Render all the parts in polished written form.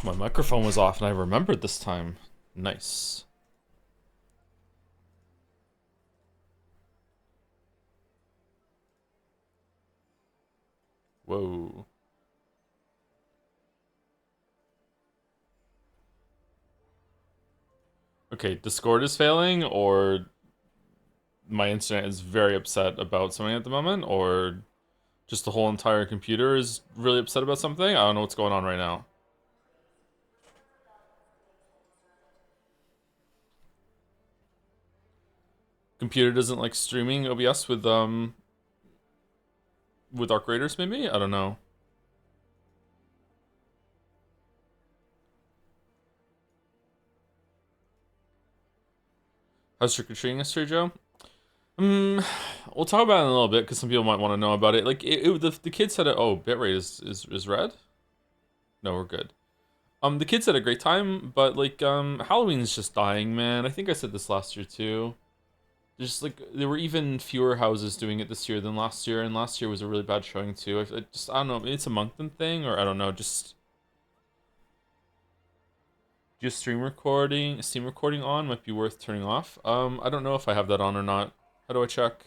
My microphone was off and I remembered this time. Nice. Whoa. Okay, Discord is failing, or my internet is very upset about something at the moment, or just the whole entire computer is really upset about something. I don't know what's going on right now. Computer doesn't like streaming OBS with Arc Raiders, maybe? I don't know. How's trick-or-treating yesterday, Joe? We'll talk about it in a little bit because some people might want to know about it. Like, the kids said, oh, bitrate is red? No, we're good. The kids had a great time, but like, Halloween's just dying, man. I think I said this last year too. Just like there were even fewer houses doing it this year than last year, and last year was a really bad showing too. I don't know, maybe it's a Moncton thing, or I don't know. Just Steam recording on might be worth turning off. I don't know if I have that on or not. How do I check?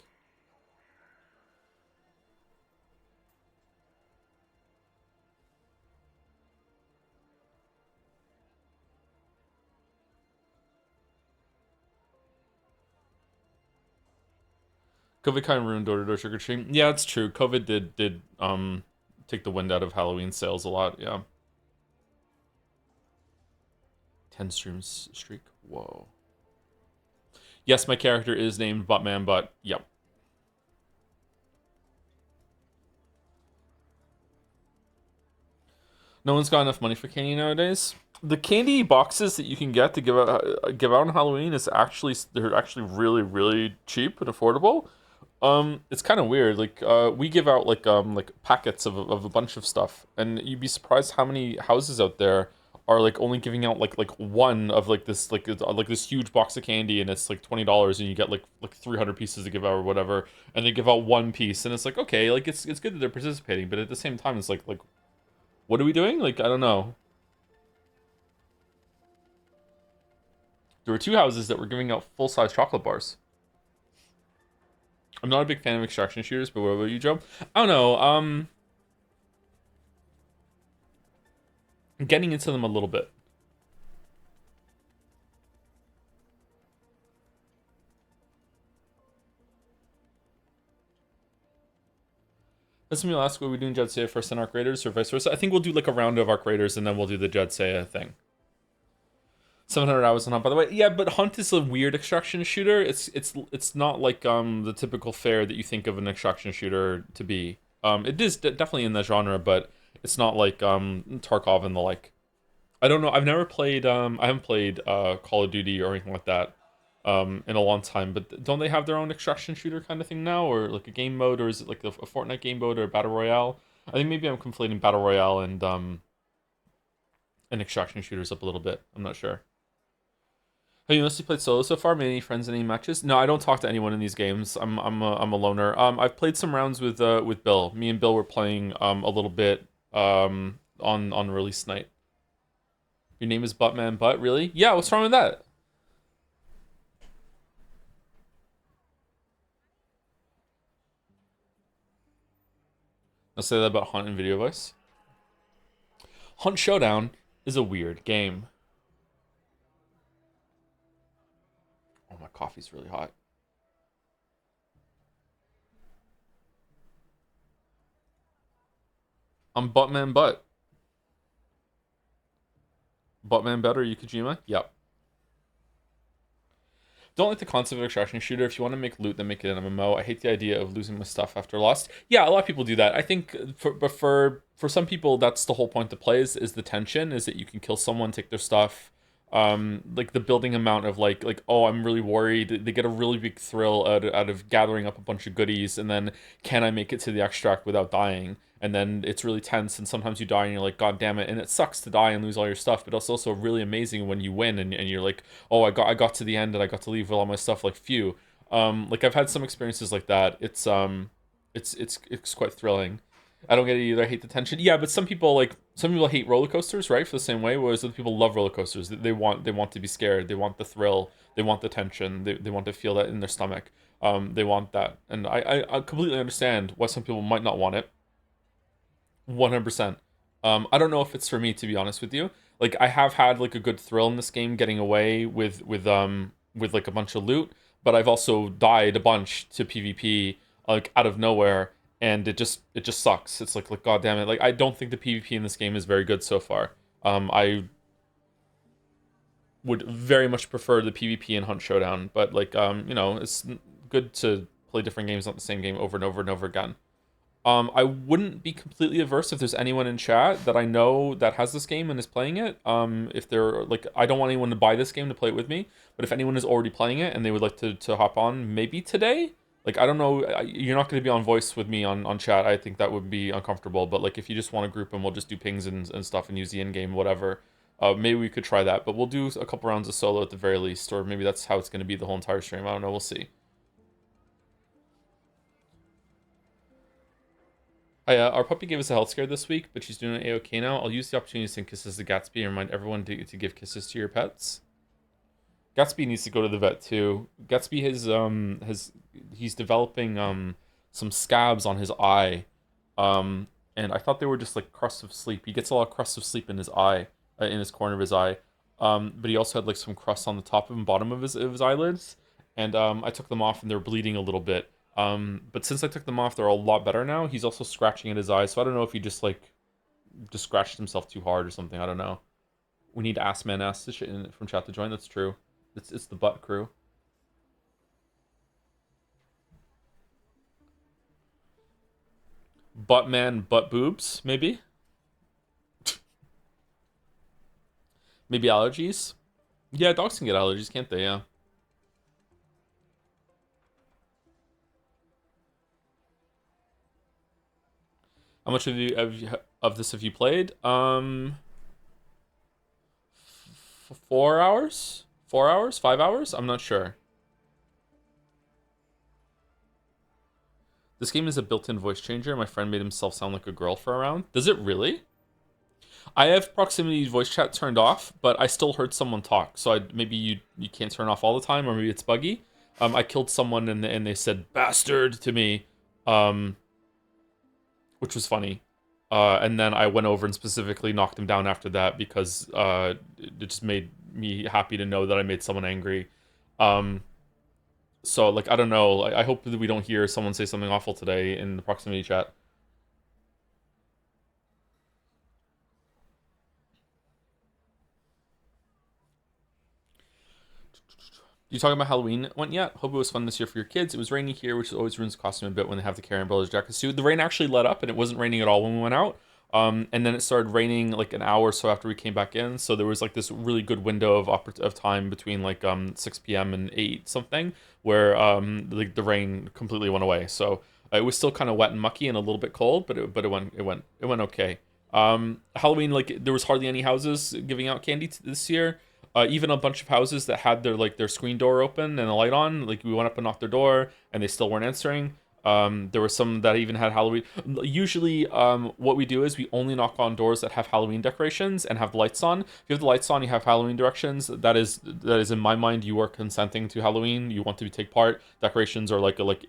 COVID kind of ruined door-to-door trick-or-treating. Yeah, it's true. COVID did take the wind out of Halloween sales a lot. Yeah. 10 streams streak. Whoa. Yes, my character is named Buttman, but yep. No one's got enough money for candy nowadays. The candy boxes that you can get to give out on Halloween is actually they're actually really cheap and affordable. It's kind of weird. Like we give out like packets of a bunch of stuff, and you'd be surprised how many houses out there are like only giving out like one of like this huge box of candy, and it's like $20, and you get like 300 pieces to give out or whatever, and they give out one piece, and it's like, okay, like it's good that they're participating, but at the same time it's like what are we doing? Like, I don't know. There were two houses that were giving out full-size chocolate bars. I'm not a big fan of extraction shooters, but what about you, Joe? I don't know. I'm getting into them a little bit. This will ask, what we doing JADSEYA first and Arc Raiders or vice versa? I think we'll do like a round of Arc Raiders and then we'll do the JADSEYA thing. 700 hours on Hunt, by the way. Yeah, but Hunt is a weird extraction shooter. It's not like the typical fare that you think of an extraction shooter to be. It is definitely in the genre, but it's not like Tarkov and the like. I don't know. I've never played. I haven't played Call of Duty or anything like that in a long time. But don't they have their own extraction shooter kind of thing now, or like a game mode, or is it like a Fortnite game mode or a battle royale? I think maybe I'm conflating battle royale and extraction shooters up a little bit. I'm not sure. Have you mostly played solo so far? Made any friends in any matches? No, I don't talk to anyone in these games. I'm a loner. I've played some rounds with Bill. Me and Bill were playing a little bit on release night. Your name is Buttman Butt, really? Yeah, what's wrong with that? I'll say that about Hunt and Video Voice. Hunt Showdown is a weird game. Oh, my coffee's really hot. I'm Buttman Butt. Buttman Butt or Yukijima? Yep. Don't like the concept of extraction shooter. If you want to make loot, then make it an MMO. I hate the idea of losing my stuff after lost. Yeah, a lot of people do that. I think for some people, that's the whole point to play is the tension, is that you can kill someone, take their stuff. Like the building amount of like oh, I'm really worried. They get a really big thrill out of gathering up a bunch of goodies, and then can I make it to the extract without dying? And then it's really tense, and sometimes you die and you're like, God damn it. And it sucks to die and lose all your stuff, but it's also really amazing when you win and you're like, oh, I got to the end and I got to leave with all my stuff, like phew. Like I've had some experiences like that. It's quite thrilling. I don't get it either. I hate the tension. Yeah, but some people hate roller coasters, right? For the same way, whereas other people love roller coasters. They want to be scared. They want the thrill. They want the tension. They want to feel that in their stomach. They want that, and I completely understand why some people might not want it. 100%. I don't know if it's for me, to be honest with you. Like I have had like a good thrill in this game, getting away with like a bunch of loot, but I've also died a bunch to PvP like out of nowhere, and it just sucks. It's like god damn it. Like I don't think the PvP in this game is very good so far. I would very much prefer the PvP in Hunt Showdown, but like you know, it's good to play different games, not the same game over and over and over again. I wouldn't be completely averse if there's anyone in chat that I know that has this game and is playing it. If they're like, I don't want anyone to buy this game to play it with me, but if anyone is already playing it and they would like to hop on, maybe today. Like I don't know, you're not going to be on voice with me on chat. I think that would be uncomfortable. But like if you just want to group and we'll just do pings and stuff and use the in game whatever. Maybe we could try that. But we'll do a couple rounds of solo at the very least, or maybe that's how it's going to be the whole entire stream. I don't know. We'll see. Our puppy gave us a health scare this week, but she's doing A-OK now. I'll use the opportunity to send kisses to Gatsby and remind everyone to give kisses to your pets. Gatsby needs to go to the vet too. Gatsby he's developing some scabs on his eye, and I thought they were just like crusts of sleep. He gets a lot of crusts of sleep in his eye, in his corner of his eye, but he also had like some crusts on the top and bottom of his eyelids, and I took them off and they're bleeding a little bit. But since I took them off, they're a lot better now. He's also scratching at his eyes, so I don't know if he just scratched himself too hard or something. I don't know. We need Ass Man Ass from chat to join. That's true. It's the butt crew. Butt man, butt boobs, maybe. Maybe allergies. Yeah, dogs can get allergies, can't they? Yeah. How much of this have you played? 4 hours? 4 hours? 5 hours? I'm not sure. This game is a built-in voice changer. My friend made himself sound like a girl for a round. Does it really? I have proximity voice chat turned off, but I still heard someone talk. So maybe you can't turn off all the time, or maybe it's buggy. I killed someone and they said bastard to me, which was funny. And then I went over and specifically knocked him down after that because it just made me happy to know that I made someone angry. So like I don't know. I hope that we don't hear someone say something awful today in the proximity chat. You talking about Halloween went yet? Hope it was fun this year for your kids. It was rainy here, which always ruins the costume a bit when they have to carry umbrellas, jackets too. The rain actually let up, and it wasn't raining at all when we went out. And then it started raining like an hour or so after we came back in. So there was like this really good window of time between like 6 p.m. and 8 something where the rain completely went away. So it was still kind of wet and mucky and a little bit cold, but it went okay. Halloween, like there was hardly any houses giving out candy this year. Even a bunch of houses that had their screen door open and the light on, like we went up and knocked their door and they still weren't answering. There were some that even had Halloween. Usually, what we do is we only knock on doors that have Halloween decorations and have the lights on. If you have the lights on, you have Halloween directions. That is in my mind, you are consenting to Halloween. You want to take part. Decorations are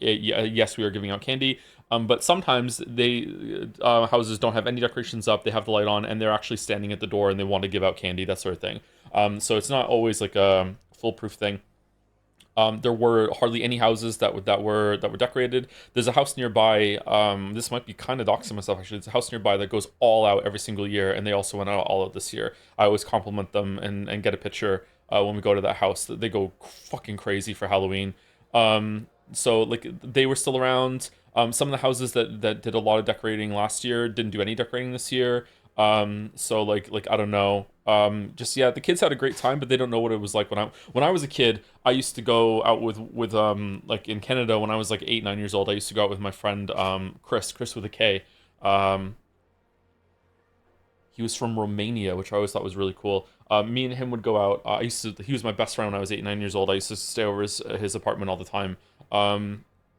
yes, we are giving out candy. But sometimes they houses don't have any decorations up. They have the light on and they're actually standing at the door and they want to give out candy, that sort of thing. So it's not always like a foolproof thing. There were hardly any houses that were decorated. There's a house nearby. This might be kind of doxing myself actually. It's a house nearby that goes all out every single year, and they also went all out this year. I always compliment them and get a picture when we go to that house. They go fucking crazy for Halloween. So like they were still around. Some of the houses that did a lot of decorating last year didn't do any decorating this year. So like I don't know. Just yeah, the kids had a great time, but they don't know what it was like when I was a kid. I used to go out with like in Canada when I was like 8-9 years old. I used to go out with my friend Chris with a K. He was from Romania, which I always thought was really cool. Me and him would go out. He was my best friend when I was 8-9 years old. I used to stay over his apartment all the time.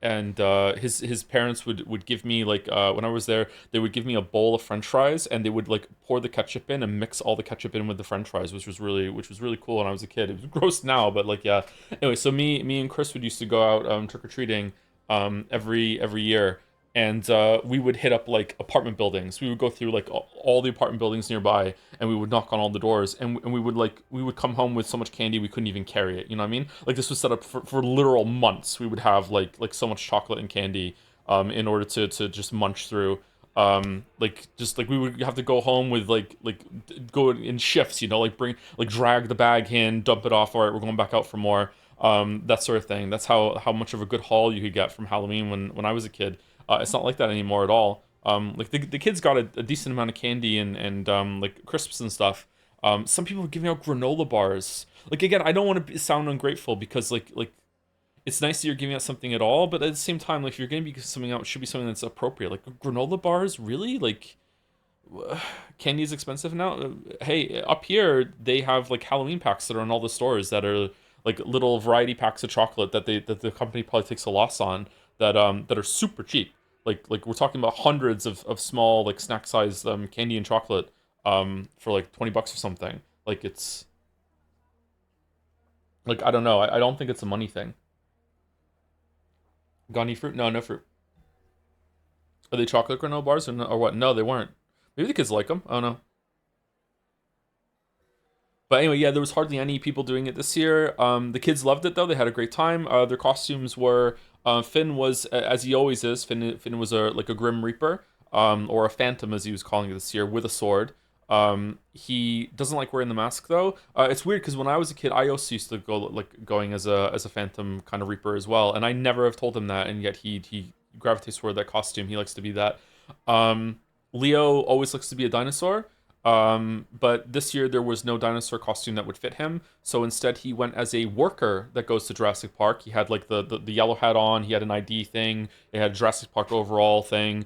and his parents would give me like when I was there, they would give me a bowl of French fries, and they would like pour the ketchup in and mix all the ketchup in with the French fries, which was really cool when I was a kid. It was gross now, but like yeah. Anyway, so me and Chris would used to go out trick or treating every year, and we would hit up like apartment buildings. We would go through like all the apartment buildings nearby, and we would knock on all the doors, and we would come home with so much candy we couldn't even carry it. You know what I mean? Like this was set up for literal months. We would have like so much chocolate and candy in order to just munch through. Like just like we would have to go home with go in shifts, you know, like drag the bag in, dump it off. All right, we're going back out for more. That sort of thing. That's how much of a good haul you could get from Halloween when I was a kid. It's not like that anymore at all. Like the kids got a decent amount of candy and like crisps and stuff. Some people were giving out granola bars. Like again, I don't want to sound ungrateful because like it's nice that you're giving out something at all, but at the same time, like if you're going to be something out, it should be something that's appropriate. Like granola bars, really? Like candy is expensive now. Hey, up here they have like Halloween packs that are in all the stores that are like little variety packs of chocolate that the company probably takes a loss on that are super cheap. Like we're talking about hundreds of small like snack sized candy and chocolate for like $20 or something. Like it's like I don't know. I don't think it's a money thing. Got any fruit? No, no fruit. Are they chocolate granola bars or, no, or what? No, they weren't. Maybe the kids like them. I don't know. But anyway, yeah, there was hardly any people doing it this year. The kids loved it though; they had a great time. Their costumes were Finn was as he always is. Finn was a like a Grim Reaper, or a Phantom as he was calling it this year, with a sword. He doesn't like wearing the mask though. It's weird because when I was a kid, I also used to go like going as a Phantom kind of Reaper as well, and I never have told him that, and yet he gravitates toward that costume. He likes to be that. Leo always likes to be a dinosaur. But this year there was no dinosaur costume that would fit him, so instead he went as a worker that goes to Jurassic Park. He had like the yellow hat on, he had an ID thing, he had a Jurassic Park overall thing.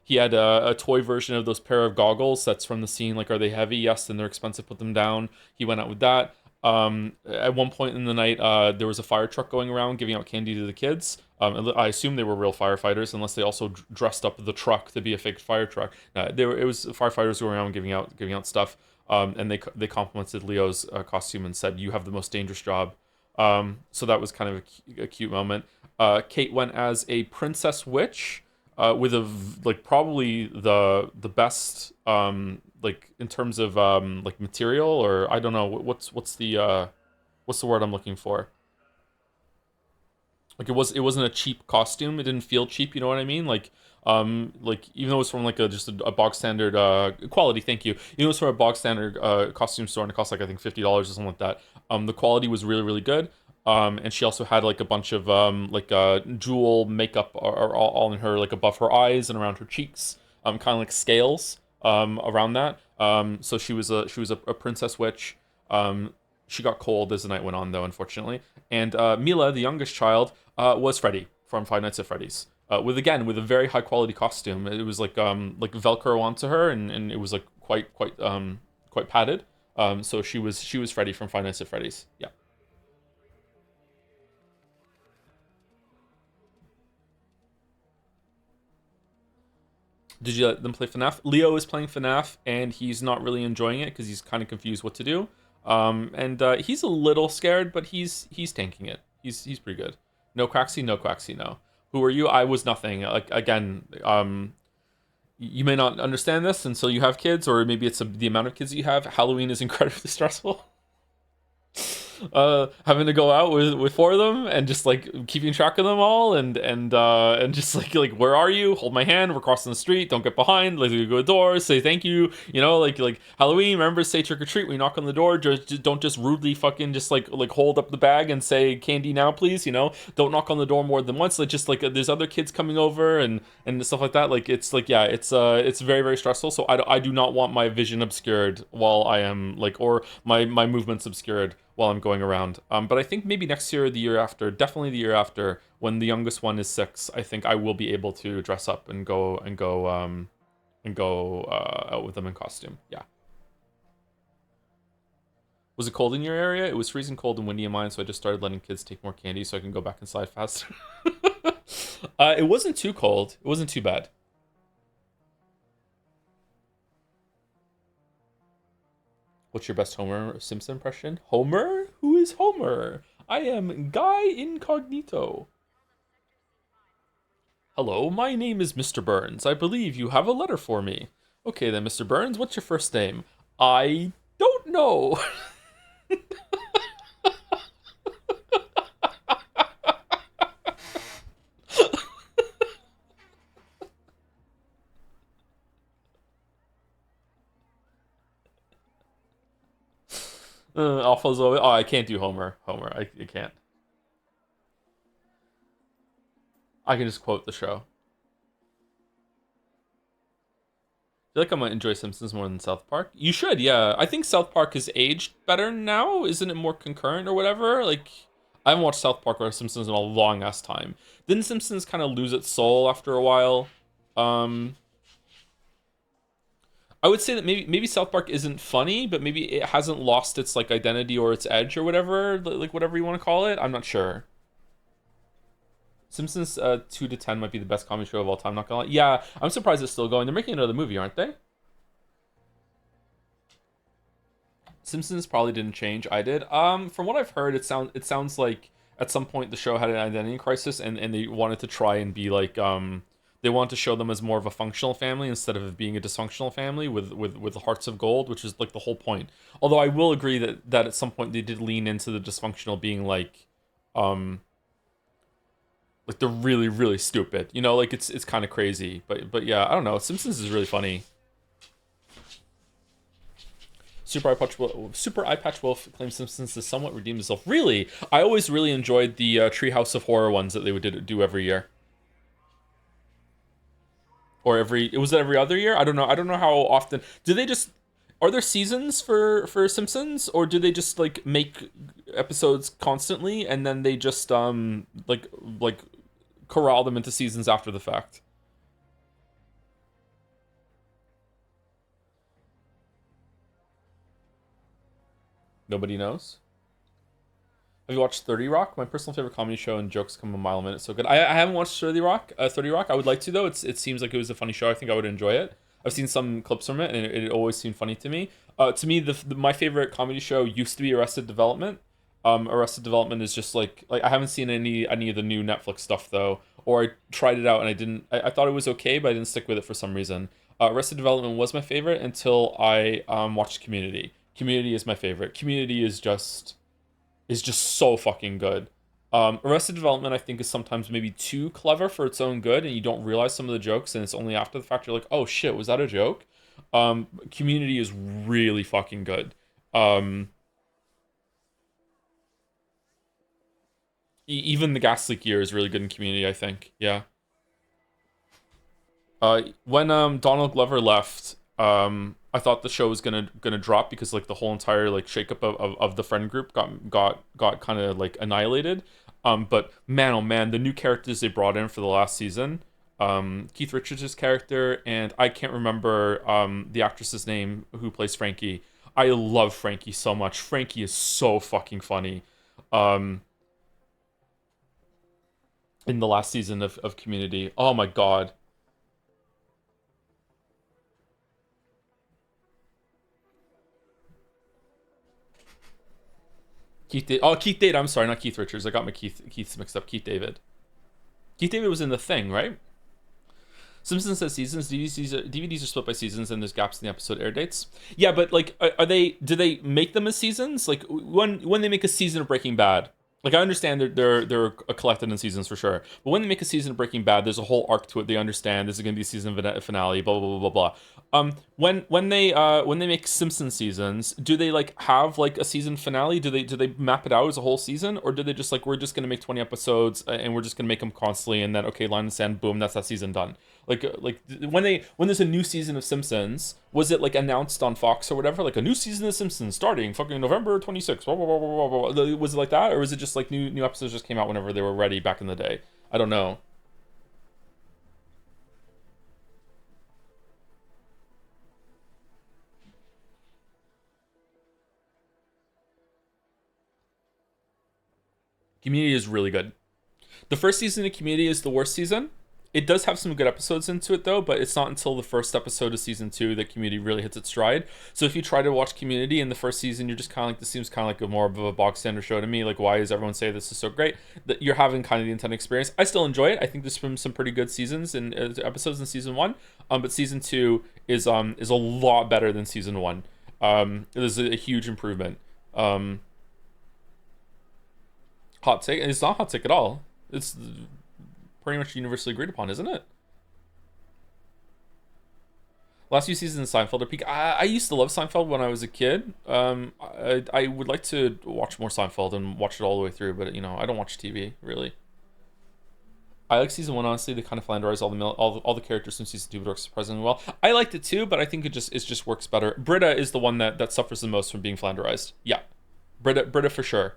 He had a toy version of those pair of goggles that's from the scene, like, are they heavy? Yes, then they're expensive, put them down. He went out with that. At one point in the night, there was a fire truck going around giving out candy to the kids. I assume they were real firefighters, unless they also dressed up the truck to be a fake fire truck. It was firefighters going around giving out stuff. And they complimented Leo's costume and said, "You have the most dangerous job." So that was kind of a cute moment. Kate went as a princess witch, with like probably the best like in terms of like material, or I don't know what's the word I'm looking for. Like it wasn't a cheap costume. It didn't feel cheap. You know what I mean? Like even though it's from like a bog standard quality. Thank you. Even though it's from a bog standard costume store and it cost like I think $50 or something like that. The quality was really good. And she also had like a bunch of like jewel makeup all in her, like above her eyes and around her cheeks. Kind of like scales around that. So she was a princess witch. She got cold as the night went on, though, unfortunately. And Mila, the youngest child, was Freddy from Five Nights at Freddy's. With a very high quality costume. It was like Velcro onto her, and it was like quite padded. So she was Freddy from Five Nights at Freddy's. Yeah. Did you let them play FNAF? Leo is playing FNAF, and he's not really enjoying it because he's kind of confused what to do. And he's a little scared, but he's tanking it. He's pretty good. No Quaxy, no Quaxy, no. Who are you? I was nothing. Like again, you may not understand this until you have kids, or maybe it's the amount of kids you have. Halloween is incredibly stressful. Having to go out with four of them and just like keeping track of them all and just like where are you? Hold my hand. We're crossing the street. Don't get behind. Like we go to the door. Say thank you. You know, like Halloween. Remember, say trick or treat. When you knock on the door, just don't just rudely fucking just like hold up the bag and say candy now, please. You know, don't knock on the door more than once. Like just like there's other kids coming over and stuff like that. Like it's like yeah, it's very stressful. So I do not want my vision obscured while I am like or my movements obscured while I'm going around. But I think maybe next year, or the year after, definitely the year after, when the youngest one is 6, I think I will be able to dress up and go out with them in costume. Yeah. Was it cold in your area? It was freezing cold and windy in mine, so I just started letting kids take more candy so I can go back inside faster. It wasn't too cold. It wasn't too bad. What's your best Homer Simpson impression? Homer? Who is Homer? I am Guy Incognito. Hello, my name is Mr. Burns. I believe you have a letter for me. Okay then, Mr. Burns, what's your first name? I don't know. Alpha Zoe. Oh, I can't do Homer. Homer, I can't. I can just quote the show. I feel like I might enjoy Simpsons more than South Park. You should, yeah. I think South Park has aged better now. Isn't it more concurrent or whatever? Like, I haven't watched South Park or Simpsons in a long ass time. Didn't Simpsons kind of lose its soul after a while? Um, I would say that maybe South Park isn't funny, but maybe it hasn't lost its like identity or its edge or whatever, like whatever you want to call it. I'm not sure. Simpsons 2 to 10 might be the best comedy show of all time. Not gonna lie. Yeah, I'm surprised it's still going. They're making another movie, aren't they? Simpsons probably didn't change. I did. From what I've heard, it sounds like at some point the show had an identity crisis, and they wanted to try and be like they wanted to show them as more of a functional family instead of being a dysfunctional family with hearts of gold, which is like the whole point. Although I will agree that at some point they did lean into the dysfunctional being um like they're really stupid. You know, like it's kind of crazy. But yeah, I don't know. Simpsons is really funny. Super Eye Patch Wolf claims Simpsons has somewhat redeemed itself. Really, I always really enjoyed the Treehouse of Horror ones that they would do every year, or every. Was it every other year? I don't know. I don't know how often. Do they just? Are there seasons for Simpsons, or do they just like make episodes constantly and then they just like corral them into seasons after the fact? Nobody knows. Have you watched 30 Rock? My personal favorite comedy show, and jokes come a mile a minute. So good. I haven't watched 30 Rock. 30 Rock. I would like to though. It seems like it was a funny show. I think I would enjoy it. I've seen some clips from it, and it always seemed funny to me. To me, my favorite comedy show used to be Arrested Development. Arrested Development is just like I haven't seen any of the new Netflix stuff though, or I tried it out and I didn't. I thought it was okay, but I didn't stick with it for some reason. Arrested Development was my favorite until I watched Community. Community is my favorite. Community is just so fucking good. Arrested Development, I think, is sometimes maybe too clever for its own good, and you don't realize some of the jokes, and it's only after the fact you're like, oh shit, was that a joke? Community is really fucking good. Um, Even the gas leak year is really good in Community, I think. Yeah. When Donald Glover left, I thought the show was gonna drop because like the whole entire like shakeup of the friend group got kind of like annihilated. But man, oh man, the new characters they brought in for the last season, Keith Richards' character, and I can't remember the actress's name who plays Frankie. I love Frankie so much. Frankie is so fucking funny. Um, in the last season of Community, oh my god. Keith David. I'm sorry, not Keith Richards. I got my Keiths mixed up. Keith David. Keith David was in The Thing, right? Simpsons says seasons. DVDs are split by seasons, and there's gaps in the episode air dates. Yeah, but like, are they? Do they make them as seasons? Like when they make a season of Breaking Bad, like I understand they're collected in seasons for sure. But when they make a season of Breaking Bad, there's a whole arc to it. They understand this is going to be a season finale. Blah blah blah blah blah. When they make Simpson seasons, do they like have like a season finale? Do they map it out as a whole season, or do they just like we're just gonna make 20 episodes and we're just gonna make them constantly and then okay, line in the sand, boom, that's that season done. Like when there's a new season of Simpsons, was it like announced on Fox or whatever, like a new season of Simpsons starting fucking November 26th, blah, blah, blah, blah, blah, blah. Was it like that, or was it just like new episodes just came out whenever they were ready back in the day? I don't know. Community is really good. The first season of Community is the worst season. It does have some good episodes into it though, but it's not until the first episode of season 2 that Community really hits its stride. So if you try to watch Community in the first season, you're just kind of like, this seems kind of like a more of a box standard show to me. Like, why does everyone say this is so great? That you're having kind of the intended experience. I still enjoy it. I think there's been some pretty good seasons and episodes in season 1. But season 2 is a lot better than season 1. There's a huge improvement. Hot take. It's not hot take at all. It's pretty much universally agreed upon, isn't it? Last few seasons of Seinfeld are peak. I used to love Seinfeld when I was a kid. I would like to watch more Seinfeld and watch it all the way through, but I don't watch TV really. I like season 1 honestly. They kind of flanderize all the characters from season 2, but works surprisingly well. I liked it too, but I think it just works better. Britta is the one that suffers the most from being flanderized. Yeah, Britta for sure.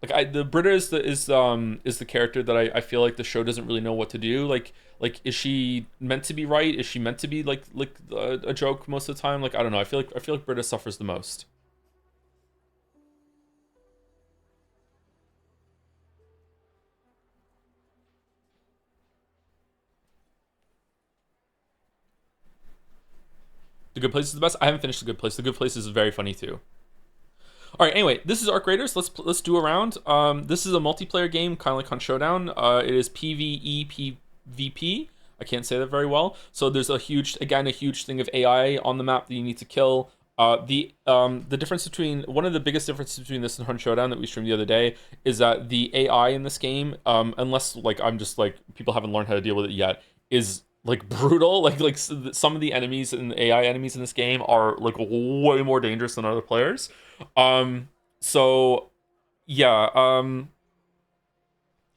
Like the Britta is the character that I feel like the show doesn't really know what to do. Like is she meant to be right? Is she meant to be like a joke most of the time? Like I don't know. I feel like Britta suffers the most. The Good Place is the best. I haven't finished The Good Place. The Good Place is very funny too. All right. Anyway, this is Arc Raiders. Let's do a round. This is a multiplayer game, kind of like on Showdown. It is PvE PvP. I can't say that very well. So there's a huge thing of AI on the map that you need to kill. The difference between one of the biggest differences between this and Hunt Showdown that we streamed the other day is that the AI in this game, unless like I'm just like people haven't learned how to deal with it yet, is like brutal. Like some of the enemies and the AI enemies in this game are like way more dangerous than other players. So yeah.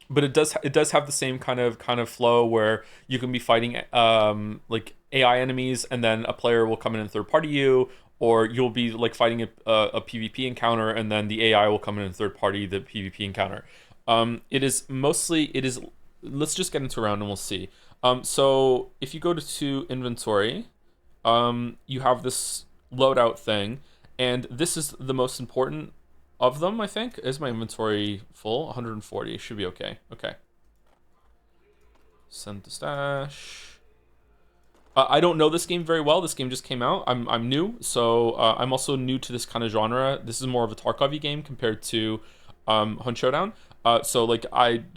But it does have the same kind of flow where you can be fighting like AI enemies and then a player will come in and third party you, or you'll be like fighting a PvP encounter and then the AI will come in and third party the PvP encounter. It is let's just get into a round and we'll see. So if you go to inventory, you have this loadout thing, and this is the most important of them, I think. Is my inventory full? 140 should be okay. Okay. Send to stash. I don't know this game very well. This game just came out. I'm new, so I'm also new to this kind of genre. This is more of a Tarkov game compared to Hunt Showdown. So like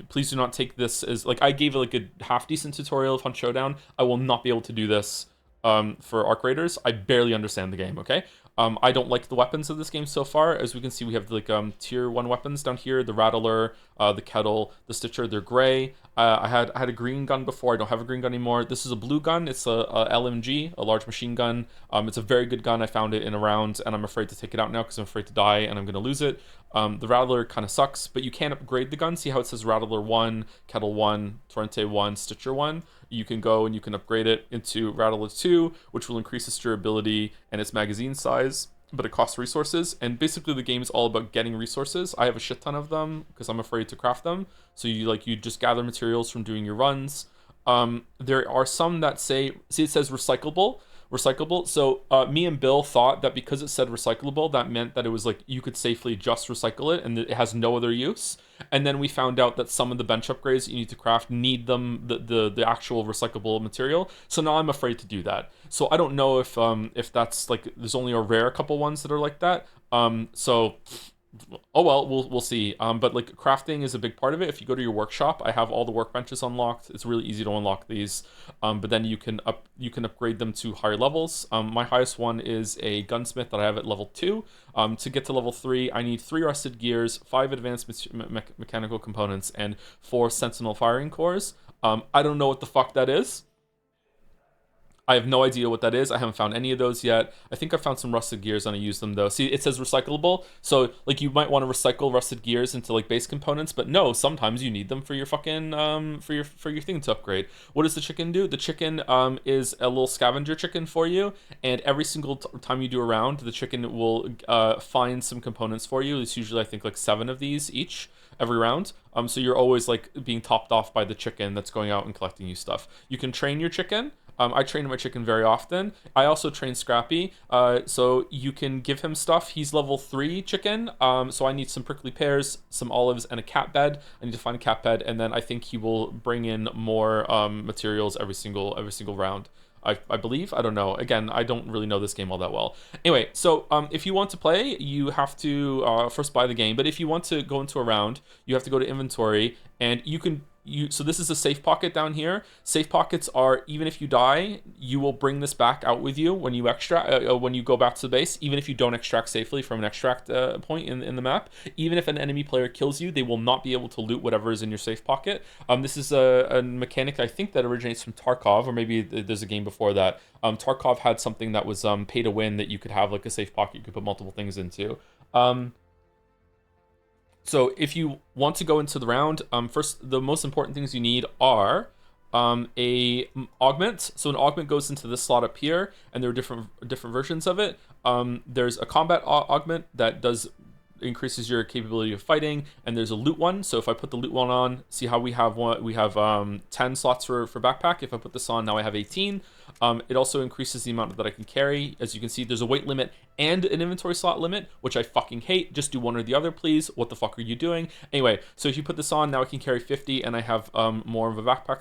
please do not take this as like I gave like a half decent tutorial of Hunt Showdown. I will not be able to do this for Arc Raiders. I barely understand the game. Okay. I don't like the weapons of this game so far. As we can see, we have like tier 1 weapons down here: the Rattler, the Kettle, the Stitcher. They're gray. I had a green gun before. I don't have a green gun anymore. This is a blue gun. It's a LMG, a large machine gun. It's a very good gun. I found it in a round, and I'm afraid to take it out now because I'm afraid to die and I'm gonna lose it. The Rattler kind of sucks, but you can upgrade the gun. See how it says Rattler 1, Kettle 1, Torrente 1, Stitcher 1? You can go and you can upgrade it into Rattler 2, which will increase its durability and its magazine size, but it costs resources. And basically the game is all about getting resources. I have a shit ton of them because I'm afraid to craft them. So you just gather materials from doing your runs. There are some that see it says recyclable. So me and Bill thought that because it said recyclable, that meant that it was like you could safely just recycle it and it has no other use. And then we found out that some of the bench upgrades that you need to craft need the actual recyclable material. So now I'm afraid to do that. So I don't know if that's like there's only a rare couple ones that are like that. So oh well, we'll see. But like crafting is a big part of it. If you go to your workshop, I have all the workbenches unlocked. It's really easy to unlock these. But then you can upgrade them to higher levels. My highest one is a gunsmith that I have at level 2. To get to level 3, I need 3 rusted gears, 5 advanced mechanical components, and 4 sentinel firing cores. I don't know what the fuck that is. I have no idea what that is. I haven't found any of those yet. I think I found some rusted gears and I used them though. See, it says recyclable. So like you might want to recycle rusted gears into like base components, but no, sometimes you need them for your fucking for your thing to upgrade. What does the chicken do? The chicken is a little scavenger chicken for you, and every single time you do a round, the chicken will find some components for you. It's usually I think like 7 of these each every round. So you're always like being topped off by the chicken that's going out and collecting you stuff. You can train your chicken. I train my chicken very often. I also train Scrappy, so you can give him stuff. He's level 3 chicken, so I need some prickly pears, some olives, and a cat bed. I need to find a cat bed, and then I think he will bring in more materials every single round. I believe. I don't know. Again, I don't really know this game all that well. Anyway, so if you want to play, you have to first buy the game. But if you want to go into a round, you have to go to inventory, and you can. So this is a safe pocket down here. Safe pockets are, even if you die, you will bring this back out with you when you extract, when you go back to the base. Even if you don't extract safely from an extract point in the map, even if an enemy player kills you, they will not be able to loot whatever is in your safe pocket. This is a mechanic I think that originates from Tarkov, or maybe there's a game before that. Tarkov had something that was pay to win, that you could have like a safe pocket you could put multiple things into. So if you want to go into the round, first, the most important things you need are a augment. So an augment goes into this slot up here, and there are different versions of it. There's a combat augment that increases your capability of fighting, and there's a loot one. So if I put the loot one on, see how we have 10 slots for backpack. If I put this on, now I have 18. It also increases the amount that I can carry. As you can see, there's a weight limit and an inventory slot limit, which I fucking hate. Just do one or the other, please. What the fuck are you doing? Anyway, so if you put this on, now I can carry 50, and I have more of a backpack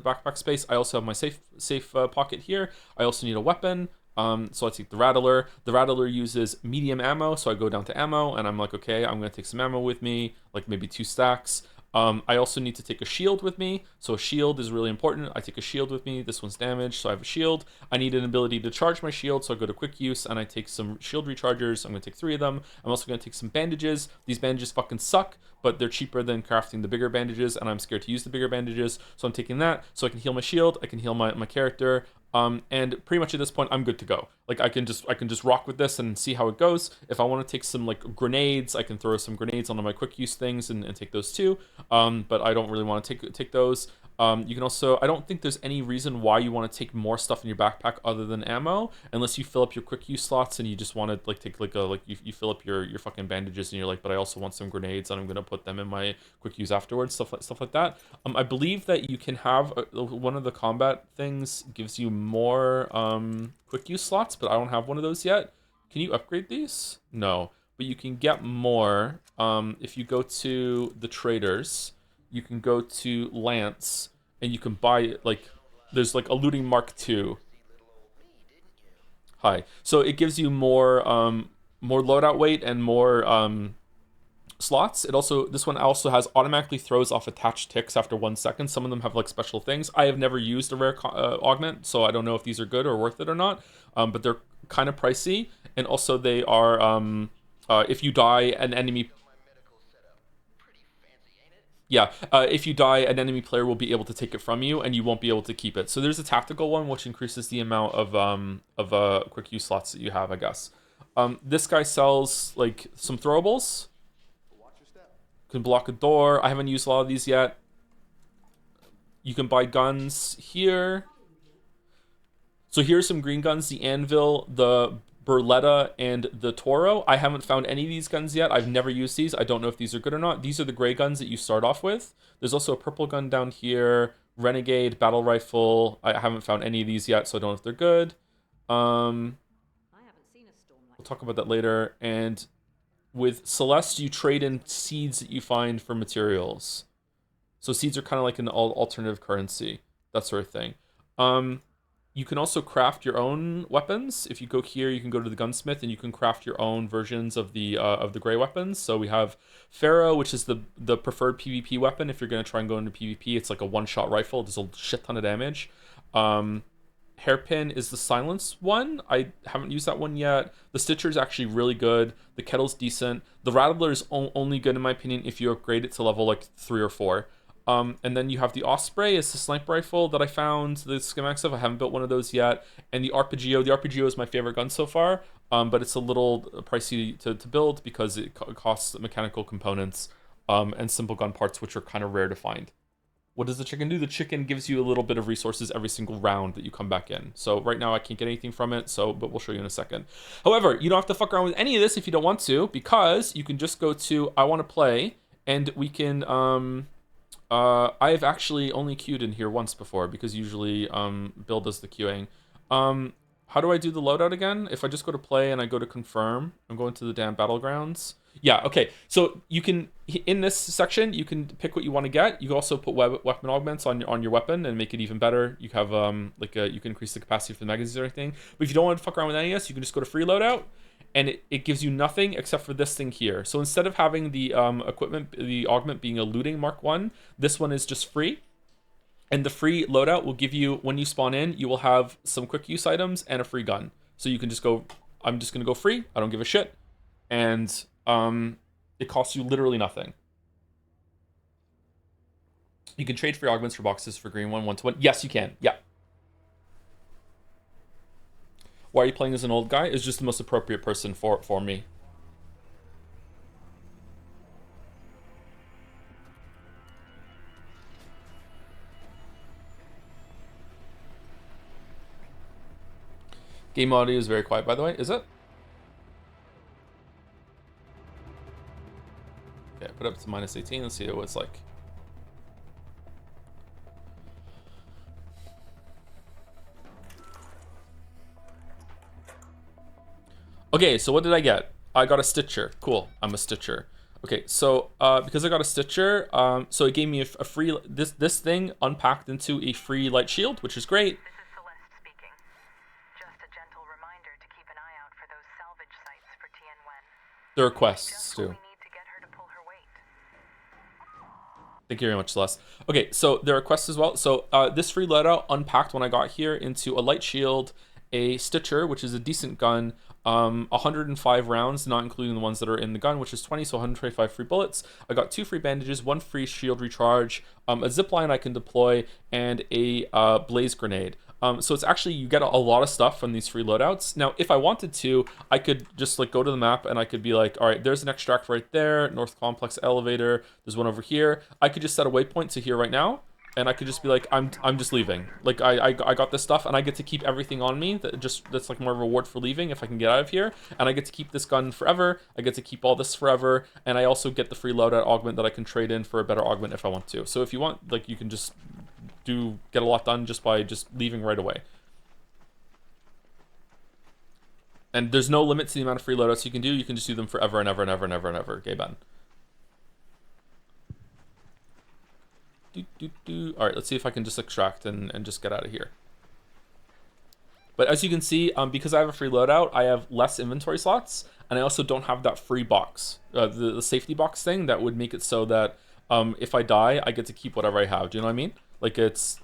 backpack space. I also have my safe pocket here. I also need a weapon. So I take the Rattler. The Rattler uses medium ammo, so I go down to ammo, and I'm like, okay, I'm gonna take some ammo with me, like maybe 2 stacks. I also need to take a shield with me, so a shield is really important. I take a shield with me. This one's damaged, so I have a shield. I need an ability to charge my shield, so I go to quick use, and I take some shield rechargers. I'm gonna take 3 of them. I'm also gonna take some bandages. These bandages fucking suck, but they're cheaper than crafting the bigger bandages, and I'm scared to use the bigger bandages, so I'm taking that, so I can heal my shield, I can heal my character. And pretty much at this point, I'm good to go. Like I can just rock with this and see how it goes. If I want to take some like grenades, I can throw some grenades onto my quick use things and take those too. But I don't really want to take those. You can also, I don't think there's any reason why you want to take more stuff in your backpack other than ammo, unless you fill up your quick use slots and you just want to like take like you fill up your fucking bandages and you're like, but I also want some grenades and I'm gonna put them in my quick use afterwards, stuff like that. I believe that you can have one of the combat things gives you more quick use slots, but I don't have one of those yet. Can you upgrade these? No, but you can get more if you go to the traders. You can go to Lance, and you can buy, like, there's, like, a looting Mark II. Hi. So it gives you more loadout weight and more slots. This one also has automatically throws off attached ticks after 1 second. Some of them have, like, special things. I have never used a rare augment, so I don't know if these are good or worth it or not. But they're kind of pricey, and also they are, if you die, an enemy... Yeah, if you die, an enemy player will be able to take it from you, and you won't be able to keep it. So there's a tactical one, which increases the amount of quick use slots that you have, I guess. This guy sells like some throwables. Can block a door. I haven't used a lot of these yet. You can buy guns here. So here's some green guns: the Anvil, the Berletta, and the Toro. I haven't found any of these guns yet. I've never used these. I don't know if these are good or not. These are the gray guns that you start off with. There's also a purple gun down here, Renegade, battle rifle. I haven't found any of these yet, so I don't know if they're good. We'll talk about that later. And with Celeste, you trade in seeds that you find for materials. So seeds are kind of like an alternative currency, that sort of thing. You can also craft your own weapons. If you go here, you can go to the gunsmith and you can craft your own versions of the gray weapons. So we have Pharaoh, which is the preferred PvP weapon. If you're going to try and go into PvP, it's like a one-shot rifle. There's a shit ton of damage. Hairpin is the silence one. I haven't used that one yet. The Stitcher is actually really good. The Kettle's decent. The Rattler is only good in my opinion if you upgrade it to level like 3 or 4. And then you have the Osprey. It's the sniper rifle that I found the schematics of. I haven't built one of those yet. And the Arpeggio. The Arpeggio is my favorite gun so far, but it's a little pricey to build because it costs mechanical components and simple gun parts, which are kind of rare to find. What does the chicken do? The chicken gives you a little bit of resources every single round that you come back in. So right now I can't get anything from it, but we'll show you in a second. However, you don't have to fuck around with any of this if you don't want to, because you can just go to I want to play, and we can I've actually only queued in here once before because usually Bill does the queuing. How do I do the loadout again? If I just go to play and I go to confirm, I'm going to the damn battlegrounds. Yeah, okay. So you can, in this section, you can pick what you want to get. You can also put weapon augments on your weapon and make it even better. You have you can increase the capacity for the magazines or anything. But if you don't want to fuck around with any of this, you can just go to free loadout, and it gives you nothing except for this thing here. So instead of having the the augment being a looting Mark 1, this one is just free. And the free loadout will give you, when you spawn in, you will have some quick use items and a free gun. So you can just go, I'm just going to go free. I don't give a shit. And it costs you literally nothing. You can trade free augments for boxes for green 1-1-1. Yes, you can. Yeah. Why are you playing as an old guy? Is just the most appropriate person for me. Game audio is very quiet, by the way. Is it? Okay, put it up to -18. Let's see what it's like. Okay, so what did I get? I got a Stitcher. Cool, I'm a Stitcher. Okay, so because I got a Stitcher, so it gave me a free, this thing unpacked into a free light shield, which is great. This is Celeste speaking. Just a gentle reminder to keep an eye out for those salvage sites for Tianwen. There are quests too. We need to get her to pull her weight. Thank you very much, Celeste. Okay, so there are quests as well. So this free loadout unpacked when I got here into a light shield, a Stitcher, which is a decent gun, 105 rounds, not including the ones that are in the gun, which is 20, so 125 free bullets. I got 2 free bandages, 1 free shield recharge, a zipline I can deploy, and a blaze grenade. So it's actually, you get a lot of stuff from these free loadouts. Now, if I wanted to, I could just like go to the map and I could be like, all right, there's an extract right there, North Complex elevator, there's one over here. I could just set a waypoint to here right now, and I could just be like, I'm just leaving. Like I got this stuff, and I get to keep everything on me. That's like more of a reward for leaving if I can get out of here. And I get to keep this gun forever. I get to keep all this forever, and I also get the free loadout augment that I can trade in for a better augment if I want to. So if you want, like, you can just get a lot done just by just leaving right away. And there's no limit to the amount of free loadouts you can do. You can just do them forever and ever and ever and ever and ever. Okay, Ben. All right, let's see if I can just extract and just get out of here. But as you can see, because I have a free loadout, I have less inventory slots, and I also don't have that free box, the safety box thing that would make it so that if I die, I get to keep whatever I have. Do you know what I mean? Like it's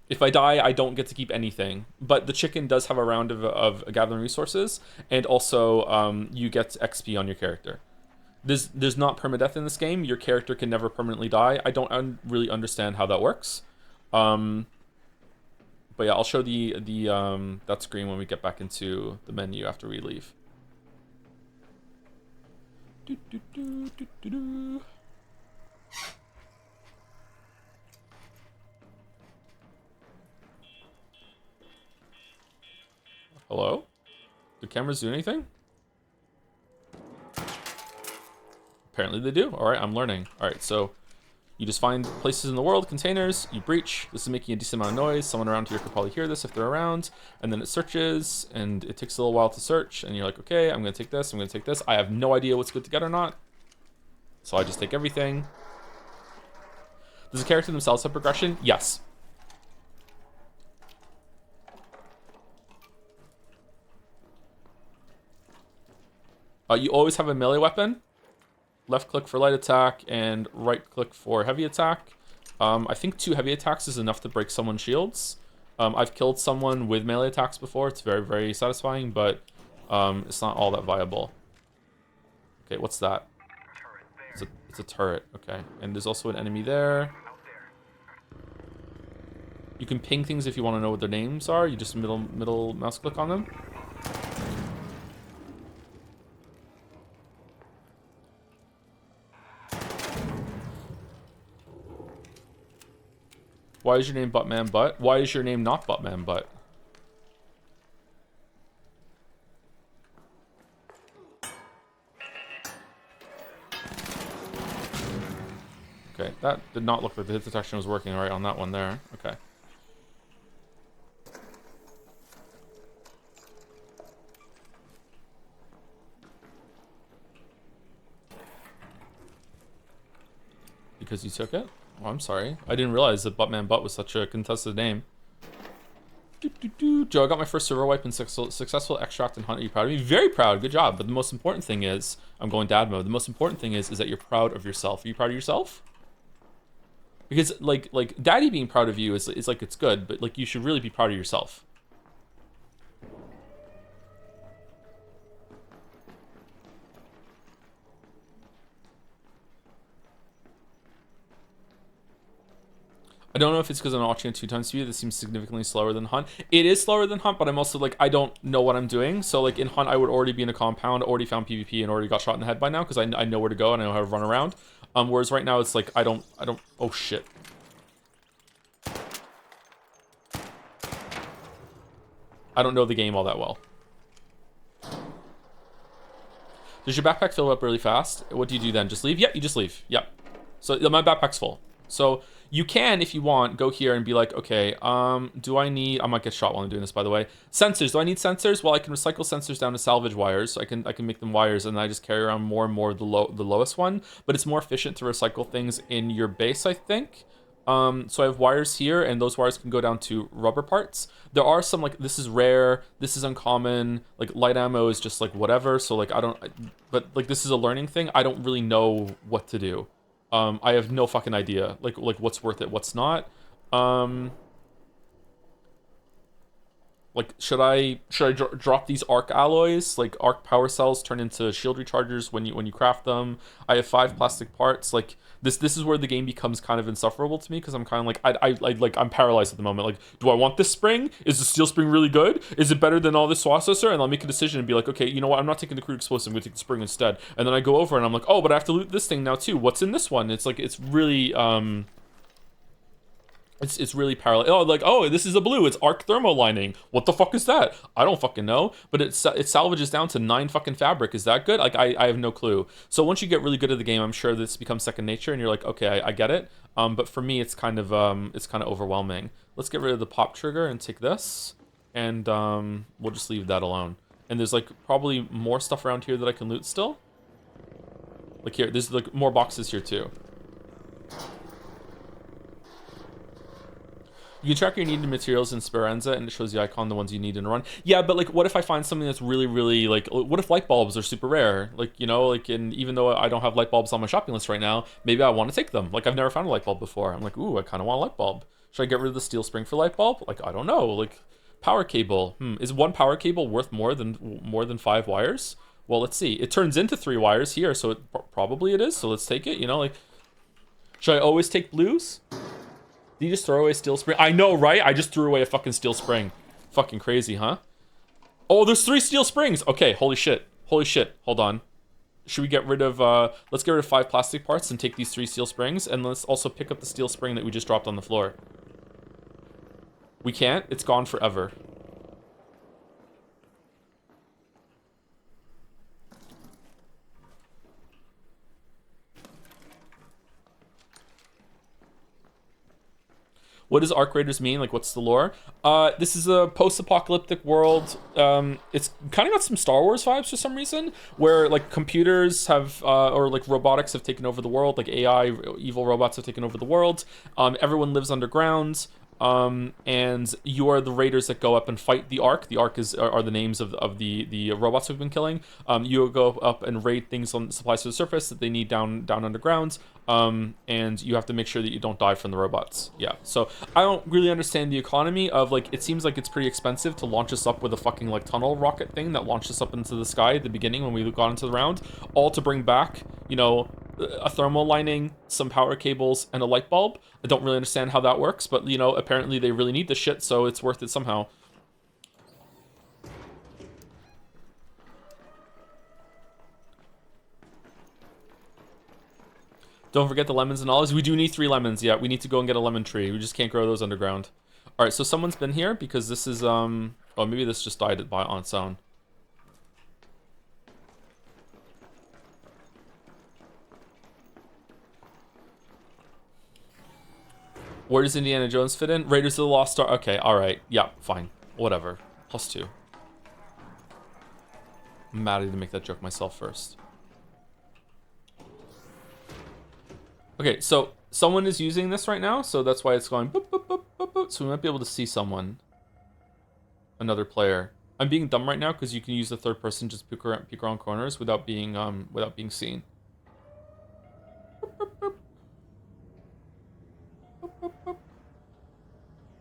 if I die, I don't get to keep anything. But the chicken does have a round of gathering resources, and also you get XP on your character. There's not permadeath in this game. Your character can never permanently die. I don't really understand how that works. But yeah, I'll show the that screen when we get back into the menu after we leave. Hello? Do cameras do anything? Apparently they do. All right, I'm learning. All right, so you just find places in the world, containers, you breach. This is making a decent amount of noise. Someone around here could probably hear this if they're around. And then it searches, and it takes a little while to search. And you're like, okay, I'm going to take this, I'm going to take this. I have no idea what's good to get or not. So I just take everything. Does the character themselves have progression? Yes. You always have a melee weapon. Left click for light attack and right click for heavy attack. I think 2 heavy attacks is enough to break someone's shields. I've killed someone with melee attacks before. It's very, very satisfying, but it's not all that viable. Okay, what's that? It's a turret. Okay, and there's also an enemy there. You can ping things if you want to know what their names are. You just middle mouse click on them. Why is your name Buttman Butt? Why is your name not Buttman Butt? Okay, that did not look like the hit detection was working right on that one there. Okay. Because you took it? Oh, I'm sorry. I didn't realize that Buttman Butt was such a contested name. Joe, I got my first server wipe and successful extract and hunt. Are you proud of me? Very proud. Good job. But the most important thing is, I'm going dad mode. The most important thing is that you're proud of yourself. Are you proud of yourself? Because like daddy being proud of you is like, it's good, but like you should really be proud of yourself. I don't know if it's because I'm watching it 2 times speed. This seems significantly slower than Hunt. It is slower than Hunt, but I'm also like, I don't know what I'm doing. So like in Hunt, I would already be in a compound, already found PvP, and already got shot in the head by now because I know where to go and I know how to run around. Whereas right now it's like I don't. Oh shit. I don't know the game all that well. Does your backpack fill up really fast? What do you do then? Just leave? Yep, you just leave. Yep. So my backpack's full. So you can, if you want, go here and be like, okay, do I need, I might get shot while I'm doing this, by the way. Sensors, do I need sensors? Well, I can recycle sensors down to salvage wires. So I can make them wires, and I just carry around more and more the lowest one. But it's more efficient to recycle things in your base, I think. So I have wires here, and those wires can go down to rubber parts. There are some, like, this is rare, this is uncommon, like, light ammo is just, like, whatever, so, like, but, like, this is a learning thing. I don't really know what to do. I have no fucking idea, like what's worth it, what's not. Like, should I drop these arc alloys? Like, arc power cells turn into shield rechargers when you craft them. I have 5 plastic parts. Like, this is where the game becomes kind of insufferable to me, because I'm kind of like, I'm paralyzed at the moment. Like, do I want this spring? Is the steel spring really good? Is it better than all this processor? And I'll make a decision and be like, okay, you know what? I'm not taking the crude explosive. I'm gonna take the spring instead. And then I go over and I'm like, oh, but I have to loot this thing now too. What's in this one? It's like, it's really It's really parallel. Oh, like, oh, this is a blue. It's arc thermo lining. What the fuck is that? I don't fucking know. But it salvages down to 9 fucking fabric. Is that good? Like, I have no clue. So once you get really good at the game, I'm sure this becomes second nature, and you're like, okay, I get it. But for me, it's kind of overwhelming. Let's get rid of the pop trigger and take this, and we'll just leave that alone. And there's like probably more stuff around here that I can loot still. Like here, there's like more boxes here too. You can track your needed materials in Speranza, and it shows the icon, the ones you need in a run. Yeah, but like, what if I find something that's really, really, like, what if light bulbs are super rare? Like, you know, like, and even though I don't have light bulbs on my shopping list right now, maybe I want to take them. Like, I've never found a light bulb before. I'm like, ooh, I kind of want a light bulb. Should I get rid of the steel spring for light bulb? Like, I don't know. Like, power cable. Is 1 power cable worth more than 5 wires? Well, let's see. It turns into 3 wires here, so probably it is. So let's take it. You know, like, should I always take blues? Did you just throw away steel spring? I know, right? I just threw away a fucking steel spring. Fucking crazy, huh? Oh, there's 3 steel springs. Okay, holy shit. Holy shit. Hold on. Should we get rid of, let's get rid of 5 plastic parts and take these 3 steel springs, and let's also pick up the steel spring that we just dropped on the floor. We can't? It's gone forever. What does Arc Raiders mean? Like, what's the lore? This is a post-apocalyptic world. It's kind of got some Star Wars vibes for some reason, where like computers have, or like robotics have taken over the world. Like AI, evil robots have taken over the world. Everyone lives underground. And you are the raiders that go up and fight the Ark. The Ark are the names of the robots we've been killing. You go up and raid things on supplies to the surface that they need down underground. And you have to make sure that you don't die from the robots. Yeah. So I don't really understand the economy of, like, it seems like it's pretty expensive to launch us up with a fucking like tunnel rocket thing that launched us up into the sky at the beginning when we got into the round, all to bring back, you know, a thermal lining, some power cables, and a light bulb. I don't really understand how that works, but, you know, apparently they really need the shit, so it's worth it somehow. Don't forget the lemons and olives. We do need 3 lemons. Yeah, we need to go and get a lemon tree. We just can't grow those underground. All right, so someone's been here because this is, oh, maybe this just died on its own. Where does Indiana Jones fit in? Raiders of the Lost Ark. Okay, all right. Yeah, fine. Whatever. +2. I'm mad I didn't make that joke myself first. Okay, so someone is using this right now, so that's why it's going boop, boop, boop, boop, boop. So we might be able to see someone. Another player. I'm being dumb right now because you can use the third person, just peek around corners without being seen.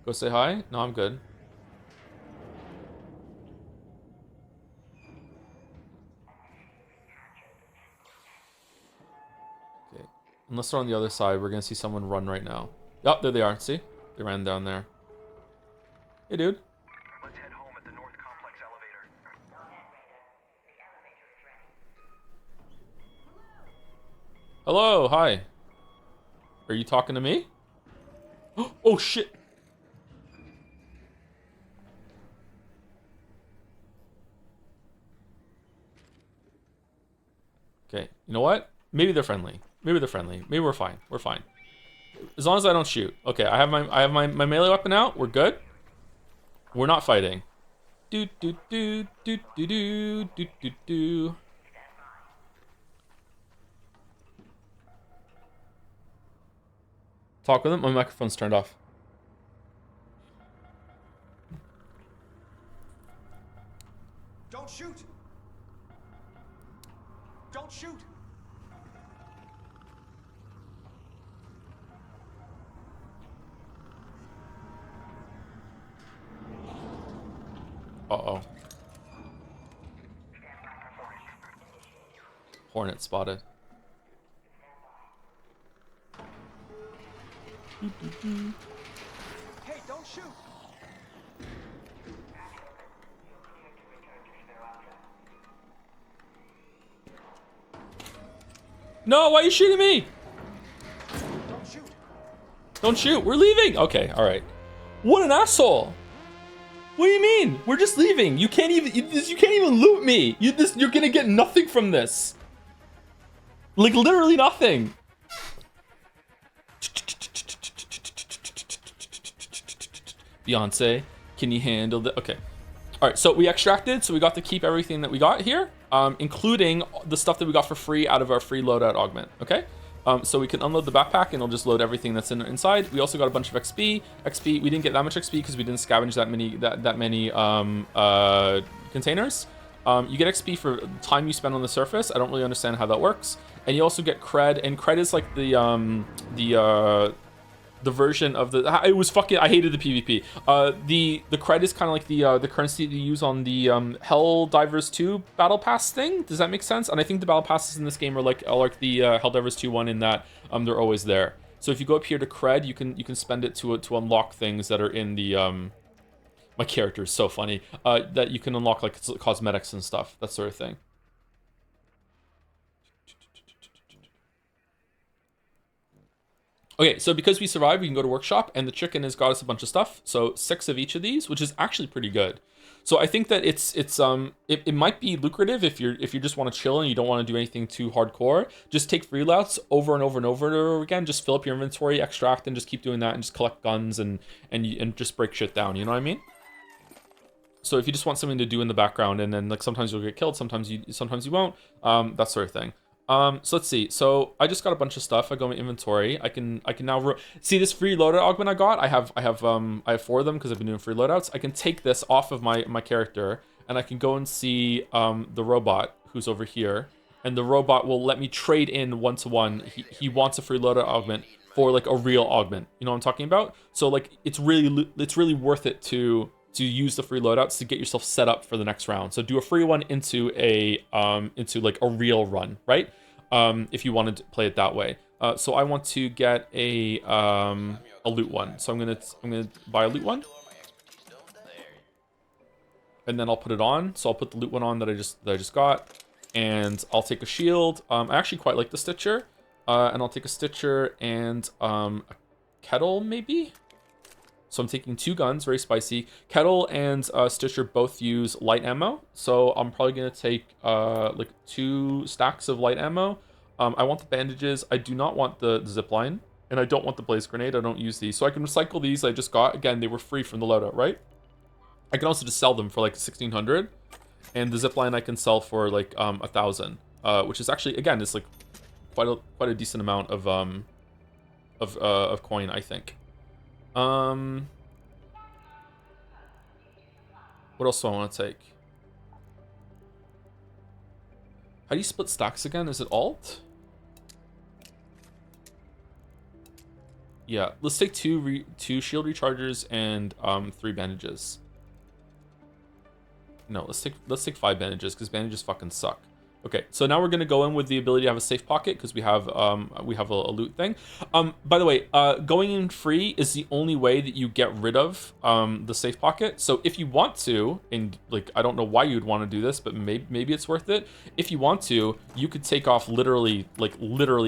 Go say hi? No, I'm good. Okay. Unless they're on the other side, we're gonna see someone run right now. Yup, there they are. See? They ran down there. Hey, dude. Let's head home at the North Complex elevator. Hello, hi. Are you talking to me? Oh, shit. Okay, you know what? Maybe they're friendly. Maybe they're friendly. Maybe we're fine. We're fine. As long as I don't shoot. Okay, I have my melee weapon out. We're good. We're not fighting. Do do do do do do do do do. Talk with him. My microphone's turned off. Don't shoot! Don't shoot! Uh-oh. Hornet spotted. Hey, don't shoot! No, why are you shooting me? Don't shoot! Don't shoot. We're leaving. Okay, all right. What an asshole. What do you mean? We're just leaving. You can't even you can't even loot me. You're gonna get nothing from this. Like literally nothing. Beyonce, can you handle the? Okay. All right, so we extracted, so we got to keep everything that we got here, including the stuff that we got for free out of our free loadout augment, okay? So we can unload the backpack and it'll just load everything that's inside. We also got a bunch of XP. XP, we didn't get that much XP because we didn't scavenge that many containers. You get XP for time you spend on the surface. I don't really understand how that works. And you also get cred, and cred is like the version of the, it was fucking, I hated the PvP. The cred is kind of like the currency that you use on the Helldivers 2 battle pass thing. Does that make sense? And I think the battle passes in this game are like the Helldivers 2 one in that they're always there. So if you go up here to cred, you can spend it to unlock things that are in the my character is so funny, that you can unlock like cosmetics and stuff, that sort of thing. Okay, so because we survived, we can go to workshop, and the chicken has got us a bunch of stuff. So 6 of each of these, which is actually pretty good. So I think that it might be lucrative if you just want to chill and you don't want to do anything too hardcore. Just take free lots over and over and over and over again. Just fill up your inventory, extract, and just keep doing that, and just collect guns and just break shit down. You know what I mean? So if you just want something to do in the background, and then like sometimes you'll get killed, sometimes you won't, that sort of thing. So let's see. So I just got a bunch of stuff. I go in my inventory. I can now see this free loadout augment I got. I have 4 of them because I've been doing free loadouts. I can take this off of my character, and I can go and see the robot who's over here, and the robot will let me trade in 1-to-1. He wants a free loadout augment for like a real augment. You know what I'm talking about? So like it's really worth it to use the free loadouts to get yourself set up for the next round. So do a free one into like a real run, right? If you wanted to play it that way. So I want to get a loot one. So I'm gonna buy a loot one, and then I'll put it on. So I'll put the loot one on that I just got, and I'll take a shield. I actually quite like the Stitcher, and I'll take a Stitcher and a kettle maybe. So I'm taking 2 guns, very spicy. Kettle and Stitcher both use light ammo. So I'm probably gonna take like 2 stacks of light ammo. I want the bandages. I do not want the zip line. And I don't want the blaze grenade. I don't use these. So I can recycle these I just got. Again, they were free from the loadout, right? I can also just sell them for like 1,600. And the zipline I can sell for like 1,000. Which is actually, again, it's like quite a decent amount of coin, I think. What else do I want to take? How do you split stacks again? Is it alt? Yeah, let's take two shield rechargers and 3 bandages. No, let's take 5 bandages because bandages fucking suck. Okay, so now we're gonna go in with the ability to have a safe pocket because we have a loot thing. By the way, going in free is the only way that you get rid of the safe pocket. So if you want to, and like I don't know why you'd want to do this, but maybe it's worth it. If you want to, you could take off literally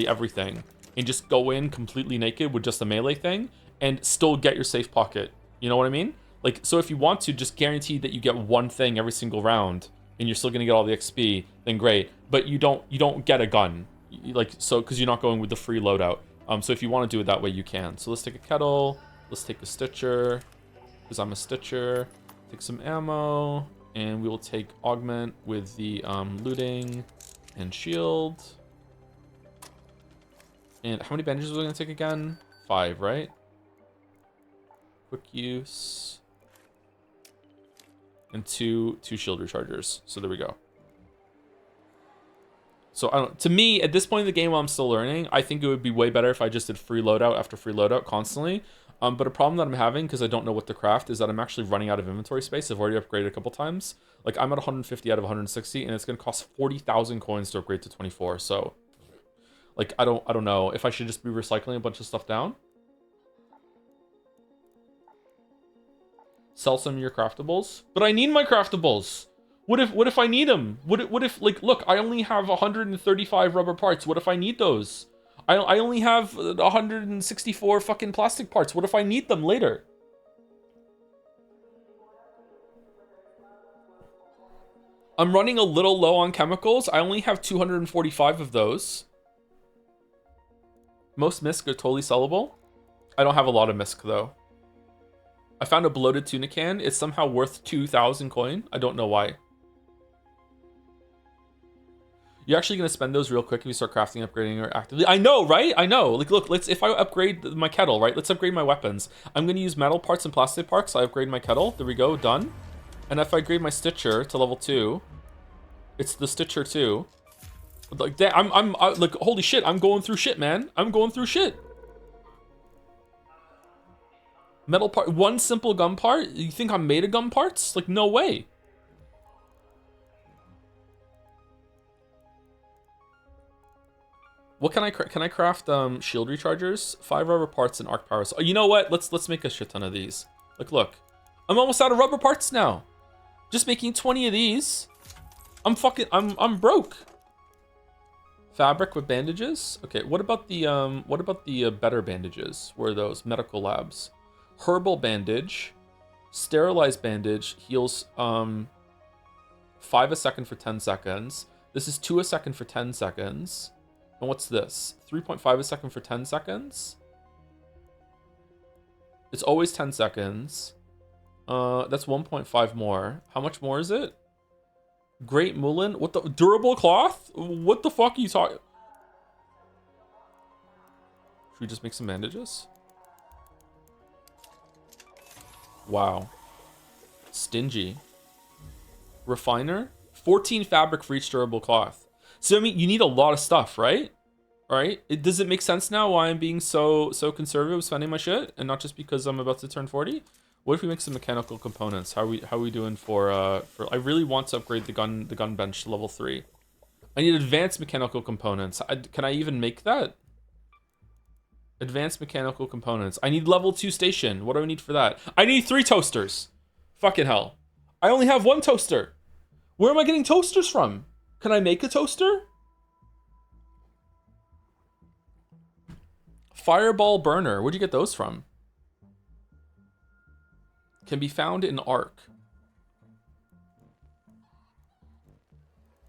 everything and just go in completely naked with just a melee thing and still get your safe pocket. You know what I mean? Like, so if you want to, just guarantee that you get one thing every single round and you're still gonna get all the XP, then great. But you don't get a gun, like, so because you're not going with the free loadout. So if you want to do it that way, you can. So let's take a kettle. Let's take a stitcher, because I'm a stitcher. Take some ammo, and we will take augment with the looting and shield. And how many bandages are we gonna take again? 5, right? Quick use. And two shield rechargers. So there we go. So I don't. To me, at this point in the game, while I'm still learning, I think it would be way better if I just did free loadout after free loadout constantly. But a problem that I'm having because I don't know what to craft is that I'm actually running out of inventory space. I've already upgraded a couple times. Like I'm at 150 out of 160, and it's gonna cost 40,000 coins to upgrade to 24. So, like I don't know if I should just be recycling a bunch of stuff down. Sell some of your craftables, but I need my craftables. What if I need them? What if like look, I only have 135 rubber parts. What if I need those? I only have 164 fucking plastic parts. What if I need them later? I'm running a little low on chemicals. I only have 245 of those. Most misc are totally sellable. I don't have a lot of misc though. I found a bloated tuna can. It's somehow worth 2,000 coin. I don't know why. You're actually going to spend those real quick if you start crafting, upgrading, or actively. I know, right? I know. Like, look, if I upgrade my kettle, right? Let's upgrade my weapons. I'm going to use metal parts and plastic parts. So I upgrade my kettle. There we go. Done. And if I upgrade my stitcher to level 2, it's the stitcher 2. Like, I'm like, holy shit. I'm going through shit, man. I'm going through shit. Metal part, one simple gun part? You think I'm made of gun parts? Like, no way. What can I craft? Shield rechargers, 5 rubber parts, and arc power. So, you know what? Let's make a shit ton of these. Like, look, I'm almost out of rubber parts now. Just making 20 of these. I'm broke. Fabric with bandages. Okay, what about the better bandages? Where are those? Medical labs. Herbal bandage, sterilized bandage heals 5 a second for 10 seconds. This is 2 a second for 10 seconds. And what's this? 3.5 a second for 10 seconds. It's always 10 seconds. That's 1.5 more. How much more is it? Great Mullen. What the durable cloth? What the fuck are you talking? Should we just make some bandages? Wow. Stingy. Refiner. 14 fabric for each durable cloth. So I mean, you need a lot of stuff, right? All right. Does it make sense now why I'm being so conservative spending my shit, and not just because I'm about to turn 40? What if we make some mechanical components? How are we doing for I really want to upgrade the gun bench to level 3. I need advanced mechanical components. Can I even make that? Advanced mechanical components. I need level 2 station. What do I need for that? I need 3 toasters. Fucking hell. I only have 1 toaster. Where am I getting toasters from? Can I make a toaster? Fireball burner. Where'd you get those from? Can be found in Arc.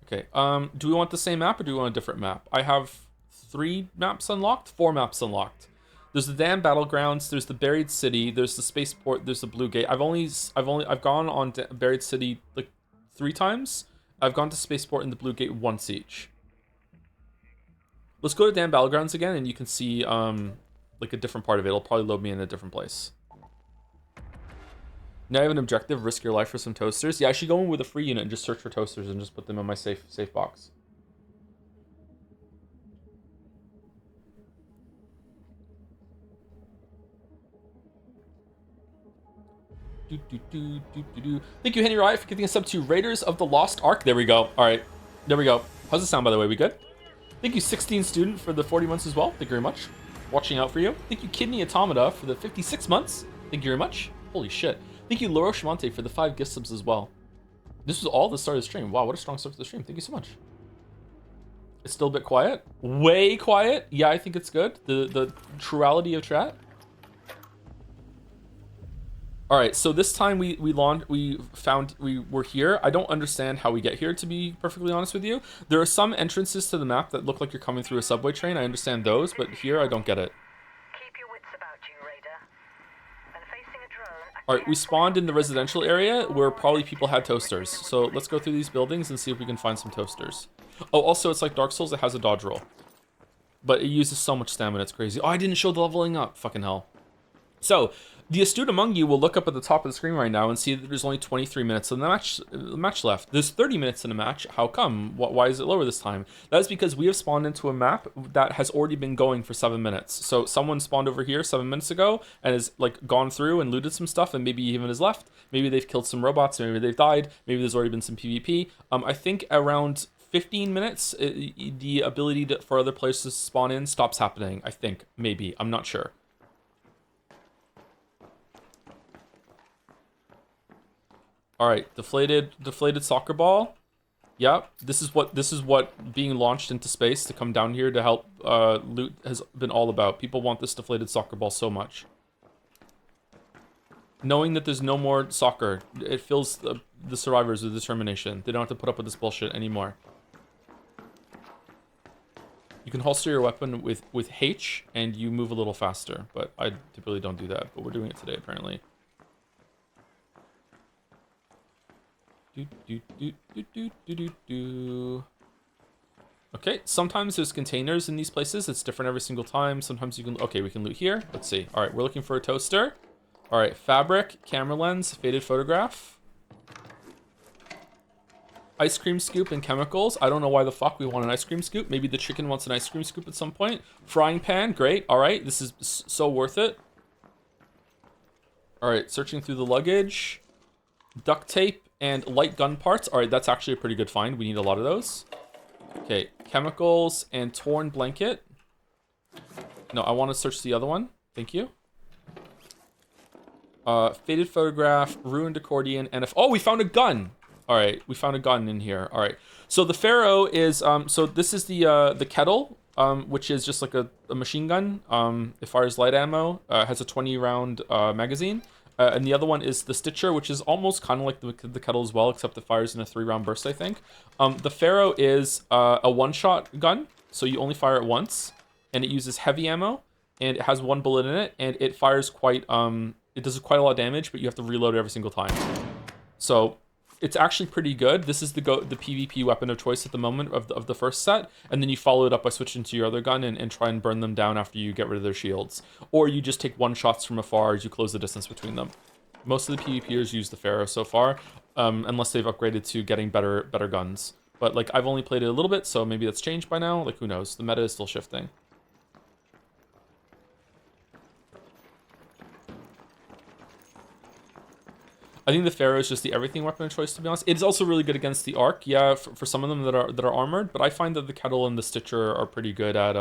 Okay. Do we want the same map or do we want a different map? I have 3 maps unlocked, 4 maps unlocked. There's the Dam Battlegrounds. There's the Buried City. There's the Spaceport. There's the Blue Gate. I've gone on Buried City like 3 times. I've gone to Spaceport and the Blue Gate once each. Let's go to Dam Battlegrounds again, and you can see like a different part of it. It'll probably load me in a different place. Now I have an objective: risk your life for some toasters. Yeah, I should go in with a free unit and just search for toasters and just put them in my safe box. Thank you, Henry Riot, for giving us up to Raiders of the Lost Ark. There we go. All right, there we go. How's it sound, by the way? We good? Thank you, 16 Student, for the 40 months as well. Thank you very much. Watching out for you. Thank you, Kidney Automata, for the 56 months. Thank you very much. Holy shit. Thank you, Lauro Shimante, for the 5 gift subs as well. This was all the start of the stream. Wow, what a strong start to the stream. Thank you so much. It's still a bit quiet. Way quiet. Yeah, I think it's good. The truality of chat. All right, so this time we were here. I don't understand how we get here, to be perfectly honest with you. There are some entrances to the map that look like you're coming through a subway train. I understand those, but here I don't get it. Keep your wits about you, Raider. When facing a drone, All right, we spawned in the residential area where probably people had toasters. So let's go through these buildings and see if we can find some toasters. Oh, also, it's like Dark Souls. It has a dodge roll. But it uses so much stamina, it's crazy. Oh, I didn't show the leveling up. Fucking hell. So, the astute among you will look up at the top of the screen right now and see that there's only 23 minutes in the match left. There's 30 minutes in a match. How come? Why is it lower this time? That is because we have spawned into a map that has already been going for 7 minutes. So someone spawned over here 7 minutes ago and has like gone through and looted some stuff, and maybe even has left. Maybe they've killed some robots. Maybe they've died. Maybe there's already been some PvP. I think around 15 minutes, the ability for other players to spawn in stops happening. I think. Maybe. I'm not sure. All right, deflated soccer ball. Yep, this is what being launched into space to come down here to help loot has been all about. People want this deflated soccer ball so much. Knowing that there's no more soccer, it fills the survivors with determination. They don't have to put up with this bullshit anymore. You can holster your weapon with H and you move a little faster, but I typically don't do that. But we're doing it today apparently. Okay, sometimes there's containers in these places. It's different every single time. Sometimes you can... Okay, we can loot here. Let's see. All right, we're looking for a toaster. All right, fabric, camera lens, faded photograph. Ice cream scoop and chemicals. I don't know why the fuck we want an ice cream scoop. Maybe the chicken wants an ice cream scoop at some point. Frying pan, great. All right, this is so worth it. All right, searching through the luggage. Duct tape and light gun parts. All right, that's actually a pretty good find. We need a lot of those. Okay, chemicals and torn blanket. No, I want to search the other one. Thank you. Faded photograph, ruined accordion, and oh, we found a gun. All right, we found a gun in here. All right, so the Pharaoh is so this is the kettle, which is just like a machine gun. It fires light ammo. Has a 20-round magazine. And the other one is the Stitcher, which is almost kind of like the kettle as well, except it fires in a 3-round burst, I think. The Pharaoh is a one-shot gun, so you only fire it once, and it uses heavy ammo, and it has 1 bullet in it, and it fires quite, it does quite a lot of damage, but you have to reload every single time. So it's actually pretty good. This is the PvP weapon of choice at the moment of the first set, and then you follow it up by switching to your other gun and try and burn them down after you get rid of their shields. Or you just take one shots from afar as you close the distance between them. Most of the PvPers use the Pharaoh so far, unless they've upgraded to getting better guns. But like I've only played it a little bit, so maybe that's changed by now. Like who knows? The meta is still shifting. I think the Pharaoh is just the everything weapon of choice, to be honest. It's also really good against the Arc, yeah, for some of them that are armored. But I find that the Kettle and the Stitcher are pretty good at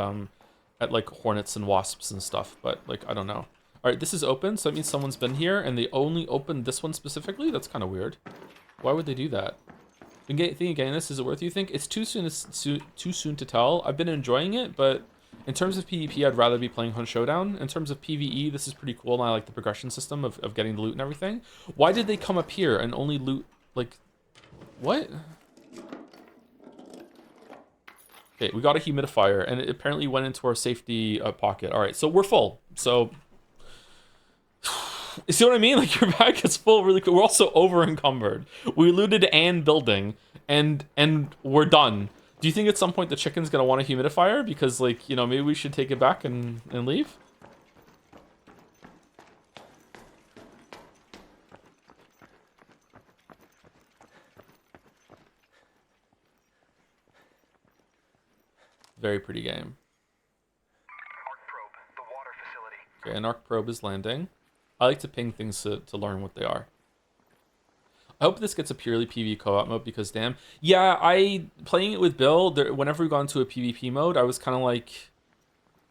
like Hornets and Wasps and stuff. But like I don't know. All right, this is open, so that means someone's been here, and they only opened this one specifically. That's kind of weird. Why would they do that? Thinking again, this is it worth you think? It's too soon to tell. I've been enjoying it, but in terms of PvP, I'd rather be playing Hunt Showdown. In terms of PvE, this is pretty cool, and I like the progression system of getting the loot and everything. Why did they come up here and only loot, like, what? Okay, we got a humidifier, and it apparently went into our safety pocket. All right, so we're full. So, you see what I mean? Like, your bag gets full really quick. We're also over encumbered. We looted and building, and we're done. Do you think at some point the chicken's gonna want a humidifier? Because, like, you know, maybe we should take it back and leave? Very pretty game. Arc probe, the water facility. Okay, an arc probe is landing. I like to ping things to learn what they are. I hope this gets a purely PvP co-op mode because damn. Yeah, playing it with Bill, whenever we got into a PvP mode, I was kind of like,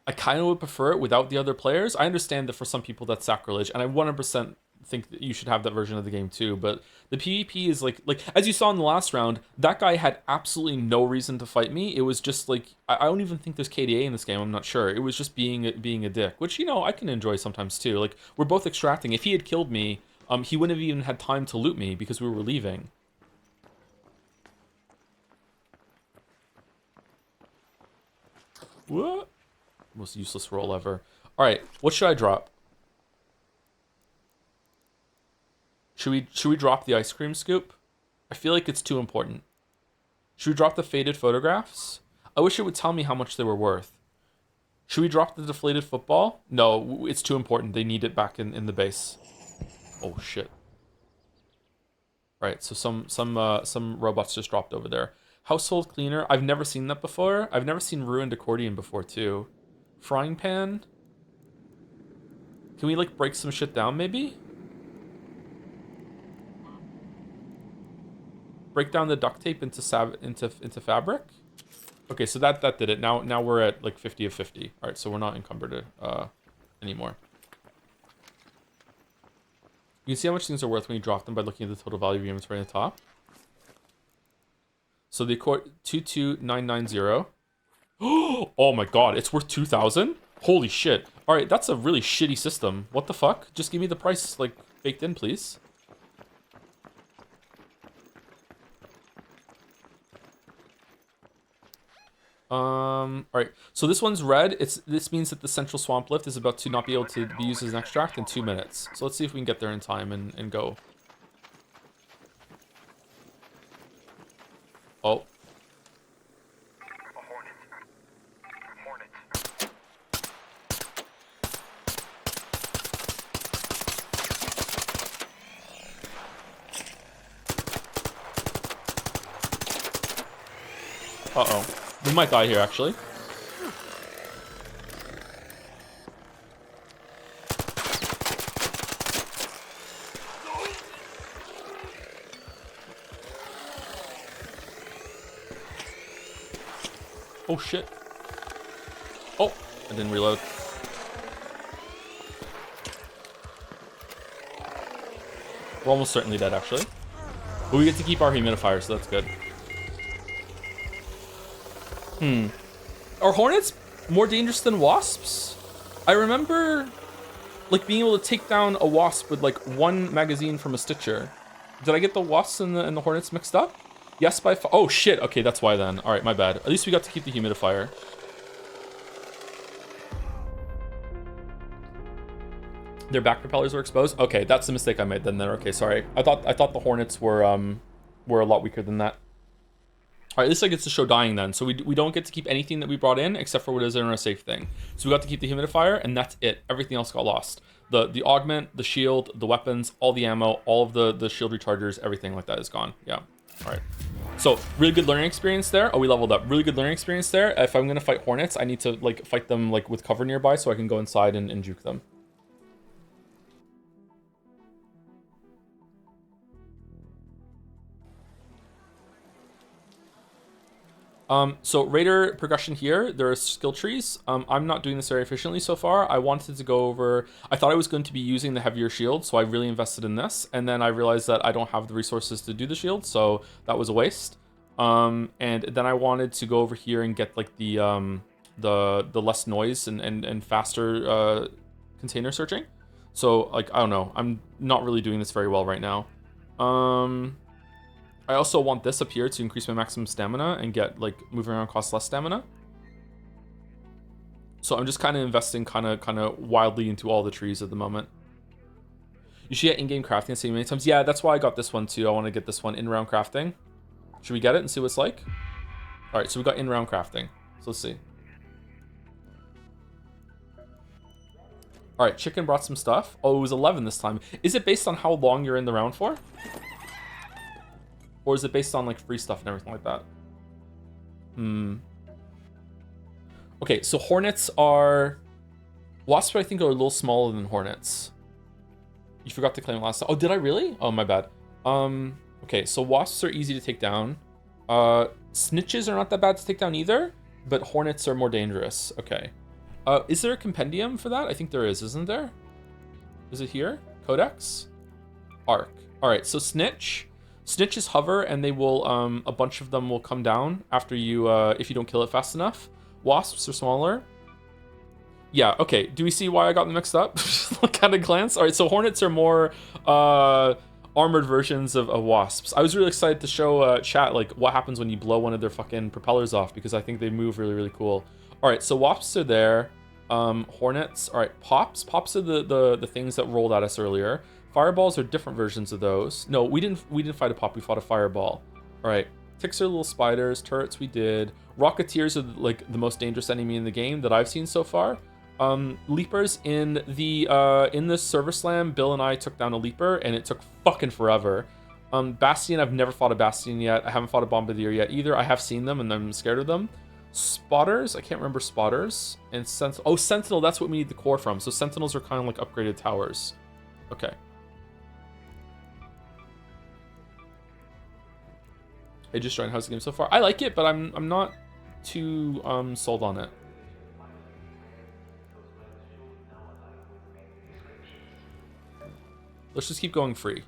I kind of would prefer it without the other players. I understand that for some people that's sacrilege, and I 100% think that you should have that version of the game too, but the PvP is like as you saw in the last round, that guy had absolutely no reason to fight me. It was just like, I don't even think there's KDA in this game, I'm not sure. It was just being a dick, which, you know, I can enjoy sometimes too. Like, we're both extracting. If he had killed me, he wouldn't have even had time to loot me because we were leaving. What? Most useless roll ever. All right, what should I drop? Should we drop the ice cream scoop? I feel like it's too important. Should we drop the faded photographs? I wish it would tell me how much they were worth. Should we drop the deflated football? No, it's too important. They need it back in the base. Oh shit. Right, so some robots just dropped over there. Household cleaner. I've never seen that before. I've never seen ruined accordion before too. Frying pan. Can we like break some shit down maybe? Break down the duct tape into fabric. Okay, so that did it. Now we're at like 50 of 50. All right, so we're not encumbered anymore. You can see how much things are worth when you drop them by looking at the total value of your inventory on the top. So the accord 22990. Oh my god, it's worth 2,000? Holy shit. All right, that's a really shitty system. What the fuck? Just give me the price like baked in, please. All right, so this one's red. This means that the central swamp lift is about to not be able to be used as an extract in 2 minutes. So let's see if we can get there in time and go. Oh. A hornet. Hornet. Uh-oh. We might die here, actually. Oh, shit. Oh, I didn't reload. We're almost certainly dead, actually. But we get to keep our humidifier, so that's good. Are hornets more dangerous than wasps? I remember, like, being able to take down a wasp with, like, 1 magazine from a Stitcher. Did I get the wasps and the hornets mixed up? Yes, by oh, shit. Okay, that's why then. All right, my bad. At least we got to keep the humidifier. Their back propellers were exposed? Okay, that's the mistake I made then. Okay, sorry. I thought the hornets were a lot weaker than that. All right, at least I get to show dying then. So we don't get to keep anything that we brought in except for what is in our safe thing. So we got to keep the humidifier, and that's it. Everything else got lost. The augment, the shield, the weapons, all the ammo, all of the shield rechargers, everything like that is gone. Yeah. All right. So really good learning experience there. Oh, we leveled up. Really good learning experience there. If I'm gonna fight hornets, I need to like fight them like with cover nearby so I can go inside and juke them. So Raider progression here, there are skill trees. I'm not doing this very efficiently so far. I wanted to go over, I thought I was going to be using the heavier shield, so I really invested in this. And then I realized that I don't have the resources to do the shield, so that was a waste. And then I wanted to go over here and get like the less noise and faster container searching. So like, I don't know, I'm not really doing this very well right now. I also want this up here to increase my maximum stamina and get, like, moving around costs less stamina. So I'm just kind of investing kind of wildly into all the trees at the moment. You should get in-game crafting and see many times. Yeah, that's why I got this one too. I want to get this one in-round crafting. Should we get it and see what it's like? All right, so we got in-round crafting. So let's see. All right, chicken brought some stuff. Oh, it was 11 this time. Is it based on how long you're in the round for? Or is it based on like free stuff and everything like that? Okay, so hornets are... Wasps, I think, are a little smaller than hornets. You forgot to claim it last time. Oh, did I really? Oh, my bad. Okay, so wasps are easy to take down. Snitches are not that bad to take down either, but hornets are more dangerous. Okay. Is there a compendium for that? I think there is, isn't there? Is it here? Codex? Arc. All right, so snitch. Snitches hover, and they will, a bunch of them will come down after you, if you don't kill it fast enough. Wasps are smaller. Yeah, okay. Do we see why I got them mixed up? Just at a glance. All right, so hornets are more armored versions of wasps. I was really excited to show chat like what happens when you blow one of their fucking propellers off, because I think they move really, really cool. All right, so wasps are there. Hornets. All right, pops. Pops are the things that rolled at us earlier. Fireballs are different versions of those. No, we didn't fight a pop. We fought a fireball. All right. Ticks are little spiders. Turrets we did. Rocketeers are like the most dangerous enemy in the game that I've seen so far. Leapers in the server slam, Bill and I took down a leaper and it took fucking forever. Bastion, I've never fought a Bastion yet. I haven't fought a Bombardier yet either. I have seen them and I'm scared of them. Spotters, I can't remember spotters. And Sentinel, that's what we need the core from. So Sentinels are kind of like upgraded towers. Okay. I just joined. How's the game so far? I like it, but I'm not too sold on it. Let's just keep going free.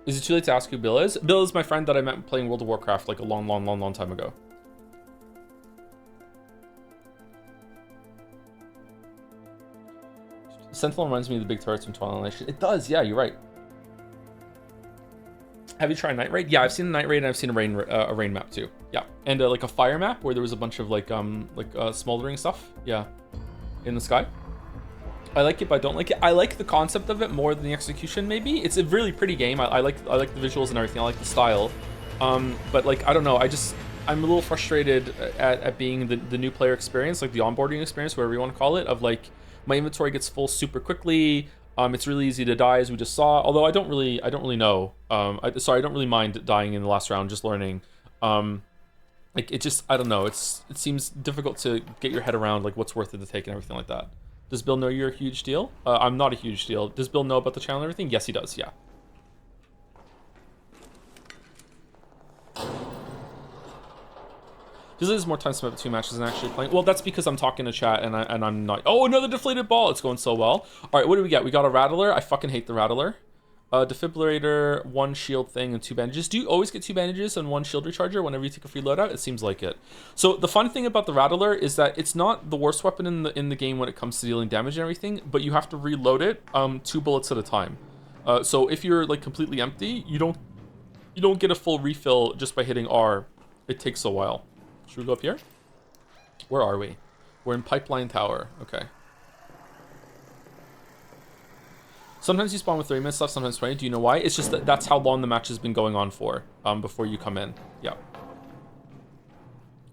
Is it too late to ask who Bill is? Bill is my friend that I met playing World of Warcraft like a long time ago. Sentinel reminds me of the big turrets from Twilight Nation. It does, yeah, you're right. Have you tried Night Raid? Yeah, I've seen a Night Raid and I've seen a rain map too. Yeah, and like a fire map where there was a bunch of like smoldering stuff. Yeah, in the sky. I like it, but I don't like it. I like the concept of it more than the execution. Maybe it's a really pretty game. I like the visuals and everything. I like the style. But like I don't know. I'm a little frustrated at being the new player experience, like the onboarding experience, whatever you want to call it. Of like my inventory gets full super quickly. It's really easy to die, as we just saw. Although I don't really know. I don't really mind dying in the last round, just learning. Like it just, I don't know. It seems difficult to get your head around like what's worth it to take and everything like that. Does Bill know you're a huge deal? I'm not a huge deal. Does Bill know about the channel and everything? Yes, he does. Yeah. This is more time spent between matches than actually playing. Well, that's because I'm talking to chat and I'm not. Oh, another deflated ball. It's going so well. All right, what do we get? We got a rattler. I fucking hate the rattler. Defibrillator, 1 shield thing, and 2 bandages. Do you always get 2 bandages and 1 shield recharger whenever you take a free loadout? It seems like it. So the fun thing about the rattler is that it's not the worst weapon in the game when it comes to dealing damage and everything, but you have to reload it 2 bullets at a time. So if you're like completely empty, you don't get a full refill just by hitting R. It takes a while. Should we go up here? Where are we? We're in Pipeline Tower. Okay. Sometimes you spawn with 30 minutes left, sometimes 20. Do you know why? It's just that that's how long the match has been going on for before you come in. Yeah.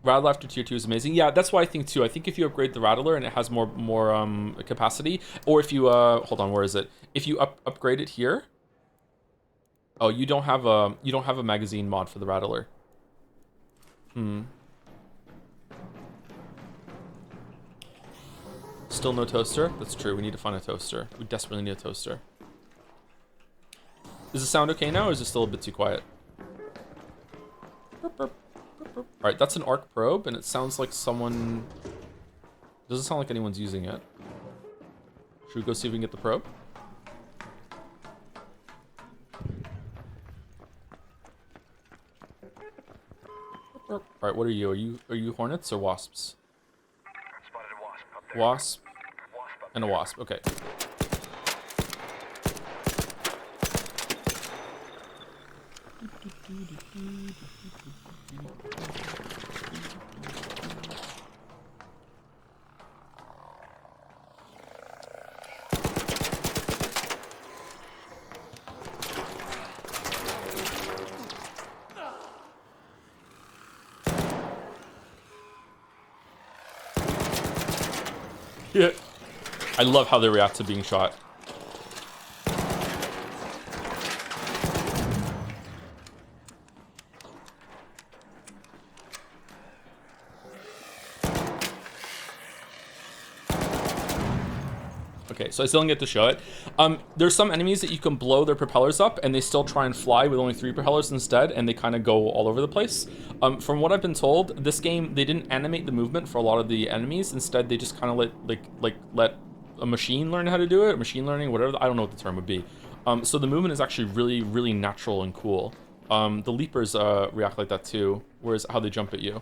Rattler after tier 2 is amazing. Yeah, that's why I think too. I think if you upgrade the Rattler and it has more capacity, or if you hold on, where is it? If you upgrade it here. Oh, you don't have a magazine mod for the Rattler. Still no toaster? That's true. We need to find a toaster. We desperately need a toaster. Is the sound okay now, or is it still a bit too quiet? Alright, that's an arc probe, and it sounds like someone... Doesn't sound like anyone's using it. Should we go see if we can get the probe? Alright, what are you? Are you hornets or wasps? Spotted a wasp up there. Wasp and a wasp. Okay. Yeah. I love how they react to being shot. Okay, so I still don't get to show it. There's some enemies that you can blow their propellers up and they still try and fly with only 3 propellers instead, and they kind of go all over the place. From what I've been told, this game, they didn't animate the movement for a lot of the enemies. Instead, they just kind of let a machine learn how to do it, machine learning, whatever, I don't know what the term would be. So the movement is actually really, really natural and cool. The leapers react like that too, whereas how they jump at you.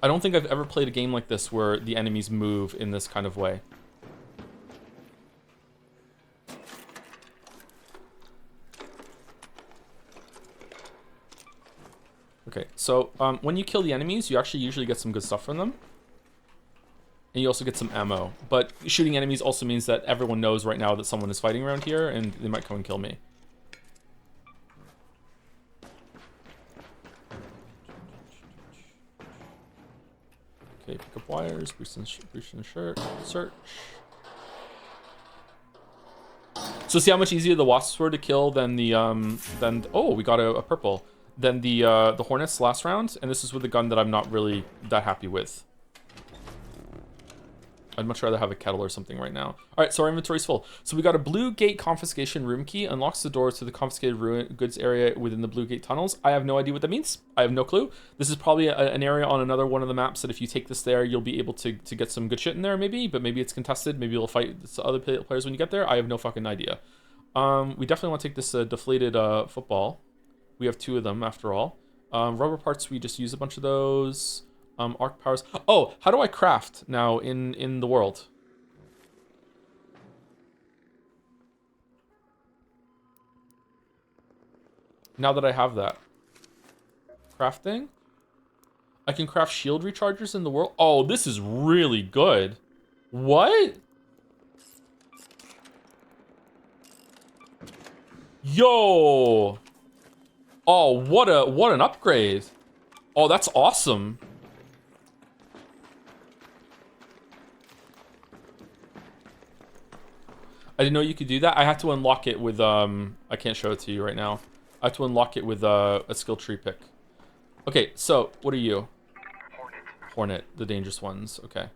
I don't think I've ever played a game like this where the enemies move in this kind of way. Okay, so when you kill the enemies, you actually usually get some good stuff from them. And you also get some ammo. But shooting enemies also means that everyone knows right now that someone is fighting around here, and they might come and kill me. Okay, pick up wires, breach in the shirt, search. So see how much easier the wasps were to kill than the oh, we got a purple. Than the hornets last round, and this is with a gun that I'm not really that happy with. I'd much rather have a kettle or something right now. All right, so our inventory's full. So we got a blue gate confiscation room key, unlocks the doors to the confiscated goods area within the blue gate tunnels. I have no idea what that means. I have no clue. This is probably an area on another one of the maps that if you take this there, you'll be able to get some good shit in there maybe, but maybe it's contested. Maybe you'll fight other players when you get there. I have no fucking idea. We definitely want to take this deflated football. We have 2 of them after all. Rubber parts, we just use a bunch of those. Arc powers. Oh, how do I craft now in the world? Now that I have that. Crafting? I can craft shield rechargers in the world? Oh, this is really good. What? Yo! Oh, what an upgrade. Oh, that's awesome. I didn't know you could do that. I had to unlock it with, I can't show it to you right now. I have to unlock it with a skill tree pick. Okay, so, what are you? Hornet. Hornet, the dangerous ones, okay.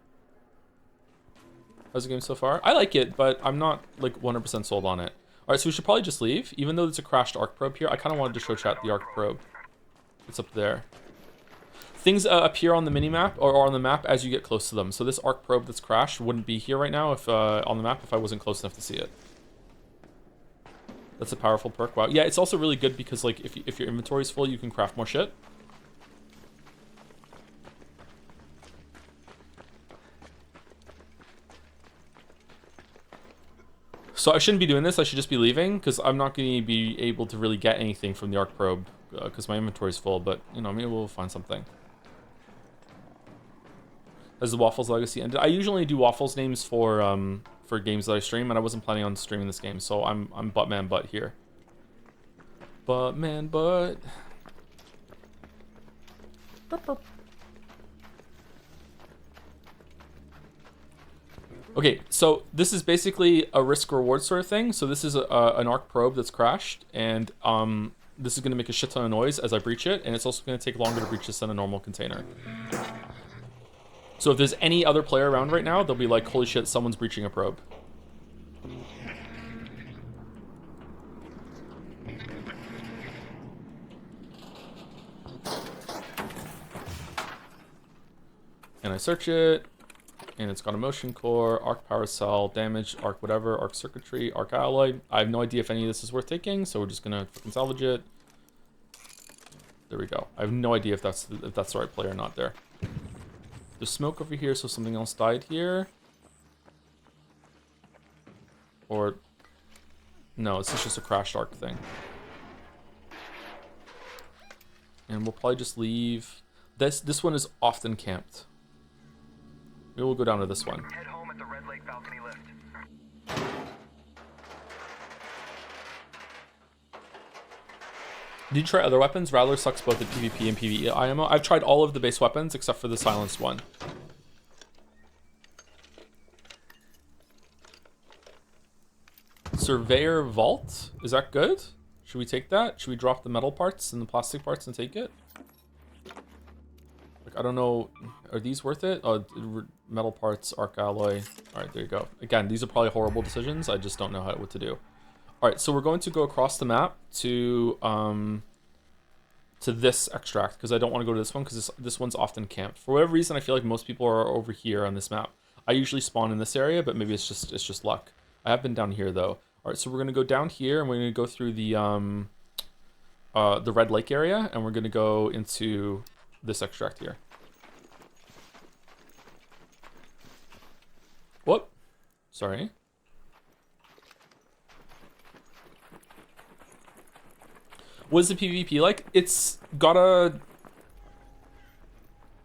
How's the game so far? I like it, but I'm not, like, 100% sold on it. Alright, so we should probably just leave. Even though there's a crashed arc probe here, I kind of wanted to show chat the arc probe. It's up there. Things appear on the minimap or on the map as you get close to them. So this arc probe that's crashed wouldn't be here right now if on the map if I wasn't close enough to see it. That's a powerful perk. Wow. Yeah, it's also really good because like if your inventory is full, you can craft more shit. So I shouldn't be doing this. I should just be leaving because I'm not going to be able to really get anything from the arc probe because my inventory is full. But you know, maybe we'll find something. Has the Waffles Legacy ended? I usually do Waffles names for games that I stream, and I wasn't planning on streaming this game, so I'm Buttman Butt here. Buttman Butt. Okay, so this is basically a risk-reward sort of thing. So this is an arc probe that's crashed, and this is going to make a shit ton of noise as I breach it, and it's also going to take longer to breach this than a normal container. So if there's any other player around right now, they'll be like, holy shit, someone's breaching a probe. And I search it, and it's got a motion core, arc power cell, damage, arc whatever, arc circuitry, arc alloy. I have no idea if any of this is worth taking, so we're just gonna fucking salvage it. There we go. I have no idea if that's the right player or not there. There's smoke over here, so something else died here. Or No, this is just a crashed arc thing. And we'll probably just leave. This one is often camped. Maybe we'll go down to this one. Head home at the Red Lake balcony lift. Did you try other weapons? Rattler sucks both at PvP and PvE IMO. I've tried all of the base weapons except for the silenced one. Surveyor Vault? Is that good? Should we take that? Should we drop the metal parts and the plastic parts and take it? Like, I don't know. Are these worth it? Oh, metal parts, arc alloy. All right, there you go. Again, these are probably horrible decisions. I just don't know what to do. All right, so we're going to go across the map to this extract because I don't want to go to this one because this one's often camped. For whatever reason, I feel like most people are over here on this map. I usually spawn in this area, but maybe it's just luck. I have been down here though. All right, so we're gonna go down here and we're gonna go through the Red Lake area, and we're gonna go into this extract here. Whoop! Sorry. What is the PvP like? It's got a...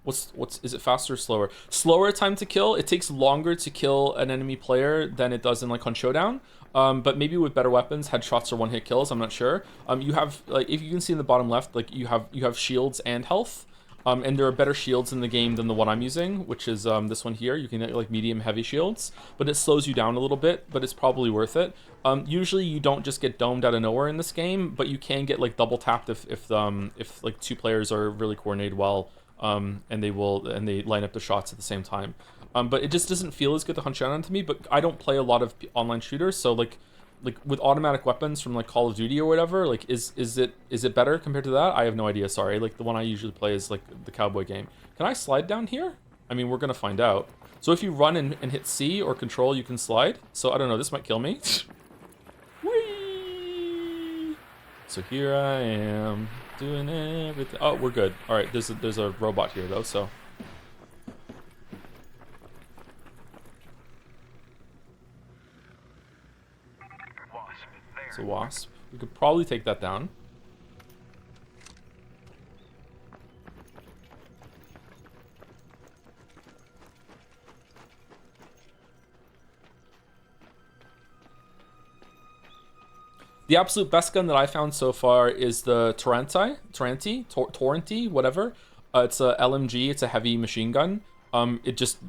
is it faster or slower? Slower time to kill. It takes longer to kill an enemy player than it does in like on Showdown. But maybe with better weapons, headshots or one-hit kills. I'm not sure. You have like, if you can see in the bottom left, like you have shields and health. And there are better shields in the game than the one I'm using, which is this one here. You can get like medium heavy shields, but it slows you down a little bit, but it's probably worth it. Usually you don't just get domed out of nowhere in this game, but you can get like double tapped if like two players are really coordinated well, and they line up the shots at the same time. But it just doesn't feel as good to hunt Showdown to me, but I don't play a lot of online shooters, so like with automatic weapons from like Call of Duty or whatever, like is it better compared to that? I have no idea, sorry. Like the one I usually play is like the cowboy game. Can I slide down here? I mean, we're gonna find out. So if you run and hit C or control, you can slide. So I don't know, this might kill me. Whee! So here I am doing everything. Oh, we're good. All right, there's a robot here though, so. It's a wasp. We could probably take that down. The absolute best gun that I found so far is the Torrenty, whatever. It's a LMG. It's a heavy machine gun. It just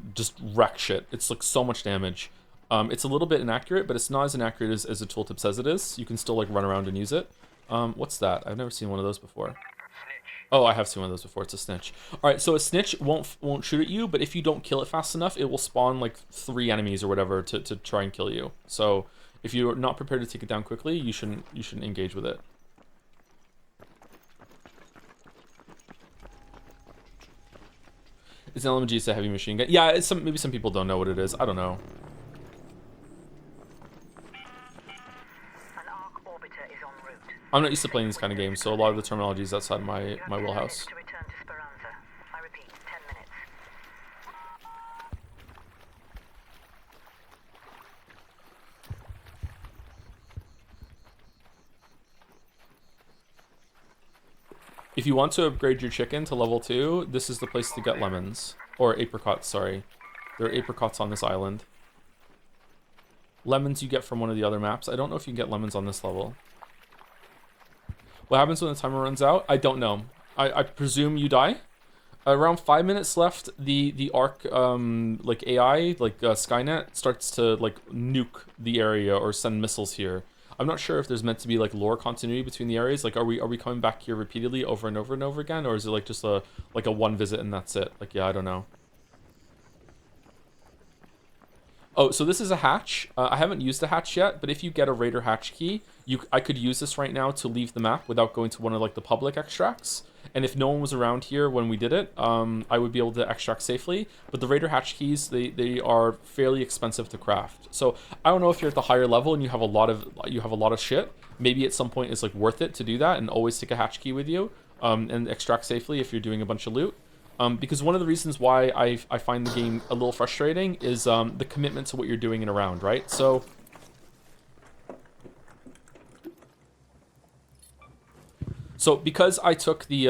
wrecks shit. It's like so much damage. It's a little bit inaccurate, but it's not as inaccurate as the tooltip says it is. You can still like run around and use it. What's that? I've never seen one of those before. Oh, I have seen one of those before. It's a snitch. All right, so a snitch won't shoot at you, but if you don't kill it fast enough, it will spawn like 3 enemies or whatever to try and kill you. So if you're not prepared to take it down quickly, you shouldn't engage with it. It's an LMG. It's a heavy machine gun. Yeah, maybe some people don't know what it is. I don't know. I'm not used to playing these kind of games, so a lot of the terminology is outside my wheelhouse. If you want to upgrade your chicken to level 2, this is the place to get lemons. Or apricots, sorry. There are apricots on this island. Lemons you get from one of the other maps. I don't know if you can get lemons on this level. What happens when the timer runs out? I don't know. I presume you die. Around 5 minutes left, the ARC like AI, like Skynet, starts to like nuke the area or send missiles here. I'm not sure if there's meant to be like lore continuity between the areas. Like, are we coming back here repeatedly over and over and over again, or is it like just a one visit and that's it? Like, yeah, I don't know. Oh, so this is a hatch. I haven't used the hatch yet, but if you get a Raider hatch key, I could use this right now to leave the map without going to one of like the public extracts. And if no one was around here when we did it, I would be able to extract safely. But the Raider hatch keys, they are fairly expensive to craft. So I don't know if you're at the higher level and you have a lot of shit. Maybe at some point it's like worth it to do that and always take a hatch key with you and extract safely if you're doing a bunch of loot. Because one of the reasons why I find the game a little frustrating is the commitment to what you're doing in a round, right? So So because I took the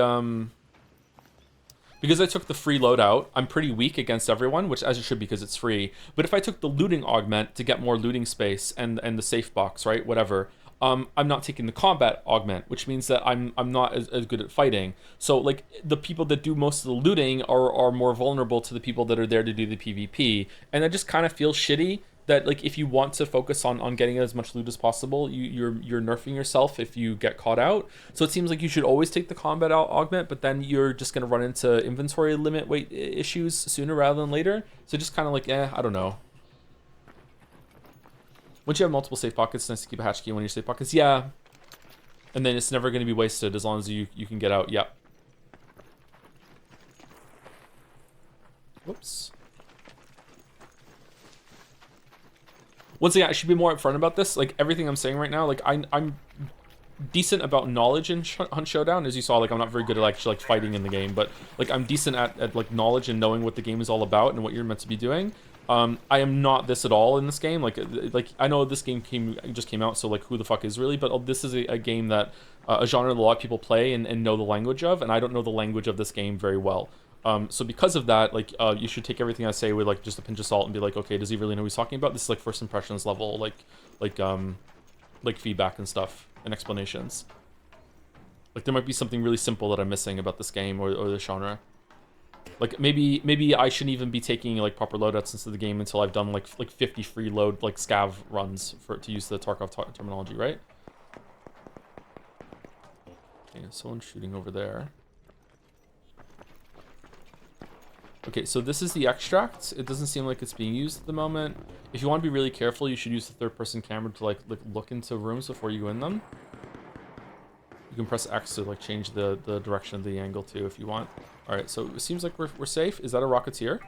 free loadout, I'm pretty weak against everyone, which as it should be because it's free. But if I took the looting augment to get more looting space and the safe box, right, whatever, I'm not taking the combat augment, which means that I'm not as good at fighting. So like the people that do most of the looting are more vulnerable to the people that are there to do the PvP, and that just kind of feels shitty. That like if you want to focus on getting as much loot as possible, you're nerfing yourself if you get caught out. So it seems like you should always take the combat augment, but then you're just gonna run into inventory limit weight issues sooner rather than later. So just kind of like, I don't know. Once you have multiple safe pockets, it's nice to keep a hatch key in one of your safe pockets. Yeah, and then it's never going to be wasted as long as you can get out. Yep. Whoops. Once again, I should be more upfront about this. Like everything I'm saying right now, like I'm decent about knowledge in Hunt Showdown, as you saw. Like I'm not very good at actually like fighting in the game, but like I'm decent at like knowledge and knowing what the game is all about and what you're meant to be doing. I am not this at all in this game. Like I know this game just came out, so like who the fuck is really? But this is a game that a genre that a lot of people play and know the language of, and I don't know the language of this game very well. So because of that, like you should take everything I say with like just a pinch of salt and be like, okay, does he really know what he's talking about? This is like first impressions level, like feedback and stuff and explanations. Like there might be something really simple that I'm missing about this game or the genre. Like maybe I shouldn't even be taking like proper loadouts into the game until I've done like 50 free load like scav runs to use the Tarkov terminology, right? Okay, someone's shooting over there. Okay, so this is the extract. It doesn't seem like it's being used at the moment. If you want to be really careful, you should use the third-person camera to like look into rooms before you go in them. You can press X to like change the direction of the angle too if you want. All right, so it seems like we're safe. Is that a Rocketeer?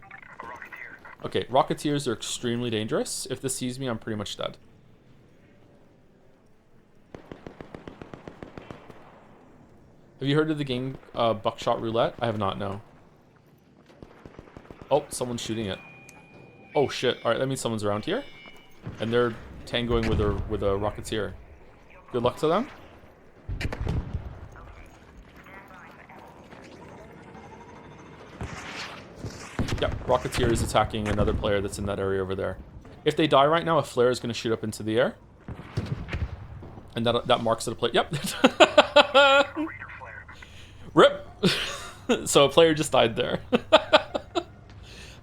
Okay, Rocketeers are extremely dangerous. If this sees me, I'm pretty much dead. Have you heard of the game Buckshot Roulette? I have not, no. Oh, someone's shooting it. Oh shit, all right, that means someone's around here. And they're tangoing with a Rocketeer. Good luck to them. Yep, Rocketeer is attacking another player that's in that area over there. If they die right now, a flare is going to shoot up into the air. And that marks it a player. Yep. Rip. So a player just died there.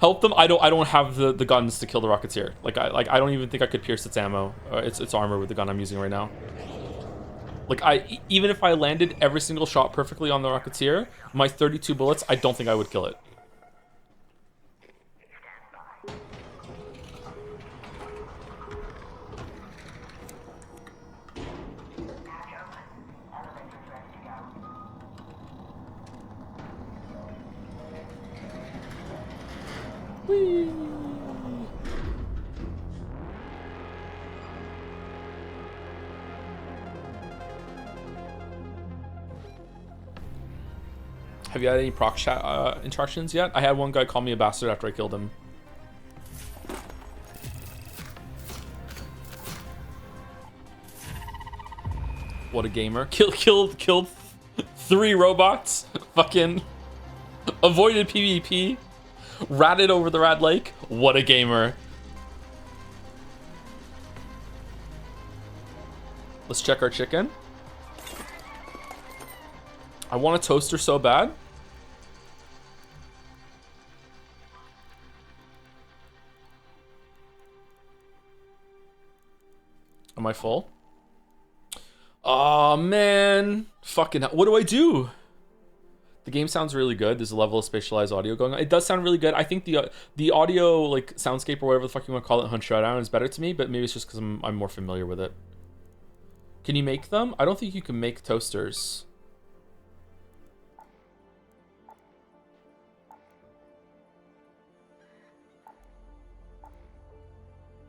Help them. I don't have the guns to kill the Rocketeer. Like I don't even think I could pierce its ammo, its armor with the gun I'm using right now. Like even if I landed every single shot perfectly on the Rocketeer, my 32 bullets, I don't think I would kill it. Whee! Have you had any proc chat interactions yet? I had one guy call me a bastard after I killed him. What a gamer. Killed 3 robots. Fucking avoided PvP. Ratted over the Rad Lake. What a gamer. Let's check our chicken. I want a toaster so bad. Am I full? Oh man. Fucking hell. What do I do? The game sounds really good. There's a level of spatialized audio going on. It does sound really good. I think the audio, like soundscape or whatever the fuck you want to call it, Hunt Showdown is better to me, but maybe it's just because I'm more familiar with it. Can you make them? I don't think you can make toasters.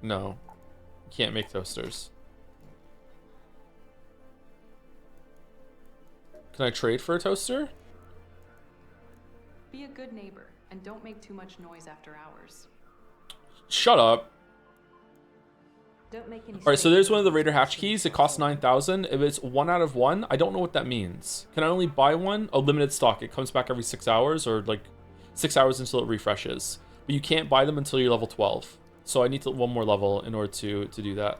No. You can't make toasters. Can I trade for a toaster? Be a good neighbor and don't make too much noise after hours. Shut up. Don't make any. All right, so there's one of the Raider hatch keys. It costs 9,000. If it's 1 out of 1, I don't know what that means. Can I only buy one? Oh, limited stock. It comes back every 6 hours or like 6 hours until it refreshes. But you can't buy them until you're level 12. So I need to one more level in order to do that.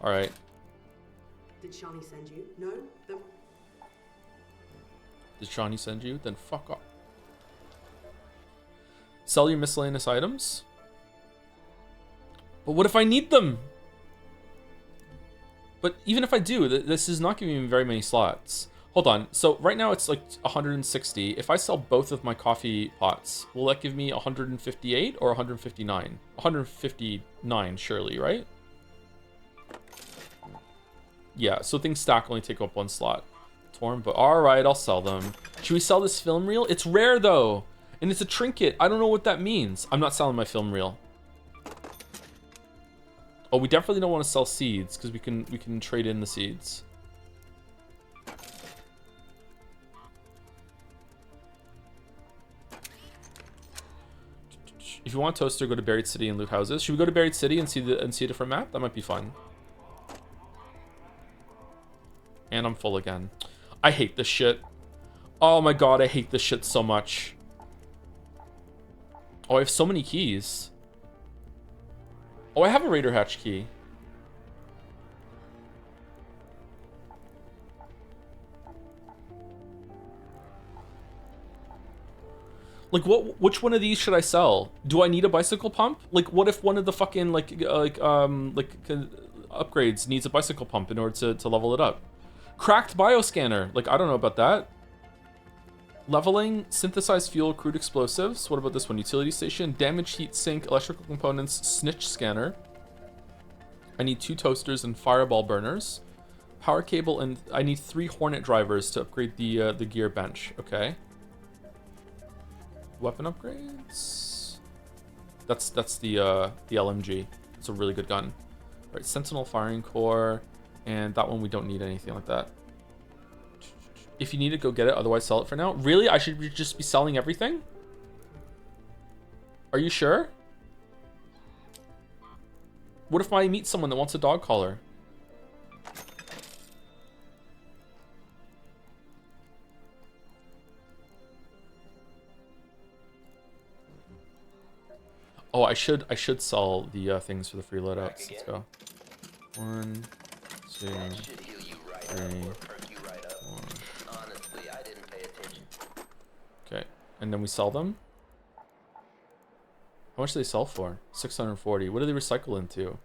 All right. Did Shani send you? No? Then Did Shawnee send you? Then fuck off. Sell your miscellaneous items. But what if I need them? But even if I do, this is not giving me very many slots. Hold on. So right now it's like 160. If I sell both of my coffee pots, will that give me 158 or 159? 159, surely, right? Yeah, so things stack only take up 1 slot. Torn, but all right, I'll sell them. Should we sell this film reel? It's rare though, and it's a trinket. I don't know what that means. I'm not selling my film reel. Oh, we definitely don't want to sell seeds because we can trade in the seeds. If you want a toaster, go to Buried City and loot houses. Should we go to Buried City and see a different map? That might be fun. And I'm full again. I hate this shit. Oh my god, I hate this shit so much. Oh, I have so many keys. Oh, I have a Raider hatch key. Like, which one of these should I sell? Do I need a bicycle pump? Like, what if one of the fucking upgrades needs a bicycle pump in order to level it up? Cracked bioscanner. Like, I don't know about that. Leveling, synthesized fuel, crude explosives. What about this one? Utility station, damaged heat sink, electrical components, snitch scanner. I need 2 toasters and fireball burners. Power cable, and I need 3 Hornet drivers to upgrade the gear bench. Okay. Weapon upgrades. That's the LMG. It's a really good gun. All right, Sentinel firing core, and that one we don't need anything like that. If you need it, go get it. Otherwise, sell it for now. Really? I should just be selling everything? Are you sure? What if I meet someone that wants a dog collar? Oh, I should sell the things for the free loadouts. Let's go. 1, 2, 3. Okay, and then we sell them. How much do they sell for? 640. What do they recycle into?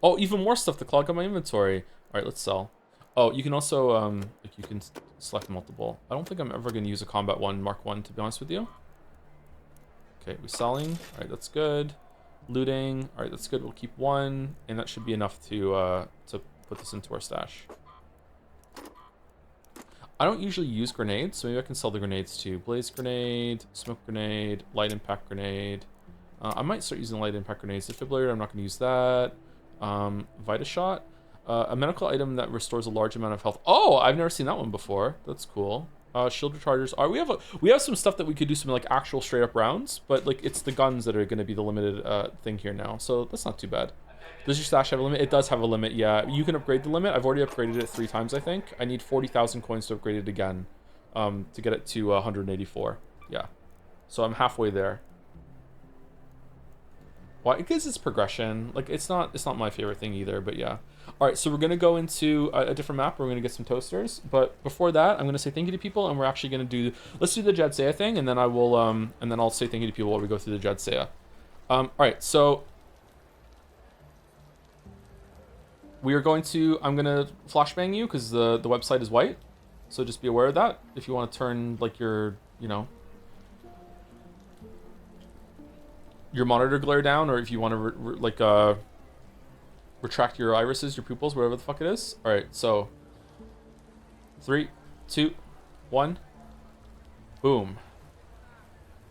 Oh, even more stuff to clog up my inventory. All right, let's sell. Oh, you can also like you can select multiple. I don't think I'm ever going to use a combat one Mark 1 to be honest with you. Okay, we're selling. All right, that's good. Looting. All right, that's good. We'll keep 1, and that should be enough to put this into our stash. I don't usually use grenades, so maybe I can sell the grenades too. Blaze grenade, smoke grenade, light impact grenade. I might start using light impact grenades. Defibrillator, I'm not going to use that. Vita shot. A medical item that restores a large amount of health. Oh, I've never seen that one before. That's cool. Shield rechargers. We have some stuff that we could do some like actual straight up rounds, but like it's the guns that are going to be the limited thing here now. So that's not too bad. Does your stash have a limit? It does have a limit, yeah. You can upgrade the limit. I've already upgraded it 3 times, I think. I need 40,000 coins to upgrade it again to get it to 184. Yeah. So I'm halfway there. Why? Because it's progression. Like, it's not my favorite thing either, but yeah. All right, so we're going to go into a different map. We're going to get some toasters. But before that, I'm going to say thank you to people, and we're actually going to do... Let's do the JADSEYA thing, and then I will... and then I'll say thank you to people while we go through the JADSEYA. All right, so... We are going to... I'm going to flashbang you, because the website is white. So just be aware of that. If you want to turn, like, your... You know... your monitor glare down, or if you want to retract your irises, your pupils, whatever the fuck it is. All right, so 3, 2, 1, boom.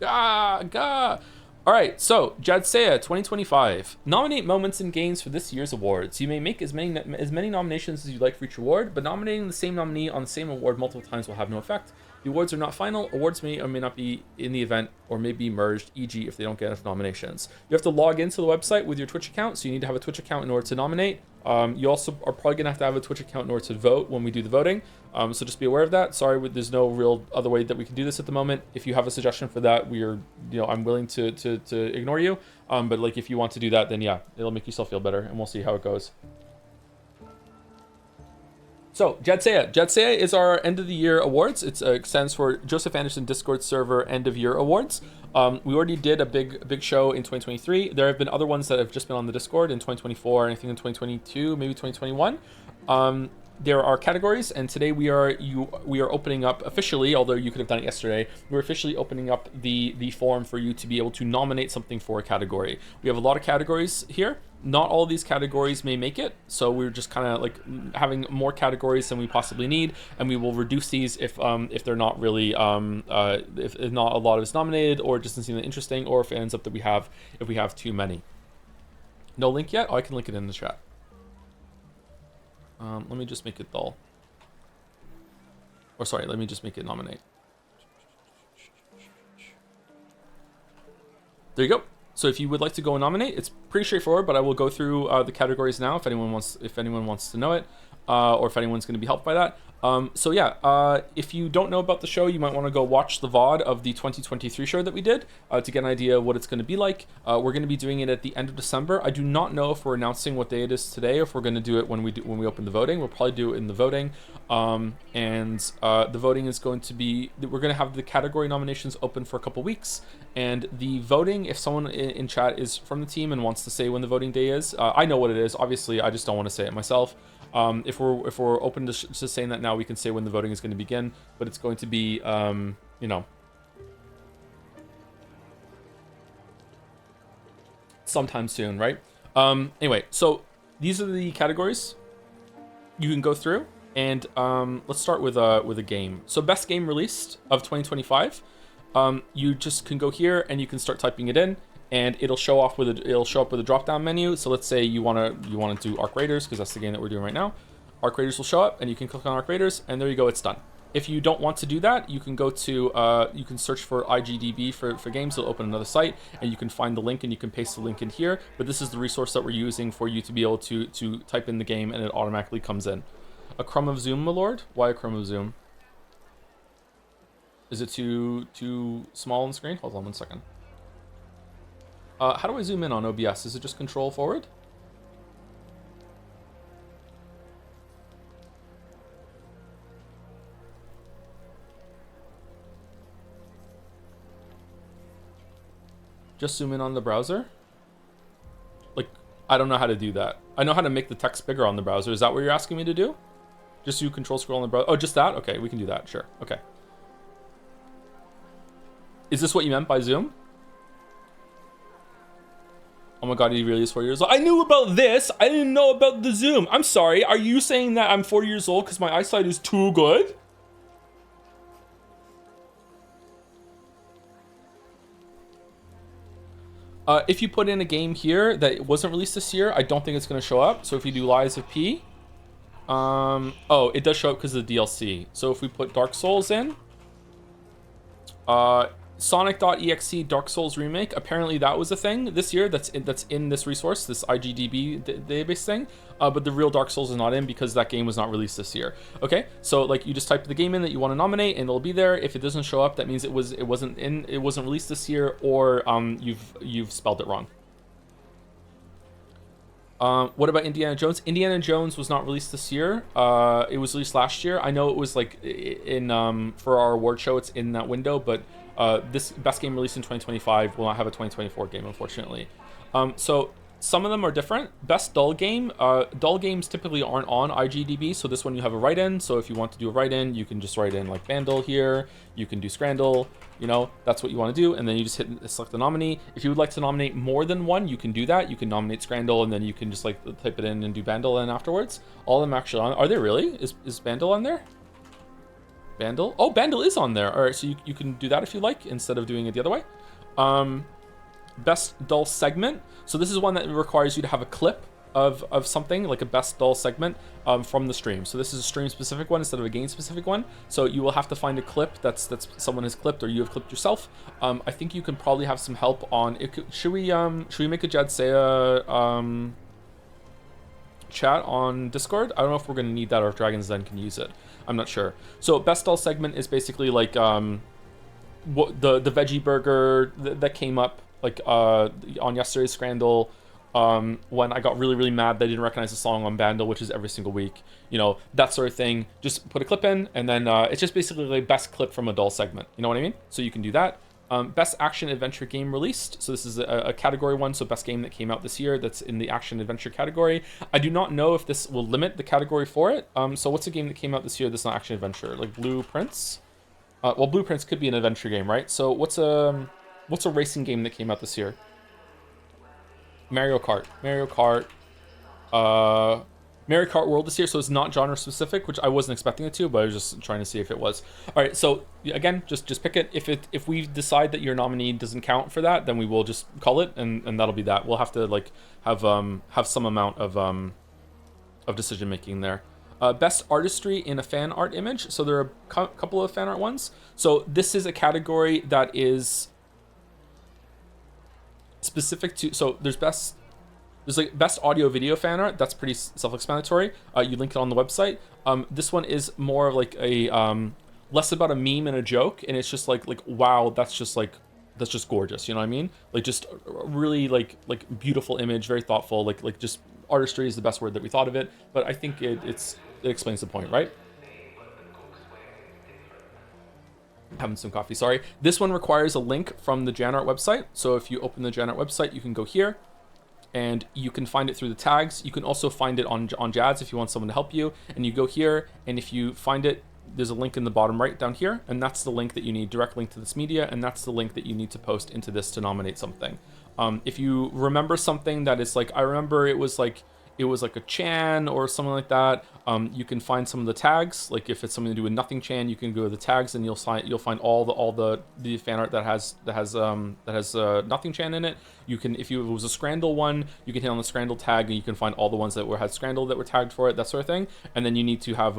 Gah. All right, so JADSEYA 2025. Nominate moments and games for this year's awards. You may make as many nominations as you like for each award, but nominating the same nominee on the same award multiple times will have no effect. The awards are not final. Awards may or may not be in the event or may be merged, e.g. if they don't get enough nominations. You have to log into the website with your Twitch account, so you need to have a Twitch account in order to nominate. You also are probably going to have a Twitch account in order to vote when we do the voting. So just be aware of that. Sorry, there's no real other way that we can do this at the moment. If you have a suggestion for that, I'm willing to ignore you. But like if you want to do that, then yeah, it'll make yourself feel better, and we'll see how it goes. So, JADSEYA. JADSEYA is our end of the year awards. It stands for Joseph Anderson Discord Server End of Year Awards. We already did a big show in 2023. There have been other ones that have just been on the Discord in 2024, anything in 2022, maybe 2021. There are categories, and today we are opening up officially, although you could have done it yesterday, we're officially opening up the form for you to be able to nominate something for a category. We have a lot of categories here. Not all of these categories may make it, so we're just kind of like having more categories than we possibly need, and we will reduce these if they're not really if not a lot is nominated, or it doesn't seem that interesting, or if it ends up that we have too many. No link yet? Oh, I can link it in the chat. Let me just make it dull. Or sorry, let me just make it nominate. There you go. So if you would like to go and nominate, it's pretty straightforward, but I will go through the categories now if anyone wants to know it, or if anyone's going to be helped by that. So yeah, if you don't know about the show, you might want to go watch the VOD of the 2023 show that we did to get an idea of what it's going to be like. We're going to be doing it at the end of December. I do not know if we're announcing what day it is today, or if we're going to do it when we open the voting. We'll probably do it in the voting. The voting is going to be, we're going to have the category nominations open for a couple weeks, and the voting, if someone in chat is from the team and wants to say when the voting day is, I know what it is. Obviously, I just don't want to say it myself. If we're open to saying that now, we can say when the voting is going to begin, but it's going to be, sometime soon, right? Anyway, so these are the categories you can go through, and let's start with a game. So best game released of 2025. You just can go here and you can start typing it in, and it'll show up with a drop down menu. So let's say you want to do Arc Raiders, because that's the game that we're doing right now. Arc Raiders will show up, and you can click on Arc Raiders, and there you go, it's done. If you don't want to do that, you can go to you can search for IGDB for games. It'll open another site, and you can find the link, and you can paste the link in here. But this is the resource that we're using for you to be able to type in the game, and it automatically comes in. A crumb of zoom, my lord? Why a crumb of zoom? Is it too small on the screen? Hold on 1 second. How do I zoom in on OBS? Is it just control forward? Just zoom in on the browser? Like, I don't know how to do that. I know how to make the text bigger on the browser. Is that what you're asking me to do? Just do control scroll on the browser? Oh, just that? Okay, we can do that. Sure. Okay. Is this what you meant by zoom? Oh my god, he really is 4 years old. I knew about this. I didn't know about the zoom. I'm sorry. Are you saying that I'm 4 years old because my eyesight is too good? If you put in a game here that wasn't released this year, I don't think it's going to show up. So if you do Lies of P, oh, it does show up because of the DLC. So if we put Dark Souls in, Sonic.exe Dark Souls Remake, apparently that was a thing this year that's in this resource, this IGDB database thing, but the real Dark Souls is not in because that game was not released this year. Okay, so like you just type the game in that you want to nominate, and it'll be there. If it doesn't show up, that means it wasn't released this year, or you've spelled it wrong. What about Indiana Jones? Indiana Jones was not released this year. It was released last year. I know it was like in for our award show, it's in that window, but this best game released in 2025 will not have a 2024 game, unfortunately. So some of them are different. Best dull game. Dull games typically aren't on IGDB, so this one you have a write-in. So if you want to do a write-in, you can just write in like Vandal here. You can do Scrandal. You know, that's what you want to do, and then you just select the nominee. If you would like to nominate more than one, you can do that. You can nominate Scrandal, and then you can just like type it in and do Vandal in afterwards. All of them actually on. Are they really? Is Vandal on there? Vandal? Oh, Vandal is on there. All right, so you can do that if you like, instead of doing it the other way. Best dull segment. So this is one that requires you to have a clip of something, like a best doll segment from the stream. So this is a stream specific one instead of a game specific one. So you will have to find a clip that's someone has clipped or you have clipped yourself. I think you can probably have some help on it. Should we make a JADSEYA chat on Discord? I don't know if we're gonna need that or if Dragon's Den can use it. I'm not sure. So best doll segment is basically like what the veggie burger that came up like on yesterday's Scrandal, when I got really mad that I didn't recognize the song on Bandle, which is every single week, you know, that sort of thing. Just put a clip in, and then it's just basically like best clip from a doll segment, you know what I mean? So you can do that. Best action adventure game released, so this is a category one, so best game that came out this year that's in the action adventure category. I do not know if this will limit the category for it. So what's a game that came out this year that's not action adventure? Like Blueprints? Well, Blueprints could be an adventure game, right? So what's a racing game that came out this year? Mario Kart World this year, so it's not genre specific, which I wasn't expecting it to, but I was just trying to see if it was. All right, so again, just pick it. If we decide that your nominee doesn't count for that, then we will just call it, and that'll be that. We'll have to like have some amount of decision making there. Best artistry in a fan art image. So there are a couple of fan art ones. So this is a category that is specific to, so there's like best audio video fan art. That's pretty self-explanatory. You link it on the website. This one is more of like a less about a meme and a joke, and it's just like wow, that's just gorgeous, you know what I mean? Like just really like beautiful image, very thoughtful, like just artistry is the best word that we thought of it, but I think it explains the point, right? Having some coffee, sorry. This one requires a link from the JanArt website. So if you open the JanArt website, you can go here and you can find it through the tags. You can also find it on JADS if you want someone to help you. And you go here, and if you find it, there's a link in the bottom right down here, and that's the link that you need, direct link to this media, and that's the link that you need to post into this to nominate something. If you remember something that is like, I remember it was like a Chan or something like that, you can find some of the tags. Like if it's something to do with Nothing Chan, you can go to the tags and you'll find all the fan art that has Nothing Chan in it. You can, if it was a Scrandal one, you can hit on the Scrandal tag and you can find all the ones that had Scrandal that were tagged for it, that sort of thing. And then you need to have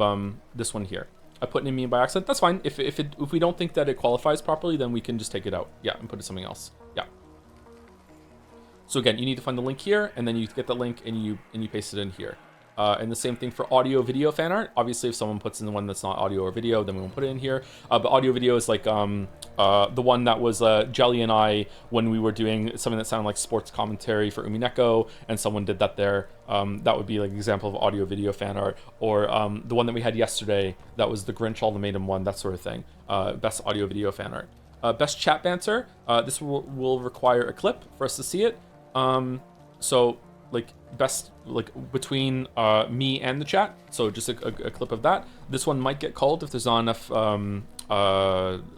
this one here. I put in meme by accident. That's fine. If we don't think that it qualifies properly, then we can just take it out. Yeah, and put it something else. Yeah. So again, you need to find the link here, and then you get the link and you paste it in here. And the same thing for audio video fan art. Obviously, if someone puts in the one that's not audio or video, then we won't put it in here. But audio video is like the one that was Jelly and I when we were doing something that sounded like sports commentary for Umineko, and someone did that there. That would be like an example of audio video fan art. Or the one that we had yesterday, that was the Grinch Ultimatum one, that sort of thing. Best audio video fan art. Best chat banter. This will require a clip for us to see it. So like best like between me and the chat, so just a clip of that. This one might get called if there's not enough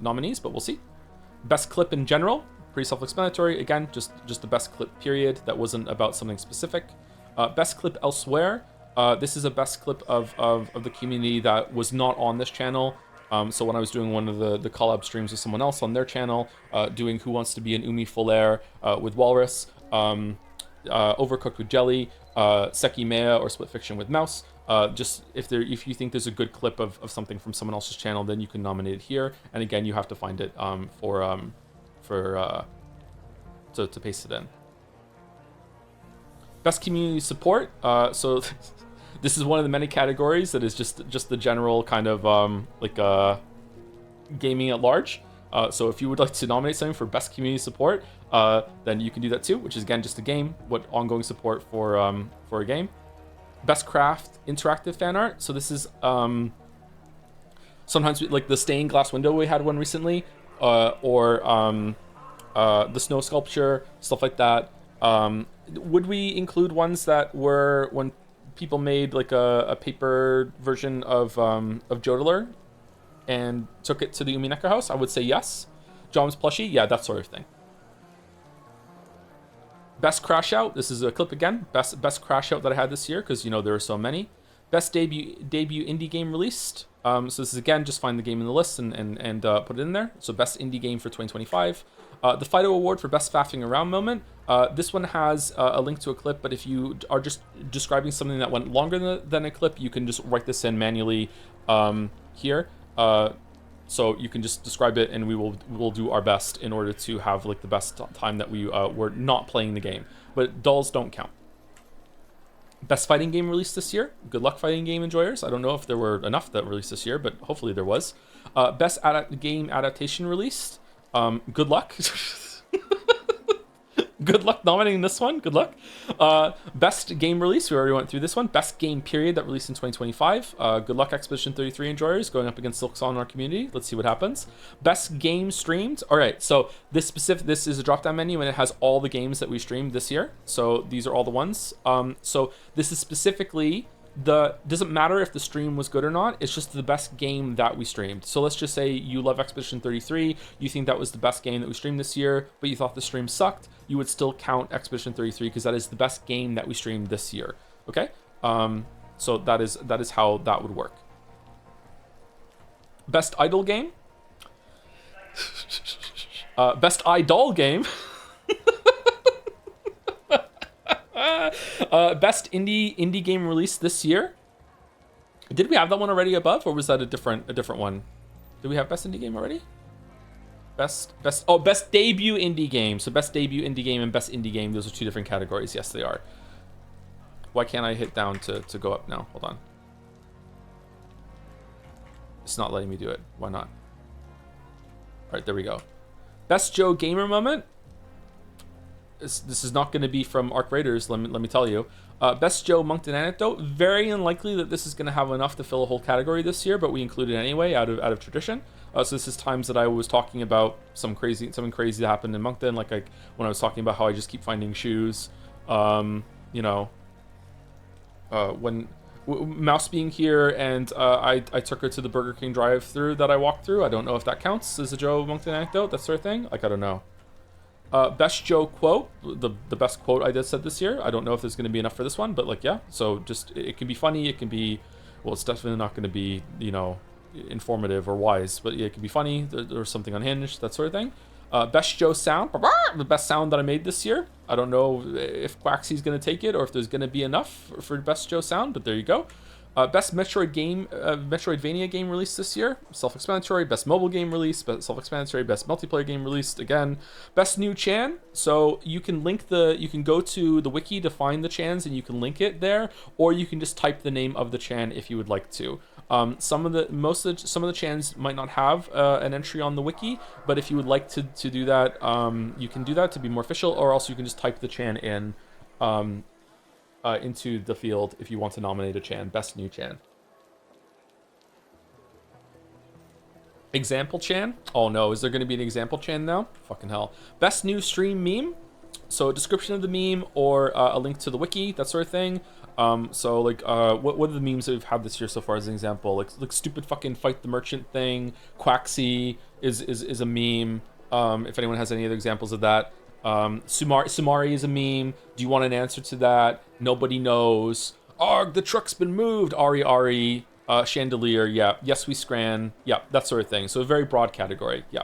nominees, but we'll see. Best clip in general, pretty self-explanatory. Again, just the best clip period that wasn't about something specific. Best clip elsewhere. This is a best clip of the community that was not on this channel. So when I was doing one of the collab streams with someone else on their channel, doing Who Wants to Be an Umi Folair with Walrus, Overcooked with Jelly, Seki Mea or Split Fiction with Mouse. Just if you think there's a good clip of something from someone else's channel, then you can nominate it here. And again, you have to find it to paste it in. Best community support. So this is one of the many categories that is just the general kind of gaming at large. So if you would like to nominate something for best community support, then you can do that too, which is again just a game, what ongoing support for a game. Best craft interactive fan art. So this is sometimes like the stained glass window, we had one recently, or the snow sculpture, stuff like that. Would we include ones that were when people made like a paper version of Jodeler and took it to the Umineko house? I would say yes. Jom's plushie, yeah, that sort of thing. Best crash out. This is a clip again. Best crash out that I had this year, because you know there are so many. Best debut indie game released. So this is again just find the game in the list and put it in there. So best indie game for 2025. The Fido Award for best faffing around moment. This one has a link to a clip, but if you are just describing something that went longer than a clip, you can just write this in manually here. So you can just describe it, and we'll do our best in order to have like the best time that we were not playing the game. But dolls don't count. Best fighting game released this year. Good luck, fighting game enjoyers. I don't know if there were enough that released this year, but hopefully there was. Best game adaptation released. Good luck. Good luck nominating this one. Good luck. Best game release. We already went through this one. Best game period that released in 2025. Good luck, Expedition 33 enjoyers going up against Silksong in our community. Let's see what happens. Best game streamed. All right. So this is a drop down menu and it has all the games that we streamed this year. So these are all the ones. So this is specifically doesn't matter if the stream was good or not, it's just the best game that we streamed. So let's just say you love Expedition 33, you think that was the best game that we streamed this year, but you thought the stream sucked, you would still count Expedition 33 because that is the best game that we streamed this year. Okay? So that is how that would work. Best idol game. Best idol game. Best indie game released this year. Did we have that one already above, or was that a different one? Did we have best indie game already? Best debut indie game. So best debut indie game and best indie game, those are two different categories. Yes, they are. Why can't I hit down to go up now? Hold on. It's not letting me do it. Why not? All right, there we go. Best Joe gamer moment. This is not going to be from Arc Raiders, let me tell you. Best Joe Moncton anecdote. Very unlikely that this is going to have enough to fill a whole category this year, but we include it anyway out of tradition. So this is times that I was talking about something crazy that happened in Moncton, like when I was talking about how I just keep finding shoes. When Mouse being here and I took her to the Burger King drive-thru that I walked through. I don't know if that counts as a Joe Moncton anecdote, that sort of thing. Like, I don't know. Best Joe quote, the best quote I just said this year. I don't know if there's going to be enough for this one, but like, yeah. So just, it can be funny, it can be, well, it's definitely not going to be, informative or wise, but yeah, it can be funny or something unhinged, that sort of thing. Best Joe sound, the best sound that I made this year. I don't know if Quaxy's going to take it or if there's going to be enough for Best Joe sound, but there you go. Best Metroidvania game released this year, self-explanatory. Best mobile game released, self-explanatory. Best multiplayer game released, again. Best new Chan, so you can go to the wiki to find the Chans and you can link it there, or you can just type the name of the Chan if you would like to. Some of the Chans might not have an entry on the wiki, but if you would like to do that, you can do that to be more official, or else you can just type the Chan in. Into the field if you want to nominate a Chan. Best new Chan. Example Chan? Oh no, is there going to be an example Chan now? Fucking hell. Best new stream meme. So a description of the meme or a link to the wiki, that sort of thing. So like, what are the memes that we've had this year so far as an example? Like stupid fucking fight the merchant thing. Quaxy is a meme. If anyone has any other examples of that. Sumari is a meme. Do you want an answer to that? Nobody knows. Arg, the truck's been moved. Ari, chandelier. Yeah. Yes, we scran. Yeah, that sort of thing. So a very broad category. Yeah.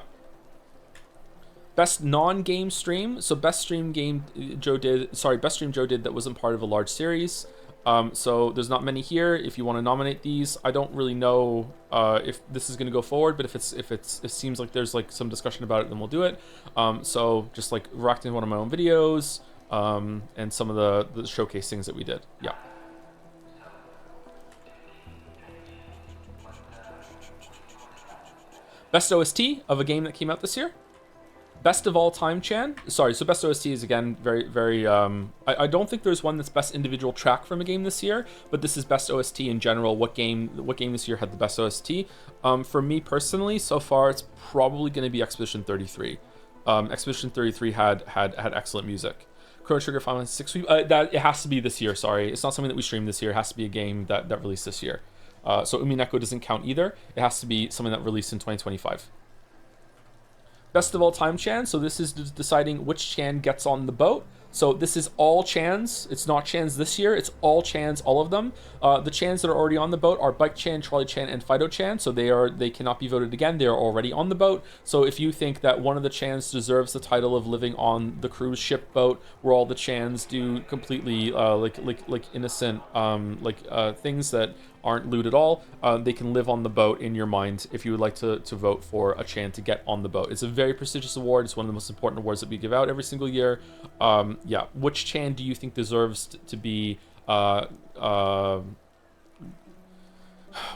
Best non-game stream. So best stream Joe did that wasn't part of a large series. So there's not many here. If you want to nominate these, I don't really know if this is going to go forward, but if it seems like there's like some discussion about it, then we'll do it. So just like reacting to one of my own videos, and some of the showcase things that we did. Yeah. Best OST of a game that came out this year. Best of all time Chan. Sorry, so best OST is again very, very, I don't think there's one that's best individual track from a game this year, but this is best OST in general. What game this year had the best OST? For me personally, so far it's probably going to be Expedition 33. Expedition 33 had excellent music. Chrono Trigger Final Fantasy 6, that it has to be this year. Sorry, it's not something that we streamed this year. It has to be a game that released this year. So Umineko doesn't count either. It has to be something that released in 2025. Best of all time Chan. So this is deciding which Chan gets on the boat. So this is all Chans. It's not Chans this year. It's all Chans, all of them. The Chans that are already on the boat are Bike Chan, Trolley Chan, and Fido Chan. So they cannot be voted again. They are already on the boat. So if you think that one of the Chans deserves the title of living on the cruise ship boat, where all the Chans do completely like innocent things that aren't lewd at all, they can live on the boat in your mind if you would like to vote for a Chan to get on the boat. It's a very prestigious award. It's one of the most important awards that we give out every single year. Yeah, which Chan do you think deserves to be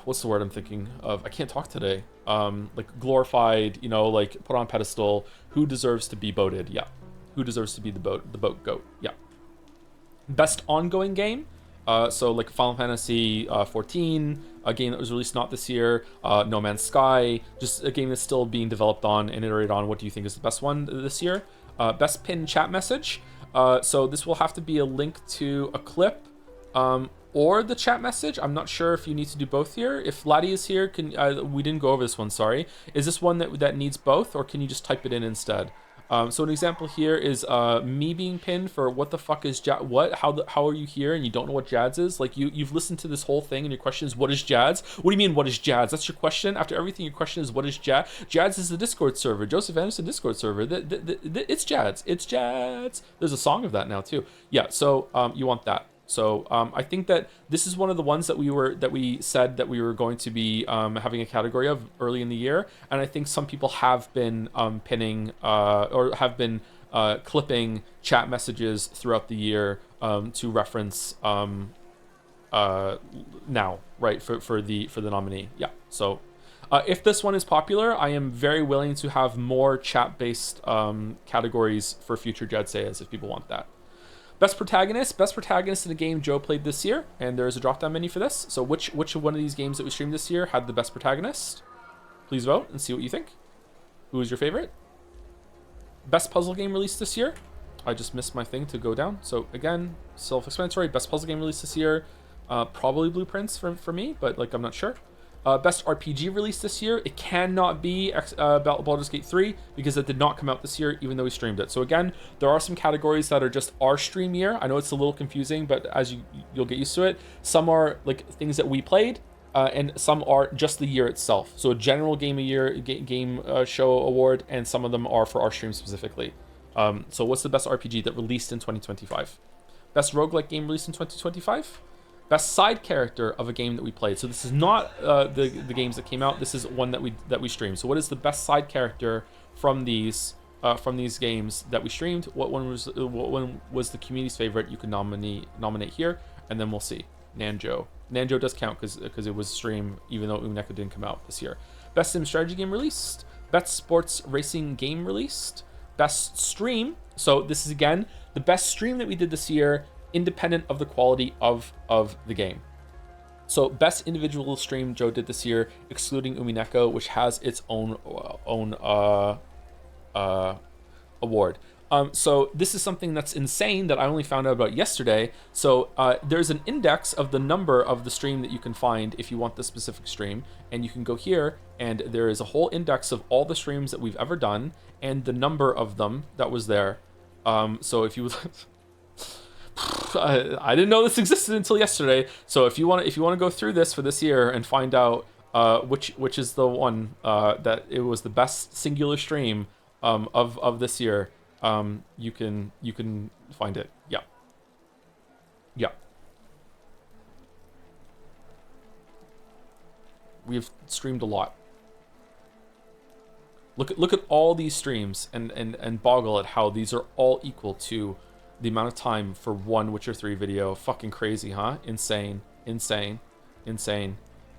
what's the word I'm thinking of? I can't talk today. Like glorified, you know, like put on pedestal. Who deserves to be voted? Yeah. Who deserves to be the boat goat? Yeah. Best ongoing game. So like Final Fantasy 14, a game that was released not this year, No Man's Sky, just a game that's still being developed on and iterated on. What do you think is the best one this year? Best pinned chat message. So this will have to be a link to a clip or the chat message. I'm not sure if you need to do both here. If Laddie is here, we didn't go over this one, sorry. Is this one that needs both, or can you just type it in instead? So an example here is me being pinned for what the fuck is what? How are you here and you don't know what JADS is? Like you've listened to this whole thing and your question is what is JADS? What do you mean what is JADS? That's your question. After everything, your question is what is JADS? JADS is the Discord server. Joseph Anderson Discord server. It's JADS. It's JADS. There's a song of that now too. Yeah. So you want that. So I think that this is one of the ones that we said that we were going to be having a category of early in the year, and I think some people have been pinning or have been clipping chat messages throughout the year to reference now, right, for the nominee. Yeah. So if this one is popular, I am very willing to have more chat-based categories for future JADSEYAs if people want that. Best protagonist in a game Joe played this year, and there is a drop-down menu for this. So which one of these games that we streamed this year had the best protagonist? Please vote and see what you think. Who is your favorite? Best puzzle game released this year. I just missed my thing to go down. So again, self-explanatory. Best puzzle game released this year. Probably Blueprints for me, but like I'm not sure. Best RPG released this year. It cannot be Baldur's Gate 3 because it did not come out this year, even though we streamed it. So again, there are some categories that are just our stream year. I know it's a little confusing, but as you'll get used to it. Some are like things that we played, and some are just the year itself. So a general game of year game show award, and some of them are for our stream specifically. So what's the best RPG that released in 2025? Best roguelike game released in 2025? Best side character of a game that we played. So this is not the games that came out. This is one that we streamed. So what is the best side character from these games that we streamed? What one was the community's favorite? You can nominate here, and then we'll see. Nanjo does count because it was stream, even though Umineko didn't come out this year. Best sim strategy game released. Best sports racing game released. Best stream. So this is again the best stream that we did this year, independent of the quality of the game. So best individual stream Joe did this year, excluding Umineko, which has its own award. So this is something that's insane that I only found out about yesterday. So there's an index of the number of the stream that you can find if you want the specific stream, and you can go here and there is a whole index of all the streams that we've ever done and the number of them that was there. So if you I didn't know this existed until yesterday. So if you want to go through this for this year and find out which is the one that it was the best singular stream of this year, you can find it. Yeah. We've streamed a lot. Look at all these streams and boggle at how these are all equal to the amount of time for one Witcher 3 video. Fucking crazy, huh? Insane.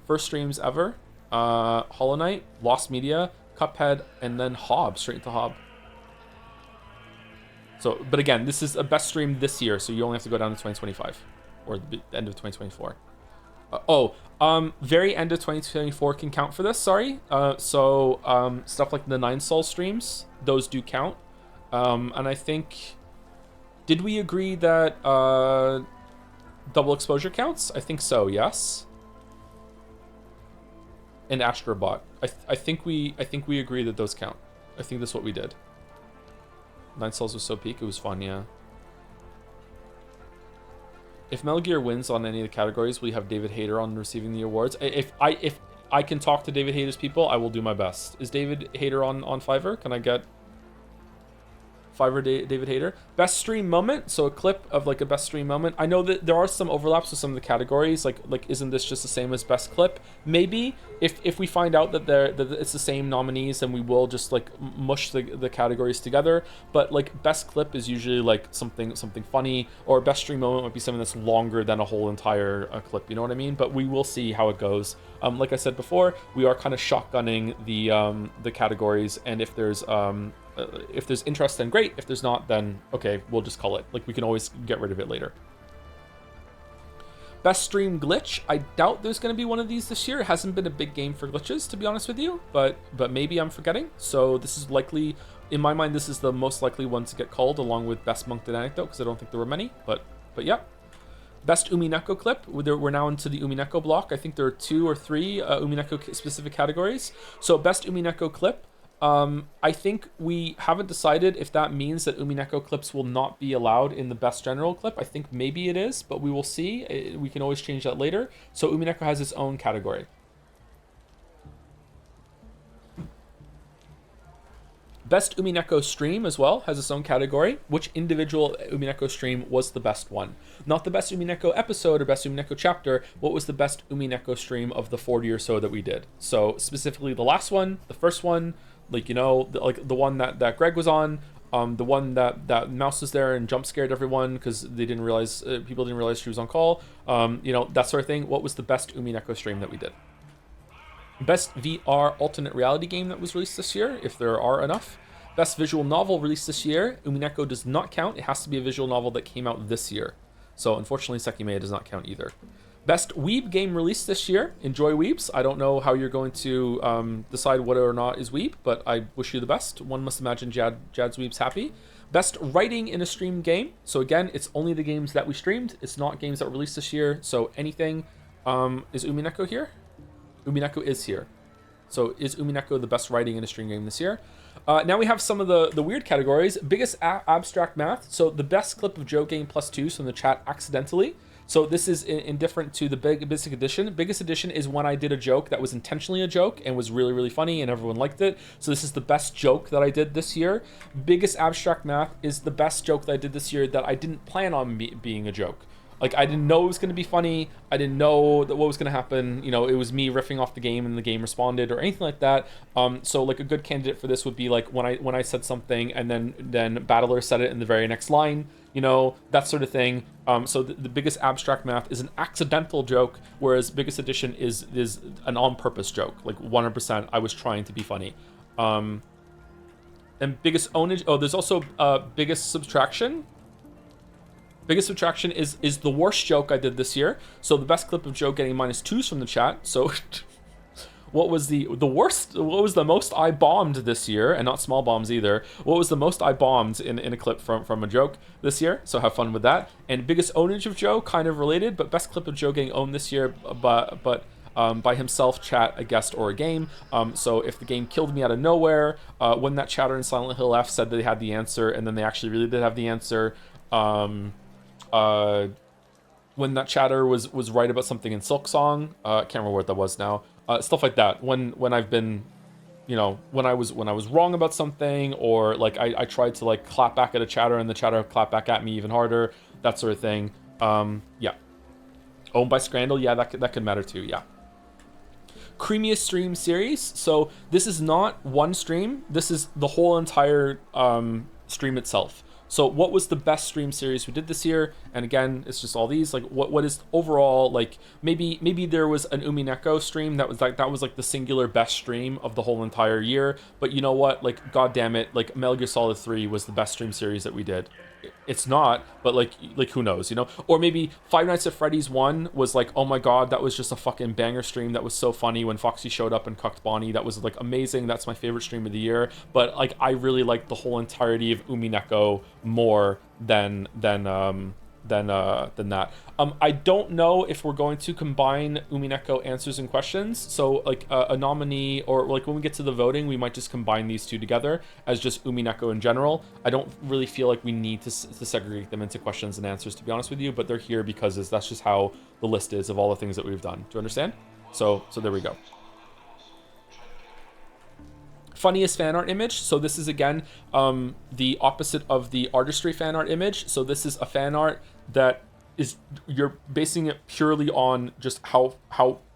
First streams ever. Hollow Knight, Lost Media, Cuphead, and then Hob, straight into Hob. So, but again, this is a best stream this year, so you only have to go down to 2025 or the end of 2024. Very end of 2024 can count for this. Sorry. So stuff like the 9 Soul streams, those do count. And I think, did we agree that double exposure counts? I think so. Yes. And Astrobot. I think we agree that those count. I think that's what we did. 9 Souls was so peak. It was fun. Yeah. If Metal Gear wins on any of the categories, we have David Hayter on receiving the awards. If I can talk to David Hayter's people, I will do my best. Is David Hayter on Fiverr? Can I get Fiverr David Hayter? Best stream moment. So a clip of like a best stream moment. I know that there are some overlaps with some of the categories. Like isn't this just the same as best clip? Maybe if we find out that it's the same nominees, then we will just like mush the categories together. But like best clip is usually like something funny, or best stream moment might be something that's longer than a whole entire clip. You know what I mean? But we will see how it goes. Like I said before, we are kind of shotgunning the categories, and if there's interest, then great. If there's not, then okay, we'll just call it. Like, we can always get rid of it later. Best stream glitch. I doubt there's going to be one of these this year. It hasn't been a big game for glitches, to be honest with you, but maybe I'm forgetting. So this is likely, in my mind, this is the most likely one to get called, along with best monked anecdote, because I don't think there were many, but yeah. Best Umineko clip. We're now into the Umineko block. I think there are 2 or 3 Umineko specific categories. So best Umineko clip. I think we haven't decided if that means that Umineko clips will not be allowed in the best general clip. I think maybe it is, but we will see. We can always change that later. So Umineko has its own category. Best Umineko stream as well has its own category. Which individual Umineko stream was the best one? Not the best Umineko episode or best Umineko chapter. What was the best Umineko stream of the 40 or so that we did? So specifically the last one, the first one, like, you know, the one that Greg was on, the one that Mouse was there and jump scared everyone because they didn't realize, people didn't realize she was on call, you know, that sort of thing. What was the best Umineko stream that we did? Best VR alternate reality game that was released this year, if there are enough. Best visual novel released this year. Umineko does not count. It has to be a visual novel that came out this year. So unfortunately, Sekimei does not count either. Best Weeb game released this year. Enjoy Weebs. I don't know how you're going to decide whether or not is Weeb, but I wish you the best. One must imagine Jad's Weeb's happy. Best writing in a stream game. So again, it's only the games that we streamed. It's not games that were released this year. So anything. Is Umineko here? Umineko is here. So is Umineko the best writing in a stream game this year? Now we have some of the weird categories. Biggest abstract math. So the best clip of Joe getting +2s from the chat accidentally. So this is indifferent to the biggest edition. Biggest edition is when I did a joke that was intentionally a joke and was really, really funny and everyone liked it. So this is the best joke that I did this year. Biggest abstract math is the best joke that I did this year that I didn't plan on being a joke. Like, I didn't know it was going to be funny. I didn't know that what was going to happen. You know, it was me riffing off the game and the game responded or anything like that. So like a good candidate for this would be like when I said something and then Battler said it in the very next line, you know, that sort of thing. So the biggest abstract math is an accidental joke, whereas biggest addition is an on-purpose joke. Like 100% I was trying to be funny. And biggest ownage, oh, there's also biggest subtraction. Biggest subtraction is the worst joke I did this year. So the best clip of Joe getting -2s from the chat. So what was the worst? What was the most I bombed this year? And not small bombs either. What was the most I bombed in a clip from a joke this year? So have fun with that. And biggest ownage of Joe, kind of related, but best clip of Joe getting owned this year, but by himself, chat, a guest, or a game. So if the game killed me out of nowhere, when that chatter in Silent Hill F said that they had the answer, and then they actually really did have the answer. When that chatter was right about something in Silk Song, can't remember what that was now. Stuff like that. When I've been, you know, when I was wrong about something, or like I tried to like clap back at a chatter and the chatter clapped back at me even harder, that sort of thing. Yeah. Owned by Scrandal, yeah, that could matter too. Yeah. Creamiest stream series. So this is not one stream. This is the whole entire stream itself. So what was the best stream series we did this year? And again, it's just all these, like what is overall, like maybe there was an Umineko stream that was like the singular best stream of the whole entire year. But you know what? Like, God damn it, like Metal Gear Solid 3 was the best stream series that we did. It's not, but like who knows, you know? Or maybe Five Nights at Freddy's 1 was like, oh my god, that was just a fucking banger stream. That was so funny when Foxy showed up and cucked Bonnie. That was like amazing. That's my favorite stream of the year. But like, I really liked the whole entirety of Umineko more than than that. I don't know if we're going to combine Umineko answers and questions. So like a nominee, or like when we get to the voting, we might just combine these two together as just Umineko in general. I don't really feel like we need to segregate them into questions and answers, to be honest with you, but they're here because that's just how the list is of all the things that we've done. Do you understand? So there we go. Funniest fan art image. So this is again the opposite of the artistry fan art image. So this is a fan art that is, you're basing it purely on just how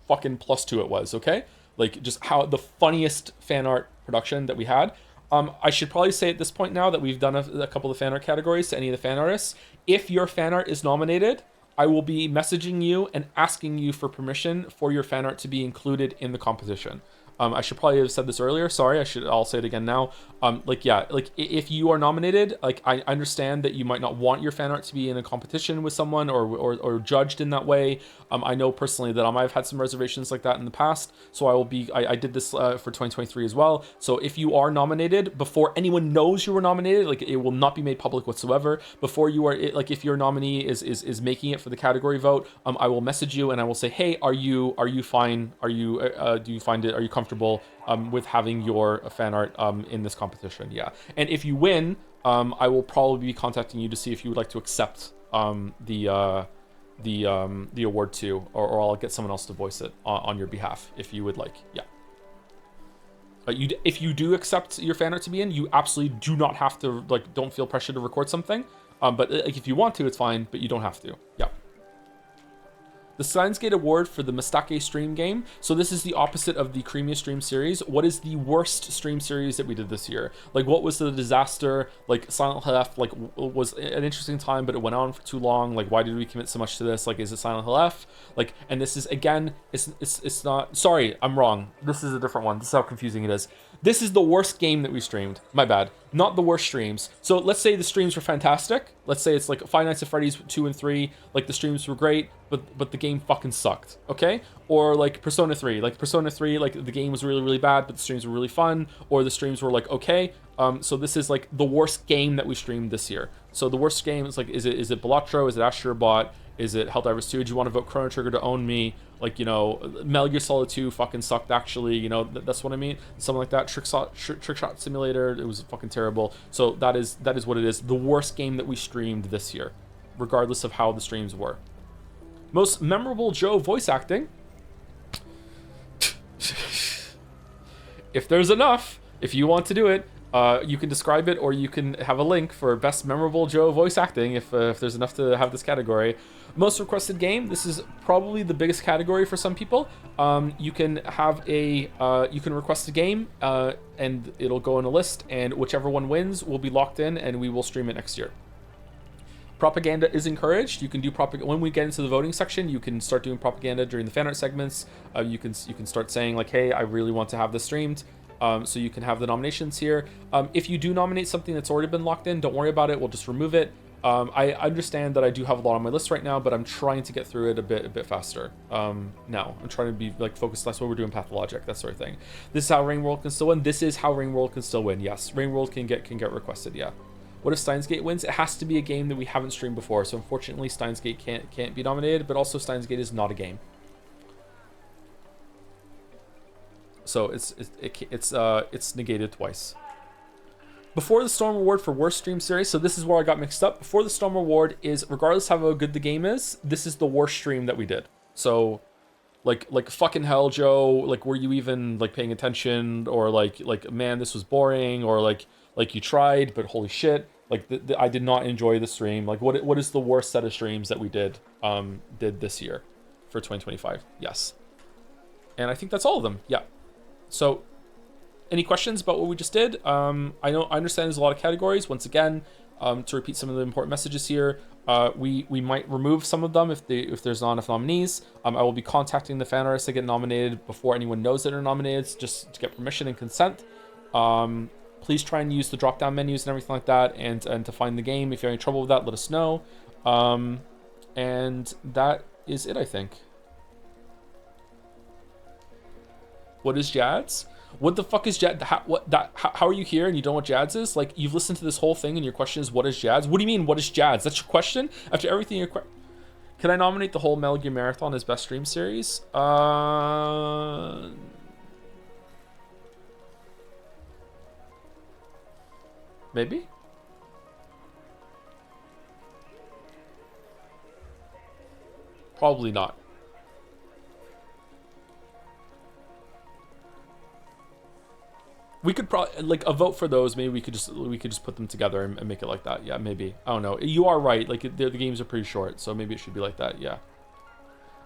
fucking +2 it was, okay? Like just how the funniest fan art production that we had. I should probably say at this point now that we've done a couple of fan art categories to any of the fan artists. If your fan art is nominated, I will be messaging you and asking you for permission for your fan art to be included in the competition. I should probably have said this earlier. Sorry, I'll say it again now. Like, yeah, like if you are nominated, like I understand that you might not want your fan art to be in a competition with someone or judged in that way. I know personally that I might have had some reservations like that in the past. So I did this for 2023 as well. So if you are nominated, before anyone knows you were nominated, like it will not be made public whatsoever. Before you are, like if your nominee is making it for the category vote, I will message you and I will say, hey, are you fine? Do you find it? Are you comfortable with having your fan art in this competition? Yeah. And if you win, I will probably be contacting you to see if you would like to accept the award too, or I'll get someone else to voice it on your behalf if you would like. Yeah. If you do accept your fan art to be in, you absolutely do not have to, like, don't feel pressure to record something. But like, if you want to, it's fine, but you don't have to. Yeah. The Steins Gate Award for the Mistake stream game. So this is the opposite of the Creamiest stream series. What is the worst stream series that we did this year? Like, what was the disaster? Like, Silent Hill F, like, was an interesting time, but it went on for too long. Like, why did we commit so much to this? Like, is it Silent Hill F? Like, and this is, again, it's not, sorry, I'm wrong. This is a different one. This is how confusing it is. This is the worst game that we streamed. My bad. Not the worst streams. So let's say the streams were fantastic. Let's say it's like Five Nights at Freddy's 2 and 3. Like, the streams were great, but the game fucking sucked. Okay? Or like Persona 3. Like Persona 3, like the game was really, really bad, but the streams were really fun. Or the streams were like okay. So this is like the worst game that we streamed this year. So the worst game is like, is it Balatro? Is it Astrobot? Is it Helldivers 2? Do you want to vote Chrono Trigger to own me? Like, you know, Metal Gear Solid 2 fucking sucked, actually. You know, that's what I mean. Something like that. Trick Shot Simulator, it was fucking terrible. So that is what it is. The worst game that we streamed this year, regardless of how the streams were. Most memorable Joe voice acting. If there's enough, if you want to do it, you can describe it, or you can have a link for best memorable Joe voice acting if there's enough to have this category. Most requested game. This is probably the biggest category for some people. You can have you can request a game, and it'll go in a list, and whichever one wins will be locked in, and we will stream it next year. Propaganda is encouraged. You can do propaganda when we get into the voting section. You can start doing propaganda during the fan art segments. You can start saying like, hey, I really want to have this streamed. So you can have the nominations here. If you do nominate something that's already been locked in, don't worry about it. We'll just remove it. I understand that I do have a lot on my list right now, but I'm trying to get through it a bit faster. Now I'm trying to be like focused. That's what we're doing, Pathologic, that sort of thing. This is how Ring World can still win. This is how Ring World can still win. Yes, Ring World can get requested. Yeah. What if Steins Gate wins? It has to be a game that we haven't streamed before. So unfortunately, Steins Gate can't be nominated. But also, Steins Gate is not a game. So it's negated twice. Before the Storm Award for worst stream series. So this is where I got mixed up. Before the Storm Award is, regardless of how good the game is, this is the worst stream that we did. So like fucking hell, Joe. Like, were you even like paying attention? Or like man, this was boring. Or like you tried, but holy shit. Like I did not enjoy the stream. Like what is the worst set of streams that we did this year for 2025? Yes. And I think that's all of them. Yeah. So, any questions about what we just did? I understand there's a lot of categories. Once again, to repeat some of the important messages here, we might remove some of them if there's not enough nominees. I will be contacting the fan artists that get nominated before anyone knows that they're nominated, just to get permission and consent. Please try and use the drop-down menus and everything like that, and to find the game. If you have any trouble with that, let us know. And that is it, I think. What is JADS? What the fuck is Jad? How are you here and you don't know what Jads is? Like, you've listened to this whole thing and your question is, what is Jads? What do you mean, what is Jads? That's your question? After everything you're... Can I nominate the whole Metal Gear Marathon as best stream series? Maybe? Probably not. We could probably, like, a vote for those. Maybe we could just put them together and make it like that. Yeah, maybe. I don't know. You are right. Like, the games are pretty short, so maybe it should be like that. Yeah.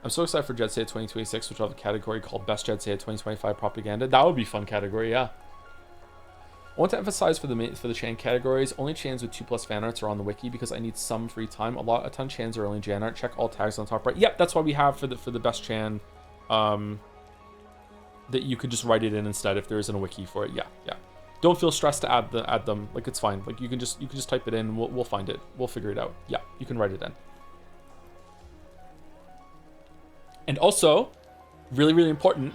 I'm so excited for JADSEYA 2026, which will have a category called Best JADSEYA 2025 Propaganda. That would be a fun category. Yeah. I want to emphasize for the Chan categories, only Chans with 2+ fan arts are on the wiki because I need some free time. A ton Chans are only Jan art. Check all tags on the top right. Yep, that's why we have for the best Chan. That you could just write it in instead if there isn't a wiki for it. Yeah, yeah. Don't feel stressed to add them. Like, it's fine. Like, you can just type it in. We'll find it. We'll figure it out. Yeah, you can write it in. And also, really, really important,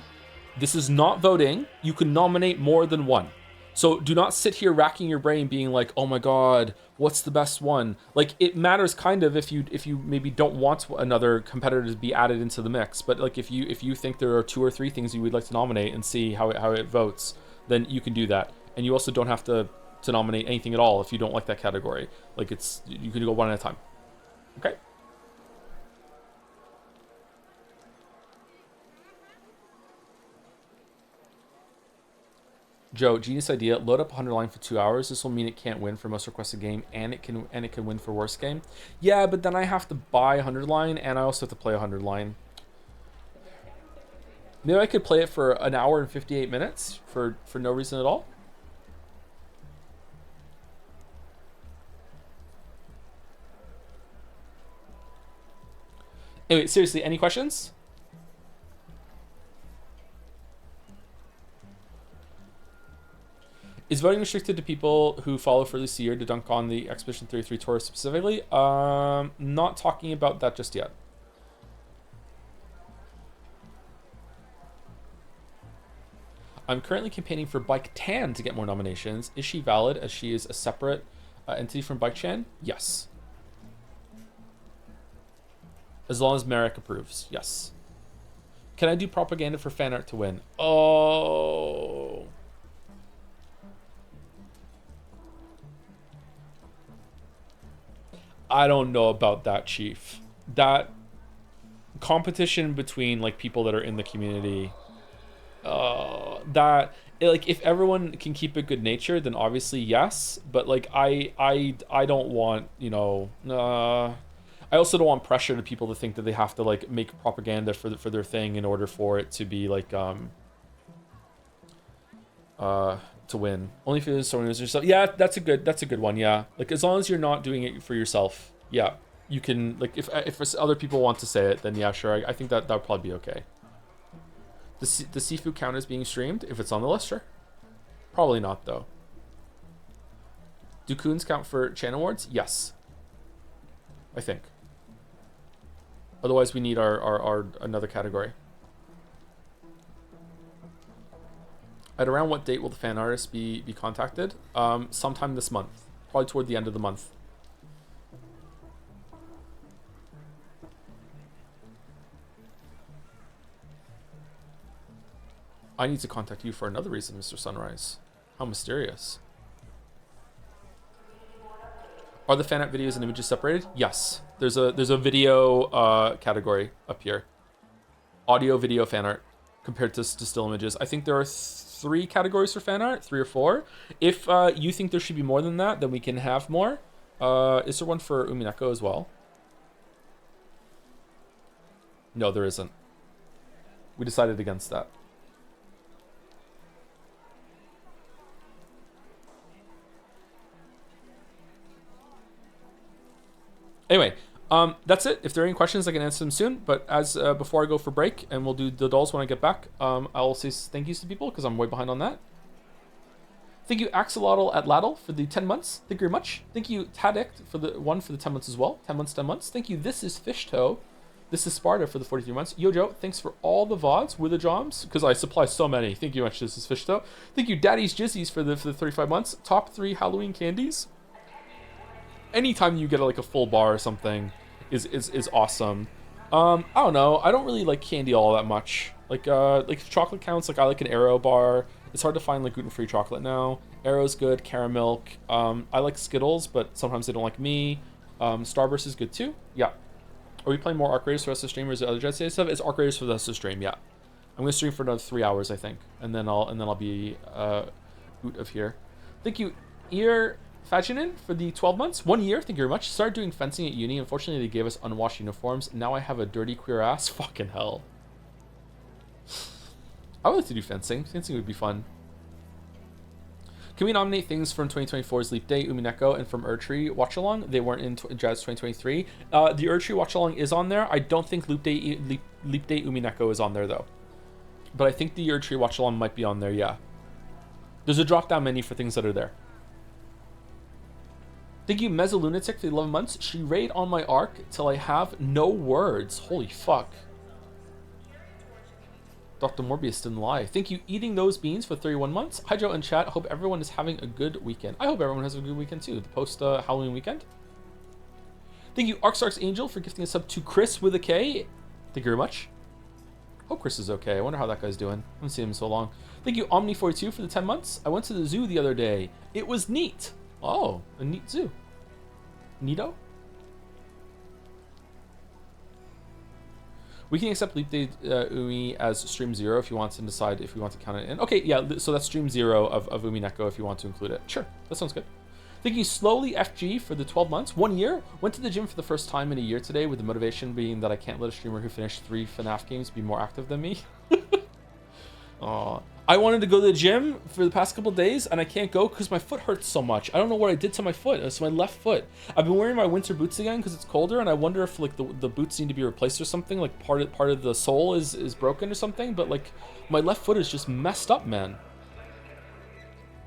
this is not voting. You can nominate more than one. So do not sit here racking your brain being like, oh my god, what's the best one? Like, it matters kind of if you maybe don't want another competitor to be added into the mix, but like if you think there are 2 or 3 things you would like to nominate and see how it votes, then you can do that. And you also don't have to nominate anything at all if you don't like that category. Like, you can go one at a time. Okay? Joe, genius idea. Load up 100 line for 2 hours. This will mean it can't win for most requested game, and it can win for worst game. Yeah, but then I have to buy 100 line, and I also have to play 100 line. Maybe I could play it for an hour and 58 minutes for no reason at all. Anyway, seriously, any questions? Is voting restricted to people who follow for at least a year to dunk on the Expedition 33 tour specifically? Not talking about that just yet. I'm currently campaigning for Bike Tan to get more nominations. Is she valid as she is a separate entity from Bike Chan? Yes. As long as Merrick approves, yes. Can I do propaganda for fan art to win? Oh... I don't know about that, Chief. That competition between like people that are in the community, like if everyone can keep it good natured, then obviously yes. But like I don't want, you know, I also don't want pressure to people to think that they have to like make propaganda for their thing in order for it to be like to win. Only if it's someone who's yourself. Yeah, that's a good one. Yeah, like as long as you're not doing it for yourself. Yeah, you can, like if other people want to say it, then yeah, sure. I think that would probably be okay. The seafood count is being streamed if it's on the list, sure. Probably not though. Do coons count for Chan Awards? Yes, I think. Otherwise, we need our another category. At around what date will the fan artists be contacted? Sometime this month. Probably toward the end of the month. I need to contact you for another reason, Mr. Sunrise. How mysterious. Are the fan art videos and images separated? Yes. There's a video category up here. Audio, video, fan art compared to still images. I think there are 3 categories for fan art, 3 or 4. If you think there should be more than that, then we can have more. Is there one for Umineko as well? No, there isn't. We decided against that. Anyway, that's it. If there are any questions, I can answer them soon. But as before I go for break, and we'll do the dolls when I get back, I'll say thank yous to people because I'm way behind on that. Thank you, Axolotl at Laddle for the 10 months. Thank you very much. Thank you, Tadict for the 10 months as well. 10 months, 10 months. Thank you, This is Fishtoe This is Sparta for the 43 months. Yo, Joe, thanks for all the VODs with the joms, because I supply so many. Thank you much. This is Fish, though. Thank you, Daddy's Jizzies, for the 35 months. Top 3 Halloween candies. Anytime you get like a full bar or something is awesome. I don't know. I don't really like candy all that much. Like if chocolate counts, like I like an Aero bar. It's hard to find like gluten-free chocolate now. Aero's good. Caramilk. I like Skittles, but sometimes they don't like me. Starburst is good too. Yeah. Are we playing more Arc Raiders for the rest of the stream, or is it other JADSEYA stuff? It's Arc Raiders for the rest of the stream. Yeah. I'm gonna stream for another 3 hours, I think, and then I'll be out of here. Thank you, Ear Faginin, for the 12 months. 1 year, thank you very much. Started doing fencing at uni. Unfortunately, they gave us unwashed uniforms. Now I have a dirty queer ass. Fucking hell. I would like to do fencing. Fencing would be fun. Can we nominate things from 2024's Leap Day, Umineko, and from Erdtree Watch Along? They weren't in Jazz 2023. The Erdtree Watch Along is on there. I don't think Leap Day Umineko is on there, though. But I think the Erdtree Watch Along might be on there, yeah. There's a drop-down menu for things that are there. Thank you, Mezzolunatic, for the 11 months. She raid on my arc till I have no words. Holy fuck. Dr. Morbius didn't lie. Thank you, Eating Those Beans, for 31 months. Hi, Joe and chat. Hope everyone is having a good weekend. I hope everyone has a good weekend, too. The post-Halloween weekend. Thank you, Arcsarks Angel, for gifting a sub to Chris with a K. Thank you very much. Hope Chris is okay. I wonder how that guy's doing. I haven't seen him in so long. Thank you, Omni42, for the 10 months. I went to the zoo the other day. It was neat. Oh, a neat zoo. Neato? We can accept Leap Day Umi as stream 0 if you want to decide if we want to count it in. Okay, yeah, so that's stream 0 of Umineko if you want to include it. Sure, that sounds good. Thank you, Slowly FG, for the 12 months. 1 year. Went to the gym for the first time in a year today, with the motivation being that I can't let a streamer who finished 3 FNAF games be more active than me. Aw. I wanted to go to the gym for the past couple days, and I can't go because my foot hurts so much. I don't know what I did to my foot. It's my left foot. I've been wearing my winter boots again because it's colder, and I wonder if like the boots need to be replaced or something. Like part of the sole is broken or something. But like my left foot is just messed up, man.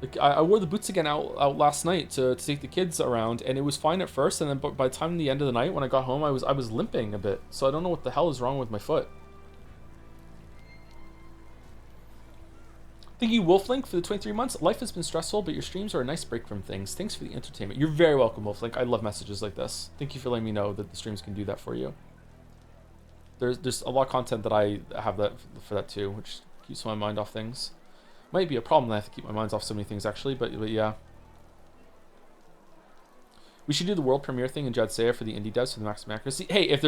Like I wore the boots again out last night to take the kids around, and it was fine at first, and then by the time the end of the night when I got home, I was limping a bit. So I don't know what the hell is wrong with my foot. Thank you, Wolflink, for the 23 months. Life has been stressful, but your streams are a nice break from things. Thanks for the entertainment. You're very welcome, Wolflink. I love messages like this. Thank you for letting me know that the streams can do that for you. There's a lot of content that I have for that too, which keeps my mind off things. Might be a problem that I have to keep my mind off so many things actually, but yeah. We should do the world premiere thing in JADSEYA for the indie devs for the maximum accuracy. Hey, if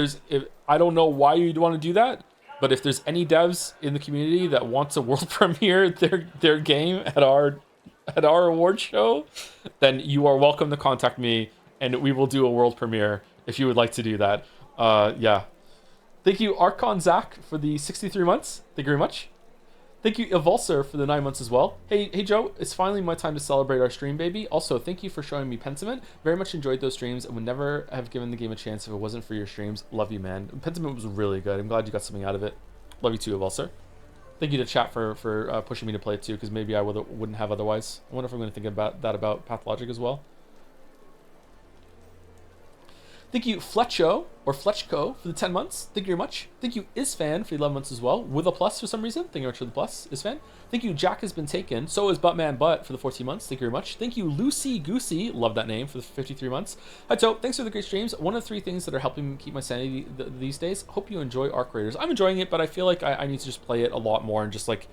I don't know why you'd want to do that, but if there's any devs in the community that wants a world premiere their game at our award show, then you are welcome to contact me, and we will do a world premiere if you would like to do that. Yeah. Thank you, Archon Zach, for the 63 months. Thank you very much. Thank you, Evulsor, for the 9 months as well. Hey Joe, it's finally my time to celebrate our stream, baby. Also, thank you for showing me Pentiment. Very much enjoyed those streams and would never have given the game a chance if it wasn't for your streams. Love you, man. Pentiment was really good. I'm glad you got something out of it. Love you too, Evulsor. Thank you to chat for pushing me to play it too, because maybe I wouldn't have otherwise. I wonder if I'm going to think about that about Pathologic as well. Thank you, Fletcho, or Fletchco, for the 10 months. Thank you very much. Thank you, Isfan, for the 11 months as well, with a plus for some reason. Thank you very much for the plus, Isfan. Thank you, Jack Has Been Taken. So is Buttman Butt for the 14 months. Thank you very much. Thank you, Lucy Goosey. Love that name, for the 53 months. Hi, Toe. Thanks for the great streams. One of the 3 things that are helping me keep my sanity these days. Hope you enjoy Arc Raiders. I'm enjoying it, but I feel like I need to just play it a lot more and just like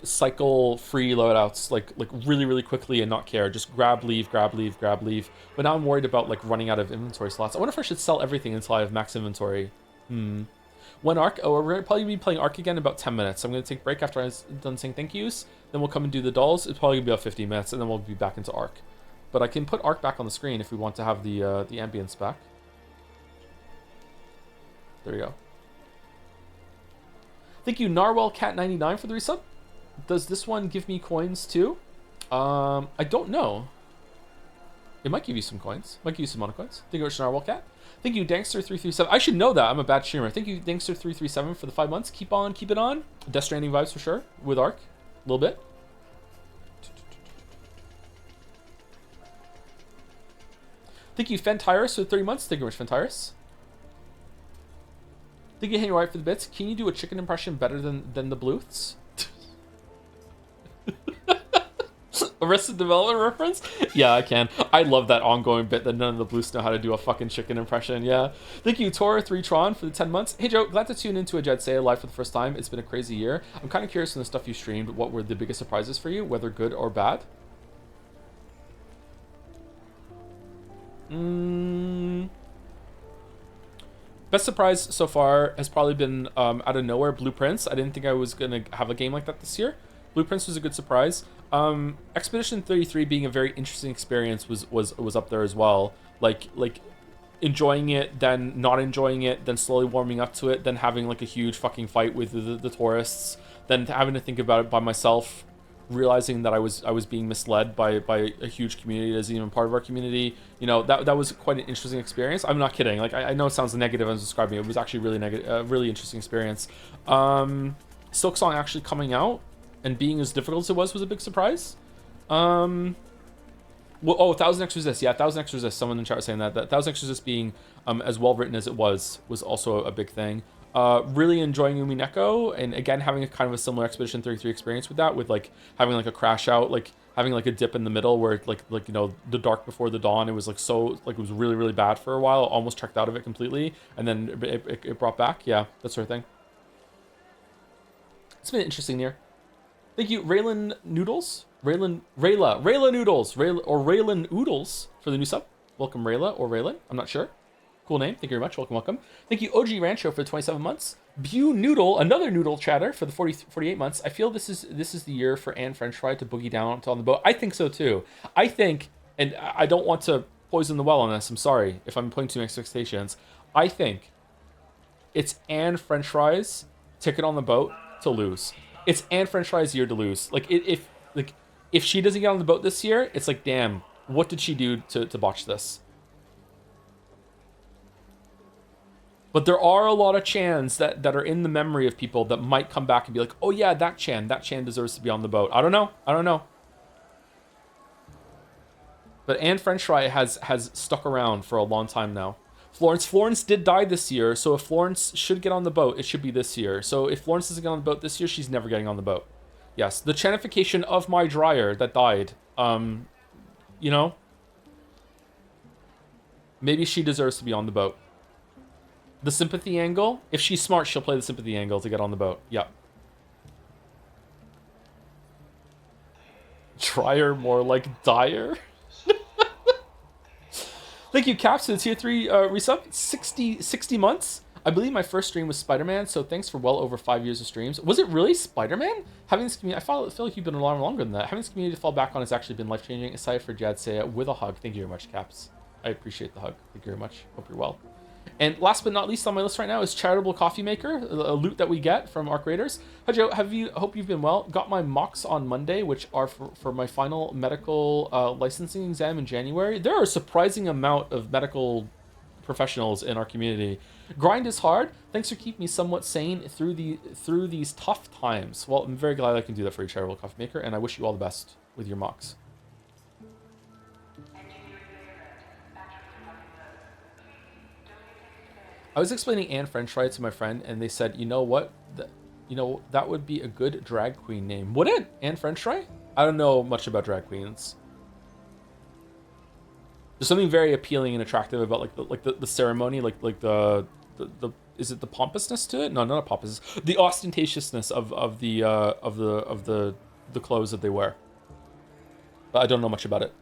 cycle free loadouts like really, really quickly and not care. Just grab, leave, grab, leave, grab, leave. But now I'm worried about like running out of inventory slots. I wonder if I should sell everything until I have max inventory. When Arc, we're going to probably be playing Arc again in about 10 minutes. I'm going to take a break after I'm done saying thank yous. Then we'll come and do the dolls. It's probably going to be about 15 minutes, and then we'll be back into Arc. But I can put Arc back on the screen if we want to have the ambience back. There we go. Thank you, Narwhal Cat 99 for the resub. Does this one give me coins too? I don't know. It might give you some coins. Might give you some mono coins. Thank you very much, Narwhal Cat. Thank you, Dankster337. I should know that. I'm a bad streamer. Thank you, Dankster337, for the 5 months. Keep on, keep it on. Death Stranding vibes for sure with Arc. A little bit. Thank you, Fentyrus, for 30 months. Thank you very much, Fentyrus. Think you hang right for the bits? Can you do a chicken impression better than the Bluths? Arrested Development reference? Yeah, I can. I love that ongoing bit that none of the Bluths know how to do a fucking chicken impression. Yeah. Thank you, Tor3Tron, for the 10 months. Hey, Joe, glad to tune into a JADSEYA live for the first time. It's been a crazy year. I'm kind of curious from the stuff you streamed, what were the biggest surprises for you, whether good or bad? Best surprise so far has probably been out of nowhere, Blueprints. I didn't think I was going to have a game like that this year. Blueprints was a good surprise. Expedition 33 being a very interesting experience was up there as well. Like enjoying it, then not enjoying it, then slowly warming up to it, then having like a huge fucking fight with the tourists, then having to think about it by myself, realizing that I was being misled by a huge community that isn't even part of our community. You know, that was quite an interesting experience. I'm not kidding. Like I know it sounds negative as describing it. It was actually really negative, really interesting experience. Silk Song actually coming out and being as difficult as it was a big surprise. Well, oh, Thousand X Resist. Yeah, Thousand X Resist. Someone in the chat was saying that Thousand X Resist being as well written as it was also a big thing. Really enjoying Umineko, and again having a kind of a similar Expedition 33 experience with that, with like having like a crash out, like having like a dip in the middle where like you know, the dark before the dawn, it was like so like it was really really bad for a while, almost checked out of it completely, and then it brought back. Yeah, that sort of thing. It's been an interesting year. Thank you, Raylan Noodles. Rayla Noodles. Raylan Oodles for the new sub. Welcome, Rayla or Raylan. I'm not sure. Cool name. Thank you very much. Welcome. Thank you, OG Rancho, for the 27 months. Bew Noodle, another Noodle chatter for the 48 months. I feel this is the year for Anne French Fry to boogie down on the boat. I think so too. I think, and I don't want to poison the well on this. I'm sorry if I'm putting too many expectations. I think it's Anne French Fry's ticket on the boat to lose. It's Anne French Fry's year to lose. Like if she doesn't get on the boat this year, it's like, damn, what did she do to botch this? But there are a lot of Chans that are in the memory of people that might come back and be like, oh yeah, that Chan deserves to be on the boat. I don't know. But Anne French Fry has stuck around for a long time now. Florence did die this year, so if Florence should get on the boat, it should be this year. So if Florence doesn't get on the boat this year, she's never getting on the boat. Yes, the Chanification of my dryer that died. You know, maybe she deserves to be on the boat. The sympathy angle, if she's smart, she'll play the sympathy angle to get on the boat. Yep. Dryer more like Dyer. Thank you, Caps, for the tier 3 resub. 60 months. I believe my first stream was Spider-Man, so thanks for well over 5 years of streams. Was it really Spider-Man? Having this community, I feel like you've been a lot longer than that. Having this community to fall back on has actually been life-changing. Aside for JADSEYA with a hug. Thank you very much, Caps. I appreciate the hug. Thank you very much. Hope you're well. And last but not least on my list right now is Charitable Coffee Maker, a loot that we get from our creators. Hi Joe, hope you've been well. Got my mocks on Monday, which are for my final medical licensing exam in January. There are a surprising amount of medical professionals in our community. Grind is hard. Thanks for keeping me somewhat sane through these tough times. Well, I'm very glad I can do that for you, Charitable Coffee Maker, and I wish you all the best with your mocks. I was explaining Anne French Fry to my friend, and they said, you know what? That would be a good drag queen name. Would it? Anne French Fry? I don't know much about drag queens. There's something very appealing and attractive about the ceremony, like the is it the pompousness to it? No, not a pompousness. The ostentatiousness of the clothes that they wear. But I don't know much about it.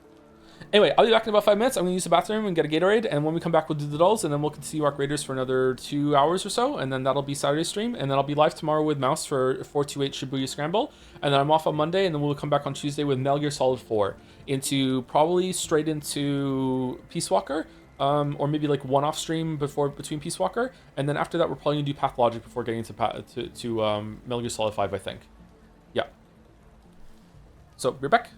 Anyway, I'll be back in about 5 minutes. I'm going to use the bathroom and get a Gatorade, and when we come back, we'll do the dolls, and then we'll continue our graders for another 2 hours or so, and then that'll be Saturday's stream, and then I'll be live tomorrow with Mouse for 428 Shibuya Scramble, and then I'm off on Monday, and then we'll come back on Tuesday with Metal Gear Solid 4, probably straight into Peace Walker, or maybe like one-off stream between Peace Walker, and then after that, we're probably going to do Pathologic before getting to Metal Gear Solid 5, I think. Yeah. So, we're back.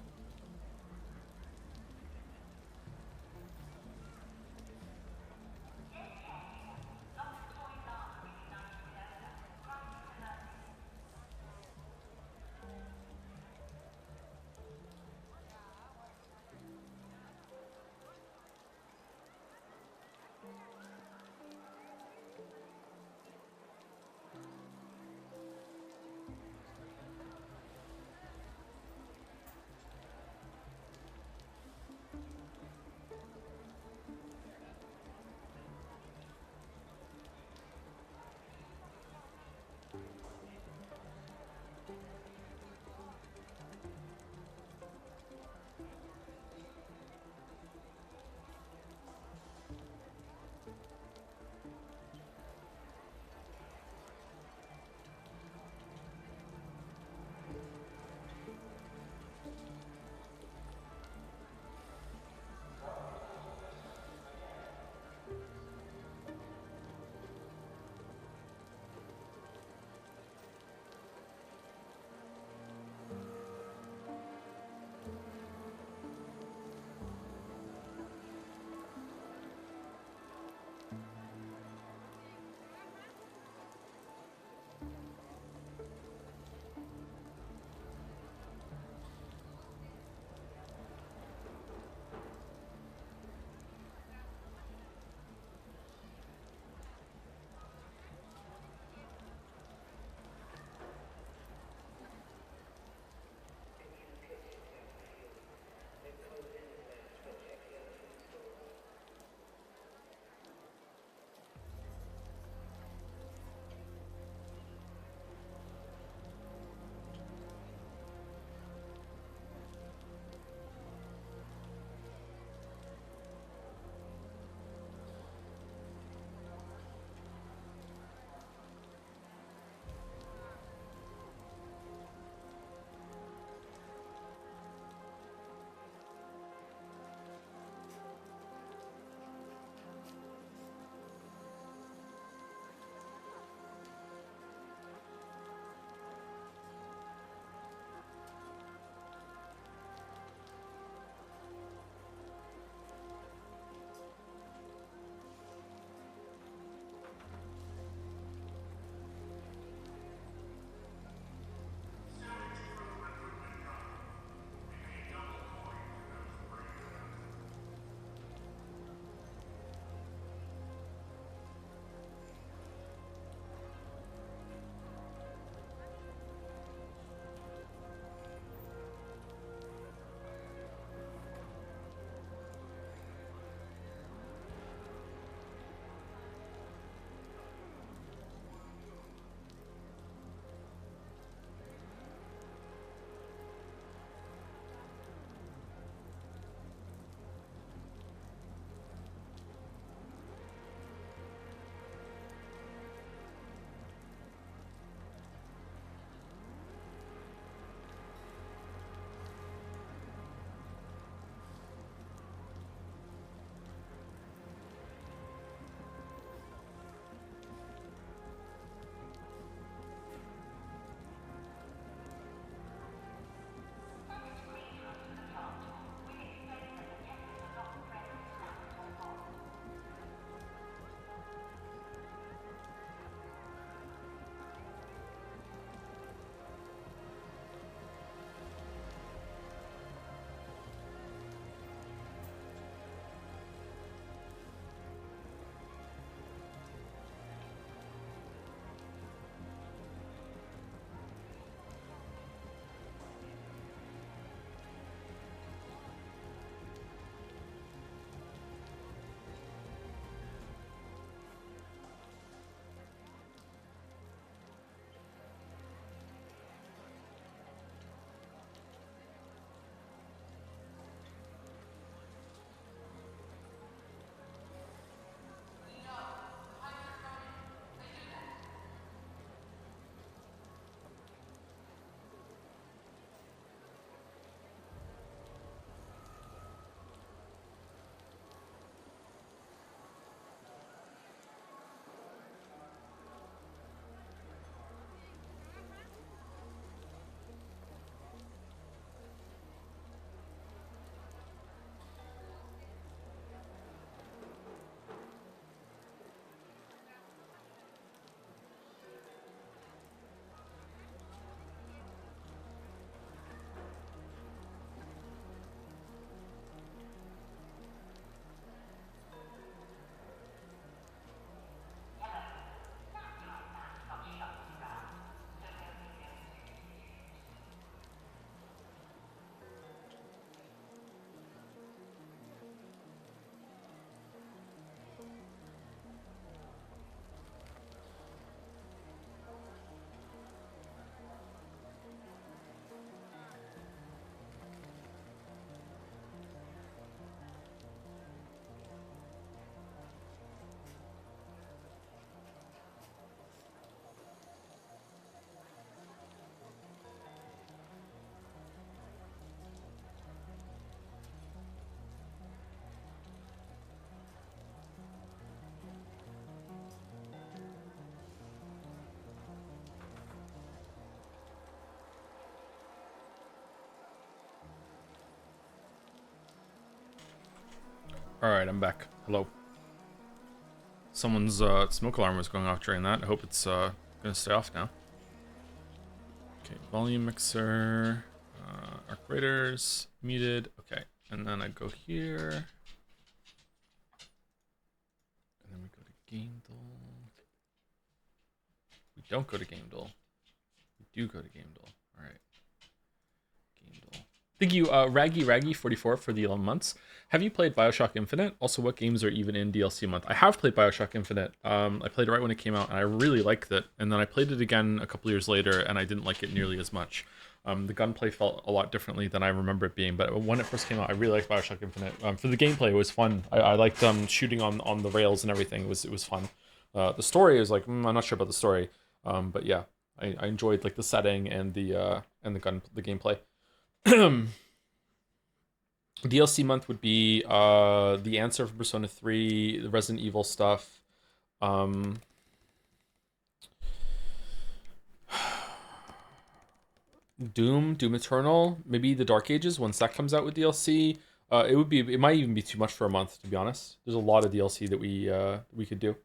All right, I'm back. Hello. Someone's smoke alarm was going off during that. I hope it's gonna stay off now. Okay, volume mixer, arc raiders muted. Okay, and then I go here, and then we go to game duel. We don't go to game duel. We do go to game duel. All right, game duel. Thank you, Raggy44 for the 11 months. Have you played BioShock Infinite? Also, what games are even in DLC month? I have played BioShock Infinite. I played it right when it came out, and I really liked it. And then I played it again a couple years later, and I didn't like it nearly as much. The gunplay felt a lot differently than I remember it being. But when it first came out, I really liked BioShock Infinite. For the gameplay, it was fun. I liked shooting on the rails and everything. It was fun. The story is like, I'm not sure about the story. But yeah, I enjoyed like the setting and the gameplay. DLC month would be the answer for Persona 3, the Resident Evil stuff. Doom Eternal, maybe the Dark Ages once that comes out with DLC. It might even be too much for a month, to be honest. There's a lot of DLC that we could do.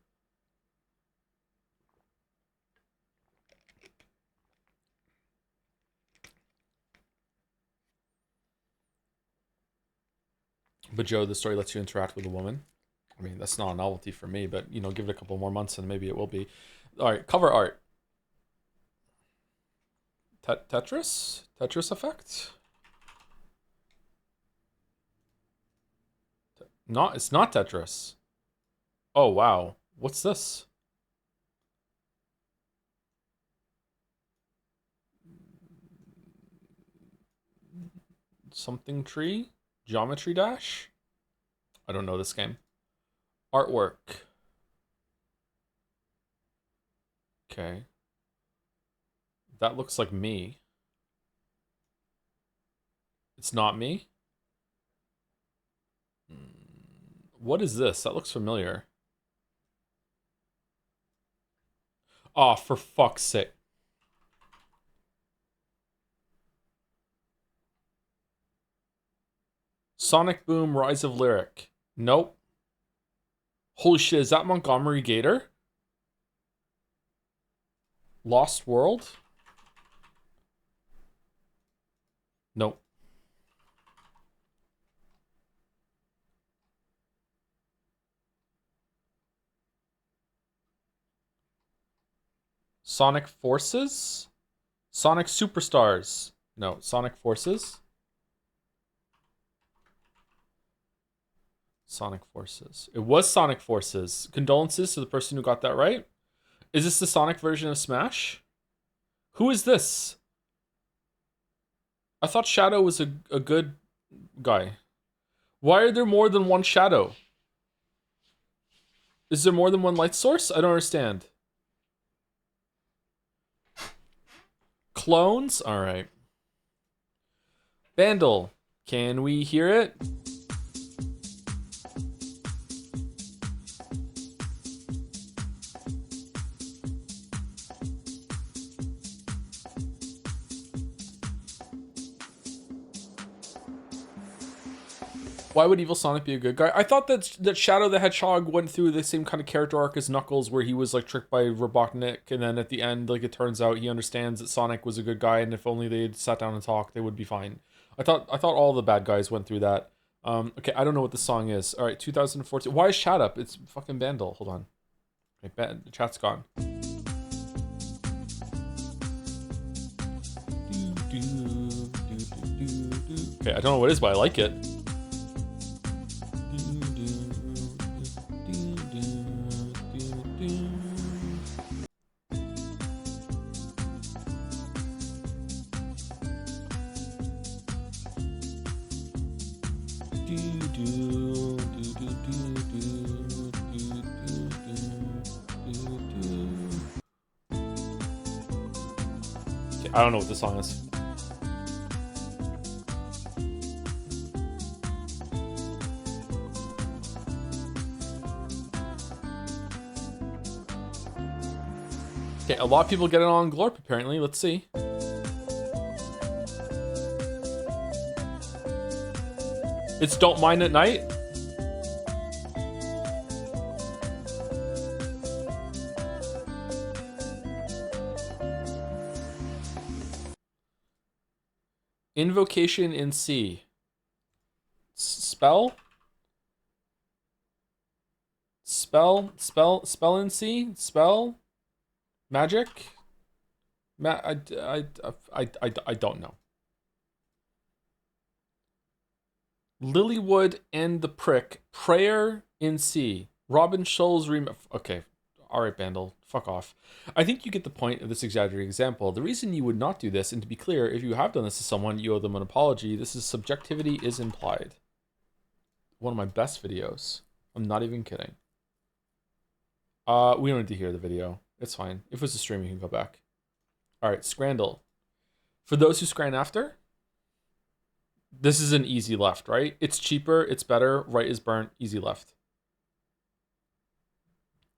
But Joe, the story lets you interact with a woman. I mean, that's not a novelty for me, but you know, give it a couple more months and maybe it will be. All right, cover art. Tetris effect. It's not Tetris. Oh wow, what's this? Something tree? Geometry Dash? I don't know this game. Artwork. Okay. That looks like me. It's not me? What is this? That looks familiar. Oh, for fuck's sake. Sonic Boom, Rise of Lyric. Nope. Holy shit, is that Montgomery Gator? Lost World? Nope. Sonic Forces? Sonic Superstars? No, Sonic Forces? Sonic Forces. It was Sonic Forces. Condolences to the person who got that right. Is this the Sonic version of Smash? Who is this? I thought Shadow was a good guy. Why are there more than one Shadow? Is there more than one light source? I don't understand. Clones? Alright. Vandal. Can we hear it? Why would Evil Sonic be a good guy? I thought that Shadow the Hedgehog went through the same kind of character arc as Knuckles, where he was like tricked by Robotnik, and then at the end, like it turns out he understands that Sonic was a good guy, and if only they had sat down and talked, they would be fine. I thought all the bad guys went through that. Okay, I don't know what the song is. All right, 2014. Why is Chat up? It's fucking Bandle. Hold on. Okay, the chat's gone. Okay, I don't know what it is, but I like it. I don't know what this song is. Okay, a lot of people get it on Glorp apparently. Let's see. It's Don't Mind at Night. Invocation in C. Spell in C? Spell? Magic? I don't know. Lilywood and the Prick. Prayer in C. Robin Scholl's okay. Alright, Bandle. Fuck off. I think you get the point of this exaggerated example. The reason you would not do this, and to be clear, if you have done this to someone, you owe them an apology. This is subjectivity is implied. One of my best videos. I'm not even kidding. We don't need to hear the video. It's fine. If it was a stream, you can go back. Alright, Scrandle. For those who scran after, this is an easy left, right? It's cheaper, it's better, right is burnt, easy left.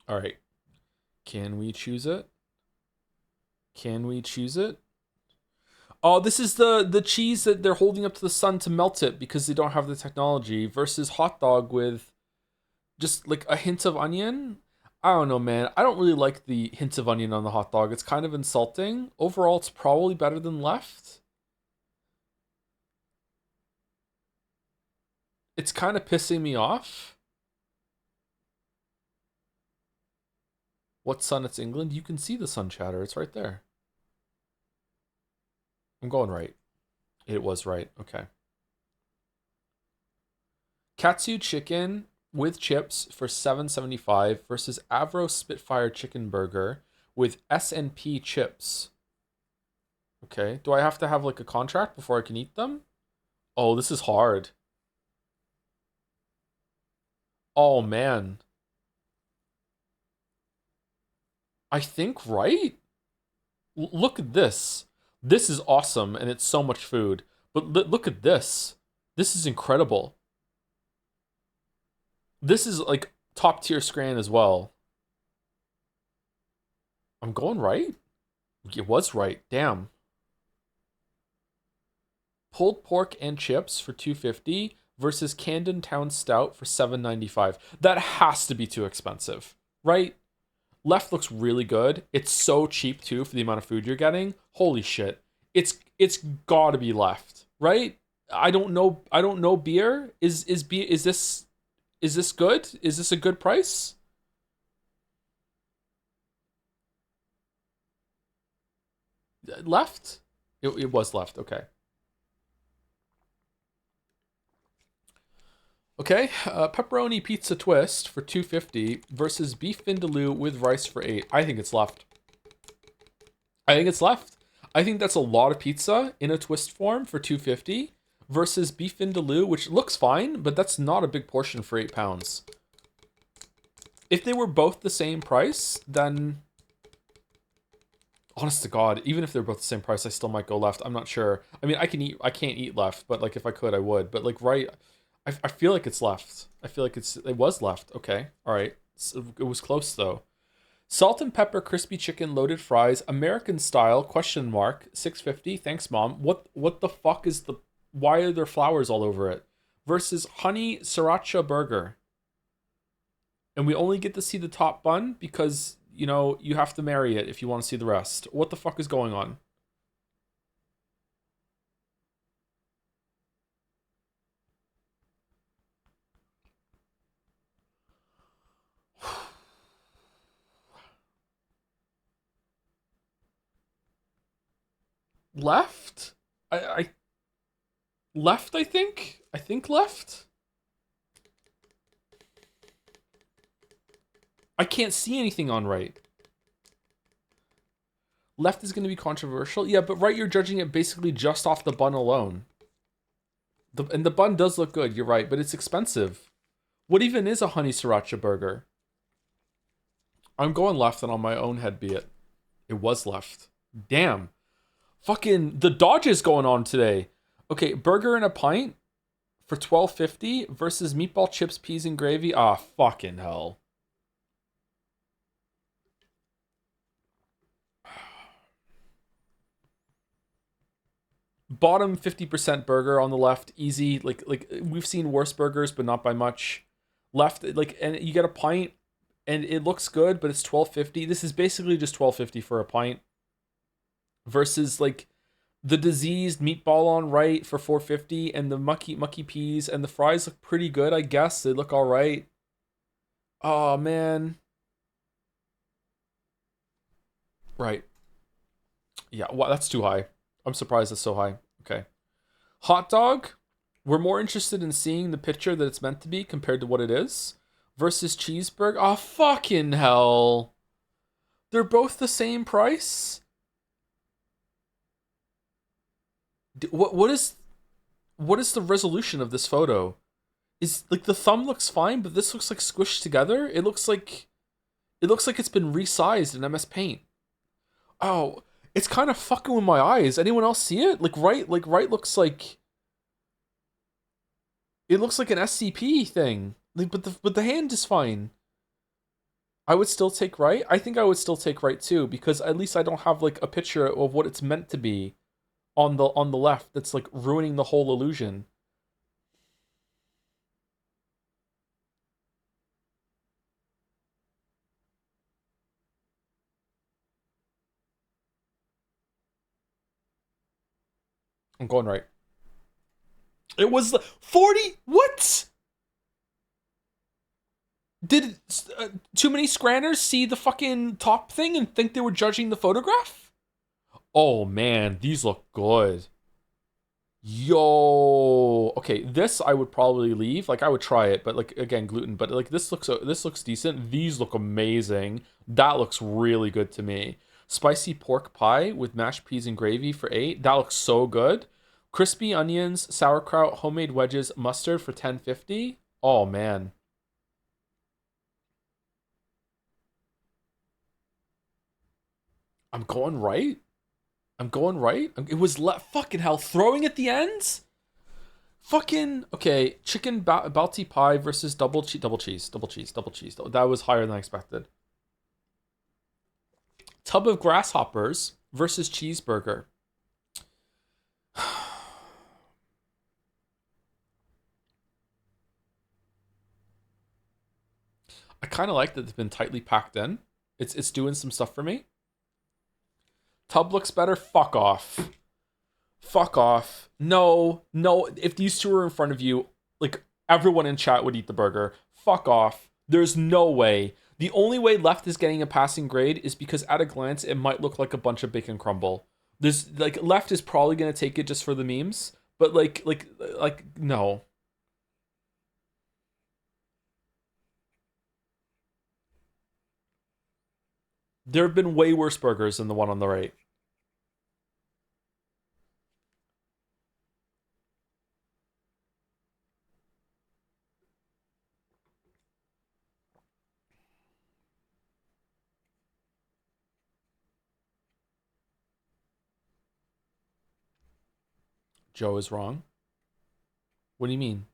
Alright. Can we choose it? Can we choose it? Oh, this is the cheese that they're holding up to the sun to melt it because they don't have the technology versus hot dog with just like a hint of onion. I don't know, man. I don't really like the hint of onion on the hot dog. It's kind of insulting. Overall, it's probably better than left. It's kind of pissing me off. What sun? It's England. You can see the sun chatter. It's right there. I'm going right. It was right. Okay. Katsu chicken with chips for $7.75 versus Avro Spitfire chicken burger with S&P chips. Okay. Do I have to have like a contract before I can eat them? Oh, this is hard. Oh, man. I think right? Look at this. This is awesome, and it's so much food. But look at this. This is incredible. This is like top tier Scran as well. I'm going right? It was right. Damn. Pulled pork and chips for $2.50 versus Camden Town Stout for $7.95. That has to be too expensive, right? Left looks really good. It's so cheap too for the amount of food you're getting. Holy shit. It's gotta be left, right? I don't know beer. Is this good? Is this a good price? Left? It was left, okay. Okay, pepperoni pizza twist for $2.50 versus beef vindaloo with rice for $8. I think it's left. I think it's left. I think that's a lot of pizza in a twist form for $2.50 versus beef vindaloo, which looks fine, but that's not a big portion for £8. If they were both the same price, then honest to God, even if they're both the same price, I still might go left. I'm not sure. I mean, I can't eat left, but like if I could, I would. But like right. I feel like it's left. I feel like it was left. Okay. All right. So it was close though. Salt and pepper crispy chicken loaded fries, American style, question mark, $6.50. Thanks, Mom. What the fuck is why are there flowers all over it? Versus honey sriracha burger. And we only get to see the top bun because, you know, you have to marry it if you want to see the rest. What the fuck is going on? Left? I left, I think? I think left? I can't see anything on right. Left is going to be controversial. Yeah, but right, you're judging it basically just off the bun alone. And the bun does look good, you're right, but it's expensive. What even is a honey sriracha burger? I'm going left and on my own head be it. It was left. Damn. Fucking the dodges going on today. Okay, burger and a pint for $12.50 versus meatball chips, peas, and gravy. Ah, fucking hell. Bottom 50% burger on the left, easy. Like we've seen worse burgers, but not by much. Left, like, and you get a pint, and it looks good, but it's $12.50. This is basically just $12.50 for a pint. Versus like the diseased meatball on right for 450, and the mucky peas, and the fries look pretty good, I guess. They look all right. Oh, man. Right. Yeah, well, that's too high. I'm surprised it's so high. Okay. Hot dog, we're more interested in seeing the picture that it's meant to be compared to what it is. Versus cheeseburger. Oh, fucking hell. They're both the same price? What is the resolution of this photo? Is like the thumb looks fine, but this looks like squished together. It looks like it's been resized in MS Paint. Oh, it's kind of fucking with my eyes. Anyone else see it? Right looks like it looks like an SCP thing. Like, but the hand is fine. I would still take right. I think I would still take right too, because at least I don't have like a picture of what it's meant to be on the left that's like ruining the whole illusion. I'm going right. It was 40. What? Did too many scranners see the fucking top thing and think they were judging the photograph? Oh man, these look good. Yo, okay, this I would probably leave. Like I would try it, but like again, gluten. But like this looks decent. These look amazing. That looks really good to me. Spicy pork pie with mashed peas and gravy for 8. That looks so good. Crispy onions, sauerkraut, homemade wedges, mustard for 10.50. Oh man. I'm going right. I'm going right. It was fucking hell throwing at the ends. Fucking okay. Chicken balti pie versus double cheese. That was higher than I expected. Tub of grasshoppers versus cheeseburger. I kind of like that it's been tightly packed in. It's doing some stuff for me. Tub looks better. Fuck off. Fuck off. No. If these two were in front of you, like everyone in chat would eat the burger. Fuck off. There's no way. The only way left is getting a passing grade is because at a glance it might look like a bunch of bacon crumble. There's like left is probably gonna take it just for the memes, but like no. There have been way worse burgers than the one on the right. Joe is wrong. What do you mean?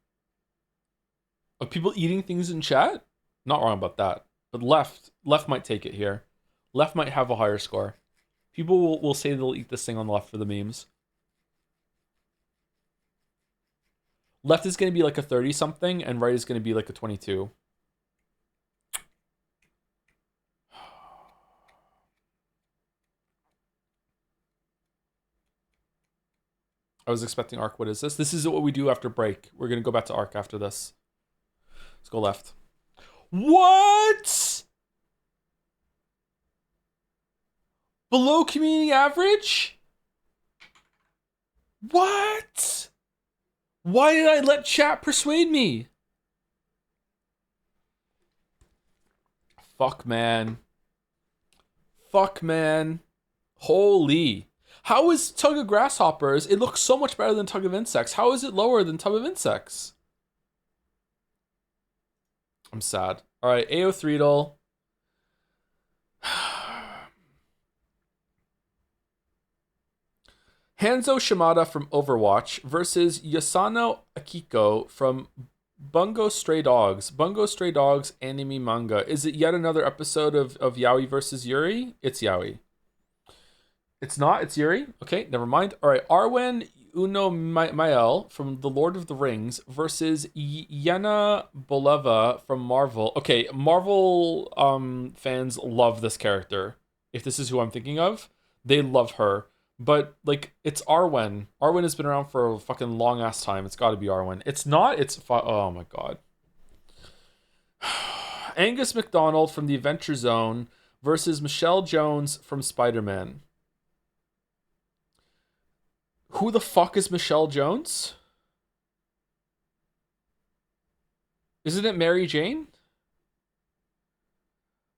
Of people eating things in chat? Not wrong about that. But left might take it here. Left might have a higher score. People will say they'll eat this thing on the left for the memes. Left is going to be like a 30 something and right is going to be like a 22. I was expecting Arc. What is this? This is what we do after break. We're going to go back to Arc after this. Let's go left. What? Below community average? What? Why did I let chat persuade me? Fuck, man. Fuck, man. Holy. How is Tug of Grasshoppers? It looks so much better than Tug of Insects. How is it lower than Tug of Insects? I'm sad. All right, AO Threedle. Hanzo Shimada from Overwatch versus Yasano Akiko from Bungo Stray Dogs. Bungo Stray Dogs anime manga. Is it yet another episode of Yaoi versus Yuri? It's Yaoi. It's not. It's Yuri. Okay, never mind. All right, Arwen Uno Mael from The Lord of the Rings versus Yena Boleva from Marvel. Okay, Marvel fans love this character. If this is who I'm thinking of, they love her. But like, it's Arwen. Arwen has been around for a fucking long ass time. It's got to be Arwen. It's not. Oh my god. Angus MacDonald from The Adventure Zone versus Michelle Jones from Spider-Man. Who the fuck is Michelle Jones? Isn't it Mary Jane?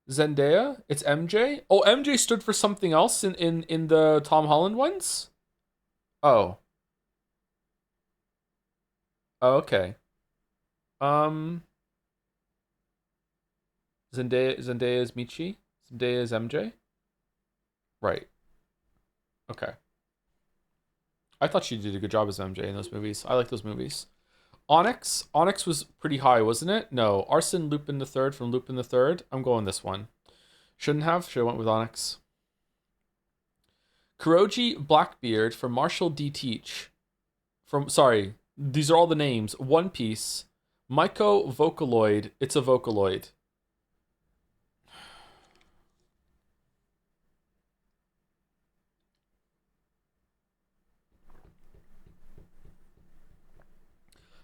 Zendaya? It's MJ? Oh, MJ stood for something else in the Tom Holland ones? Oh. Oh, okay. Zendaya is Michi? Zendaya is MJ? Right. Okay. I thought she did a good job as MJ in those movies. I like those movies. Onyx? Onyx was pretty high, wasn't it? No. Arsene Lupin the Third from Lupin the Third. I'm going this one. Shouldn't have. Should have went with Onyx. Kuroji Blackbeard from Marshall D. Teach. Sorry, these are all the names. One Piece. Myco Vocaloid. It's a Vocaloid.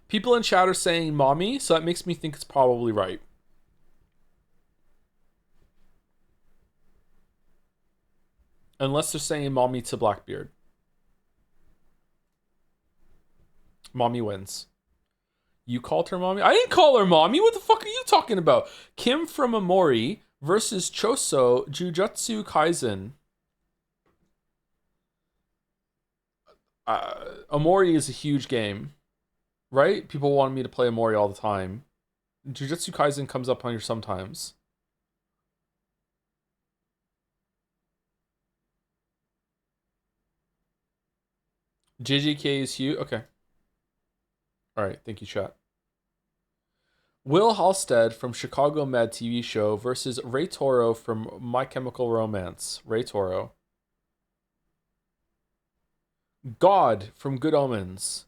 People in chat are saying mommy, so that makes me think it's probably right. Unless they're saying mommy to Blackbeard. Mommy wins. You called her mommy? I didn't call her mommy. What the fuck are you talking about? Kim from Amori versus Choso Jujutsu Kaisen. Amori is a huge game. Right? People want me to play Amori all the time. Jujutsu Kaisen comes up on here sometimes. JJK is huge. Okay. Alright, thank you, chat. Will Halstead from Chicago Med TV show versus Ray Toro from My Chemical Romance. Ray Toro. God from Good Omens.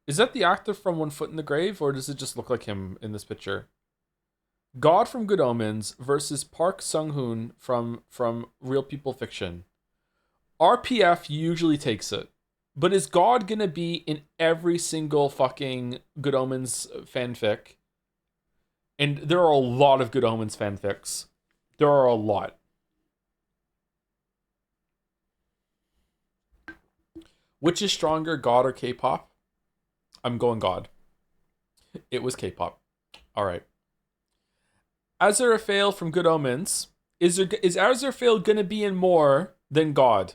Is that the actor from One Foot in the Grave, or does it just look like him in this picture? God from Good Omens versus Park Sung-hoon from Real People Fiction. RPF usually takes it. But is God gonna be in every single fucking Good Omens fanfic? And there are a lot of Good Omens fanfics. There are a lot. Which is stronger, God or K-pop? I'm going God. It was K-pop. All right. Aziraphale from Good Omens. Is Aziraphale gonna be in more than God?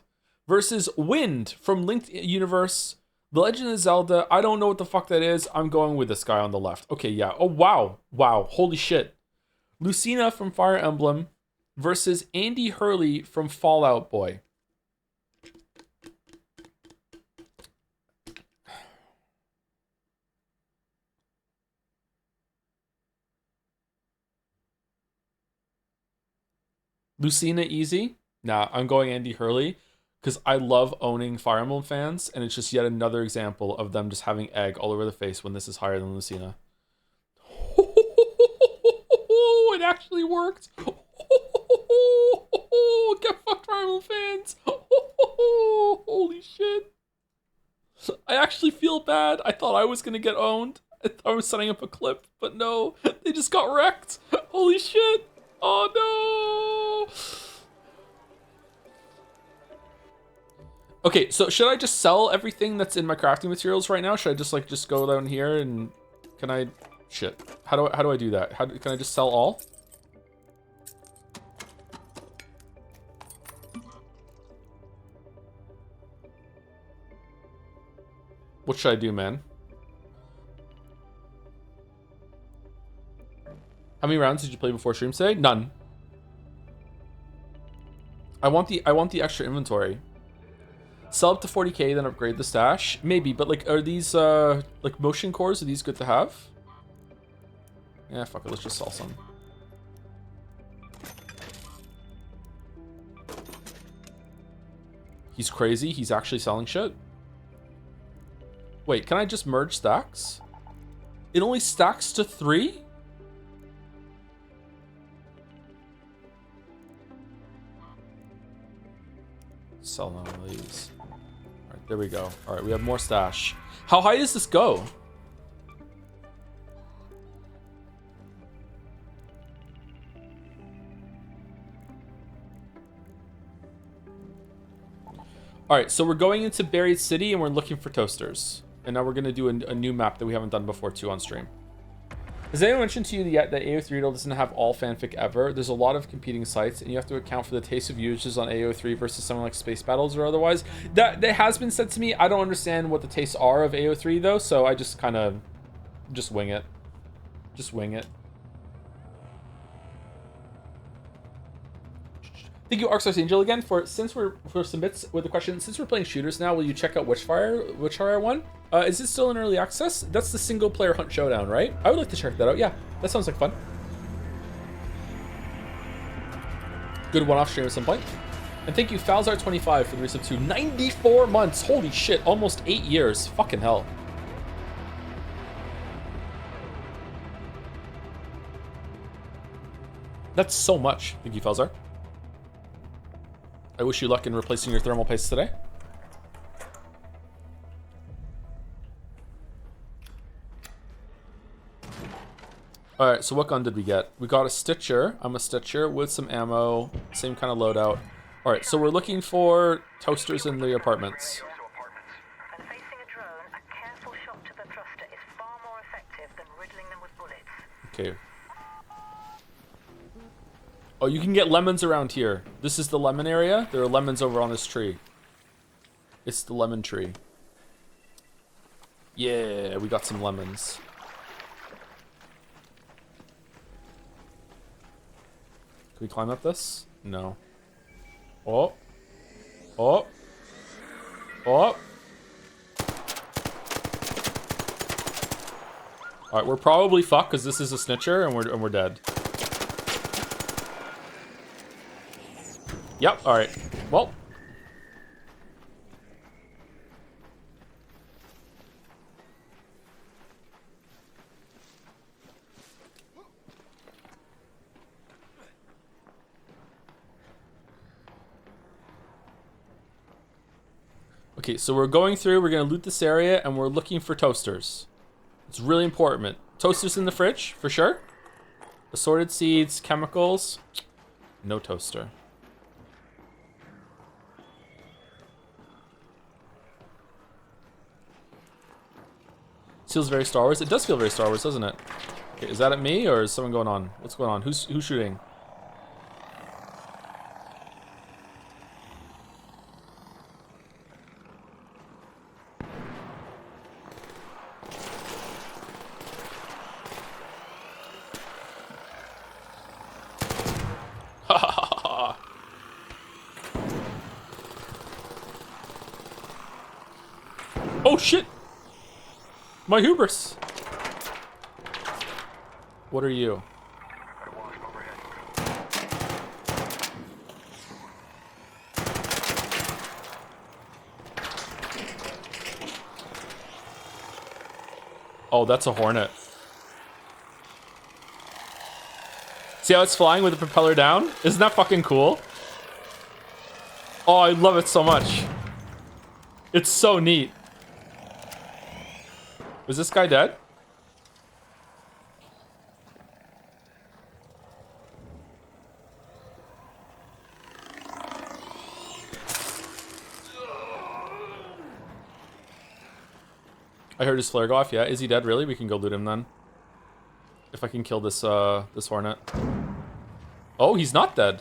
Versus Wind from Linked Universe. The Legend of Zelda. I don't know what the fuck that is. I'm going with this guy on the left. Okay, yeah. Oh, wow. Wow. Holy shit. Lucina from Fire Emblem versus Andy Hurley from Fallout Boy. Lucina easy? Nah, I'm going Andy Hurley because I love owning Fire Emblem fans, and it's just yet another example of them just having egg all over the face when this is higher than Lucina. It actually worked. Get fucked, Fire Emblem fans. Holy shit. I actually feel bad. I thought I was going to get owned. I thought I was setting up a clip, but no. They just got wrecked. Holy shit. Oh no. Okay, so should I just sell everything that's in my crafting materials right now? Should I just go down here and can I shit. How do I do that? Can I just sell all? What should I do, man? How many rounds did you play before stream today? None. I want the extra inventory. Sell up to 40k, then upgrade the stash. Maybe, but like, are these like motion cores? Are these good to have? Yeah, fuck it. Let's just sell some. He's crazy. He's actually selling shit. Wait, can I just merge stacks? It only stacks to 3? Sell none of these. Alright, there we go. Alright, we have more stash. How high does this go? Alright, so we're going into Buried City and we're looking for toasters. And now we're going to do a new map that we haven't done before too on stream. Has anyone mentioned to you yet that AO3 doesn't have all fanfic ever? There's a lot of competing sites and you have to account for the taste of users on AO3 versus something like Space Battles or otherwise. That has been said to me. I don't understand what the tastes are of AO3 though, so I just kind of just wing it. Just wing it. Thank you, Arcstars Angel, again for submits with the question. Since we're playing shooters now, will you check out Witchfire 1? Is it still in early access? That's the single player hunt showdown, right? I would like to check that out. Yeah, that sounds like fun. Good one-off stream at some point. And thank you, Falzar25 for the resub to 94 months. Holy shit, almost 8 years. Fucking hell. That's so much. Thank you, Falzar. I wish you luck in replacing your thermal paste today. Alright, so what gun did we get? We got a Stitcher. I'm a Stitcher with some ammo. Same kind of loadout. Alright, so we're looking for toasters in the apartments. When facing a drone, a careful shot to the thruster is far more effective than riddling them with bullets. Okay. Oh, you can get lemons around here. This is the lemon area. There are lemons over on this tree. It's the lemon tree. Yeah, we got some lemons. Can we climb up this? No. Oh. Oh. Oh. Alright, we're probably fucked because this is a snitcher and we're dead. Yep, alright. Well. Okay, so we're going through, we're going to loot this area, and we're looking for toasters. It's really important. Toasters in the fridge, for sure. Assorted seeds, chemicals. No toaster. Feels very Star Wars. It does feel very Star Wars, doesn't it? Okay, is that at me, or is someone going on? What's going on? Who's shooting? Oh shit! My hubris! What are you? Oh, that's a Hornet. See how it's flying with the propeller down? Isn't that fucking cool? Oh, I love it so much. It's so neat. Was this guy dead? I heard his flare go off. Yeah, is he dead? Really? We can go loot him then. If I can kill this this Hornet. Oh, he's not dead.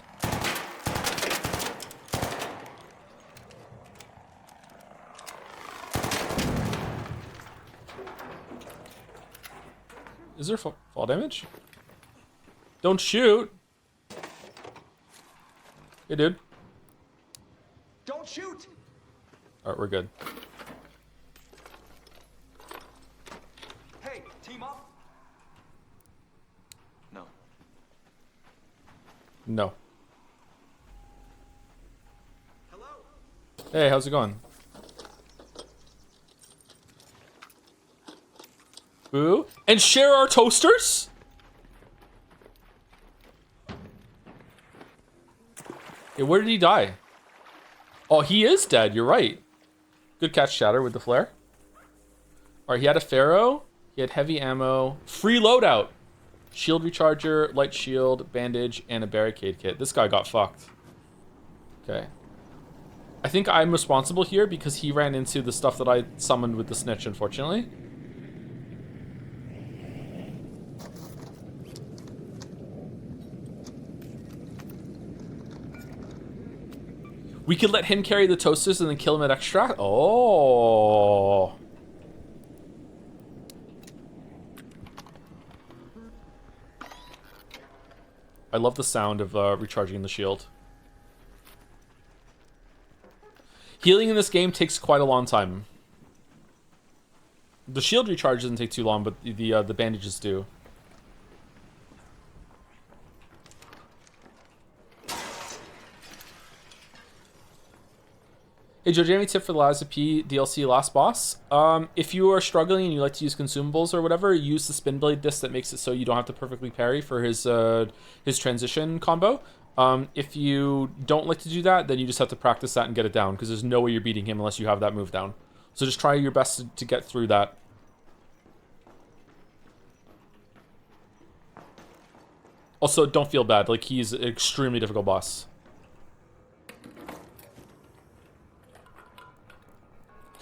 Is there fall damage? Don't shoot. Hey, dude. Don't shoot! Alright, we're good. Hey, team up! No. No. Hello? Hey, how's it going? Boo. And share our toasters? Okay, where did he die? Oh, he is dead. You're right. Good catch, Shatter, with the flare. All right, he had a Pharaoh. He had heavy ammo. Free loadout. Shield recharger, light shield, bandage, and a barricade kit. This guy got fucked. Okay. I think I'm responsible here because he ran into the stuff that I summoned with the snitch, unfortunately. We could let him carry the toasters and then kill him at extract. Oh. I love the sound of recharging the shield. Healing in this game takes quite a long time. The shield recharge doesn't take too long, but the bandages do. Hey Joe, do you have any tip for the Liza P DLC last boss? If you are struggling and you like to use consumables or whatever, use the spin blade disc that makes it so you don't have to perfectly parry for his transition combo. If you don't like to do that, then you just have to practice that and get it down, because there's no way you're beating him unless you have that move down. So just try your best to get through that. Also, don't feel bad. Like, he's an extremely difficult boss.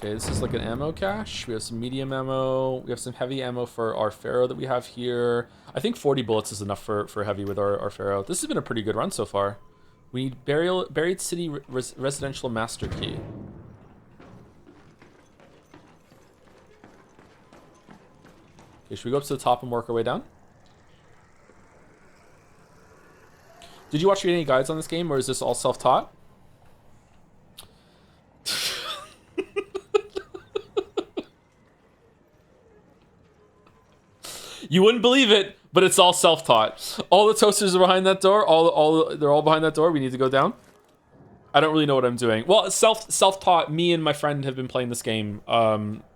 Okay, this is like an ammo cache. We have some medium ammo. We have some heavy ammo for our Pharaoh that we have here. I think 40 bullets is enough for heavy with our Pharaoh. This has been a pretty good run so far. We need Buried City Residential Master Key. Okay, should we go up to the top and work our way down? Did you watch any guides on this game, or is this all self-taught? You wouldn't believe it, but it's all self-taught. All the toasters are behind that door. They're all behind that door. We need to go down. I don't really know what I'm doing. Well, self-taught. Me and my friend have been playing this game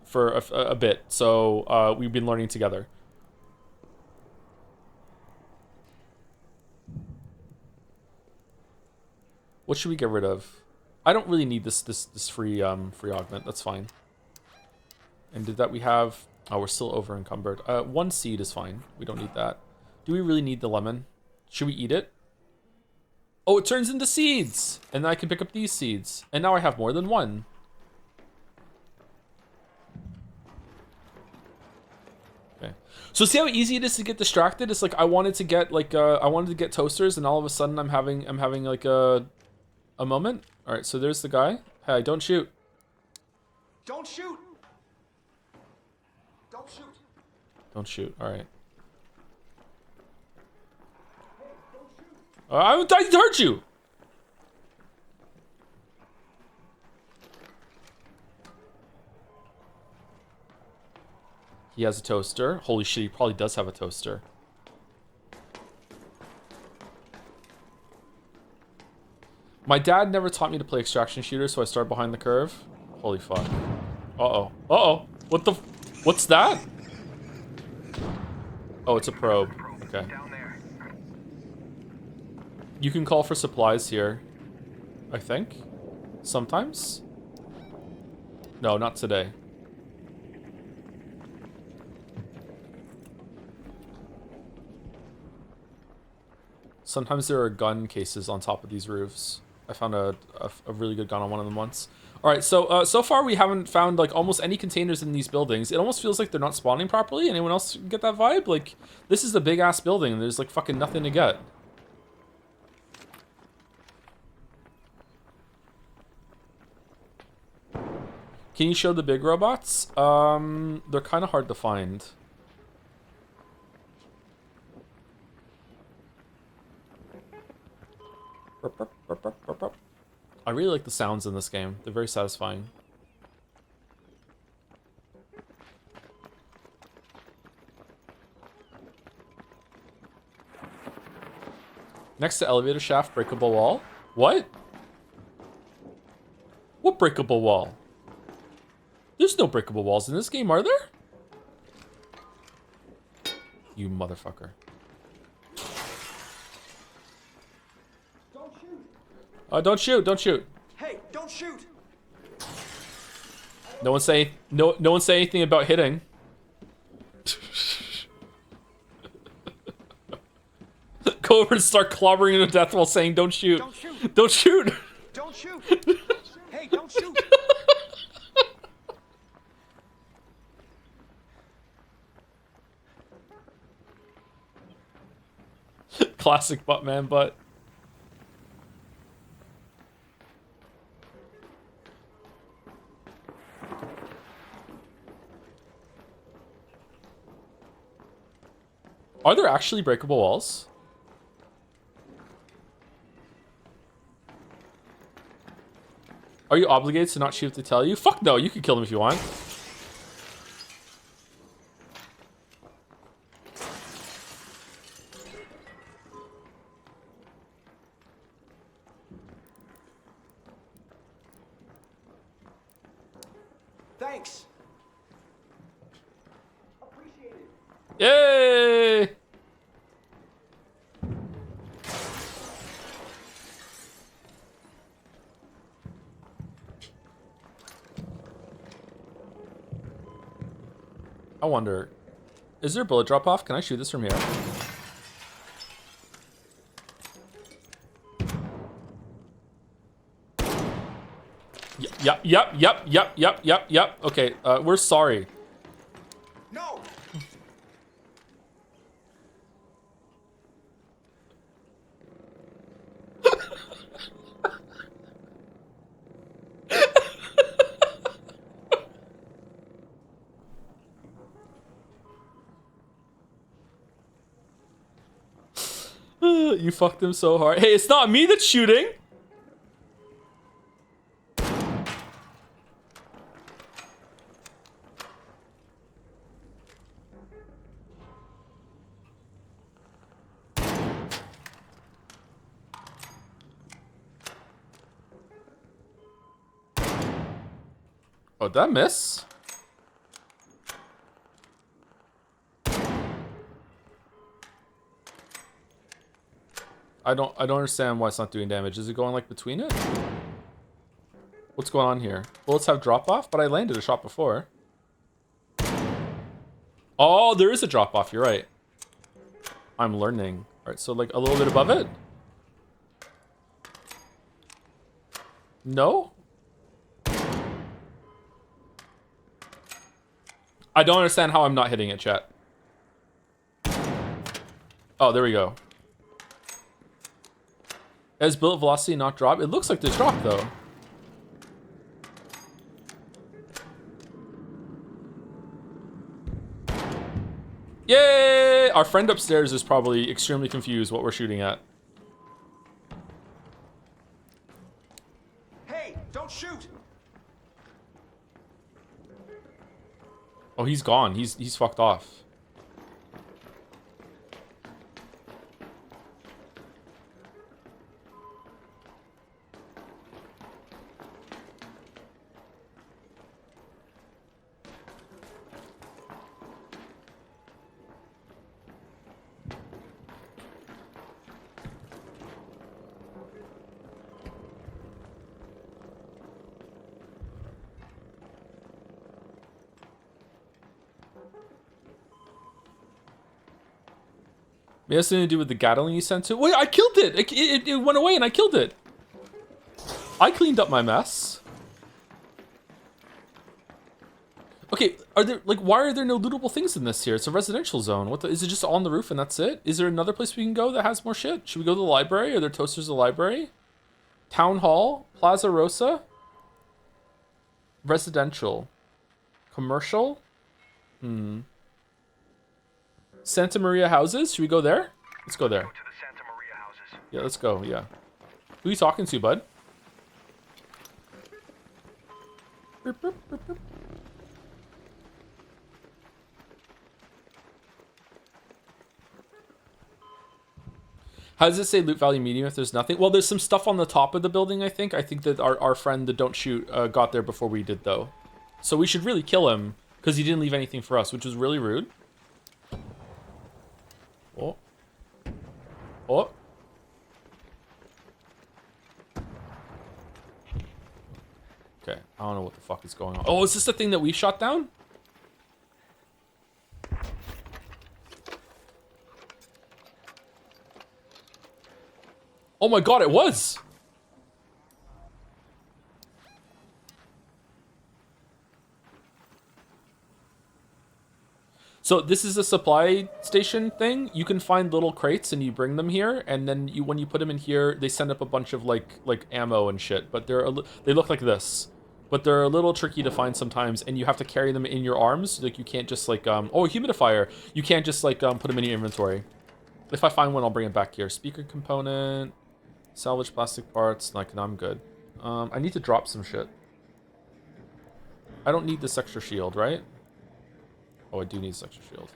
for a bit, so we've been learning together. What should we get rid of? I don't really need this free augment. That's fine. And did that we have? Oh, we're still over encumbered. 1 seed is fine. We don't need that. Do we really need the lemon? Should we eat it? Oh, it turns into seeds! And then I can pick up these seeds. And now I have more than 1. Okay. So see how easy it is to get distracted? It's like I wanted to get toasters, and all of a sudden I'm having like a moment. Alright, so there's the guy. Hey, don't shoot. Don't shoot! Don't shoot! Don't shoot. All right. I hurt you. He has a toaster. Holy shit, he probably does have a toaster. My dad never taught me to play extraction shooter, so I started behind the curve. Holy fuck. Uh-oh. Uh-oh. What the... What's that? Oh, it's a probe. Okay. You can call for supplies here, I think. Sometimes? No, not today. Sometimes there are gun cases on top of these roofs. I found a really good gun on one of them once. All right, so so far we haven't found like almost any containers in these buildings. It almost feels like they're not spawning properly. Anyone else get that vibe? Like, this is a big ass building and there's like fucking nothing to get. Can you show the big robots? They're kind of hard to find. I really like the sounds in this game. They're very satisfying. Next to elevator shaft, breakable wall. What? What breakable wall? There's no breakable walls in this game, are there? You motherfucker. Don't shoot, don't shoot. Hey, don't shoot! No one say anything about hitting. Go over and start clobbering him to death while saying, "Don't shoot! Don't shoot! Don't shoot!" Don't shoot! Hey, don't shoot! Classic Buttman butt. Are there actually breakable walls? Are you obligated to not shoot if they tell you? Fuck no, you can kill them if you want. Thanks! Yay! I wonder, is there a bullet drop off? Can I shoot this from here? Yep. Okay, we're sorry. No! You fucked him so hard. Hey, it's not me that's shooting. Oh, did that miss? I don't understand why it's not doing damage. Is it going like between it? What's going on here? Bullets have drop off, but I landed a shot before. Oh, there is a drop off. You're right. I'm learning. All right, so like a little bit above it. No? I don't understand how I'm not hitting it, chat. Oh, there we go. Has bullet velocity not dropped? It looks like there's drop though. Yay! Our friend upstairs is probably extremely confused what we're shooting at. Hey, don't shoot! Oh, he's gone. He's fucked off. Maybe it has something to do with the Gatling you sent to. Wait, I killed it. It went away and I killed it. I cleaned up my mess. Okay, are there like why are there no lootable things in this here? It's a residential zone. What the, is it just on the roof and that's it? Is there another place we can go that has more shit? Should we go to the library? Are there toasters at the library? Town Hall, Plaza Rosa, residential, commercial. Santa Maria houses. Should we go there? Let's go there. Go to the Santa Maria houses. Yeah, let's go. Yeah. Who are you talking to, bud? Burp, burp, burp, burp. How does it say loot value medium if there's nothing? Well, there's some stuff on the top of the building, I think. I think that our friend, the Don't Shoot, got there before we did, though. So we should really kill him, because he didn't leave anything for us, which was really rude. Oh. Oh. Okay, I don't know what the fuck is going on. Oh, is this the thing that we shot down? Oh my god, it was! So this is a supply station thing. You can find little crates and you bring them here, and then when you put them in here, they send up a bunch of like ammo and shit. But they look like this, but they're a little tricky to find sometimes, and you have to carry them in your arms. Like you can't just like oh, a humidifier. You can't just like put them in your inventory. If I find one, I'll bring it back here. Speaker component, salvage plastic parts. Like, no, I'm good. I need to drop some shit. I don't need this extra shield, right? Oh, I do need this extra shield.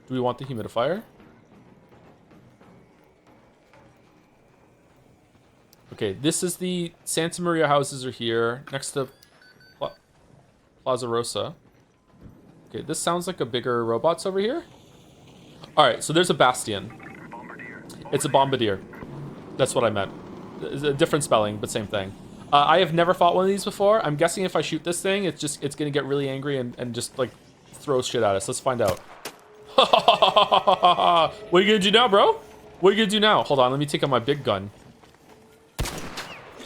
Do we want the humidifier? Okay, this is the Santa Maria houses are here next to Plaza Rosa. Okay, this sounds like a bigger robots over here. All right, so there's a Bastion. It's a Bombardier. That's what I meant. It's a different spelling, but same thing. I have never fought one of these before. I'm guessing if I shoot this thing, it's gonna get really angry and just like throw shit at us. Let's find out. What are you gonna do now, bro? What are you gonna do now? Hold on, let me take out my big gun.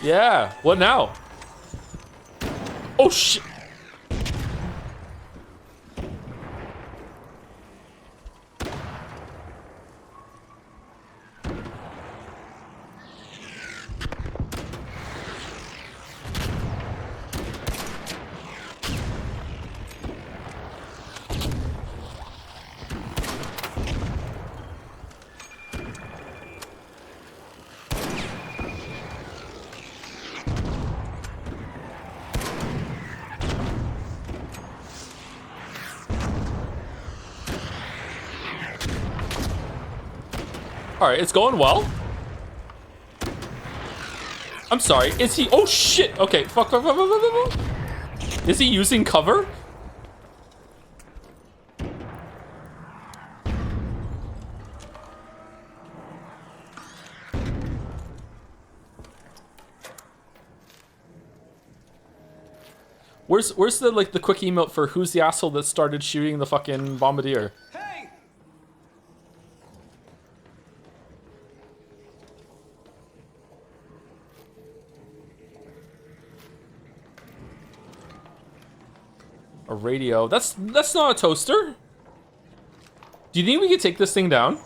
Yeah, what now? Oh shit. All right, it's going well. I'm sorry. Is he? Oh shit. Okay. Fuck. Is he using cover? Where's the like the quick emote for who's the asshole that started shooting the fucking bombardier? Hey! A radio. That's not a toaster. Do you think we could take this thing down?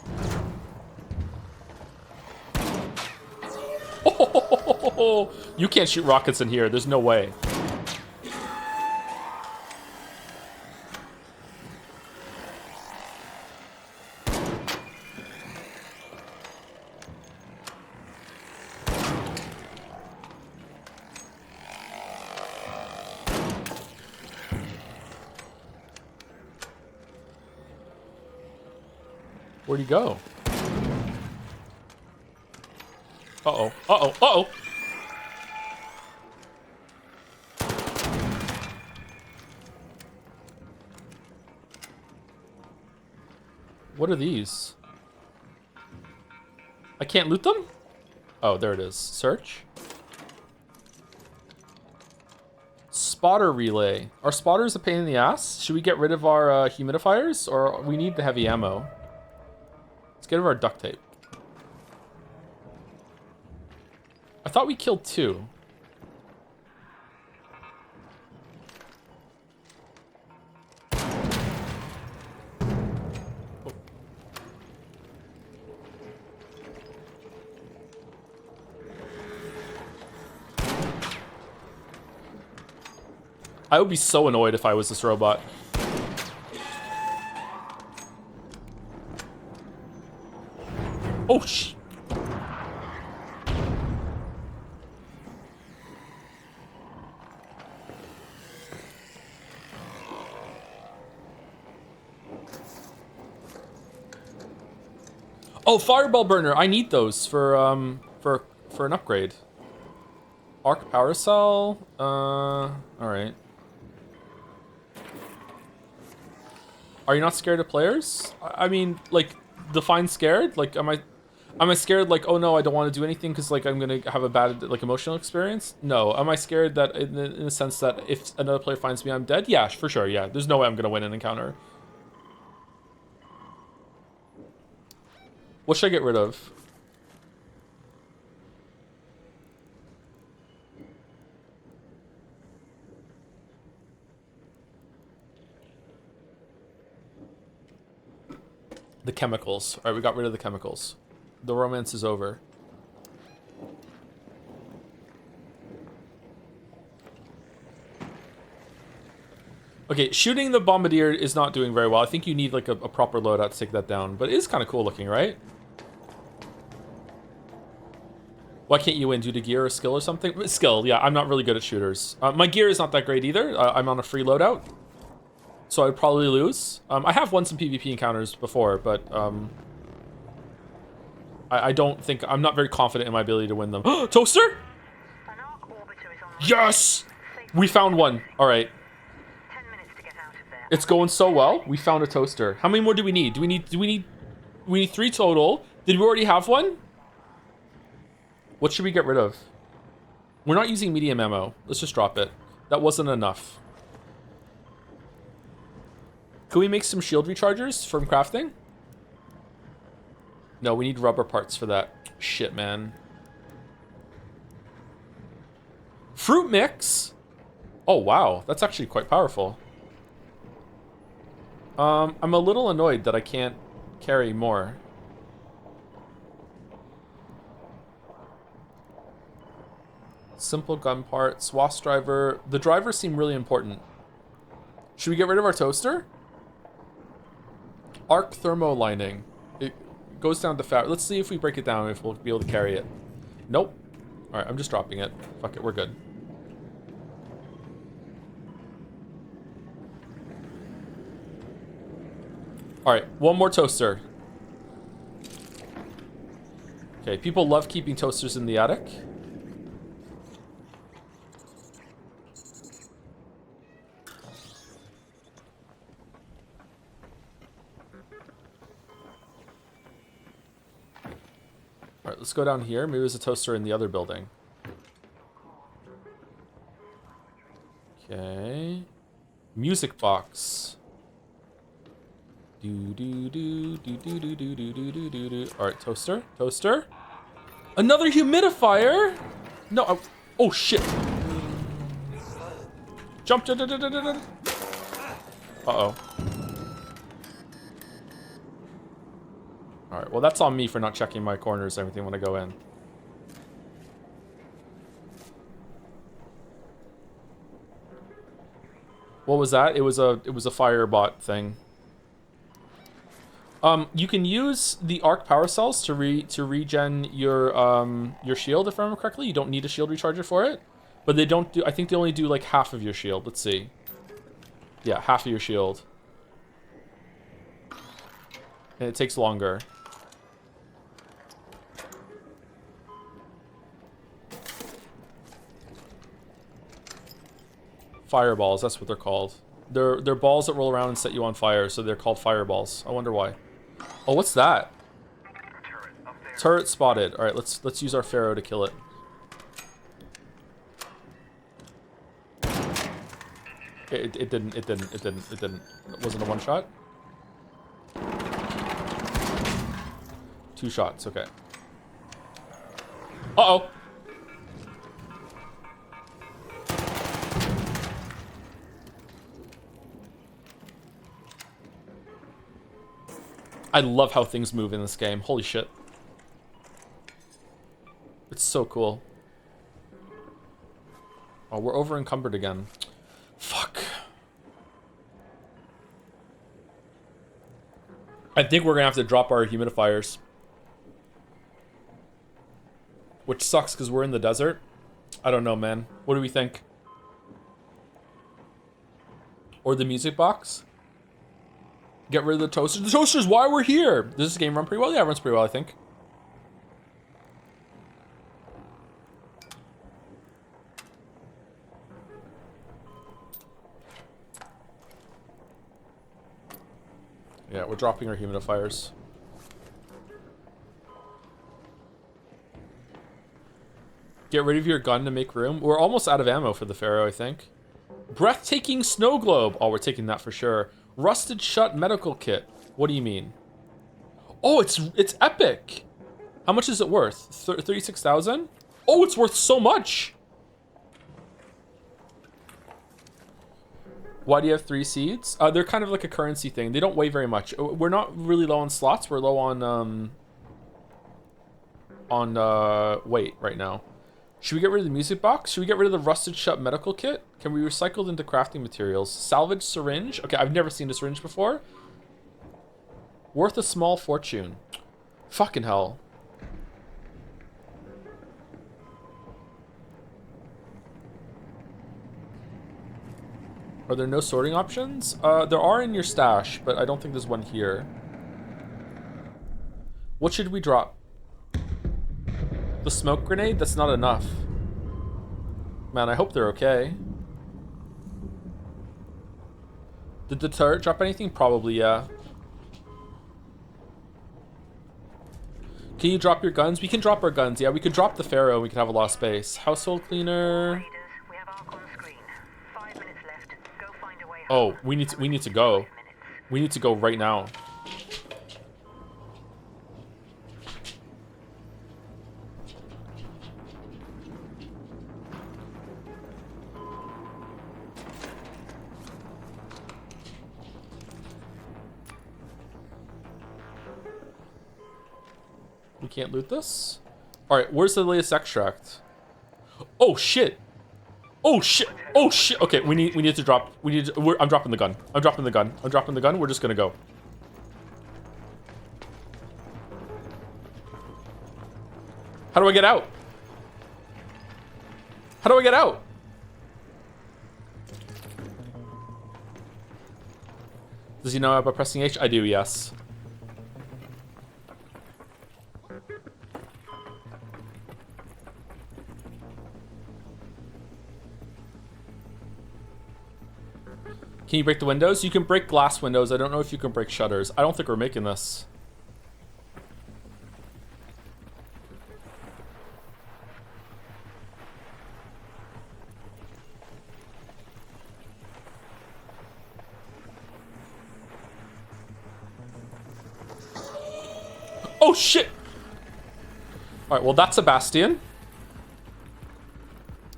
Oh, you can't shoot rockets in here. There's no way. Where'd he go? Uh-oh. Uh-oh. Uh-oh. What are these? I can't loot them? Oh, there it is. Search. Spotter relay. Are spotters a pain in the ass? Should we get rid of our humidifiers? Or we need the heavy ammo? Let's get rid of our duct tape. I thought we killed 2. I would be so annoyed if I was this robot. Oh, sh... Oh, fireball burner. I need those for an upgrade. Arc power cell. All right. Are you not scared of players? I mean, like, define scared. Like, am I scared? Like, oh no, I don't want to do anything because like I'm gonna have a bad like emotional experience. No. Am I scared that in the sense that if another player finds me, I'm dead? Yeah, for sure. Yeah, there's no way I'm gonna win an encounter. What should I get rid of? The chemicals. All right, we got rid of the chemicals. The romance is over. Okay, shooting the bombardier is not doing very well. I think you need like a proper loadout to take that down. But it is kind of cool looking, right? Why can't you win? Due to gear or skill or something? Skill, yeah. I'm not really good at shooters. My gear is not that great either. I'm on a free loadout. So I'd probably lose. I have won some PvP encounters before, but I don't think... I'm not very confident in my ability to win them. Toaster? An arc orbiter is on the Yes! We found one. All right. 10 minutes to get out of there. It's going so well. We found a toaster. How many more do we need? We need 3 total. Did we already have one? What should we get rid of? We're not using medium ammo. Let's just drop it. That wasn't enough. Can we make some shield rechargers from crafting? No, we need rubber parts for that. Shit, man. Fruit mix? Oh, wow. That's actually quite powerful. I'm a little annoyed that I can't carry more. Simple gun parts, wasp driver. The drivers seem really important. Should we get rid of our toaster? Arc thermo lining. It goes down to fat. Let's see if we break it down, if we'll be able to carry it. Nope. All right, I'm just dropping it. Fuck it, we're good. All right, one more toaster. Okay, people love keeping toasters in the attic. All right, let's go down here. Maybe there's a toaster in the other building. Okay. Music box. Do do do do do do do do do do do do. All right, toaster, toaster. Another humidifier. No. Oh shit. Jump. Uh-oh. All right, well, that's on me for not checking my corners and everything when I go in. What was that? It was a fire bot thing. You can use the arc power cells to regen your shield, if I remember correctly. You don't need a shield recharger for it, but they don't do. I think they only do like half of your shield. Let's see. Yeah, half of your shield, and it takes longer. Fireballs, that's what they're called. They're balls that roll around and set you on fire, so they're called fireballs. I wonder why. Oh, what's that? Turret up there. Turret spotted. All right, let's use our Pharaoh to kill it. It didn't. It wasn't a one shot. 2 shots. Okay. Uh-oh. I love how things move in this game. Holy shit. It's so cool. Oh, we're over encumbered again. Fuck. I think we're gonna have to drop our humidifiers. Which sucks because we're in the desert. I don't know, man. What do we think? Or the music box? Get rid of the toaster. The toaster's why we're here. Does this game run pretty well? Yeah, it runs pretty well, I think. Yeah, we're dropping our humidifiers. Get rid of your gun to make room. We're almost out of ammo for the Pharaoh, I think. Breathtaking snow globe. Oh, we're taking that for sure. Rusted shut medical kit. What do you mean? Oh, it's epic. How much is it worth? 36,000? Oh, it's worth so much. Why do you have 3 seeds? They're kind of like a currency thing. They don't weigh very much. We're not really low on slots. We're low on weight right now. Should we get rid of the music box? Should we get rid of the rusted shut medical kit? Can we recycle into crafting materials? Salvage syringe. Okay, I've never seen a syringe before. Worth a small fortune. Fucking hell. Are there no sorting options? There are in your stash, but I don't think there's one here. What should we drop? The smoke grenade? That's not enough. Man, I hope they're okay. Did the turret drop anything? Probably, yeah. Can you drop your guns? We can drop our guns. Yeah, we could drop the Pharaoh. We could have a lot of space. Household cleaner. Raiders, we have Ark on screen. 5 minutes left. Go find a way Oh, home. we need to go. 5 minutes. We need to go right now. We can't loot this? Alright, where's the latest extract? Oh shit! Oh shit! Oh shit! Okay, we need to drop. I'm dropping the gun. I'm dropping the gun. I'm dropping the gun. We're just gonna go. How do I get out? How do I get out? Does he know about pressing H? I do, yes. Can you break the windows? You can break glass windows. I don't know if you can break shutters. I don't think we're making this. Oh shit! Alright, well that's a bastion.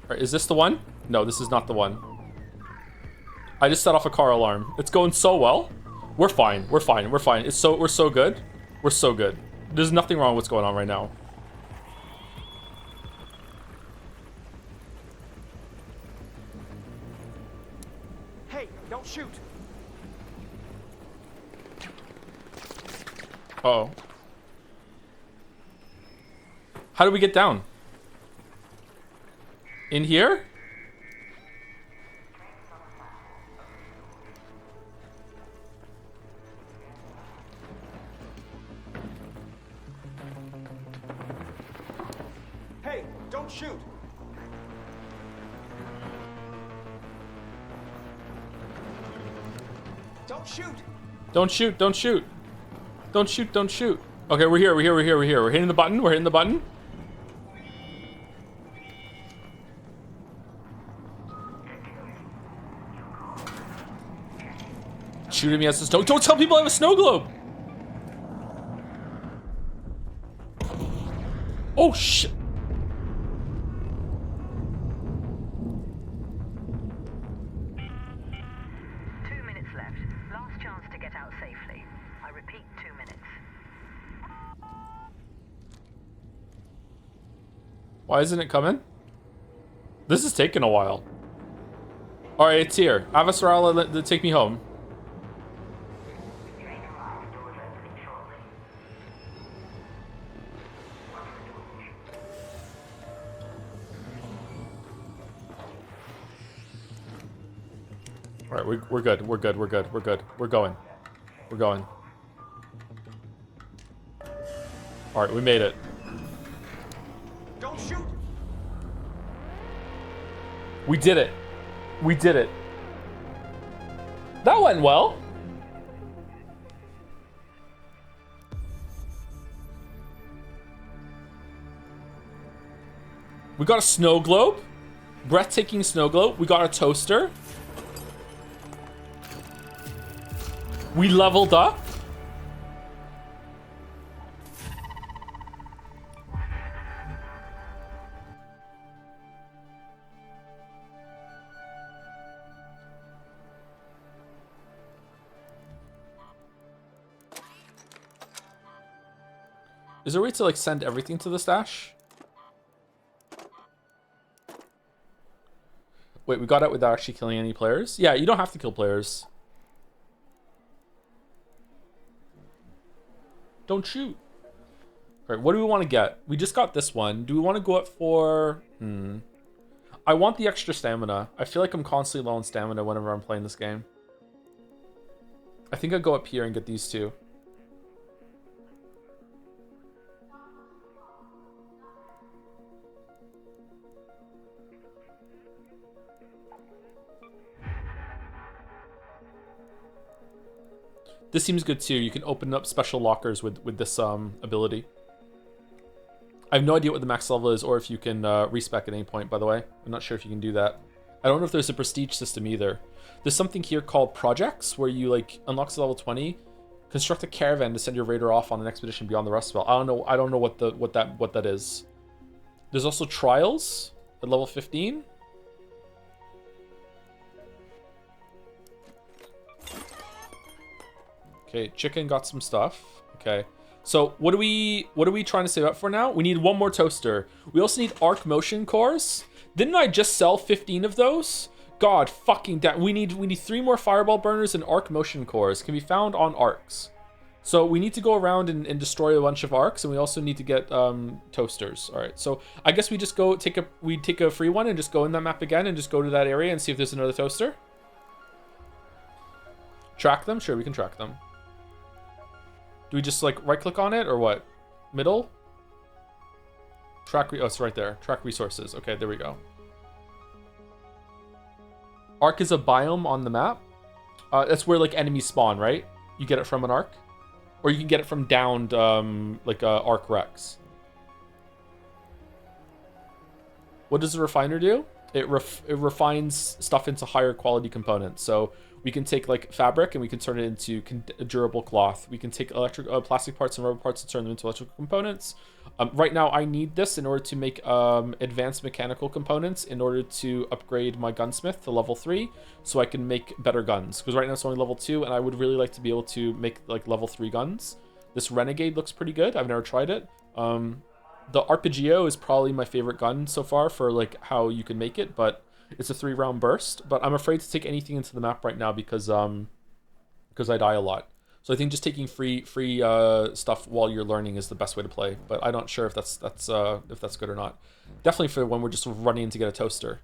Alright, is this the one? No, this is not the one. I just set off a car alarm. It's going so well. We're fine. We're fine. We're fine. We're so good. We're so good. There's nothing wrong with what's going on right now. Hey, don't shoot. Uh-oh. How do we get down? In here? Hey, don't shoot. Don't shoot. Don't shoot, don't shoot. Don't shoot, don't shoot. Okay, we're here, we're here, we're here, we're here. We're hitting the button, we're hitting the button. Shooting me as a snow. Don't tell people I have a snow globe! Oh shit! Left. Last chance to get out safely. I repeat, 2 minutes. Why isn't it coming? This is taking a while. Alright, it's here. Avasarala, take me home. Alright, we're good. We're good. We're good. We're good. We're going. We're going. Alright, we made it. Don't shoot. We did it. We did it. That went well. We got a snow globe. Breathtaking snow globe. We got a toaster. We leveled up. Is there a way to like send everything to the stash? Wait, we got it without actually killing any players? Yeah, you don't have to kill players. Don't shoot. All right, what do we want to get? We just got this one. Do we want to go up for... I want the extra stamina. I feel like I'm constantly low on stamina whenever I'm playing this game. I think I'll go up here and get these two. This seems good too. You can open up special lockers with this ability. I have no idea what the max level is or if you can respec at any point, by the way. I'm not sure if you can do that. I don't know if there's a prestige system either. There's something here called projects where you like unlock to level 20, construct a caravan to send your raider off on an expedition beyond the Rust Belt. I don't know what that is. There's also trials at level 15. Okay, chicken got some stuff. Okay. So what are we trying to save up for now? We need one more toaster. We also need arc motion cores. Didn't I just sell 15 of those? God fucking damn. We need 3 more fireball burners and arc motion cores. Can be found on arcs. So we need to go around and destroy a bunch of arcs, and we also need to get toasters. All right. So I guess we just go take a free one and just go in that map again and just go to that area and see if there's another toaster. Track them? Sure, we can track them. Do we just like right click on it or what? Middle? Track, oh, it's right there. Track resources. Okay, there we go. Arc is a biome on the map. That's where like enemies spawn, right? You get it from an arc? Or you can get it from downed arc wrecks. What does the refiner do? It refines stuff into higher quality components. So we can take like fabric and we can turn it into durable cloth. We can take plastic parts and rubber parts and turn them into electrical components. Right now I need this in order to make advanced mechanical components in order to upgrade my gunsmith to level 3 so I can make better guns. Because right now it's only level 2 and I would really like to be able to make like level 3 guns. This Renegade looks pretty good. I've never tried it. The Arpeggio is probably my favorite gun so far for like how you can make it, but it's a 3-round burst. But I'm afraid to take anything into the map right now because I die a lot. So I think just taking free stuff while you're learning is the best way to play. But I'm not sure if that's good or not. Definitely for when we're just running in to get a toaster.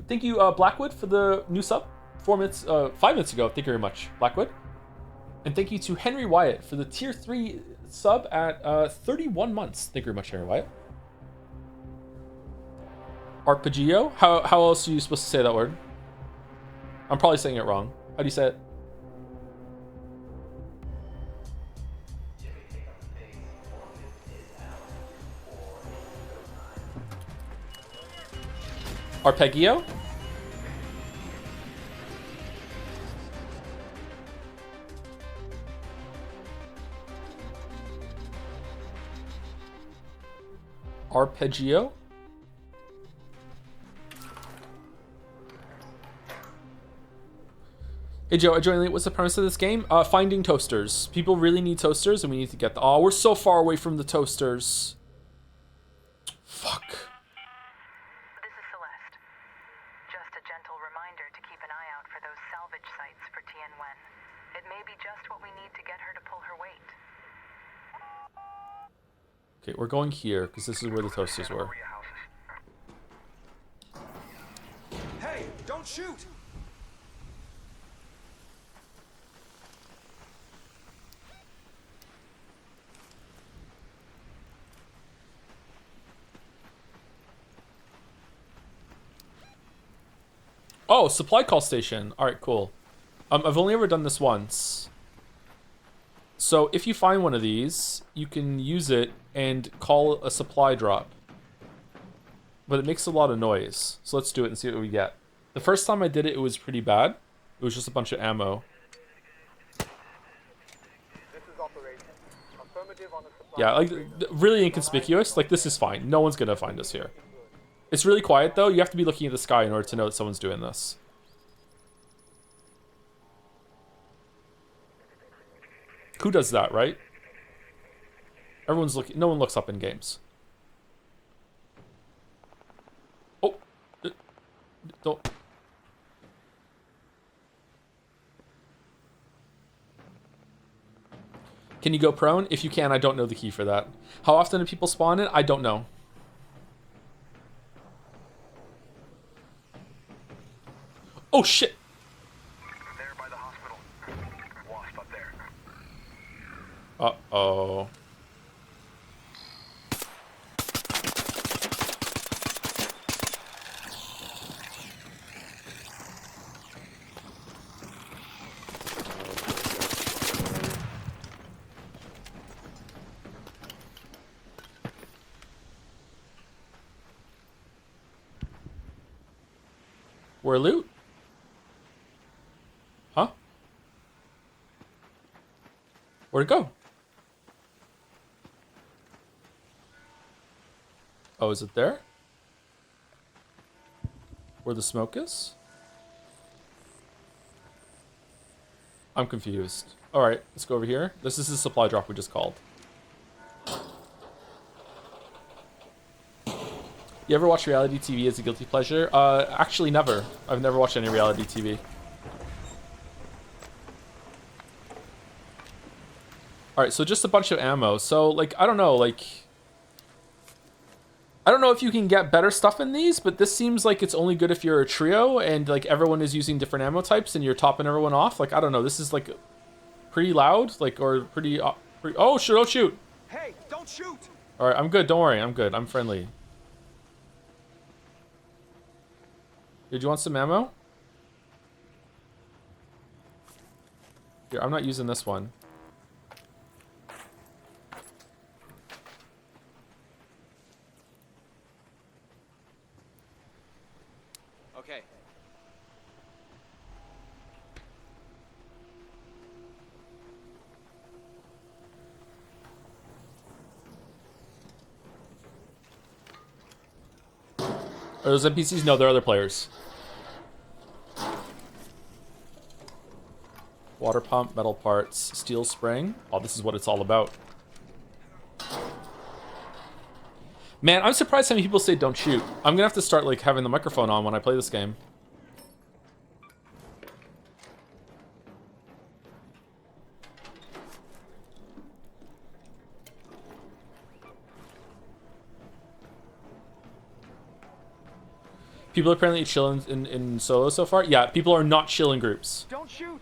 Thank you, Blackwood, for the new sub. 5 minutes ago. Thank you very much, Blackwood. And thank you to Henry Wyatt for the tier 3 sub at 31 months. Thank you very much, Henry Wyatt. Arpeggio? How else are you supposed to say that word? I'm probably saying it wrong. How do you say it? Arpeggio? Arpeggio? Hey Joe, I joined late. What's the premise of this game? Finding toasters. People really need toasters and we need to get them. Oh, we're so far away from the toasters. Fuck. This is Celeste. Just a gentle reminder to keep an eye out for those salvage sites for Tien Wen. It may be just what we need to get her to pull her weight. Okay, we're going here because this is where the toasters were. Hey, don't shoot! Oh, supply call station. All right, cool. I've only ever done this once. So if you find one of these, you can use it and call a supply drop. But it makes a lot of noise. So let's do it and see what we get. The first time I did it, it was pretty bad. It was just a bunch of ammo. This is operation. Affirmative on the supply. Yeah, like, really inconspicuous. Like, this is fine. No one's gonna find us here. It's really quiet, though. You have to be looking at the sky in order to know that someone's doing this. Who does that, right? Everyone's looking. No one looks up in games. Oh, don't. Can you go prone? If you can, I don't know the key for that. How often do people spawn in? I don't know. Oh shit! There by the hospital. Wasp up there. Uh-oh. Where loot? Huh? Where'd it go? Oh, is it there? Where the smoke is? I'm confused. Alright, let's go over here. This is the supply drop we just called. You ever watch reality TV as a guilty pleasure? Actually never. I've never watched any reality TV. Alright, so just a bunch of ammo. So, like, I don't know, like... I don't know if you can get better stuff in these, but this seems like it's only good if you're a trio and, like, everyone is using different ammo types and you're topping everyone off. Like, I don't know, this is, like, pretty loud, like, or pretty... oh, shoot, don't shoot! Hey, don't shoot! Alright, I'm good, don't worry, I'm good, I'm friendly. Did you want some ammo? Here, I'm not using this one. Okay. Are those NPCs? No, they're other players. Water pump, metal parts, steel spring. Oh, this is what it's all about. Man, I'm surprised how many people say don't shoot. I'm gonna have to start, like, having the microphone on when I play this game. People are apparently chilling in solo so far. Yeah, people are not chill in groups. Don't shoot!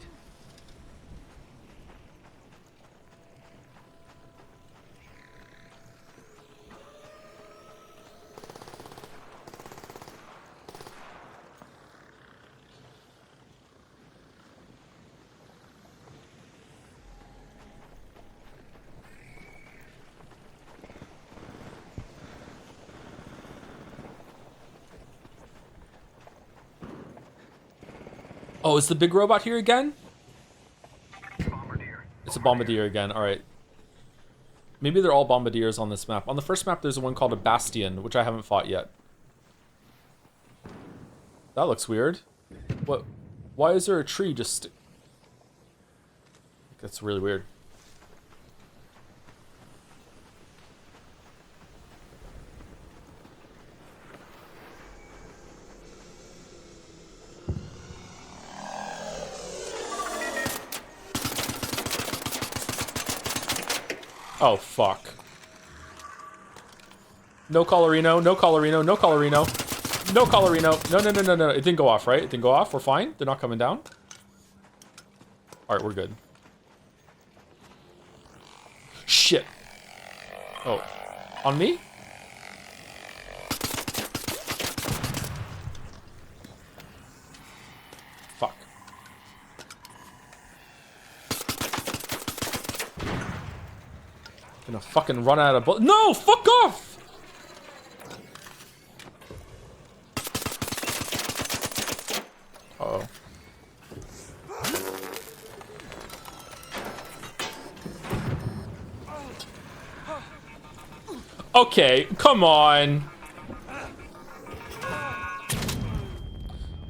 Oh, is the big robot here again? Bombardier. It's a bombardier again. All right. Maybe they're all bombardiers on this map. On the first map, there's one called a bastion, which I haven't fought yet. That looks weird. What? Why is there a tree just... That's really weird. Oh, fuck. No Colorino, no Colorino, no Colorino. No Colorino. No, no, no, no, no. It didn't go off, right? It didn't go off. We're fine. They're not coming down. Alright, we're good. Shit. Oh. On me? Fuck. Gonna fucking run out of bullets. No, fuck off! Uh-oh. Okay, come on.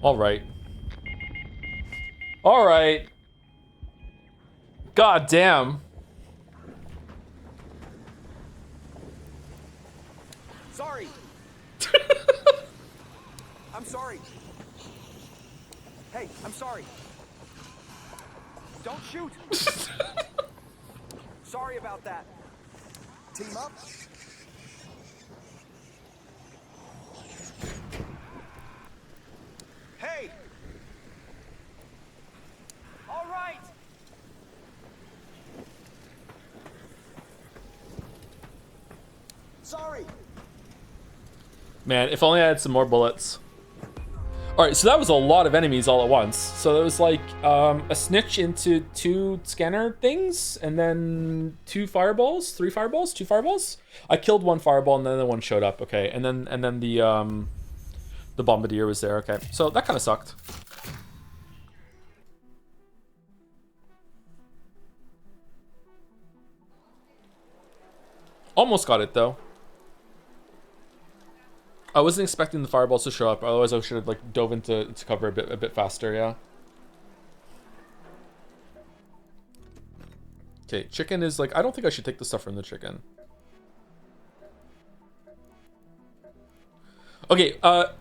All right. All right. God damn. Sorry. I'm sorry. Hey, I'm sorry. Don't shoot. Sorry about that. Team up. Hey. All right. Sorry. Man, if only I had some more bullets. Alright, so that was a lot of enemies all at once. So it was like a snitch into 2 scanner things, and then 2 fireballs, 3 fireballs, 2 fireballs. I killed 1 fireball, and then the one showed up. Okay, and then the bombardier was there. Okay, so that kind of sucked. Almost got it though. I wasn't expecting the fireballs to show up. Otherwise, I should have like dove into cover a bit faster. Yeah. Okay, chicken is like, I don't think I should take the stuff from the chicken. Okay,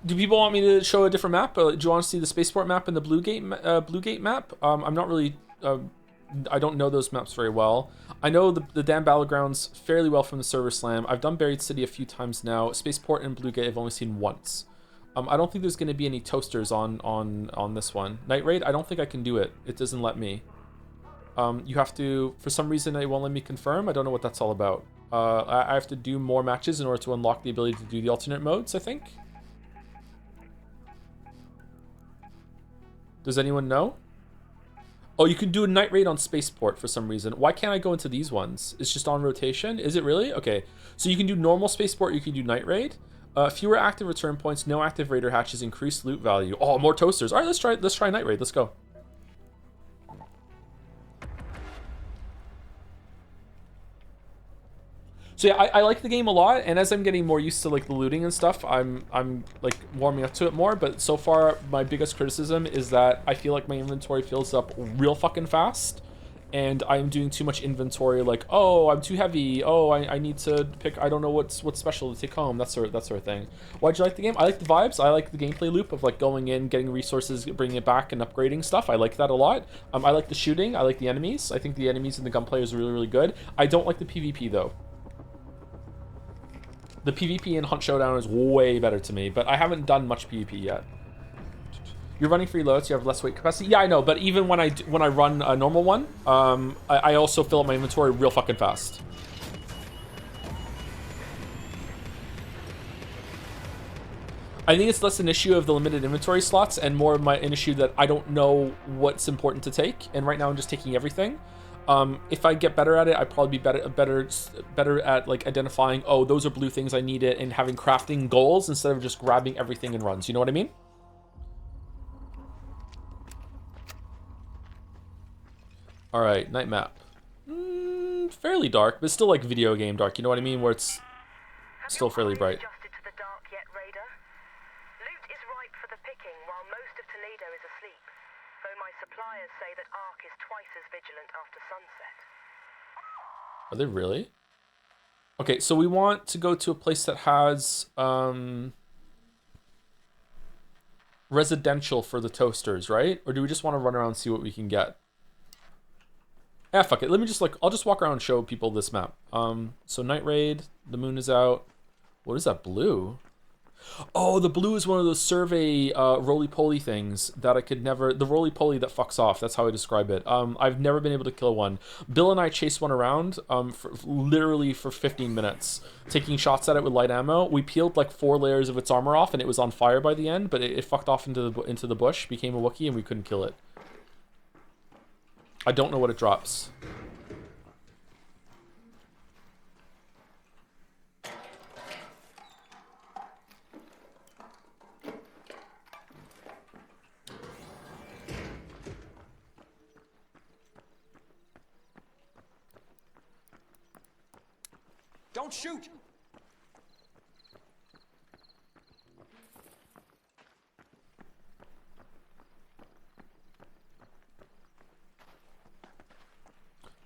do people want me to show a different map? Do you want to see the spaceport map and the Blue Gate map? I'm not really, I don't know those maps very well. I know the damn battlegrounds fairly well from the server slam. I've done Buried City a few times now. Spaceport and Blue Gate I've only seen once. I don't think there's going to be any toasters on this one. Night Raid, I don't think I can do it. It doesn't let me. You have to, for some reason it won't let me confirm. I don't know what that's all about. I have to do more matches in order to unlock the ability to do the alternate modes, I think. Does anyone know? Oh, you can do a night raid on Spaceport for some reason. Why can't I go into these ones? It's just on rotation. Is it really? Okay. So you can do normal Spaceport, you can do night raid. Fewer active return points, no active raider hatches, increased loot value. Oh, more toasters. All right, let's try night raid. Let's go. So yeah, I like the game a lot, and as I'm getting more used to like the looting and stuff, I'm like warming up to it more. But so far, my biggest criticism is that I feel like my inventory fills up real fucking fast, and I'm doing too much inventory. Like, oh, I'm too heavy. Oh, I need to pick. I don't know what's special to take home. That sort of thing. Why'd you like the game? I like the vibes. I like the gameplay loop of like going in, getting resources, bringing it back, and upgrading stuff. I like that a lot. I like the shooting. I like the enemies. I think the enemies and the gunplay is really good. I don't like the PvP though. The PvP in Hunt Showdown is way better to me, but I haven't done much PvP yet. You're running free loads, you have less weight capacity. Yeah, I know, but even when I run a normal one, I also fill up my inventory real fucking fast. I think it's less an issue of the limited inventory slots and more of an issue that I don't know what's important to take, and right now I'm just taking everything. If I get better at it, I'd probably be better at like identifying, oh, those are blue things I need it, and having crafting goals instead of just grabbing everything in runs. You know what I mean? All right, night map. Fairly dark, but still like video game dark. You know what I mean? Where it's still fairly bright. Adjusted to the dark yet, Raider? Loot is ripe for the picking while most of Toledo is asleep. Though my suppliers say that Ark is twice as vigilant after sunset. Are they really? Okay, so we want to go to a place that has residential for the toasters, right? Or do we just want to run around and see what we can get? Yeah, fuck it. Let me just like, I'll just walk around and show people this map. So night raid, the moon is out. What is that blue? Oh, the blue is one of those survey roly-poly things that I could never... The roly-poly that fucks off, that's how I describe it. I've never been able to kill one. Bill and I chased one around literally for 15 minutes, taking shots at it with light ammo. We peeled like 4 layers of its armor off, and it was on fire by the end, but it fucked off into the bush, became a Wookiee, and we couldn't kill it. I don't know what it drops. Don't shoot!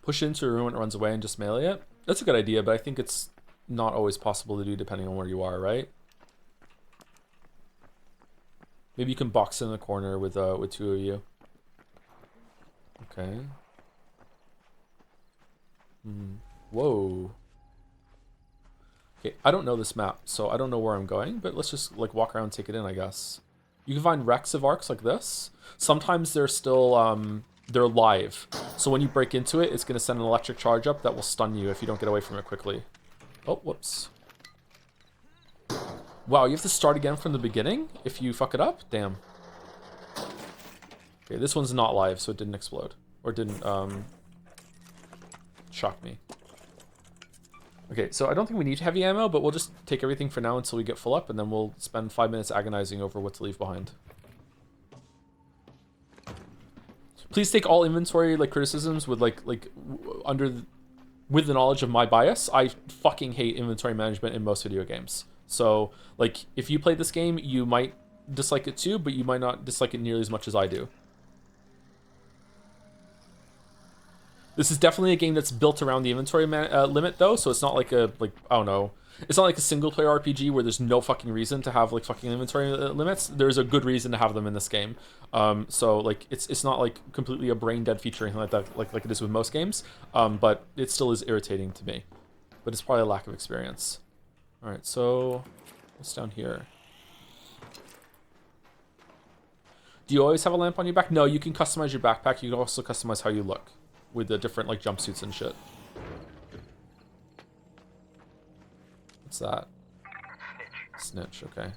Push it into a room when it runs away and just melee it. That's a good idea, but I think it's not always possible to do depending on where you are, right? Maybe you can box in the corner with two of you. Okay. Whoa. Okay, I don't know this map, so I don't know where I'm going, but let's just like walk around and take it in, I guess. You can find wrecks of arcs like this. Sometimes they're still they're live. So when you break into it, it's gonna send an electric charge up that will stun you if you don't get away from it quickly. Oh, whoops. Wow, you have to start again from the beginning if you fuck it up? Damn. Okay, this one's not live, so it didn't explode. Or didn't shock me. Okay, so I don't think we need heavy ammo, but we'll just take everything for now until we get full up, and then we'll spend 5 minutes agonizing over what to leave behind. Please take all inventory like criticisms with with the knowledge of my bias. I fucking hate inventory management in most video games. So like if you play this game, you might dislike it too, but you might not dislike it nearly as much as I do. This is definitely a game that's built around the inventory limit though, so it's not like I don't know. It's not like a single player RPG where there's no fucking reason to have like fucking inventory limits. There's a good reason to have them in this game. So like it's not like completely a brain dead feature or anything like that, like it is with most games. But it still is irritating to me. But it's probably a lack of experience. All right, so what's down here? Do you always have a lamp on your back? No, you can customize your backpack. You can also customize how you look with the different like jumpsuits and shit. What's that? Snitch, okay.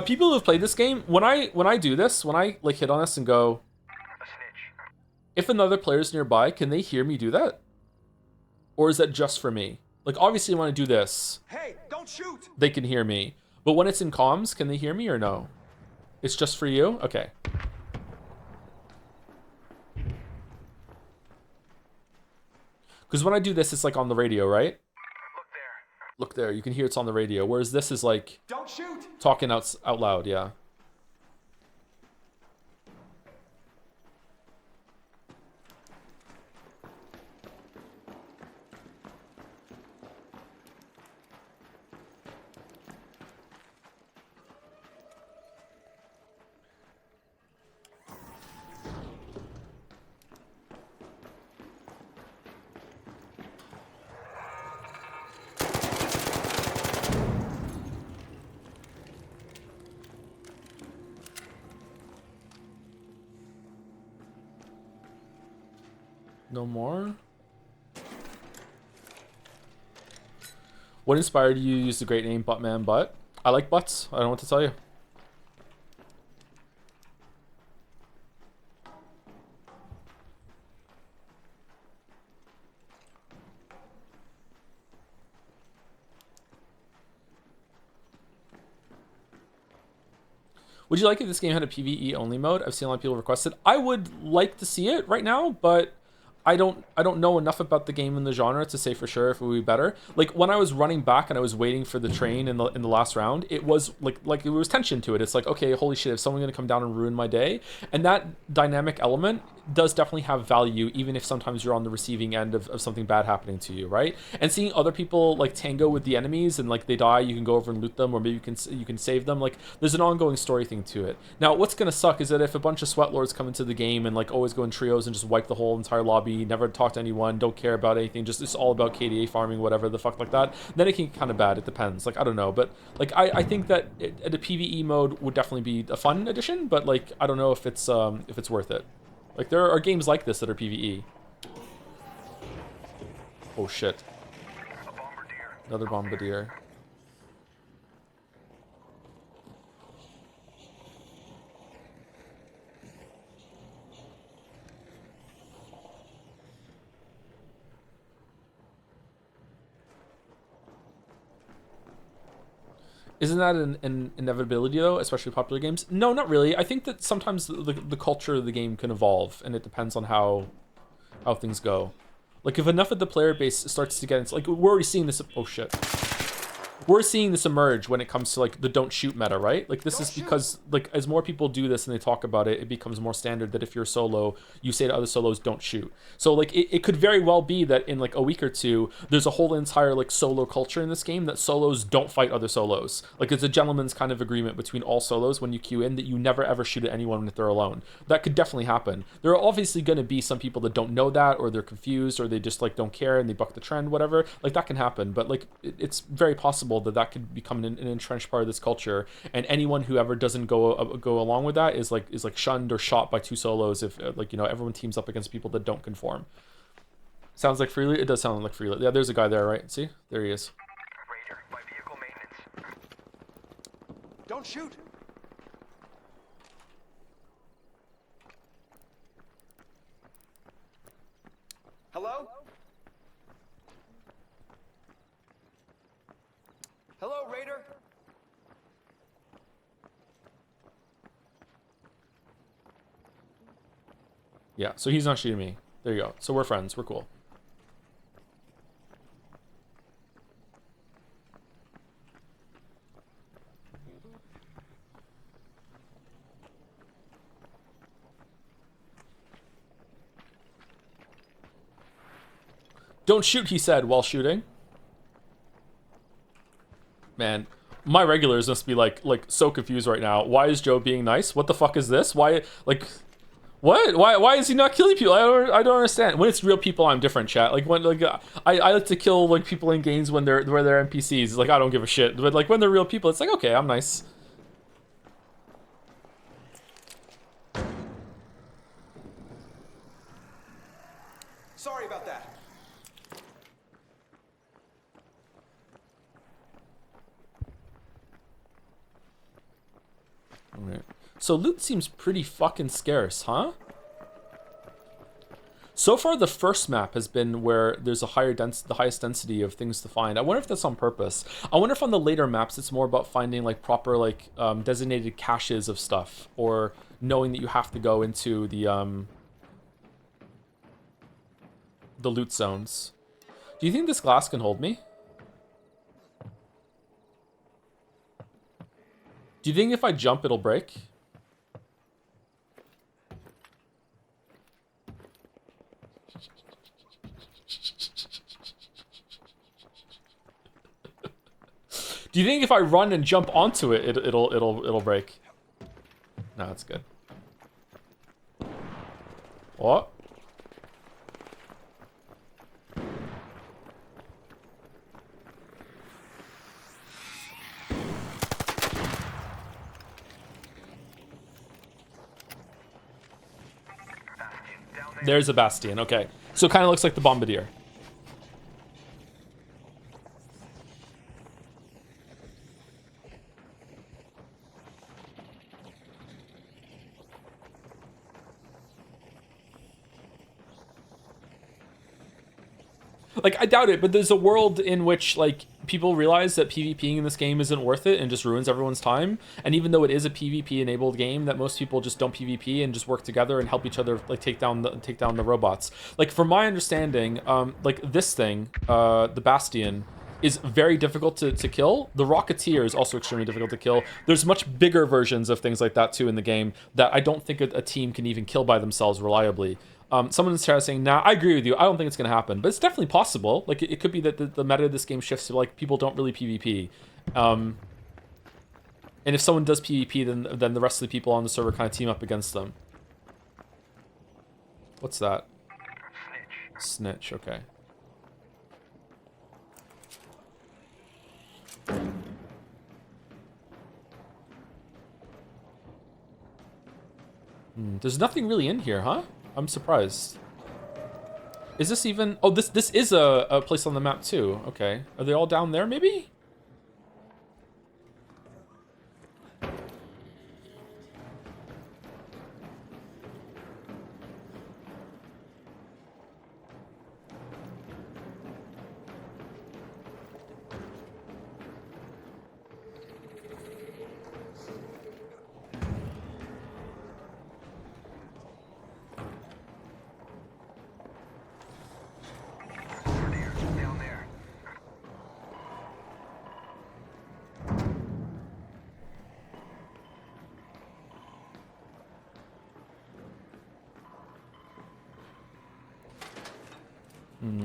People who have played this game, when I do this, when I like hit on this and go, if another player's nearby, can they hear me do that? Or is that just for me? Like obviously when I do this, Hey, don't shoot! they can hear me. But when it's in comms, can they hear me or no? It's just for you? Okay. Because when I do this, it's like on the radio, right? Look there. Look there, you can hear it's on the radio. Whereas this is like Don't shoot! talking out loud, yeah. No more? What inspired you to use the great name Buttman Butt? I like butts. I don't know what to tell you. Would you like if this game had a PvE only mode? I've seen a lot of people request it. I would like to see it right now, but I don't know enough about the game and the genre to say for sure if it would be better. Like when I was running back and I was waiting for the train in the last round, it was like there was tension to it. It's like, okay, holy shit, is someone gonna come down and ruin my day? And that dynamic element does definitely have value, even if sometimes you're on the receiving end of something bad happening to you, right? And seeing other people like tango with the enemies and like they die, you can go over and loot them, or maybe you can save them. Like there's an ongoing story thing to it. Now what's gonna suck is that if a bunch of sweat lords come into the game and like always go in trios and just wipe the whole entire lobby, never talk to anyone, don't care about anything, just it's all about KDA farming, whatever the fuck like that, then it can get kind of bad. It depends. Like I don't know, but like I think that the PvE mode would definitely be a fun addition, but like I don't know if it's worth it. Like there are games like this that are PvE. Oh shit. Another bombardier. Isn't that an inevitability though, especially popular games? No, not really. I think that sometimes the culture of the game can evolve, and it depends on how things go. Like if enough of the player base starts to get into, like we're already seeing this. Oh shit. We're seeing this emerge when it comes to like the don't shoot meta, right? Like this is because like as more people do this and they talk about it, it becomes more standard that if you're solo, you say to other solos, don't shoot. So like it could very well be that in like a week or two, there's a whole entire like solo culture in this game that solos don't fight other solos. Like it's a gentleman's kind of agreement between all solos when you queue in that you never ever shoot at anyone if they're alone. That could definitely happen. There are obviously going to be some people that don't know that, or they're confused, or they just like don't care and they buck the trend, whatever. Like that can happen, but like it's very possible that could become an entrenched part of this culture, and anyone who ever doesn't go along with that is like shunned or shot by two solos if like everyone teams up against people that don't conform. Sounds like freely. It does sound like freely. Yeah, there's a guy there, right? See, there he is. Raider, by vehicle maintenance. Don't shoot. Hello? Hello, Raider? Yeah, so he's not shooting me. There you go. So we're friends. We're cool. Don't shoot, he said while shooting. Man, my regulars must be like so confused right now. Why is Joe being nice? What the fuck is this? Why like what? Why is he not killing people? I don't understand. When it's real people, I'm different, chat. Like when like I like to kill like people in games when they're NPCs. It's like I don't give a shit. But like when they're real people, it's like okay, I'm nice. Sorry about that. Alright. So loot seems pretty fucking scarce, huh? So far, the first map has been where there's the highest density of things to find. I wonder if that's on purpose. I wonder if on the later maps it's more about finding like proper like designated caches of stuff, or knowing that you have to go into the loot zones. Do you think this glass can hold me? Do you think if I jump it'll break? Do you think if I run and jump onto it, it'll break? No, that's good. What? There's a bastion. Okay, so it kind of looks like the bombardier. Like, I doubt it, but there's a world in which, like, people realize that PvPing in this game isn't worth it and just ruins everyone's time. And even though it is a PvP-enabled game, that most people just don't PvP and just work together and help each other, like, take down the robots. Like, from my understanding, like, this thing, the Bastion, is very difficult to kill. The Rocketeer is also extremely difficult to kill. There's much bigger versions of things like that, too, in the game that I don't think a team can even kill by themselves reliably. Someone's saying, nah, I agree with you. I don't think it's going to happen. But it's definitely possible. Like, it could be that the meta of this game shifts to, like, people don't really PvP. And if someone does PvP, then the rest of the people on the server kind of team up against them. What's that? Snitch, okay. There's nothing really in here, huh? I'm surprised. Is this even... Oh, this is a place on the map, too. Okay. Are they all down there, maybe?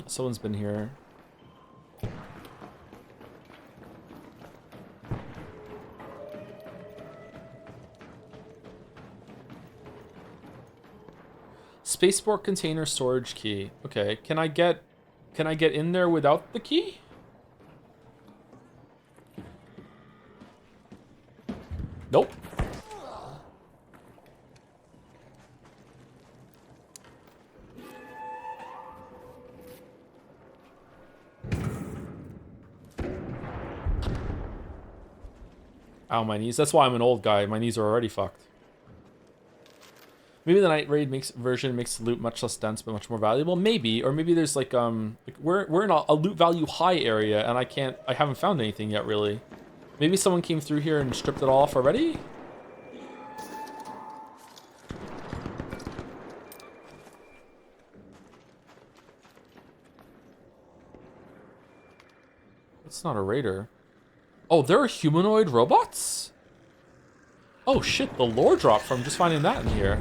Someone's been here. Spaceport container storage key. Okay, can I get in there without the key? Nope. Ow, my knees. That's why I'm an old guy. My knees are already fucked. Maybe the night raid version makes the loot much less dense but much more valuable. Maybe, or maybe there's like we're in a loot value high area and I haven't found anything yet really. Maybe someone came through here and stripped it all off already. It's not a raider. Oh, there are humanoid robots? Oh shit, the lore drop from just finding that in here.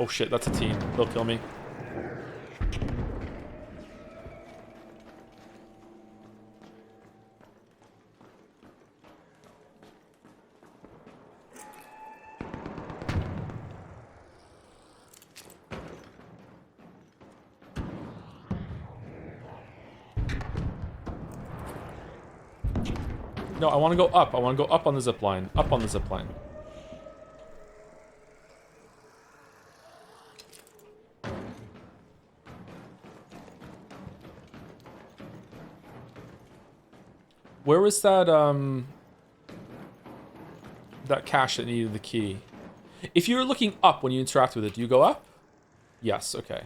Oh shit, that's a team. They'll kill me. No, I want to go up. I want to go up on the zip line. Up on the zip line. Where was that that cache that needed the key? If you're looking up when you interact with it, do you go up? Yes, okay.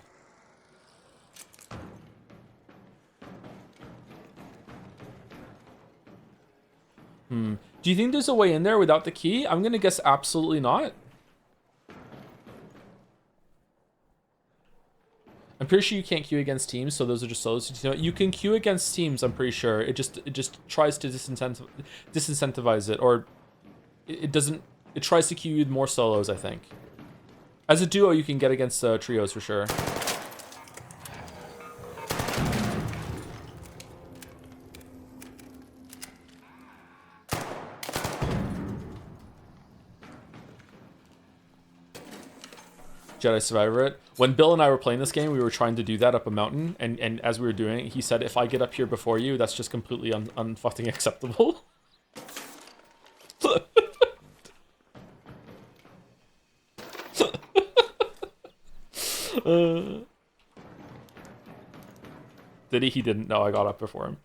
Do you think there's a way in there without the key? I'm gonna guess absolutely not. I'm pretty sure you can't queue against teams, so those are just solos. You know, you can queue against teams, I'm pretty sure. It just tries to disincentivize it, or it doesn't. It tries to queue more solos, I think. As a duo, you can get against trios for sure. Jedi Survivor it. When Bill and I were playing this game, we were trying to do that up a mountain, and as we were doing it, he said, if I get up here before you, that's just completely unfucking acceptable. Did he? He didn't know I got up before him.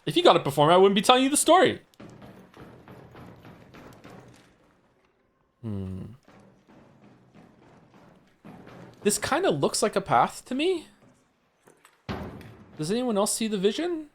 If you got up before me, I wouldn't be telling you the story. This kind of looks like a path to me. Does anyone else see the vision?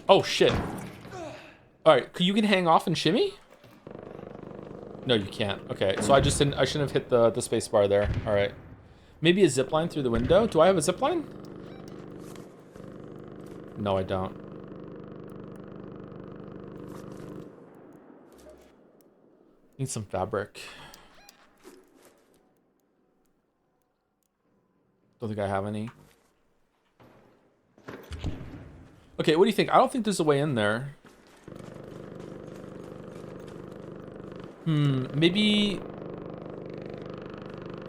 Oh shit. Alright, you can hang off and shimmy? No, you can't. Okay, so I shouldn't have hit the space bar there. Alright. Maybe a zip line through the window? Do I have a zip line? No, I don't. Need some fabric. Don't think I have any. Okay, what do you think? I don't think there's a way in there. Maybe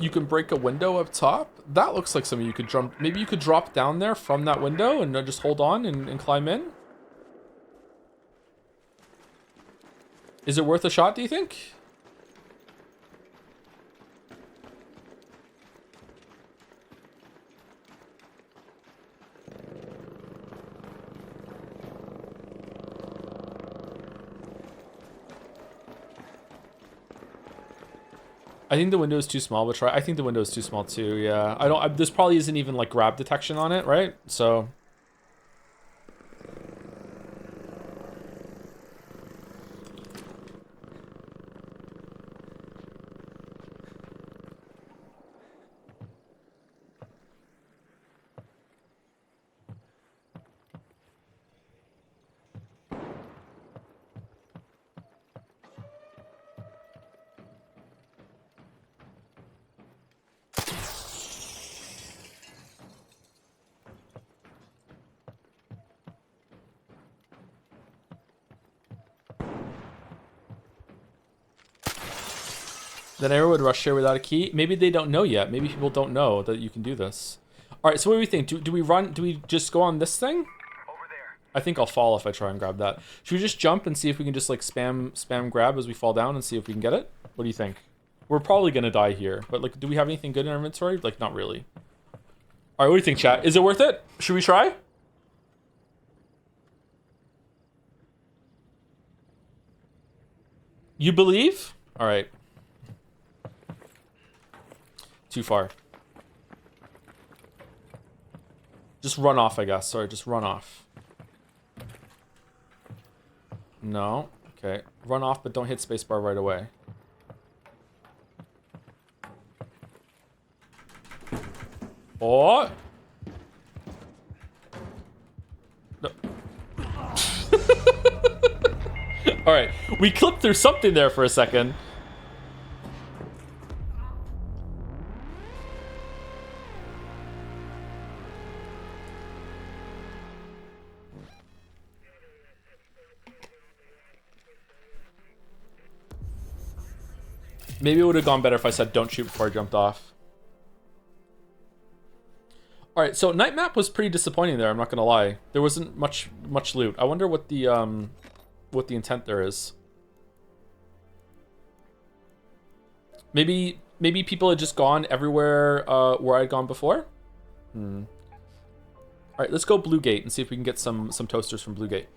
you can break a window up top? That looks like something you could jump. Maybe you could drop down there from that window and just hold on and climb in? Is it worth a shot, do you think? I think the window is too small, but try. I think the window is too small too. Yeah, I don't. This probably isn't even like grab detection on it, right? So. Then everyone would rush here without a key. Maybe they don't know yet. Maybe people don't know that you can do this. All right, so what do we think? Do we run? Do we just go on this thing? Over there. I think I'll fall if I try and grab that. Should we just jump and see if we can just like spam grab as we fall down and see if we can get it? What do you think? We're probably gonna die here, but like, do we have anything good in our inventory? Like, not really. All right, what do you think, chat? Is it worth it? Should we try? You believe? All right. Too far. Just run off, I guess. Sorry, just run off. No. Okay. Run off, but don't hit spacebar right away. Oh! No. Alright. We clipped through something there for a second. Maybe it would have gone better if I said don't shoot before I jumped off. All right, so night map was pretty disappointing there. I'm not gonna lie. There wasn't much loot. I wonder what the intent there is. Maybe people had just gone everywhere where I'd gone before. All right, let's go Blue Gate and see if we can get some toasters from Blue Gate.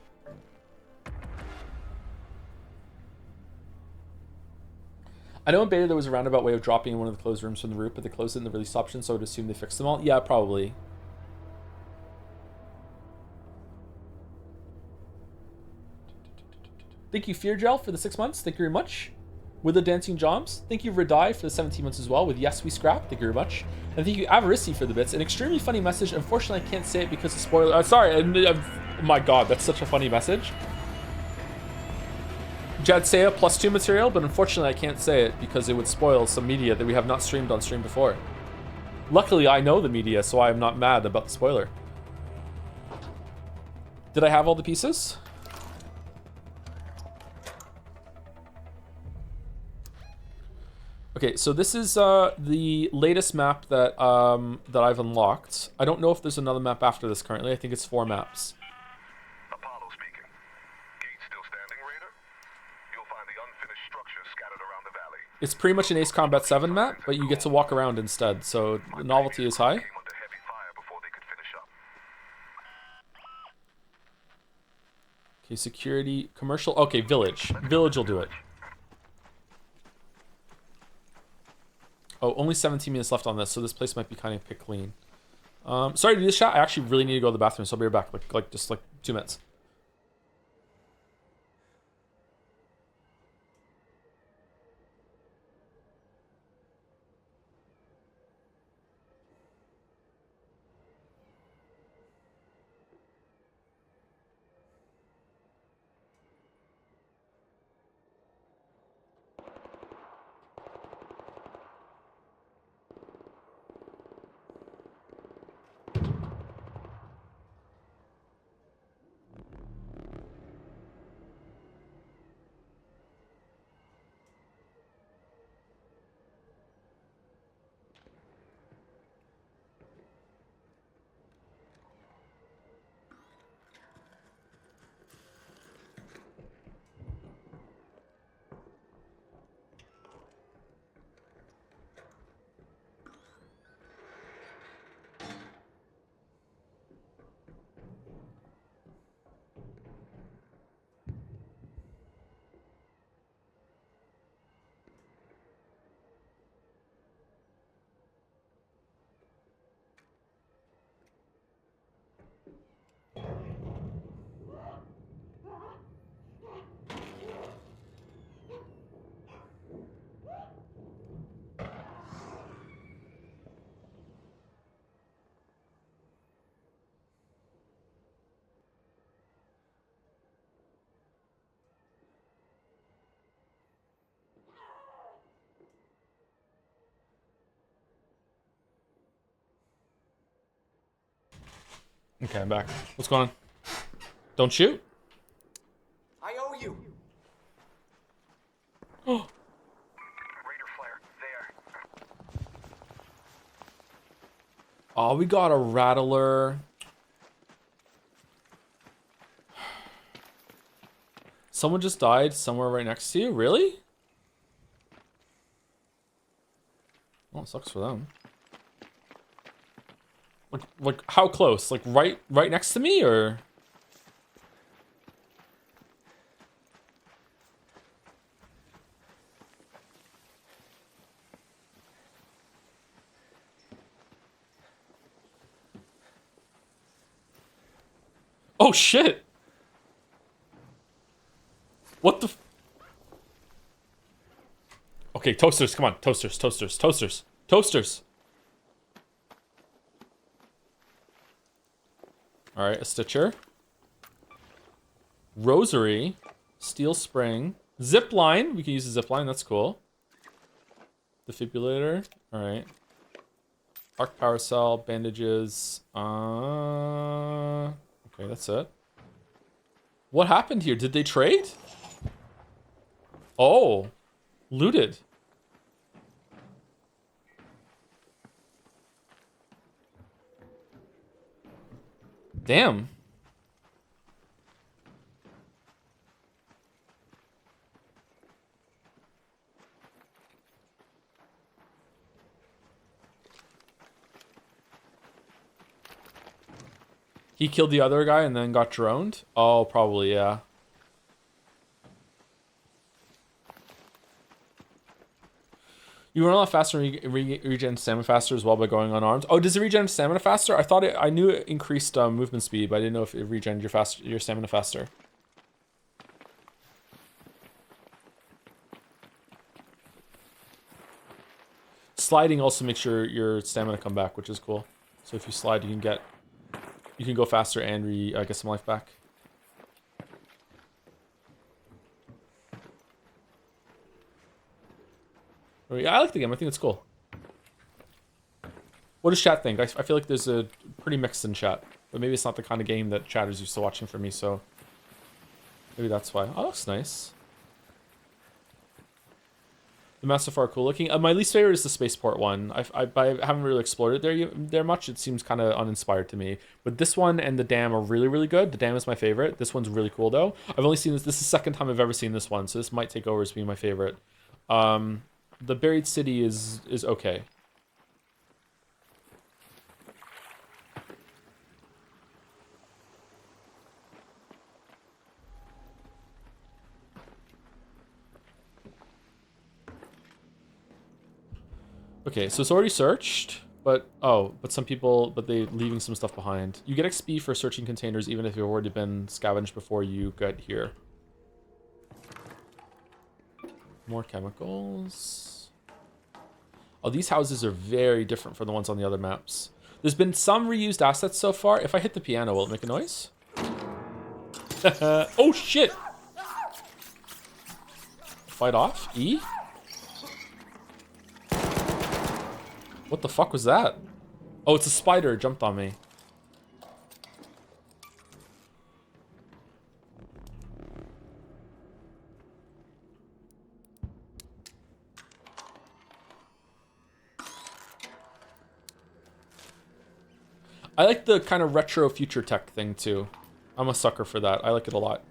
I know in beta there was a roundabout way of dropping in one of the closed rooms from the roof, but they closed it in the release option, so I would assume they fixed them all. Yeah, probably. Thank you, Feargel, for the 6 months. Thank you very much. With the Dancing Jobs. Thank you, Redai, for the 17 months as well. With Yes, We Scrap. Thank you very much. And thank you, Avarici, for the bits. An extremely funny message. Unfortunately, I can't say it because of spoiler. Sorry. Oh my god, that's such a funny message. JADSEYA +2 material, but unfortunately I can't say it because it would spoil some media that we have not streamed on stream before. Luckily, I know the media, so I am not mad about the spoiler. Did I have all the pieces? Okay, so this is the latest map that that I've unlocked. I don't know if there's another map after this currently. I think it's 4 maps. Apollo speaking. Gate still standing, Raider? You'll find the unfinished structures scattered around the valley. It's pretty much an Ace Combat 7 map, but you get to walk around instead, so the novelty is high. Came under heavy fire before they could finish up. Okay, security, commercial. Okay, village. Village will do it. Oh, only 17 minutes left on this, so this place might be kind of picked clean. Sorry to do this shot. I actually really need to go to the bathroom, so I'll be right back. Like just 2 minutes. Okay, I'm back. What's going on? Don't shoot. I owe you. Oh. Raider flare, there. Oh, we got a rattler. Someone just died somewhere right next to you? Really? Oh, it sucks for them. Like how close? Like right next to me, or? Oh shit! What the? Okay, toasters, come on, toasters, toasters, toasters, toasters. All right, a stitcher. Rosary, steel spring, zip line. We can use a zip line. That's cool. Defibrillator. All right. Arc power cell, bandages. Okay, that's it. What happened here? Did they trade? Oh, looted. Damn. He killed the other guy and then got droned? Oh, probably, yeah. You run a lot faster and regen stamina faster as well by going unarmed. Oh, does it regen stamina faster? I thought I knew it increased movement speed, but I didn't know if it regened your stamina faster. Sliding also makes your stamina come back, which is cool. So if you slide, you can go faster and get some life back. Yeah, I like the game. I think it's cool. What does chat think? I feel like there's a pretty mixed in chat, but maybe it's not the kind of game that chat is used to watching for me, so maybe that's why. Oh, looks nice. The maps so far are cool looking. My least favorite is the spaceport one. I haven't really explored it there much. It seems kind of uninspired to me. But this one and the dam are really, really good. The dam is my favorite. This one's really cool, though. I've only seen this. This is the second time I've ever seen this one, so this might take over as being my favorite. The buried city is okay. Okay, so it's already searched, but some people, they leaving some stuff behind. You get XP for searching containers even if you've already been scavenged before you get here. More chemicals. Oh, these houses are very different from the ones on the other maps. There's been some reused assets so far. If I hit the piano, will it make a noise? Oh shit! Fight off? E? What the fuck was that? Oh, it's a spider. It jumped on me. I like the kind of retro future tech thing too. I'm a sucker for that. I like it a lot.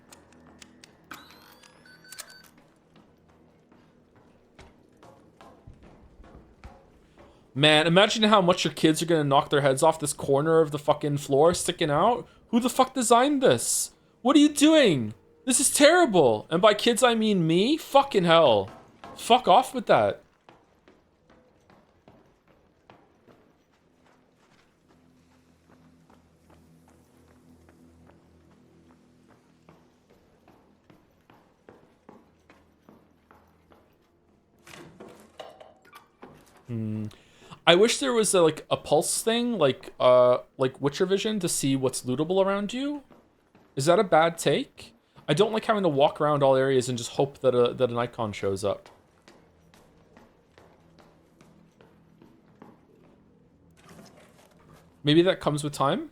Man, imagine how much your kids are gonna knock their heads off this corner of the fucking floor sticking out. Who the fuck designed this? What are you doing? This is terrible. And by kids, I mean me? Fucking hell. Fuck off with that. I wish there was like a pulse thing, like Witcher Vision to see what's lootable around you. Is that a bad take? I don't like having to walk around all areas and just hope that an icon shows up. Maybe that comes with time.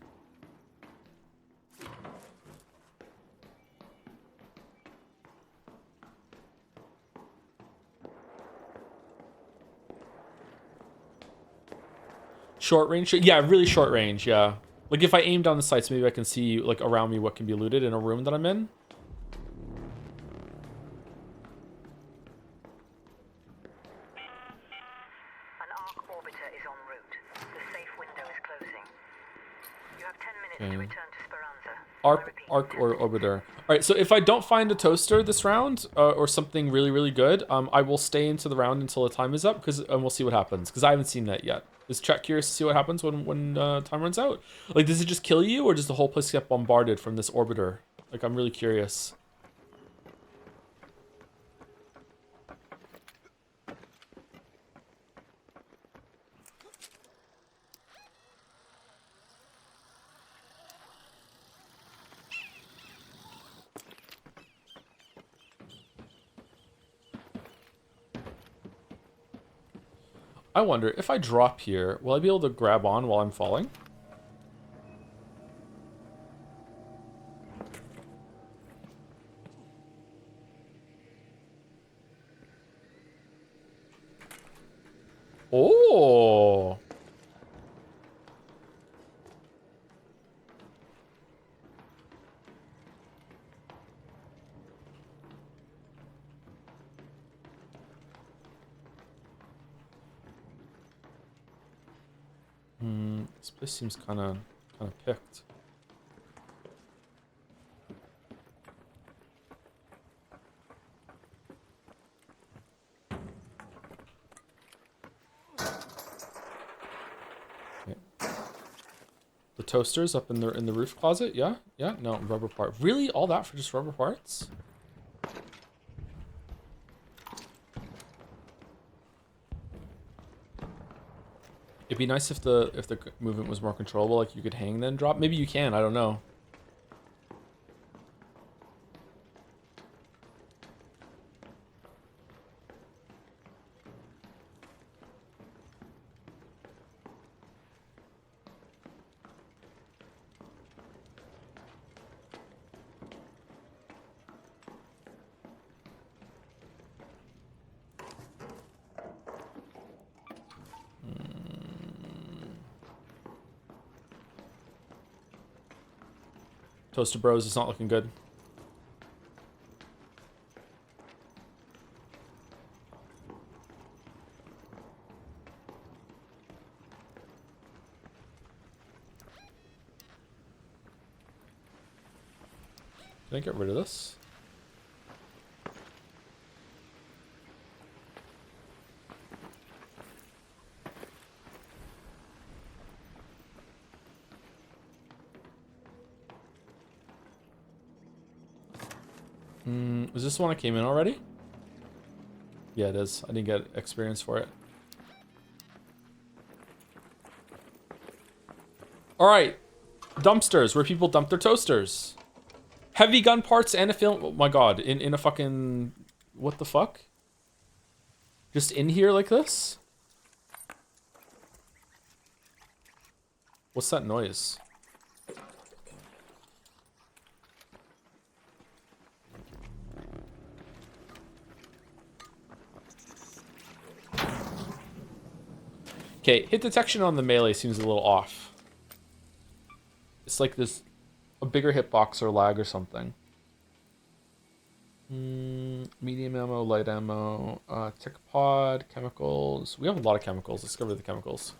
Short range? Yeah, really short range, yeah. Like, if I aim down the sights, maybe I can see, like, around me what can be looted in a room that I'm in. An arc orbiter is en route. The safe window is closing. You have 10 minutes to return to Speranza. Arc or orbiter. Alright, so if I don't find a toaster this round, or something really, really good, I will stay into the round until the time is up, and we'll see what happens, because I haven't seen that yet. Is Chet curious to see what happens when time runs out? Like, does it just kill you, or does the whole place get bombarded from this orbiter? Like, I'm really curious. I wonder, if I drop here, will I be able to grab on while I'm falling? Oh! This place seems kind of picked. Okay. The toaster's up in the roof closet. Yeah, yeah. No, rubber part. Really, all that for just rubber parts? It'd be nice if the movement was more controllable, like you could hang then drop. Maybe you can, I don't know. Toaster Bros is not looking good. Can I get rid of this? Is this the one I came in already? Yeah, it is. I didn't get experience for it. Alright. Dumpsters, where people dump their toasters. Heavy gun parts and a film. Oh my god. In a fucking... What the fuck? Just in here like this? What's that noise? Okay, hit detection on the melee seems a little off. It's like this, a bigger hitbox or lag or something. Medium ammo, light ammo, tech pod, chemicals. We have a lot of chemicals. Let's cover the chemicals.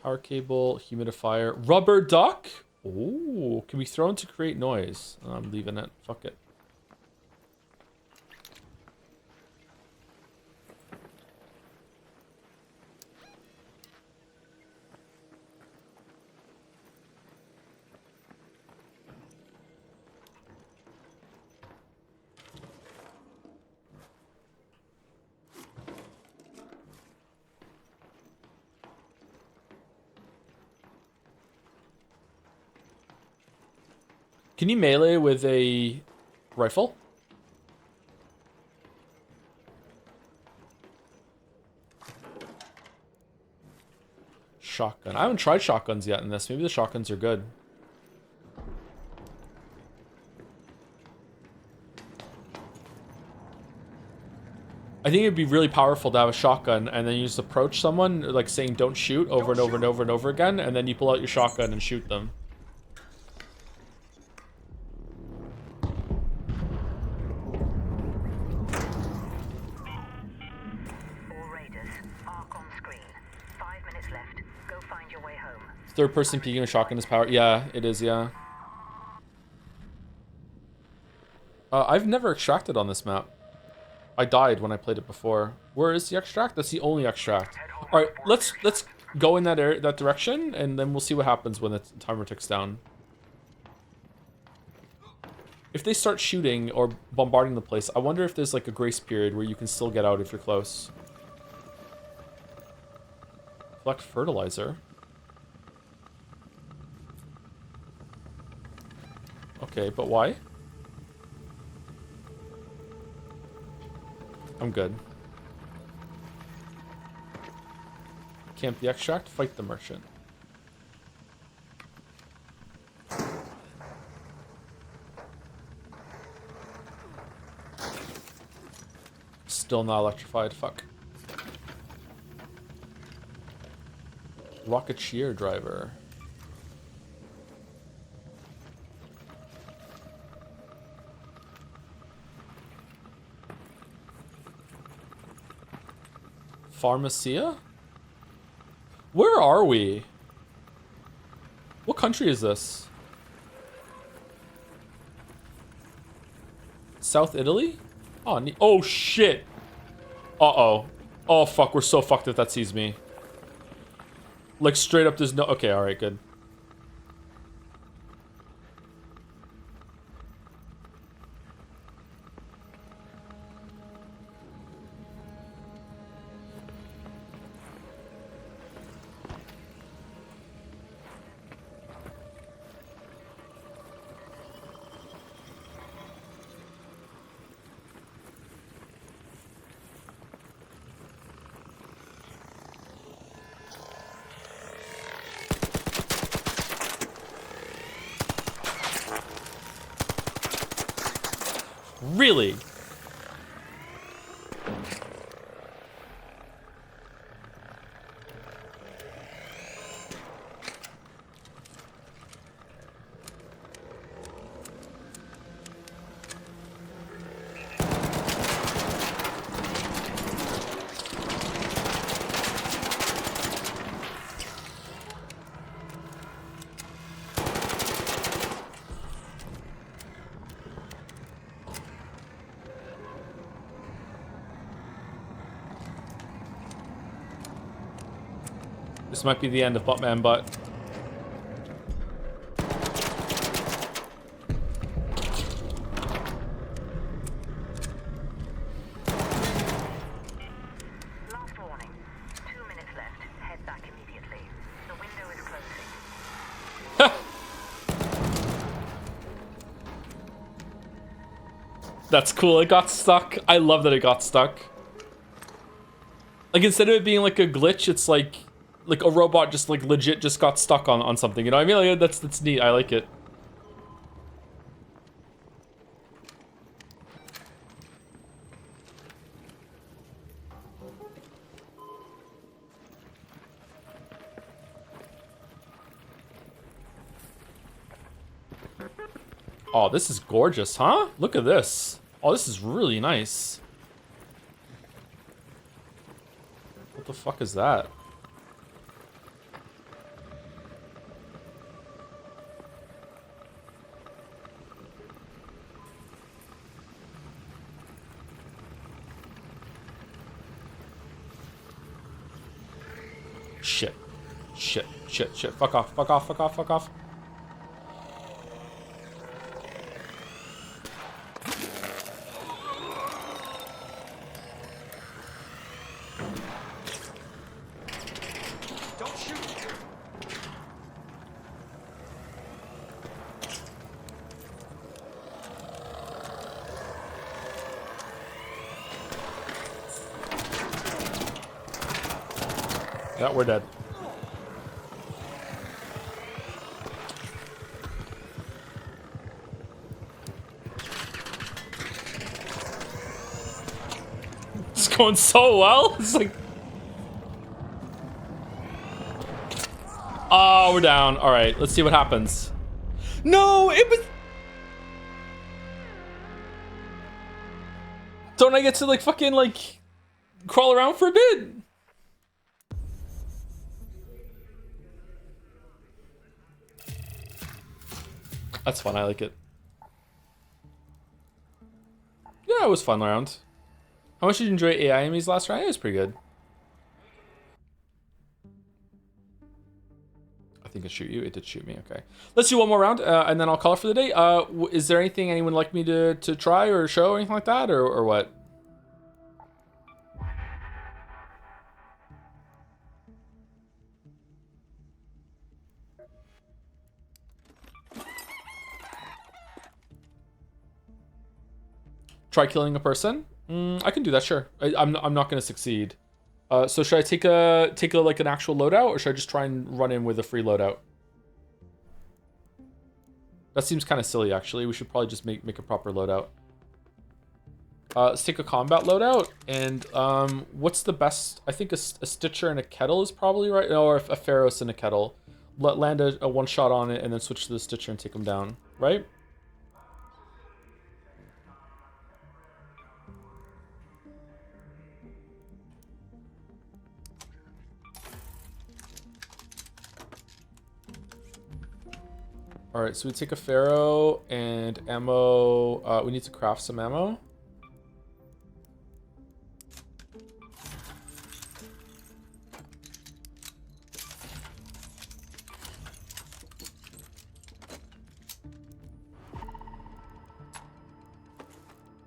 Power cable, humidifier, rubber duck. Oh, can be thrown to create noise. I'm leaving it. Fuck it. Can you melee with a rifle? Shotgun. I haven't tried shotguns yet in this. Maybe the shotguns are good. I think it'd be really powerful to have a shotgun and then you just approach someone, like saying don't shoot over and over and over and over again, and then you pull out your shotgun and shoot them. All raiders, arc on screen. 5 minutes left. Go find your way home. Third person peeking a shotgun is power. Yeah, it is, yeah. I've never extracted on this map. I died when I played it before. Where is the extract? That's the only extract. All right, let's go in that direction, and then we'll see what happens when the timer ticks down. If they start shooting or bombarding the place, I wonder if there's like a grace period where you can still get out if you're close. Collect fertilizer. Okay, but why? I'm good. Camp the extract, fight the merchant. Still not electrified, fuck. Rocketeer driver. Pharmacia? Where are we? What country is this? South Italy? Oh, oh shit. Uh-oh. Oh fuck, we're so fucked if that sees me. Like straight up there's no... Okay, alright, good. Really? This might be the end of Buttman Butt. Last warning. 2 minutes left. Head back immediately. The window is closing. That's cool. It got stuck. I love that it got stuck. Like, instead of it being like a glitch, it's like a robot just like legit just got stuck on something. You know what I mean? Like, that's neat. I like it. Oh, this is gorgeous, huh? Look at this. Oh, this is really nice. What the fuck is that? Shit. Shit. Shit. Shit. Fuck off. Fuck off. Fuck off. Fuck off. Don't shoot! Yeah, we're dead. Just going so well. It's like, oh, we're down. All right, let's see what happens. No, it was. Don't I get to like fucking like crawl around for a bit? That's fun. I like it. Yeah, it was fun round. How much did you enjoy AI enemies last round? It was pretty good. I think it shoot you. It did shoot me. Okay. Let's do one more round, and then I'll call it for the day. Is there anything anyone would like me to try or show or anything like that, or what? Try killing a person? I can do that, sure. I'm not going to succeed. So should I take a like an actual loadout, or should I just try and run in with a free loadout? That seems kind of silly, actually. We should probably just make a proper loadout. Let's take a combat loadout, and what's the best? I think a Stitcher and a Kettle is probably right, or a Pharos and a Kettle. Land a one shot on it, and then switch to the Stitcher and take them down, right? All right, so we take a Pharaoh and ammo. We need to craft some ammo.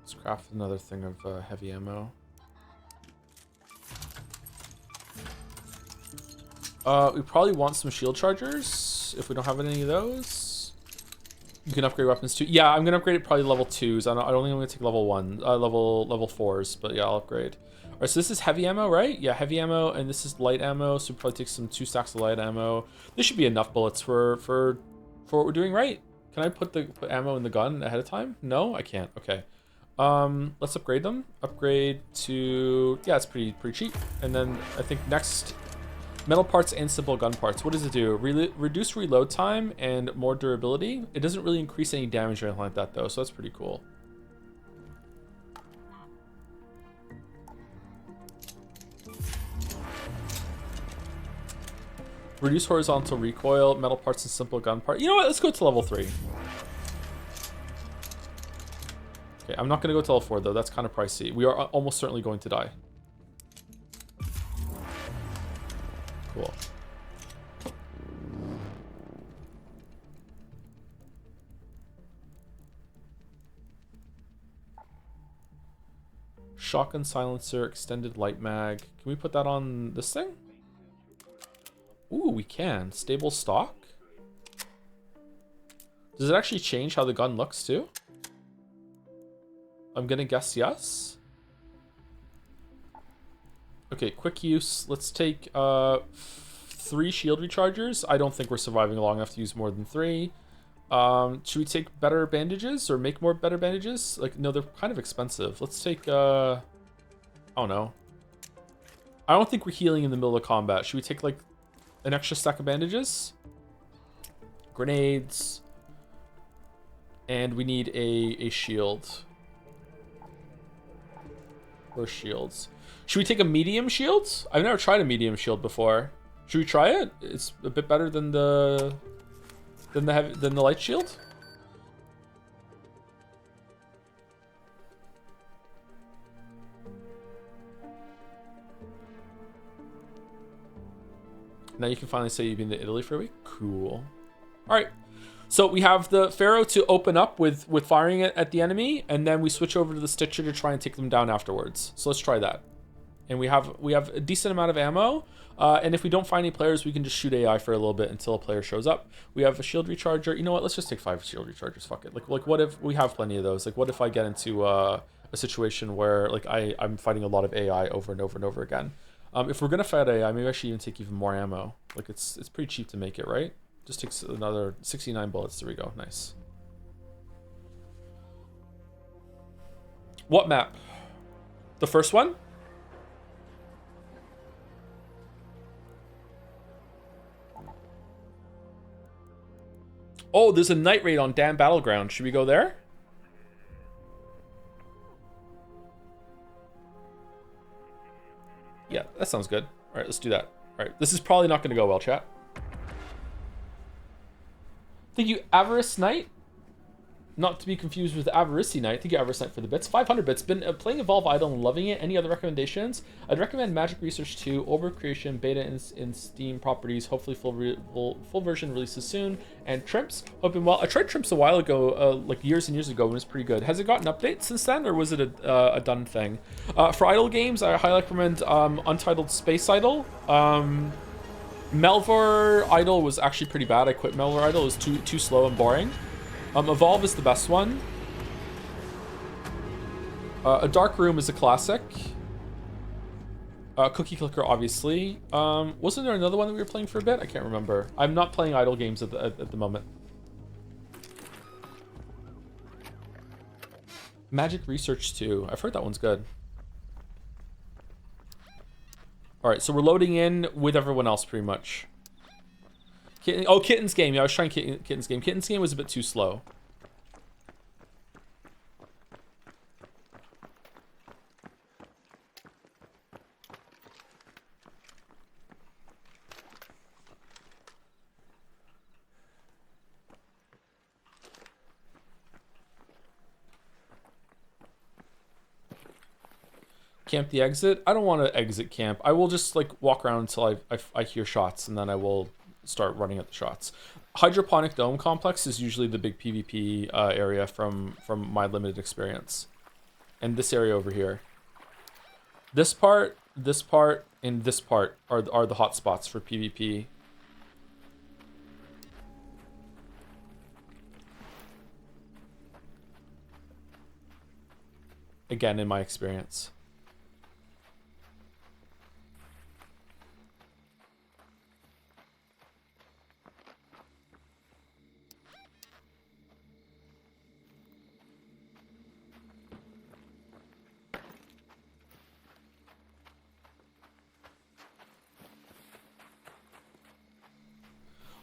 Let's craft another thing of heavy ammo. We probably want some shield chargers if we don't have any of those. You can upgrade weapons too. Yeah, I'm gonna upgrade it probably level 2s. I don't think I'm gonna take level 1, level 4s, but yeah, I'll upgrade. All right, so this is heavy ammo, right? Yeah, heavy ammo, and this is light ammo. So we'll probably take some 2 stacks of light ammo. This should be enough bullets for what we're doing, right? Can I put ammo in the gun ahead of time? No, I can't. Okay. Let's upgrade them. Upgrade to, yeah, it's pretty cheap. And then I think next, metal parts and simple gun parts. What does it do? Reduce reload time and more durability. It doesn't really increase any damage or anything like that though, so that's pretty cool. Reduce horizontal recoil, metal parts and simple gun part. You know what? Let's go to level 3. Okay, I'm not going to go to level 4 though. That's kind of pricey. We are almost certainly going to die. Cool. Shotgun silencer, extended light mag. Can we put that on this thing? Ooh, we can. Stable stock. Does it actually change how the gun looks too? I'm gonna guess yes. Okay, quick use. Let's take 3 shield rechargers. I don't think we're surviving long enough to use more than 3. Should we take better bandages or make more better bandages? Like, no, they're kind of expensive. Let's take, I don't know. I don't think we're healing in the middle of combat. Should we take like an extra stack of bandages? Grenades. And we need a shield. Or shields. Should we take a medium shield? I've never tried a medium shield before. Should we try it? It's a bit better than the light shield. Now you can finally say you've been to Italy for a week. Cool. All right. So we have the Pharaoh to open up with firing it at the enemy, and then we switch over to the Stitcher to try and take them down afterwards. So let's try that. And we have a decent amount of ammo, and if we don't find any players, we can just shoot AI for a little bit until a player shows up. We have a shield recharger. You know what? Let's just take 5 shield rechargers. Fuck it. Like what if we have plenty of those? Like what if I get into a situation where like I'm fighting a lot of AI over and over and over again? If we're gonna fight AI, maybe I should even take even more ammo. Like it's pretty cheap to make it, right? Just takes another 69 bullets. There we go. Nice. What map? The first one? Oh, there's a night raid on Dam Battleground. Should we go there? Yeah, that sounds good. All right, let's do that. All right, this is probably not going to go well, chat. Thank you, Avarice Knight. Not to be confused with Avarice Knight. Thank you, Avarice Knight, for the bits. 500 bits. Been playing Evolve Idle and loving it. Any other recommendations? I'd recommend Magic Research 2, Overcreation, beta in Steam properties. Hopefully full version releases soon. And Trimps, hoping well. I tried Trimps a while ago, like years and years ago, and it was pretty good. Has it gotten updates since then, or was it a done thing? For idle games, I highly recommend Untitled Space Idle. Melvor Idle was actually pretty bad. I quit Melvor Idle. It was too slow and boring. Evolve is the best one. A Dark Room is a classic. Cookie Clicker, obviously. Wasn't there another one that we were playing for a bit? I can't remember. I'm not playing idle games at the moment. Magic Research 2. I've heard that one's good. All right, so we're loading in with everyone else pretty much. Kitten's Game. Yeah, I was trying Kitten's Game. Kitten's Game was a bit too slow. Camp the exit. I don't want to exit camp. I will just like walk around until I hear shots, and then I will start running at the shots. Hydroponic Dome Complex is usually the big PvP area from my limited experience. And this area over here. This part, and this part are the hot spots for PvP. Again, in my experience.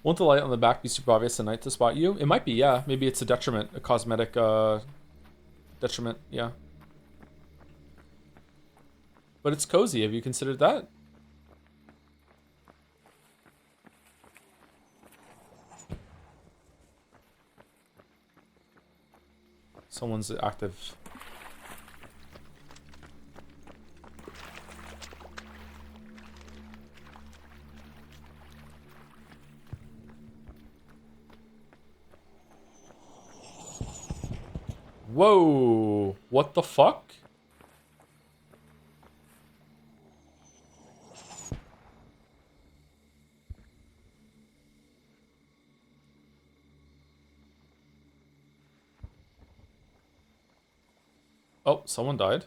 Won't the light on the back be super obvious at night to spot you? It might be, yeah. Maybe it's a detriment, a cosmetic detriment, yeah. But it's cozy. Have you considered that? Someone's active. Whoa, what the fuck? Oh, someone died.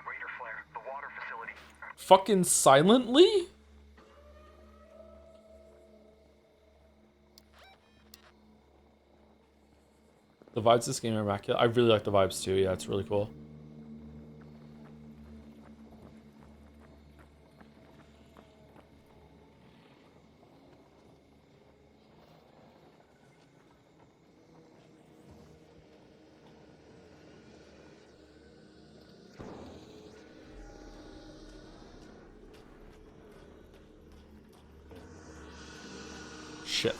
Raider flare, the water facility. Fucking silently? The vibes of this game are immaculate. I really like the vibes too. Yeah, it's really cool. Shit.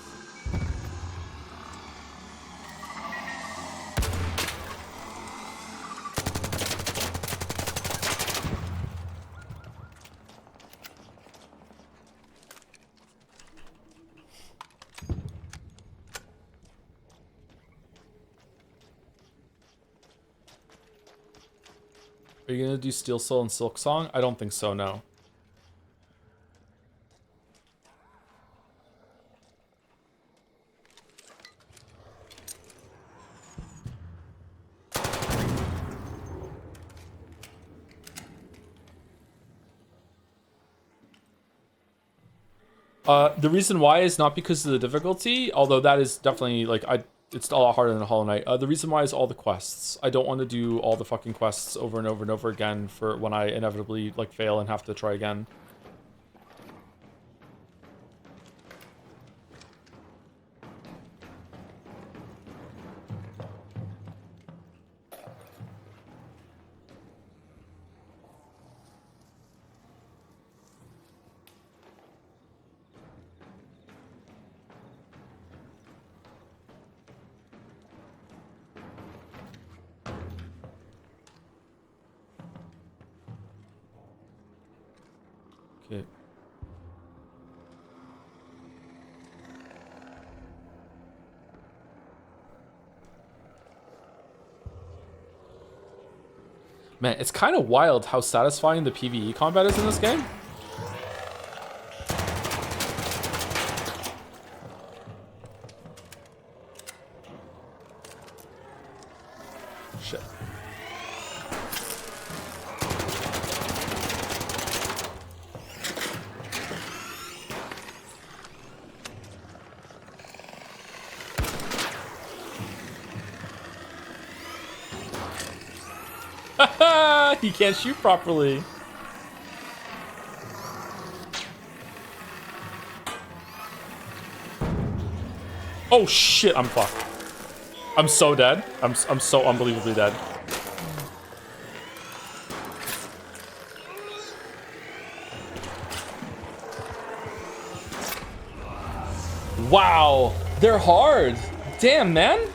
Are you gonna do Steel Soul and Silk Song? I don't think so, no. The reason why is not because of the difficulty, although that is definitely, like, it's a lot harder than Hollow Knight. The reason why is all the quests. I don't want to do all the fucking quests over and over and over again for when I inevitably, like, fail and have to try again. Okay. Man, it's kind of wild how satisfying the PvE combat is in this game. Shit. He can't shoot properly. Oh shit, I'm fucked. I'm so dead. I'm so unbelievably dead. Wow, they're hard. Damn, man.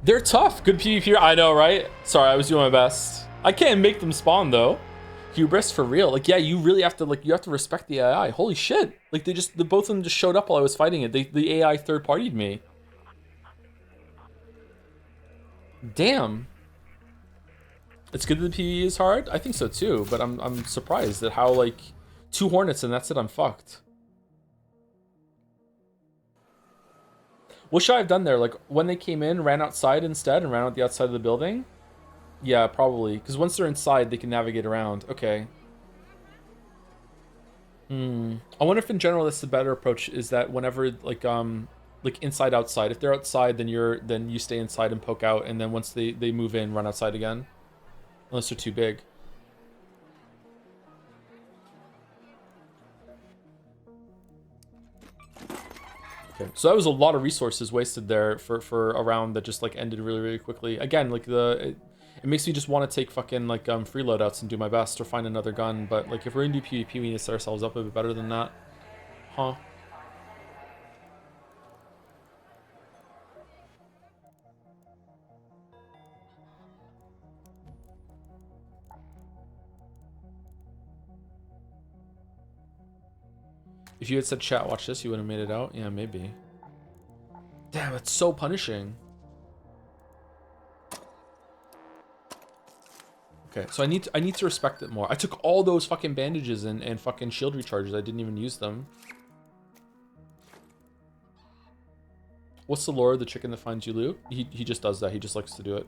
They're tough. Good PvP. I know, right? Sorry, I was doing my best. I can't make them spawn though. Hubris for real. Like, yeah, you really have to respect the AI. Holy shit! Like the both of them just showed up while I was fighting it. The AI third partied me. Damn. It's good that the PvE is hard. I think so too. But I'm surprised at how like 2 hornets and that's it. I'm fucked. What should I have done there? Like, when they came in, ran outside instead and ran out the outside of the building? Yeah, probably. Because once they're inside, they can navigate around. Okay. I wonder if in general that's the better approach, is that whenever, like inside, outside. If they're outside, then you stay inside and poke out, and then once they move in, run outside again. Unless they're too big. Okay, so that was a lot of resources wasted there for a round that just like ended really, really quickly. Again, like it makes me just want to take fucking like free loadouts and do my best or find another gun. But like if we're gonna do PvP, we need to set ourselves up a bit better than that. Huh? If you had said chat, watch this, you would have made it out. Yeah, maybe. Damn, it's so punishing. Okay, so I need to respect it more. I took all those fucking bandages and fucking shield recharges. I didn't even use them. What's the lore of the chicken that finds you loot? He just does that. He just likes to do it.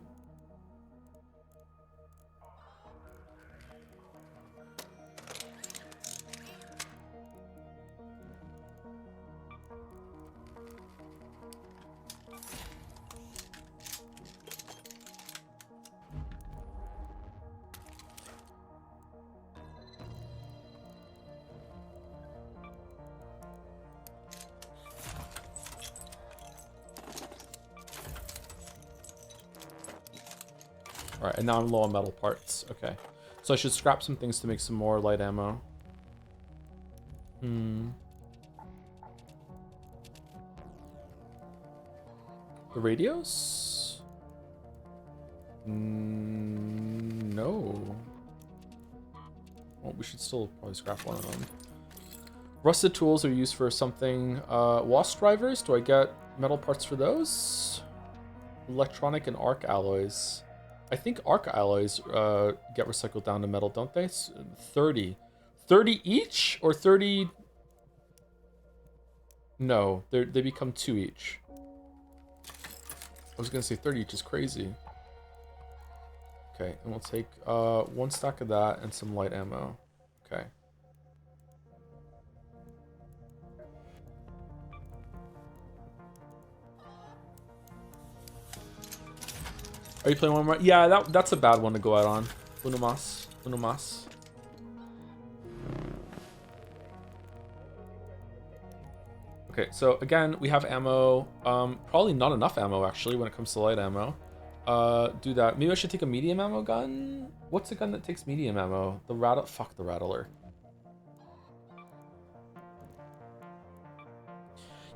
Alright, and now I'm low on metal parts. Okay. So I should scrap some things to make some more light ammo. The radios? No. Well, we should still probably scrap one of them. Rusted tools are used for something. Wasp drivers? Do I get metal parts for those? Electronic and arc alloys. I think arc alloys get recycled down to metal, don't they? 30. 30 each? Or 30... No, they become 2 each. I was gonna say 30 each is crazy. Okay, and we'll take 1 stack of that and some light ammo. Okay. Are you playing one more? Yeah, that's a bad one to go out on. Uno mas. Uno mas. Okay, so again, we have ammo. Probably not enough ammo, actually, when it comes to light ammo. Do that. Maybe I should take a medium ammo gun? What's a gun that takes medium ammo? The rattle... Fuck the rattler.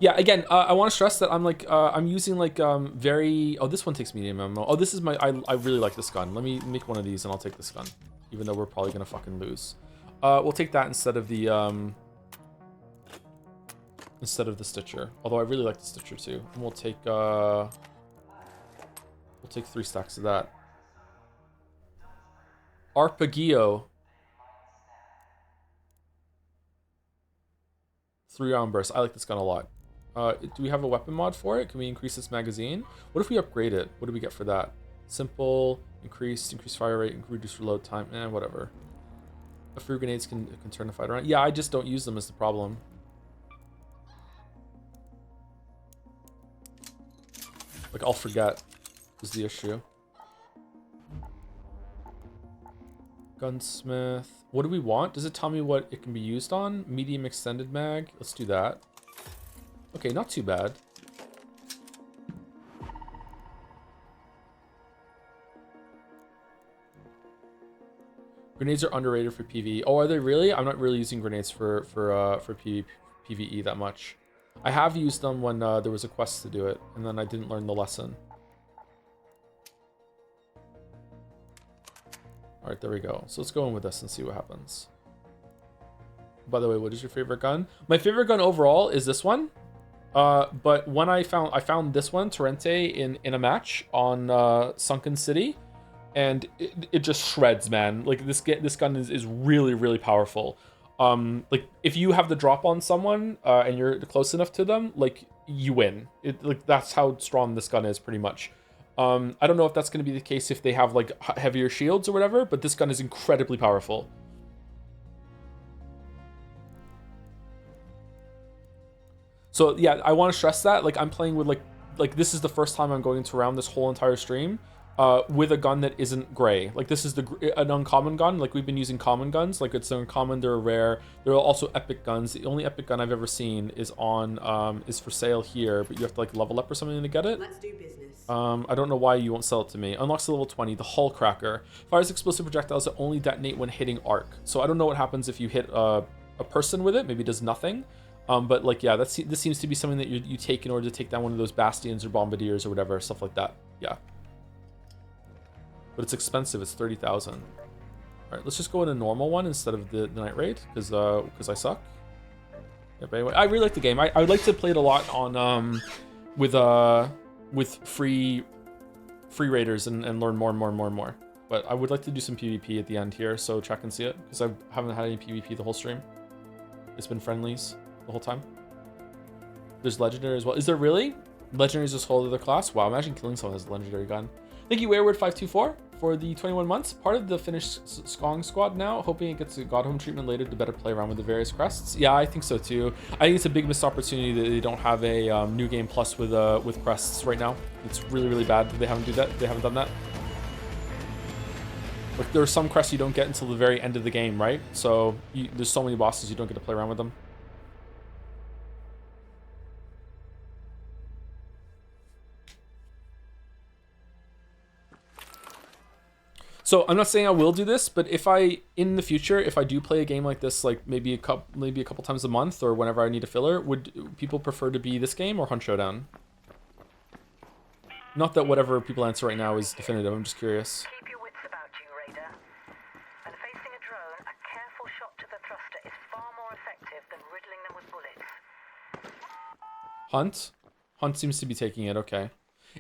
Yeah, again, I want to stress that I'm like, I'm using like very. Oh, this one takes medium ammo. Oh, this is my. I really like this gun. Let me make one of these, and I'll take this gun, even though we're probably gonna fucking lose. We'll take that instead of the Stitcher. Although I really like the Stitcher too. And we'll take 3 stacks of that. Arpeggio. 3-round burst. I like this gun a lot. Do we have a weapon mod for it? Can we increase this magazine? What if we upgrade it? What do we get for that? Simple, increase fire rate, reduce reload time, whatever. A few grenades can turn the fight around. Yeah, I just don't use them is the problem. Like, I'll forget is the issue. Gunsmith. What do we want? Does it tell me what it can be used on? Medium extended mag. Let's do that. Okay, not too bad. Grenades are underrated for PvE. Oh, are they really? I'm not really using grenades for PvE that much. I have used them when there was a quest to do it, and then I didn't learn the lesson. Alright, there we go. So let's go in with this and see what happens. By the way, what is your favorite gun? My favorite gun overall is this one. But when I found this one, Torrente, in a match on Sunken City, and it just shreds, man. Like this gun is really, really powerful. Like if you have the drop on someone and you're close enough to them, like you win. Like that's how strong this gun is, pretty much. I don't know if that's going to be the case if they have like heavier shields or whatever, but this gun is incredibly powerful. So yeah, I want to stress that. Like I'm playing with like this is the first time I'm going to round this whole entire stream with a gun that isn't gray. Like this is an uncommon gun. Like we've been using common guns. Like it's uncommon, they're rare. There are also epic guns. The only epic gun I've ever seen is is for sale here, but you have to like level up or something to get it. Let's do business. I don't know why you won't sell it to me. Unlocks to level 20, the Hull Cracker. Fires explosive projectiles that only detonate when hitting arc. So I don't know what happens if you hit a person with it. Maybe it does nothing. But like, yeah, this seems to be something that you take in order to take down one of those bastions or bombardiers or whatever, stuff like that. Yeah. But it's expensive. It's 30,000. All right, let's just go in a normal one instead of the night raid because I suck. Yeah, but anyway, I really like the game. I would like to play it a lot on with free raiders and learn more. But I would like to do some PvP at the end here, so check and see it because I haven't had any PvP the whole stream. It's been friendlies the whole time. There's legendary as well. Is there really? Legendary is this whole other class? Wow, imagine killing someone as a legendary gun. Thank you, Airward524, for the 21 months. Part of the Finnish Skong squad now, hoping it gets a God Home treatment later to better play around with the various crests. Yeah, I think so too. I think it's a big missed opportunity that they don't have a new game plus with crests right now. It's really, really bad that they haven't done that. Like there are some crests you don't get until the very end of the game, right? So there's so many bosses you don't get to play around with them. So I'm not saying I will do this, but if in the future, if I do play a game like this, like maybe a couple times a month or whenever I need a filler, would people prefer to be this game or Hunt Showdown? Not that whatever people answer right now is definitive. I'm just curious. Keep your wits about you, Raider. And facing a drone, a careful shot to the thruster is far more effective than riddling them with bullets. Hunt? Hunt seems to be taking it. Okay.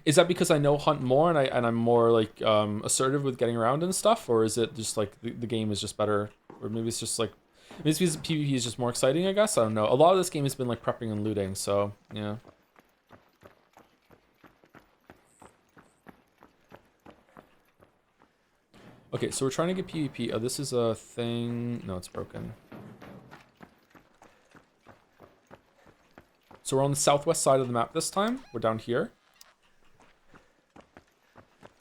Is that because I know Hunt more and I'm more like assertive with getting around and stuff, or is it just like the game is just better, or maybe it's just like maybe it's because PvP is just more exciting? I guess I don't know. A lot of this game has been like prepping and looting, so yeah. Okay, so we're trying to get PvP. Oh, this is a thing. No, it's broken. So we're on the southwest side of the map this time. We're down here.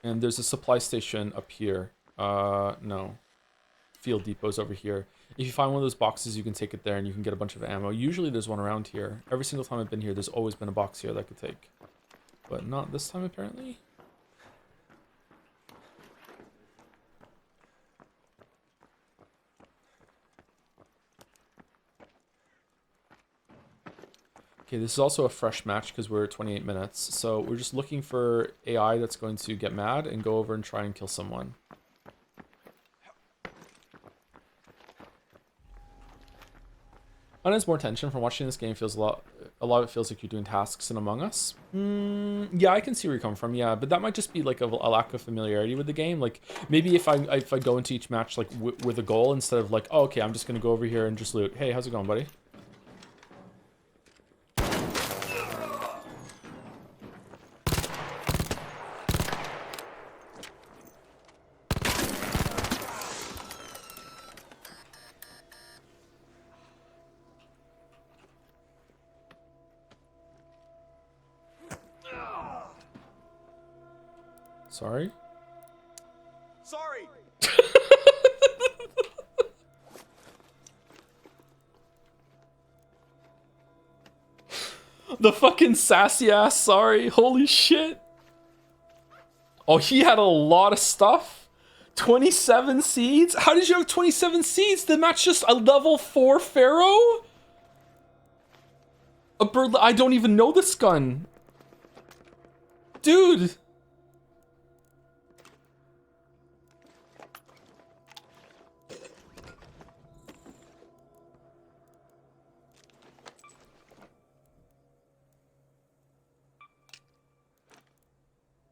And there's a supply station up here. No. Field depot's over here. If you find one of those boxes, you can take it there and you can get a bunch of ammo. Usually there's one around here. Every single time I've been here, there's always been a box here that I could take. But not this time, apparently. Okay, this is also a fresh match because we're at 28 minutes. So we're just looking for AI that's going to get mad and go over and try and kill someone. One has more tension from watching this game. Feels a lot of it feels like you're doing tasks in Among Us. Yeah, I can see where you're coming from. Yeah, but that might just be like a lack of familiarity with the game. Like maybe if I go into each match like with a goal instead of like, oh, okay, I'm just gonna go over here and just loot. Hey, how's it going, buddy? Sorry. Sorry. The fucking sassy ass sorry. Holy shit. Oh, he had a lot of stuff. 27 seeds? How did you have 27 seeds? The match just a level 4 Pharaoh? A bird. I don't even know this gun. Dude.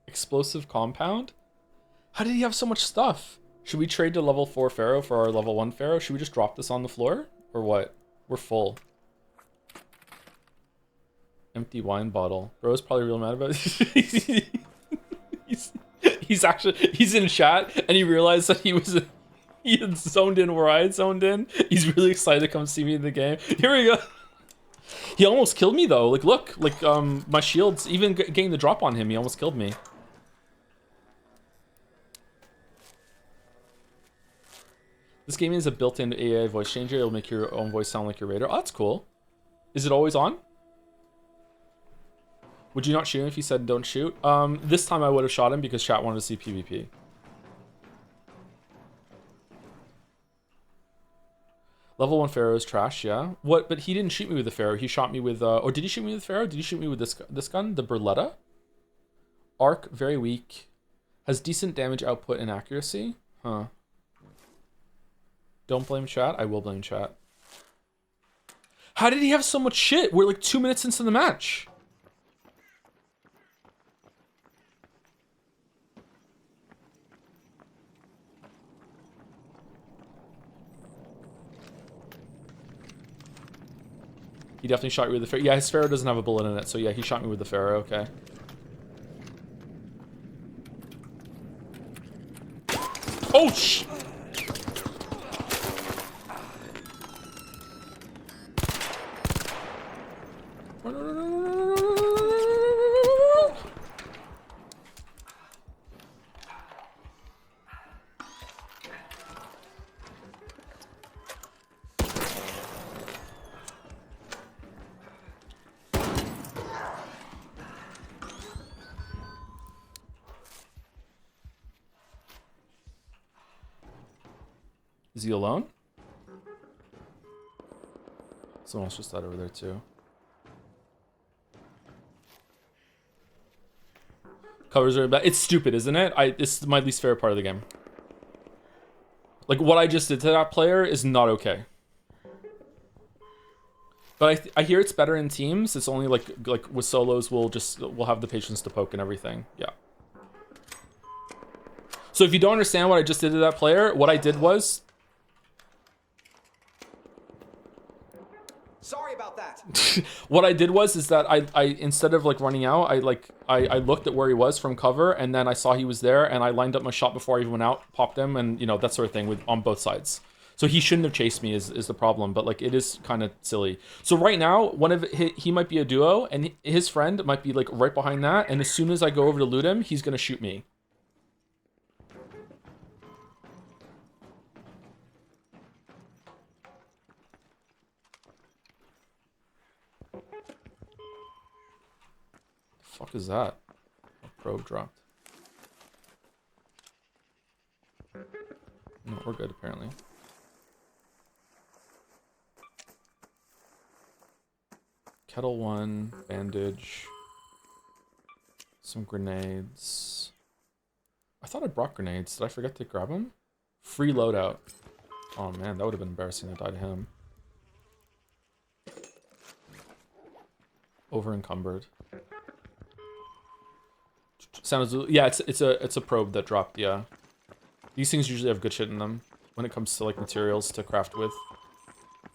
Explosive compound? How did he have so much stuff? Should we trade to level 4 Pharaoh for our level 1 Pharaoh? Should we just drop this on the floor? Or what? We're full. Empty wine bottle. Bro's probably real mad about it. he's in chat and he realized that he had zoned in where I had zoned in. He's really excited to come see me in the game. Here we go. He almost killed me though. Like look, like my shields, even getting the drop on him, he almost killed me. This game is a built-in AI voice changer. It'll make your own voice sound like your raider. Oh, that's cool. Is it always on? Would you not shoot him if he said don't shoot? This time I would have shot him because chat wanted to see PvP. Level 1 Pharaoh is trash, yeah. What? But he didn't shoot me with the Pharaoh. He shot me with, or did he shoot me with the Pharaoh? Did he shoot me with this gun, the Berletta? Arc, very weak. Has decent damage output and accuracy. Huh. Don't blame chat. I will blame chat. How did he have so much shit? We're like 2 minutes into the match. He definitely shot you with the Pharaoh. Yeah, his Pharaoh doesn't have a bullet in it, so yeah, he shot me with the Pharaoh, okay. Oh, sh! Is he alone? Someone else just died over there too. Covers are bad. It's stupid, isn't it? It's my least favorite part of the game. Like what I just did to that player is not okay. But I hear it's better in teams. It's only like with solos we'll have the patience to poke and everything. Yeah. So if you don't understand what I just did to that player, what I did was. Sorry about that. What I did is that I instead of like running out, I looked at where he was from cover, and then I saw he was there, and I lined up my shot before I even went out, popped him, and you know that sort of thing on both sides. So he shouldn't have chased me is the problem, but like it is kind of silly. So right now, he might be a duo, and his friend might be like right behind that, and as soon as I go over to loot him, he's gonna shoot me. The fuck is that? A probe dropped. No, we're good apparently. Kettle 1, bandage, some grenades. I thought I brought grenades. Did I forget to grab them? Free loadout. Oh man, that would have been embarrassing to die to him. Over encumbered. Sounds, yeah, it's a probe that dropped. Yeah, these things usually have good shit in them when it comes to like materials to craft with.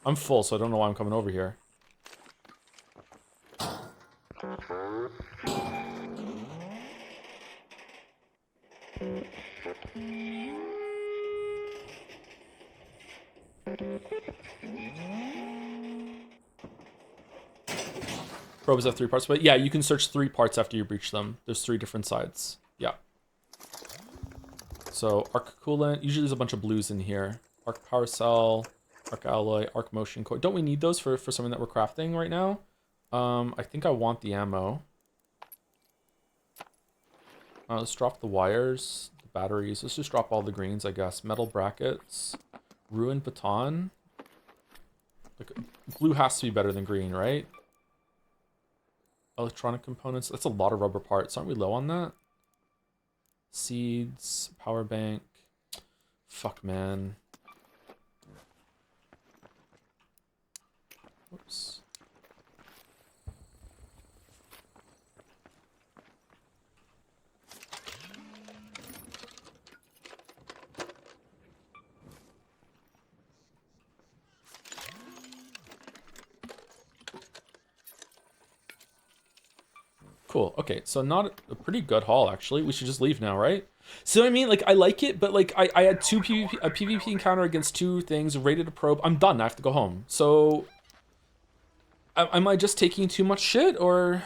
I'm full, so I don't know why I'm coming over here. Probes have 3 parts, but yeah, you can search 3 parts after you breach them. There's 3 different sides. Yeah. So arc coolant. Usually there's a bunch of blues in here. Arc power cell, arc alloy, arc motion core. Don't we need those for something that we're crafting right now? I think I want the ammo. Let's drop the wires, the batteries. Let's just drop all the greens, I guess. Metal brackets, ruined baton. Like, blue has to be better than green, right? Electronic components. That's a lot of rubber parts. Aren't we low on that? Seeds, power bank. Fuck, man. Whoops. Cool. Okay, so not a pretty good haul, actually. We should just leave now, right? So I mean, like, I like it, but like, I had a PvP encounter against 2 things, raided a probe. I'm done. I have to go home. So, am I just taking too much shit, or?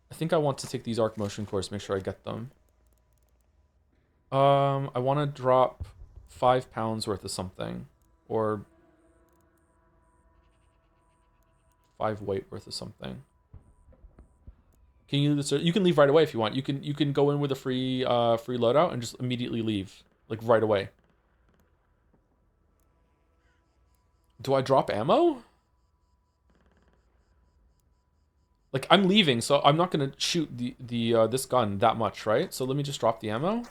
I think I want to take these arc motion cores, make sure I get them. I want to drop 5 pounds worth of something, or 5 weight worth of something. Can you leave this? You can leave right away if you want. You can go in with a free free loadout and just immediately leave, like right away. Do I drop ammo? Like, I'm leaving, so I'm not gonna shoot this gun that much, right? So let me just drop the ammo.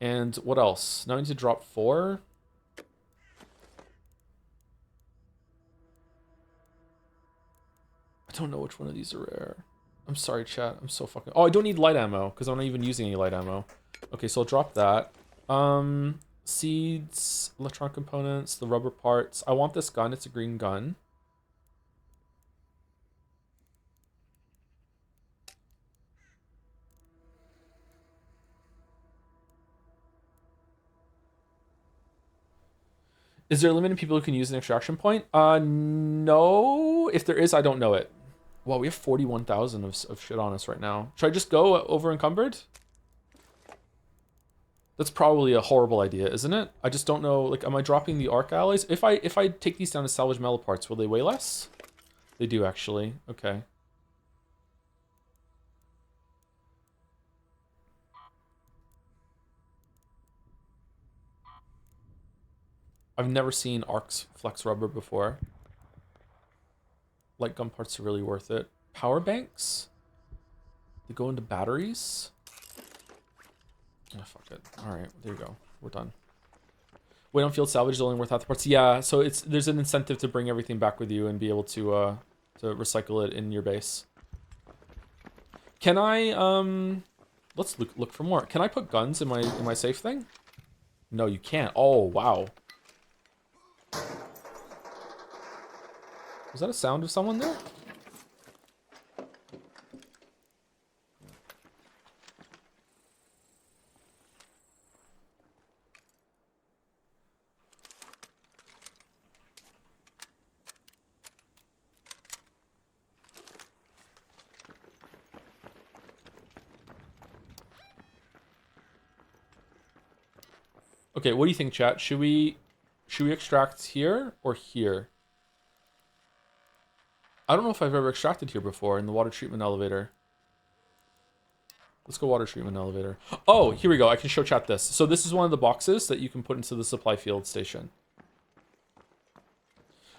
And what else? Now I need to drop 4. I don't know which one of these are rare. I'm sorry, chat. I'm so fucking... Oh, I don't need light ammo, because I'm not even using any light ammo. Okay, so I'll drop that. Seeds, electronic components, the rubber parts. I want this gun. It's a green gun. Is there a limit in people who can use an extraction point? No. If there is, I don't know it. Wow, we have 41,000 of shit on us right now. Should I just go over encumbered? That's probably a horrible idea, isn't it? I just don't know. Like, am I dropping the arc alloys? If I take these down to salvage metal parts, will they weigh less? They do, actually. Okay. I've never seen arcs flex rubber before. Light gun parts are really worth it. Power banks? They go into batteries? Oh, fuck it. Alright, there you go. We're done. Wait on field salvage is only worth half the parts. Yeah, so there's an incentive to bring everything back with you and be able to recycle it in your base. Can I let's look for more. Can I put guns in my safe thing? No, you can't. Oh, wow. Was that a sound of someone there? Okay, what do you think, chat? Should we extract here or here? I don't know if I've ever extracted here before in the water treatment elevator. Let's go water treatment elevator. Oh, here we go. I can show chat this. So this is one of the boxes that you can put into the supply field station.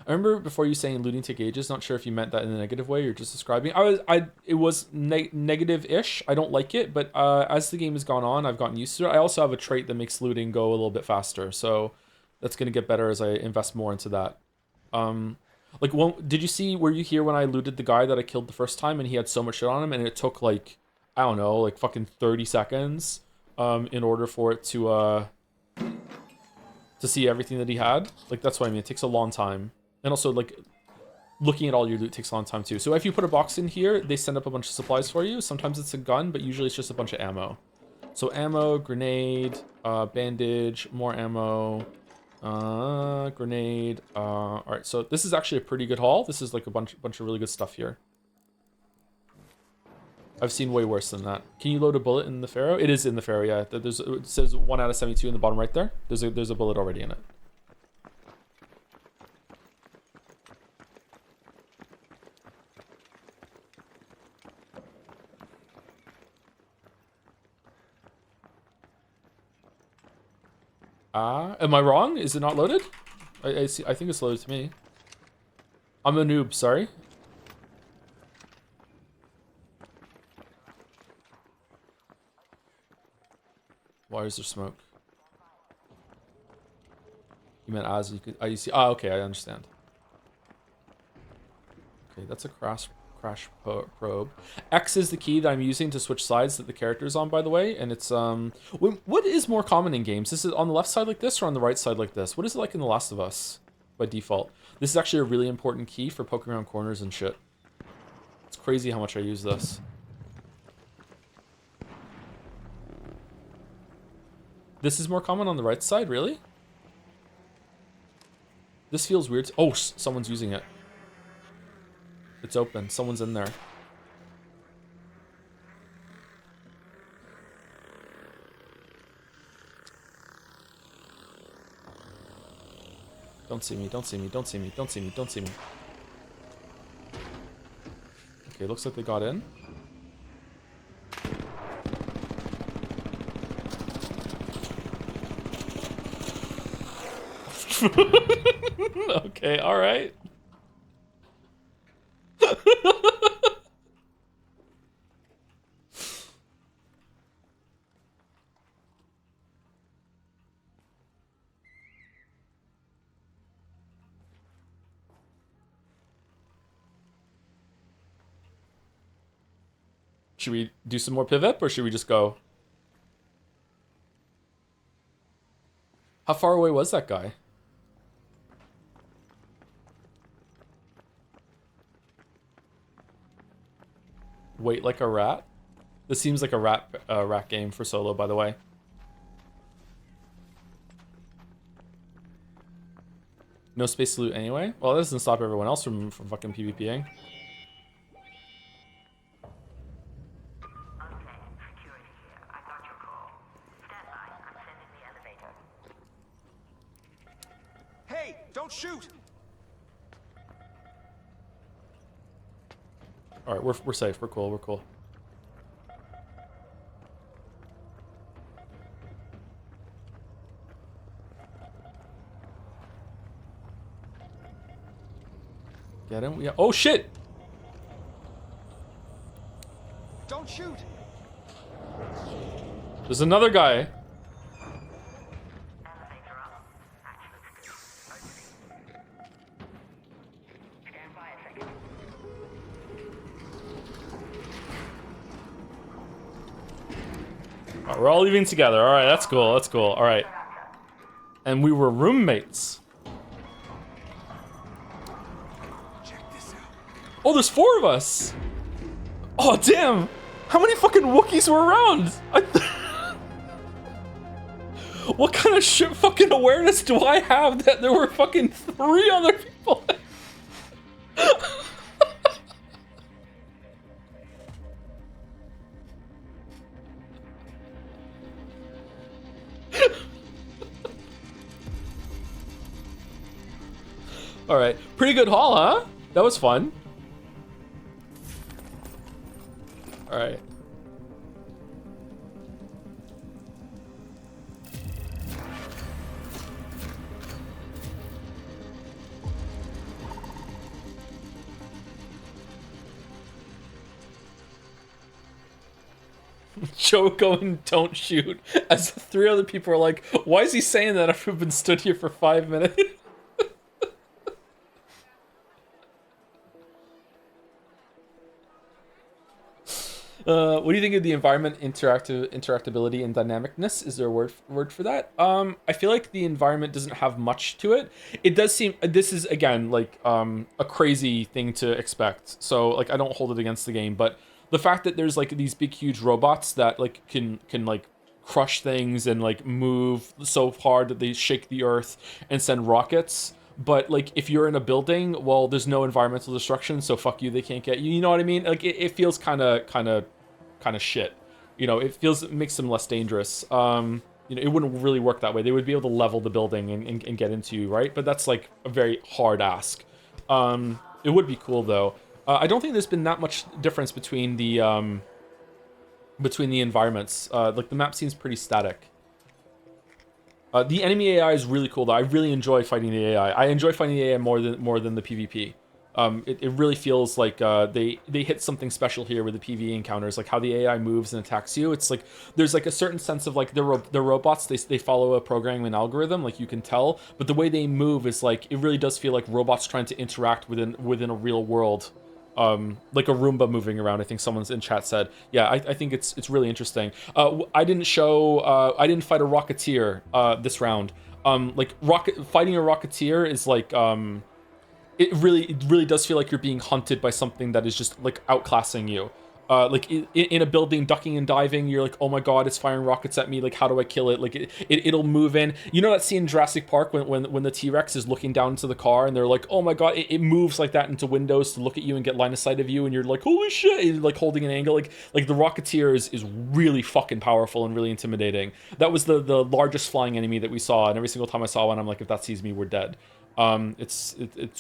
I remember before you saying looting take ages. Not sure if you meant that in a negative way or just describing. It was negative-ish. I don't like it, but as the game has gone on, I've gotten used to it. I also have a trait that makes looting go a little bit faster, so that's gonna get better as I invest more into that. Like, did you see? Were you here when I looted the guy that I killed the first time, and he had so much shit on him, and it took like, I don't know, like fucking 30 seconds, in order for it to see everything that he had. Like, that's what I mean. It takes a long time. And also, like, looking at all your loot takes a long time, too. So if you put a box in here, they send up a bunch of supplies for you. Sometimes it's a gun, but usually it's just a bunch of ammo. So ammo, grenade, bandage, more ammo, grenade. All right, so this is actually a pretty good haul. This is, like, a bunch of really good stuff here. I've seen way worse than that. Can you load a bullet in the Pharaoh? It is in the Pharaoh, yeah. It says 1 out of 72 in the bottom right there. There's a bullet already in it. Am I wrong? Is it not loaded? I see. I think it's loaded to me. I'm a noob, sorry. Why is there smoke? You meant as you could. You see. Ah, okay, I understand. Okay, that's a crash probe. X is the key that I'm using to switch sides that the character's on, by the way. And it's what is more common in games? Is it on the left side like this or on the right side like this? What is it like in The Last of Us by default? This is actually a really important key for poking around corners and shit. It's crazy how much I use this. This is more common on the right side, really? This feels weird. Oh, someone's using it. It's open. Someone's in there. Don't see me, don't see me, don't see me, don't see me, don't see me. Okay, looks like they got in. Okay, alright. Should we do some more pivot or should we just go? How far away was that guy? Wait like a rat? This seems like a rat game for solo, by the way. No space to loot anyway? Well, that doesn't stop everyone else from fucking PvPing. Hey, don't shoot! Alright, we're safe. We're cool. We're cool. Get him? Yeah. Oh, shit! Don't shoot! There's another guy. We're all leaving together. All right, that's cool. That's cool. All right. And we were roommates. Check this out. Oh, there's 4 of us. Oh, damn. How many fucking Wookiees were around? What kind of shit fucking awareness do I have that there were fucking 3 other people? All right, pretty good haul, huh? That was fun. All right. Joe going, don't shoot. As 3 other people are like, why is he saying that after we've been stood here for 5 minutes? What do you think of the environment interactability and dynamicness? Is there a word for that? I feel like the environment doesn't have much to it. It does seem, this is again like a crazy thing to expect. So like I don't hold it against the game, but the fact that there's like these big huge robots that like can like crush things and like move so hard that they shake the earth and send rockets. But like if you're in a building, well, there's no environmental destruction, so fuck you, they can't get you. You know what I mean? Like it feels kind of shit. You know, it makes them less dangerous. You know, it wouldn't really work that way. They would be able to level the building and get into you, right? But that's like a very hard ask. It would be cool though. I don't think there's been that much difference between the environments. Like the map seems pretty static. The enemy AI is really cool though. I really enjoy fighting the AI. I enjoy fighting the AI more than the PvP. It really feels like they hit something special here with the PvE encounters, like how the AI moves and attacks you. It's like there's like a certain sense of like they're robots. They follow a programming algorithm, like you can tell, but the way they move is like it really does feel like robots trying to interact within a real world. Like a Roomba moving around. I think someone's in chat said, yeah, I think it's really interesting. I didn't fight a Rocketeer this round. Like fighting a Rocketeer is like it really does feel like you're being hunted by something that is just like outclassing you. Like in a building, ducking and diving, you're like, oh my god, it's firing rockets at me. Like, how do I kill it? Like, it'll move in. You know that scene in Jurassic Park when the T-Rex is looking down into the car and they're like, oh my god, it moves like that into windows to look at you and get line of sight of you, and you're like, holy shit, and like holding an angle. Like the Rocketeer is really fucking powerful and really intimidating. That was the largest flying enemy that we saw, and every single time I saw one, I'm like, if that sees me, we're dead. It's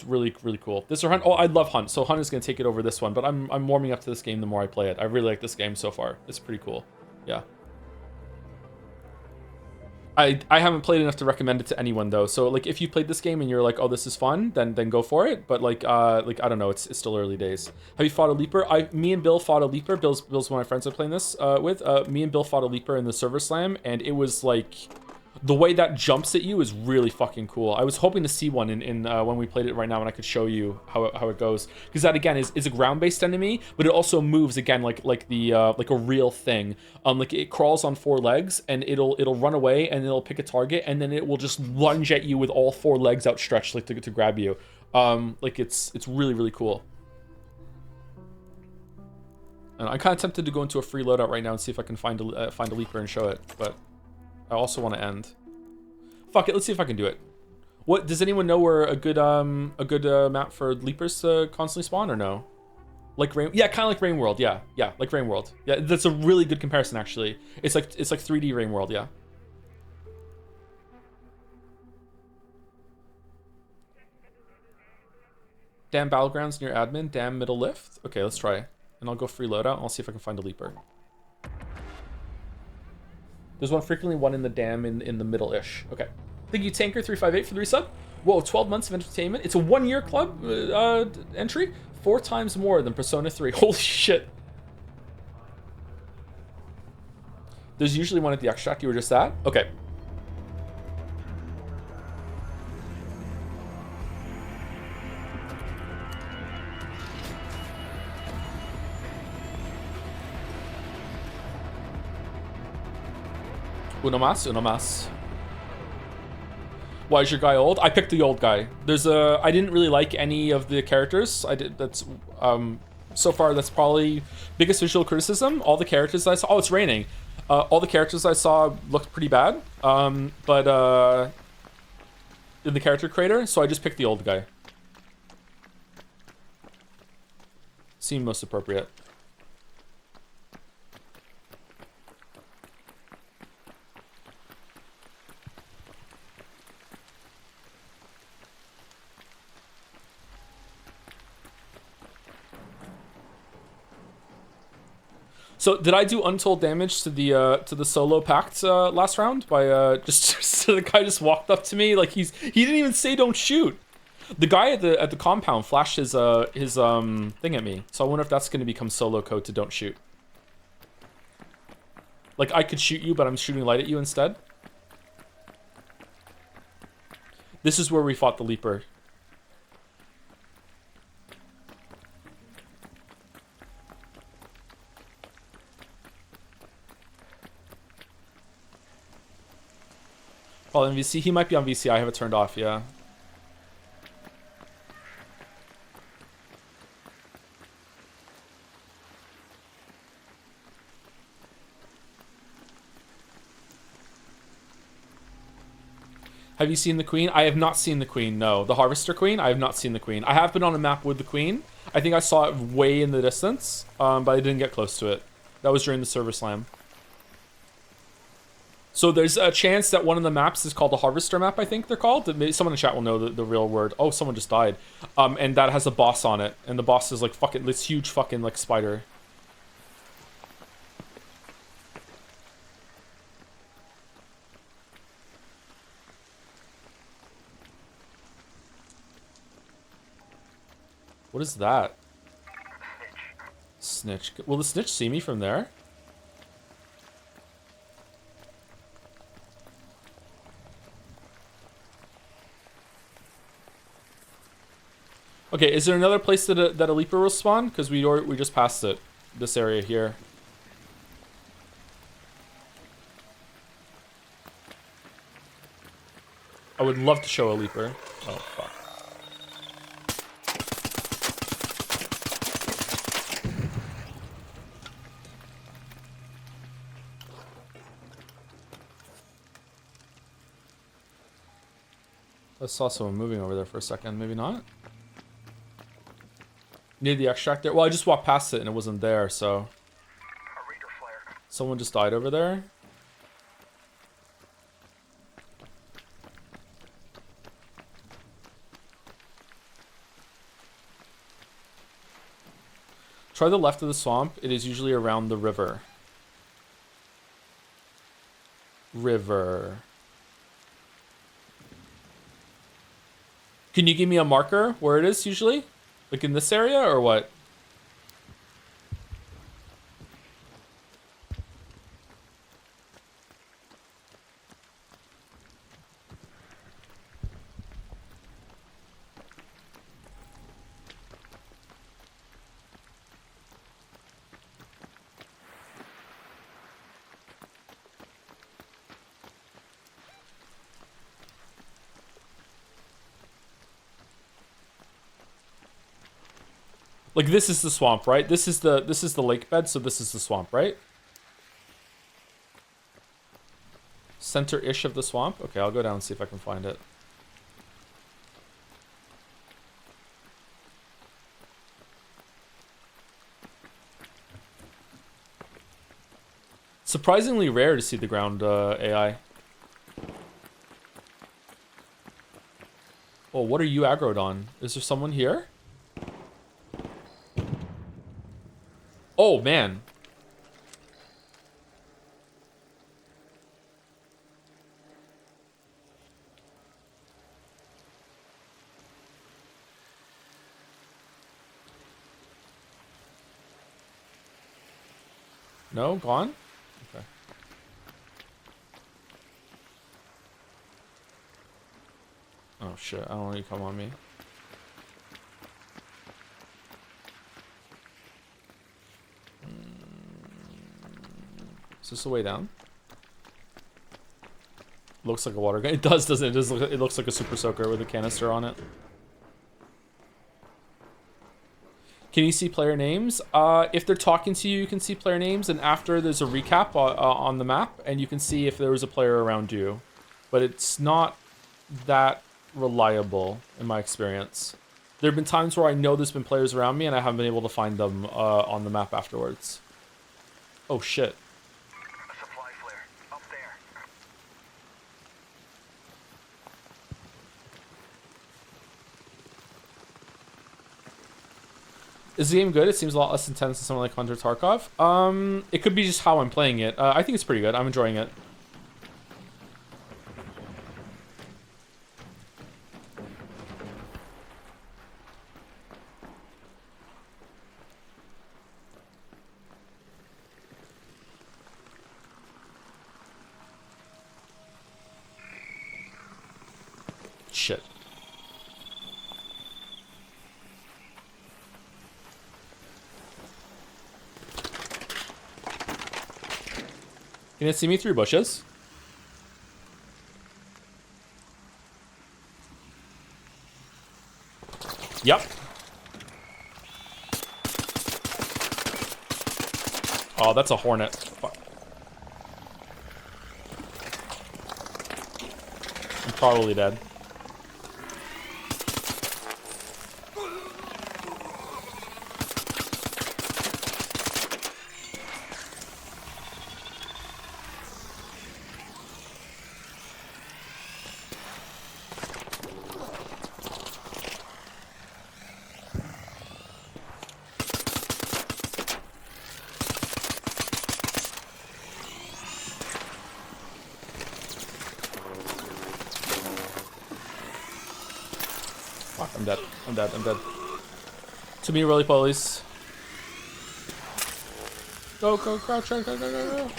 really cool. This or Hunt. Oh, I love Hunt. So Hunt is gonna take it over this one. But I'm warming up to this game the more I play it. I really like this game so far. It's pretty cool. Yeah. I haven't played enough to recommend it to anyone though. So like if you played this game and you're like, oh, this is fun, then go for it. But like I don't know. It's still early days. Have you fought a Leaper? Me and Bill fought a Leaper. Bill's one of my friends I'm playing this with. Me and Bill fought a Leaper in the server slam, and it was like. The way that jumps at you is really fucking cool. I was hoping to see one in when we played it right now, and I could show you how it goes, because that again is a ground-based enemy, but it also moves again like a real thing. Like it crawls on 4 legs, and it'll run away, and it'll pick a target, and then it will just lunge at you with all 4 legs outstretched, like to grab you. Like it's really cool. And I'm kind of tempted to go into a free loadout right now and see if I can find a Leaper and show it, but. I also want to end. Fuck it, let's see if I can do it. What does anyone know where a good map for Leapers to constantly spawn or no? Like Rain, yeah, kind of like Rain World, yeah, like Rain World. Yeah, that's a really good comparison actually. It's like 3D Rain World, yeah. Damn Battlegrounds near admin, damn middle lift. Okay, let's try. And I'll go free loadout and I'll see if I can find a Leaper. There's frequently one in the dam in the middle-ish. Okay. Thank you, Tanker358 for the resub. Whoa, 12 months of entertainment. It's a 1-year club entry. 4 times more than Persona 3. Holy shit. There's usually one at the extract. You were just at? Okay. Uno mas. Why is your guy old? I picked the old guy. I didn't really like any of the characters. So far that's probably biggest visual criticism. All the characters I saw, oh, it's raining. All the characters I saw looked pretty bad. But in the character creator, so I just picked the old guy. Seemed most appropriate. So did I do untold damage to the solo pact last round by just the guy just walked up to me like he didn't even say don't shoot. The guy at the compound flashed his thing at me. So I wonder if that's going to become solo code to don't shoot. Like, I could shoot you, but I'm shooting light at you instead. This is where we fought the Leaper. Well, in VC, he might be on VC. I have it turned off, yeah. Have you seen the Queen? I have not seen the Queen, no. The Harvester Queen? I have not seen the Queen. I have been on a map with the Queen. I think I saw it way in the distance, but I didn't get close to it. That was during the server slam. So there's a chance that one of the maps is called the Harvester map, I think they're called. Maybe someone in chat will know the real word. Oh, someone just died. And that has a boss on it. And the boss is like fucking, this huge fucking like spider. What is that? Snitch. Will the snitch see me from there? Okay, is there another place that a Leaper will spawn? Because we just passed it. This area here. I would love to show a Leaper. Oh, fuck. I saw someone moving over there for a second. Maybe not? Near the extractor? Well, I just walked past it and it wasn't there, so... Someone just died over there? Try the left of the swamp. It is usually around the river. River. Can you give me a marker where it is usually? Like in this area or what? Like this is the swamp, right? This is the lake bed, so this is the swamp, right? Center-ish of the swamp. Okay, I'll go down and see if I can find it. Surprisingly rare to see the ground AI. Oh, what are you aggroed on? Is there someone here? Oh, man. No? Gone? Okay. Oh, shit. I don't want you to come on me. Is this the way down? Looks like a water gun. It does, doesn't it? It looks like a super soaker with a canister on it. Can you see player names? If they're talking to you, you can see player names, and after there's a recap on the map, and you can see if there was a player around you. But it's not that reliable, in my experience. There have been times where I know there's been players around me, and I haven't been able to find them on the map afterwards. Oh, shit. Is the game good? It seems a lot less intense than something like Hunter Tarkov. It could be just how I'm playing it. I think it's pretty good. I'm enjoying it. shit. You didn't see me through bushes? Yep. Oh, that's a hornet. Fuck. I'm probably dead. Fuck, I'm dead. I'm dead. I'm dead. To me, really, police. Go, go, crouch, go, go, go, go, go.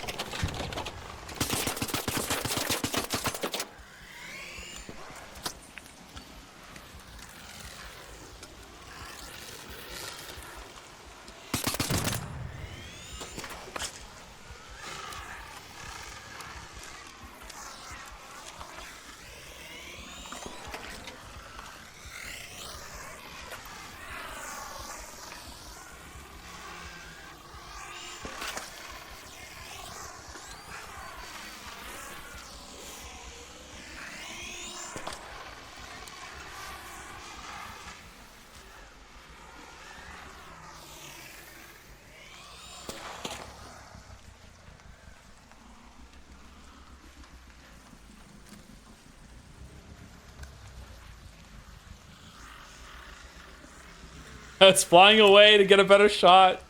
It's flying away to get a better shot.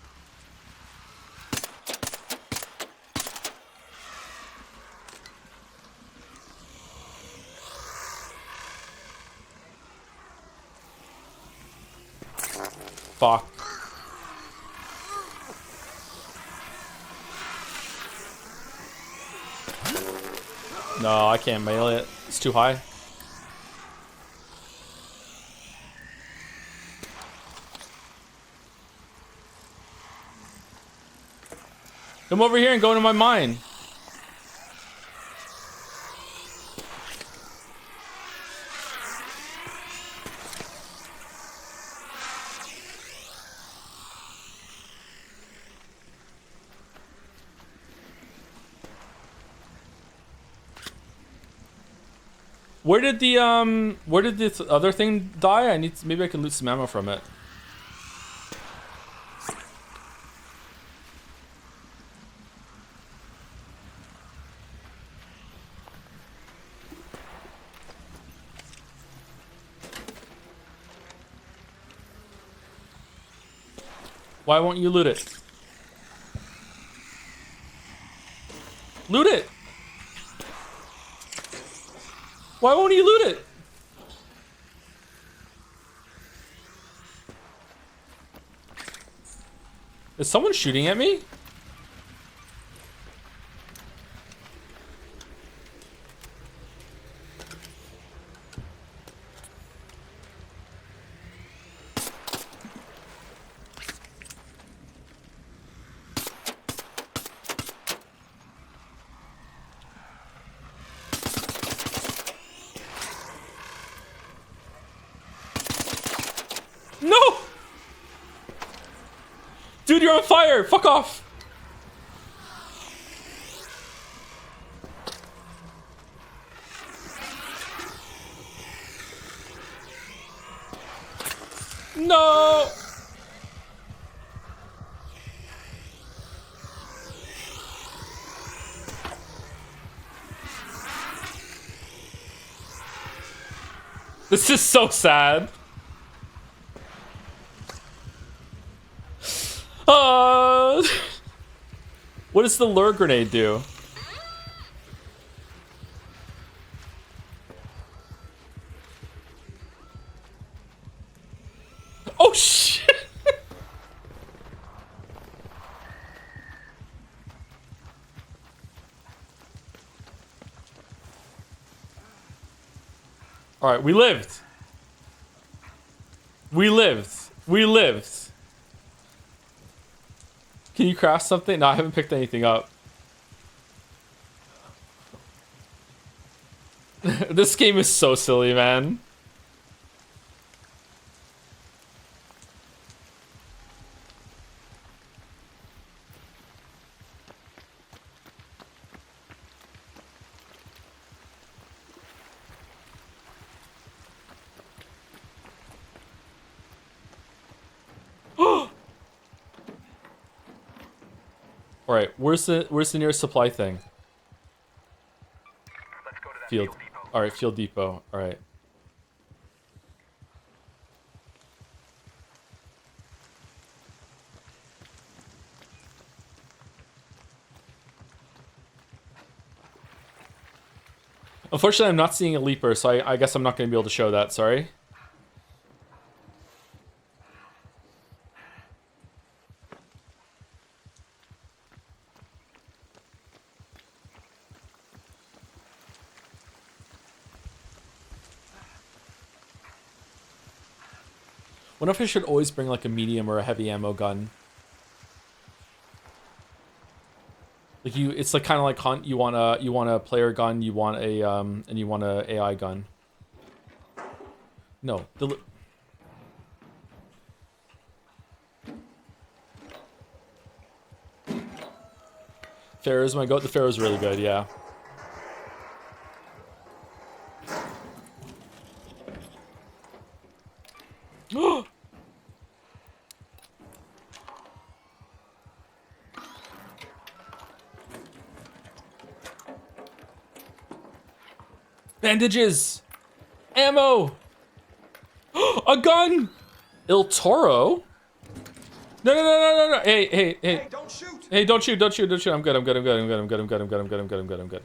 Fuck. No, I can't melee it. It's too high. Come over here and go into my mine. Where did this other thing die? Maybe I can loot some ammo from it. Why won't you loot it? Loot it! Why won't you loot it? Is someone shooting at me? No! Dude, you're on fire! Fuck off! No! This is so sad. What does the lure grenade do? Oh shit! All right, we lived. We lived. We lived. Can you craft something? No, I haven't picked anything up. This game is so silly, man. All right, where's the nearest supply thing? Let's go to that Field. fuel depot. All right, field depot. All right. Unfortunately, I'm not seeing a leaper, so I guess I'm not going to be able to show that. Sorry. Wonder if I should always bring like a medium or a heavy ammo gun. Like it's like kind of like Hunt. You want a player gun. You want a and you want a AI gun. No, Pharaoh's my goat. The Pharaoh's really good. Yeah. Bandages! Ammo! A gun! Il Toro? No, no, no, no, no, no. Hey, hey, hey. Hey, don't shoot! Hey, don't shoot, don't shoot, don't shoot. I'm good, I'm good, I'm good, I'm good, I'm good, I'm good, I'm good, I'm good, I'm good, I'm good, I'm good.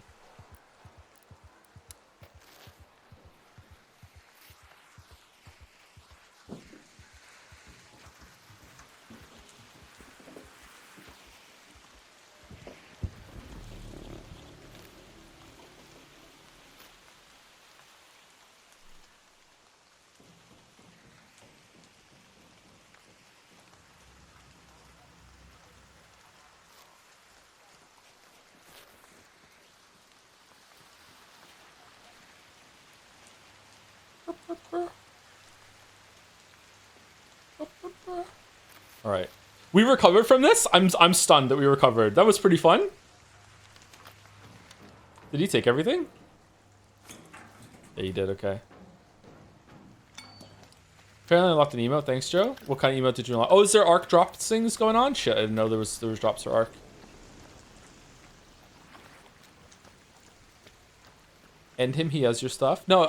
All right, we recovered from this. I'm stunned that we recovered. That was pretty fun. Did he take everything? Yeah, he did. Okay. Apparently, I unlocked an emote. Thanks, Joe. What kind of emote did you unlock? Oh, is there arc drop things going on? Shit, I didn't know there was drops for arc. End him. He has your stuff. No,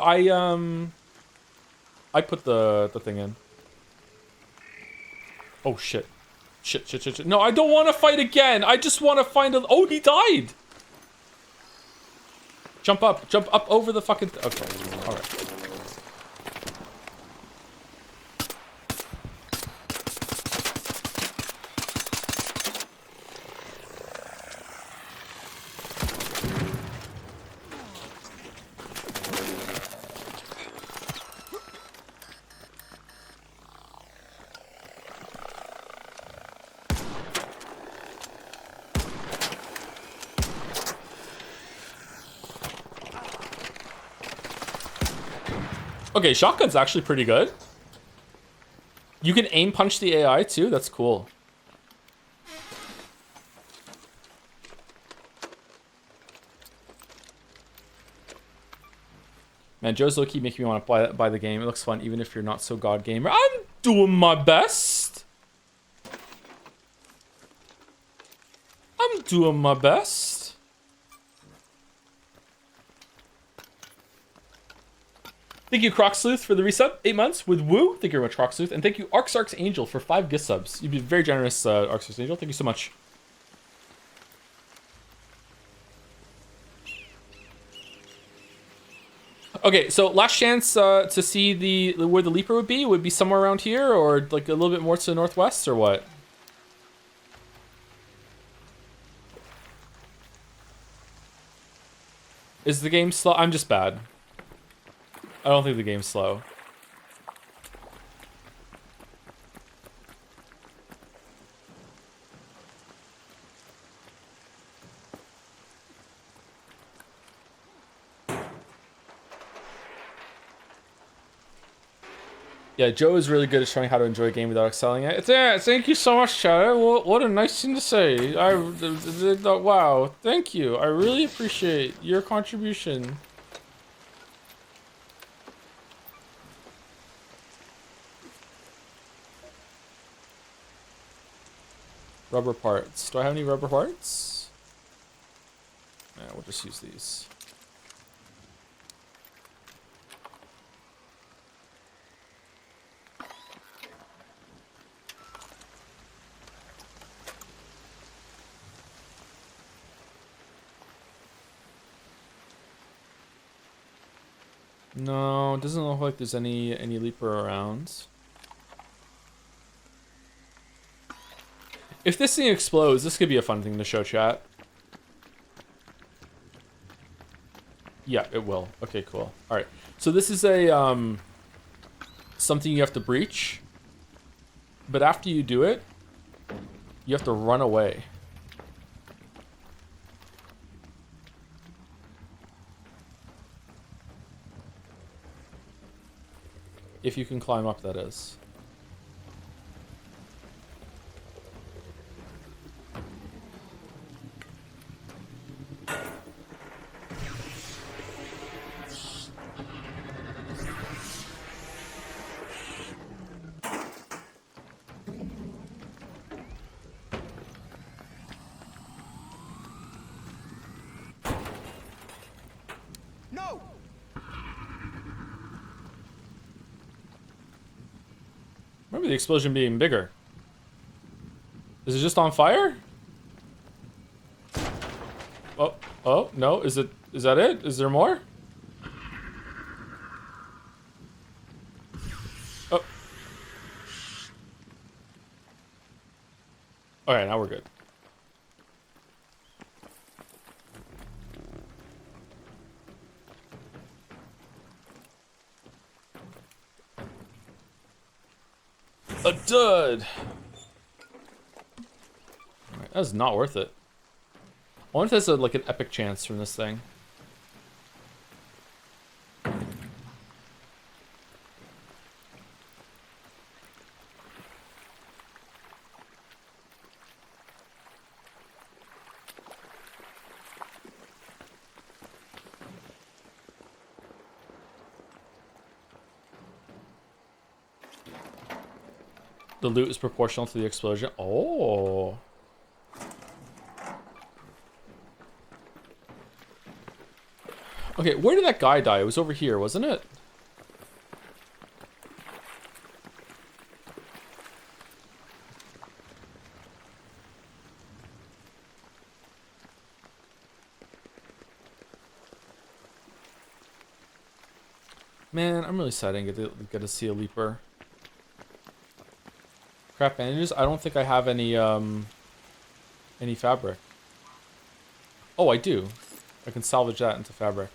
I put the thing in. Oh shit. Shit, shit, shit, shit. No, I don't want to fight again. I just want to find a... Oh, he died. Jump up over the fucking... Okay, all right. Okay, shotgun's actually pretty good. You can aim punch the AI too. That's cool. Man, Joe's low-key making me want to buy the game. It looks fun, even if you're not so god gamer. I'm doing my best. I'm doing my best. Thank you, Croc Sleuth, for the resub. 8 months with Woo. Thank you very much, Croc Sleuth. And thank you, Arx Angel, for 5 gift subs. You've been very generous, Arx Angel. Thank you so much. Okay, so last chance to see where the Leaper would be somewhere around here, or like a little bit more to the northwest, or what? Is the game slow? I'm just bad. I don't think the game's slow. Yeah, Joe is really good at showing how to enjoy a game without excelling at it. Yeah, thank you so much, Chad. What a nice thing to say. Wow, thank you. I really appreciate your contribution. Rubber parts. Do I have any rubber parts? Yeah, we'll just use these. No, it doesn't look like there's any leaper around. If this thing explodes, this could be a fun thing to show chat. Yeah, it will. Okay, cool. All right. So this is a something you have to breach. But after you do it, you have to run away. If you can climb up, that is. No! Remember the explosion being bigger. Is it just on fire? Oh, no. Is that it? Is there more? Oh. Alright, now we're good. A dud! Alright, that's not worth it. I wonder if there's like an epic chance from this thing. The loot is proportional to the explosion. Oh. Okay, where did that guy die? It was over here, wasn't it? Man, I'm really sad I didn't get to see a leaper. Crap bandages? I don't think I have any fabric. Oh, I do. I can salvage that into fabric.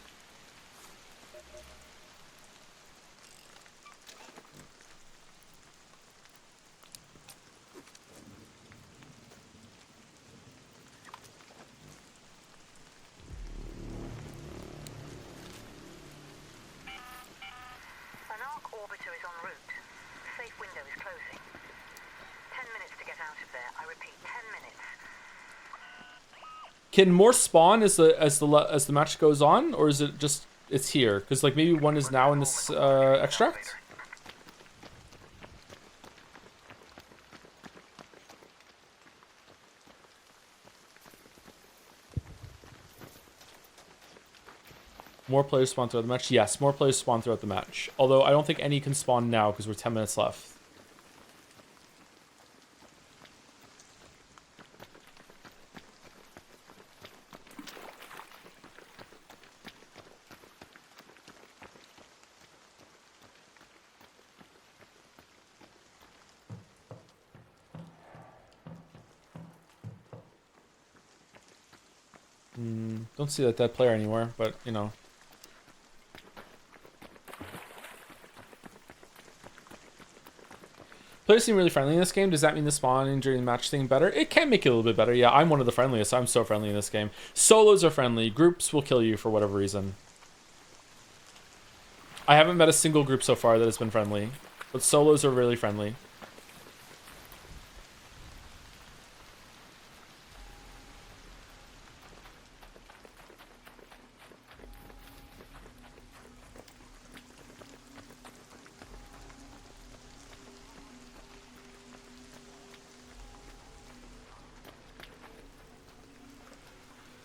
An arc orbiter is en route. The safe window is closing. 10 minutes to get out of there. I repeat, 10 minutes. Can more spawn as the match goes on, or is it just it's here? Because like maybe one is now in this extract. More players spawn throughout the match. Yes, more players spawn throughout the match. Although I don't think any can spawn now because we're 10 minutes left. Don't see that dead player anywhere, but you know. Players seem really friendly in this game. Does that mean the spawning during the match thing better? It can make it a little bit better. Yeah, I'm one of the friendliest. I'm so friendly in this game. Solos are friendly. Groups will kill you for whatever reason. I haven't met a single group so far that has been friendly, but solos are really friendly.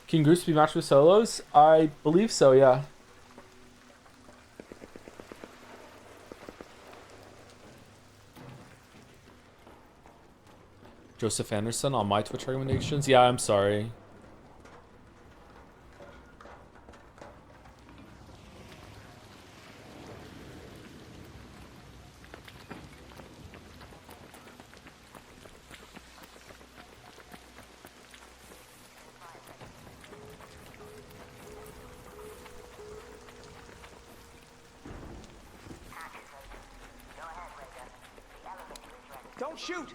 Can groups be matched with solos? I believe so, yeah. Joseph Anderson on my Twitch recommendations? Yeah, I'm sorry. Don't shoot!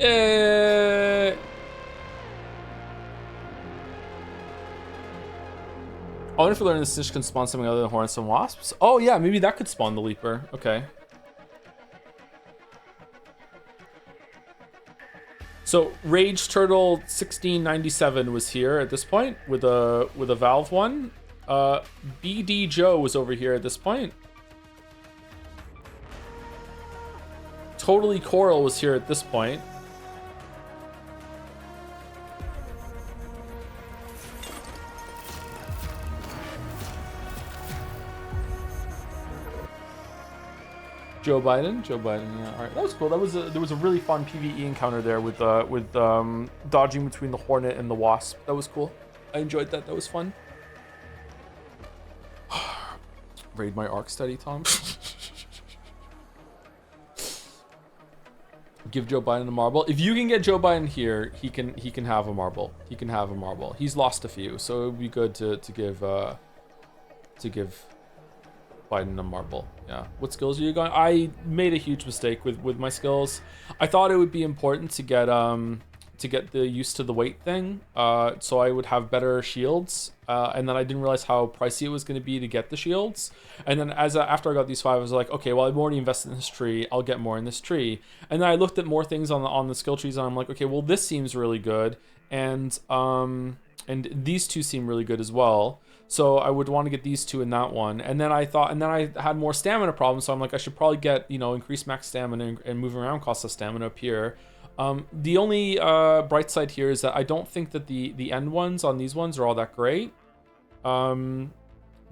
I wonder if we learn this stitch can spawn something other than hornets and wasps. Oh yeah, maybe that could spawn the leaper. Okay. So Rage Turtle 1697 was here at this point with a Valve one. BD Joe was over here at this point. Totally Coral was here at this point. Joe Biden, yeah. All right, that was cool. There was a really fun PvE encounter there with dodging between the Hornet and the Wasp. That was cool. I enjoyed that. That was fun. Raid my arc study, Tom. Give Joe Biden a marble. If you can get Joe Biden here, he can have a marble. He can have a marble. He's lost a few, so it would be good to give Biden a marble. Yeah. What skills are you going? I made a huge mistake with my skills. I thought it would be important to get the used to the weight thing, so I would have better shields. And then I didn't realize how pricey it was going to be to get the shields. And then after I got these 5, I was like, okay, well, I've already invested in this tree. I'll get more in this tree. And then I looked at more things on the skill trees, and I'm like, okay, well, this seems really good, and these two seem really good as well. So I would want to get these two in that one. And then I had more stamina problems. So I'm like, I should probably get, increase max stamina and moving around costs us stamina up here. The only bright side here is that I don't think that the end ones on these ones are all that great. The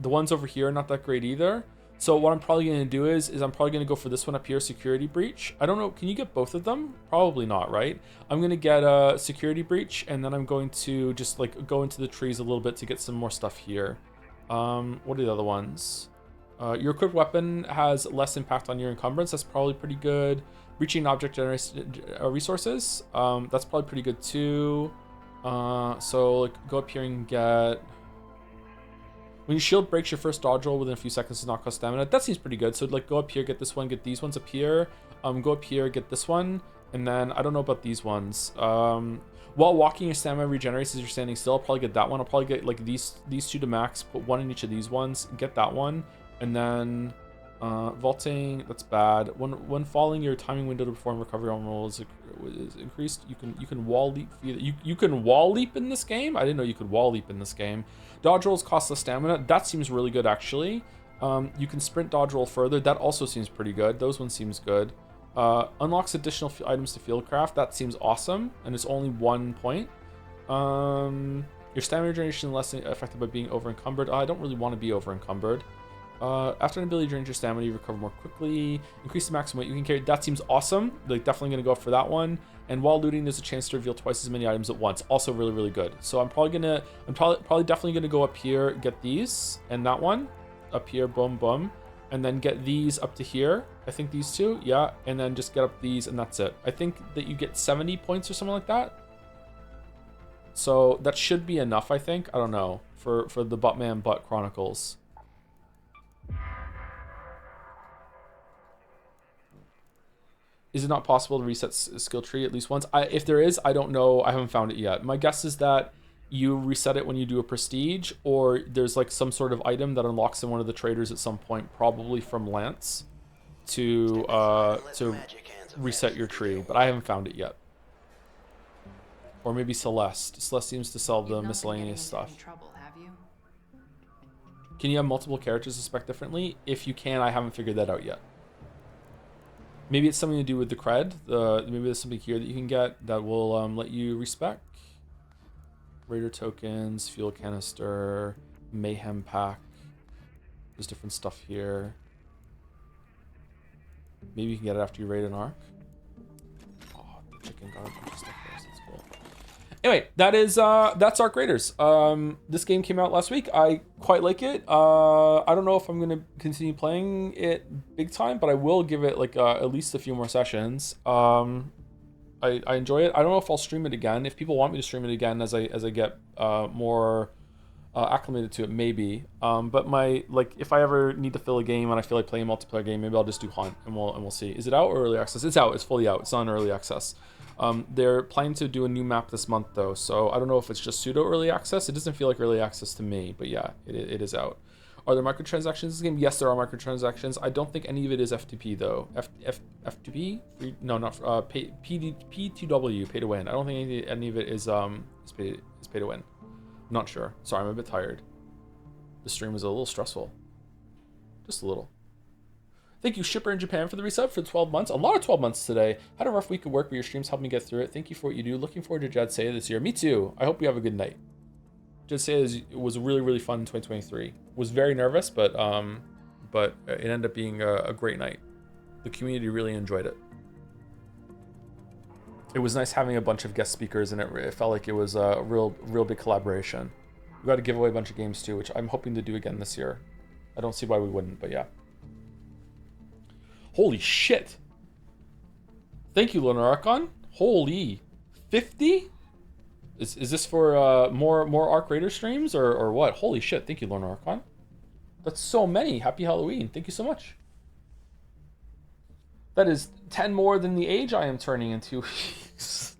ones over here are not that great either. So what I'm probably going to do is I'm probably going to go for this one up here, Security Breach. I don't know, can you get both of them? Probably not, right? I'm going to get a Security Breach, and then I'm going to just like go into the trees a little bit to get some more stuff here. What are the other ones? Your equipped weapon has less impact on your encumbrance. That's probably pretty good. Reaching object resources. That's probably pretty good too. So like go up here and get... When your shield breaks, your first dodge roll within a few seconds does not cost stamina. That seems pretty good. So like go up here, get this one, get these ones up here. Go up here, get this one, and then I don't know about these ones. While walking, your stamina regenerates as you're standing still. I'll probably get that one. I'll probably get like these two to max. Put one in each of these ones. Get that one, and then vaulting. That's bad. When falling, your timing window to perform recovery on roll is increased. You can wall leap. You can wall leap in this game. I didn't know you could wall leap in this game. Dodge rolls cost less stamina. That seems really good actually. You can sprint dodge roll further. That also seems pretty good. Those ones seems good. Unlocks additional items to fieldcraft. That seems awesome, and it's only 1 point. Your stamina regeneration less affected by being over encumbered. I don't really want to be over encumbered. After an ability drains your stamina, you recover more quickly. Increase the maximum weight you can carry. That seems awesome. Like definitely gonna go for that one. And while looting, there's a chance to reveal twice as many items at once. Also really, really good. So I'm probably definitely gonna go up here, get these, and that one up here, boom, boom, and then get these up to here. I think these two, yeah, and then just get up these, and that's it. I think that you get 70 points or something like that. So that should be enough, I think. I don't know. for the Buttman Butt Chronicles. Is it not possible to reset skill tree at least once? If there is, I don't know. I haven't found it yet. My guess is that you reset it when you do a prestige, or there's like some sort of item that unlocks in one of the traders at some point, probably from Lance, to reset your tree. But I haven't found it yet. Or maybe Celeste. Celeste seems to sell the miscellaneous stuff. Trouble, have you? Can you have multiple characters to spec differently? If you can, I haven't figured that out yet. Maybe it's something to do with the cred. Maybe there's something here that you can get that will let you respec. Raider tokens, fuel canister, mayhem pack. There's different stuff here. Maybe you can get it after you raid an arc. Oh, the chicken got a bunch of stuff there, so that's cool. Anyway, that's Arc Raiders. This game came out last week. I quite like it. I don't know if I'm gonna continue playing it big time, but I will give it like at least a few more sessions. I enjoy it. I don't know if I'll stream it again. If people want me to stream it again as I get more acclimated to it, maybe. But if I ever need to fill a game and I feel like playing a multiplayer game, maybe I'll just do Hunt and we'll see. Is it out or early access? It's out. It's fully out. It's not in early access. They're planning to do a new map this month though, so I don't know if it's just pseudo early access. It doesn't feel like early access to me, but yeah, it is out. Are there microtransactions in this game? Yes, there are microtransactions. I don't think any of it is FTP though. F2P? No, not P2W, pay to win. I don't think any of it is pay to win. I'm not sure. Sorry, I'm a bit tired. The stream was a little stressful. Just a little. Thank you, Shipper in Japan, for the resub for 12 months. A lot of 12 months today. Had a rough week of work, but your streams helped me get through it. Thank you for what you do. Looking forward to JADSEYA this year. Me too. I hope you have a good night. JADSEYA was really, really fun in 2023. Was very nervous, but it ended up being a great night. The community really enjoyed it. It was nice having a bunch of guest speakers, and it felt like it was a real big collaboration. We got to give away a bunch of games too, which I'm hoping to do again this year. I don't see why we wouldn't, but yeah. Holy shit. Thank you, Lunar Archon. Holy 50? Is this for more Arc Raider streams or what? Holy shit. Thank you, Lunar Archon. That's so many. Happy Halloween. Thank you so much. That is 10 more than the age I am turning in 2 weeks.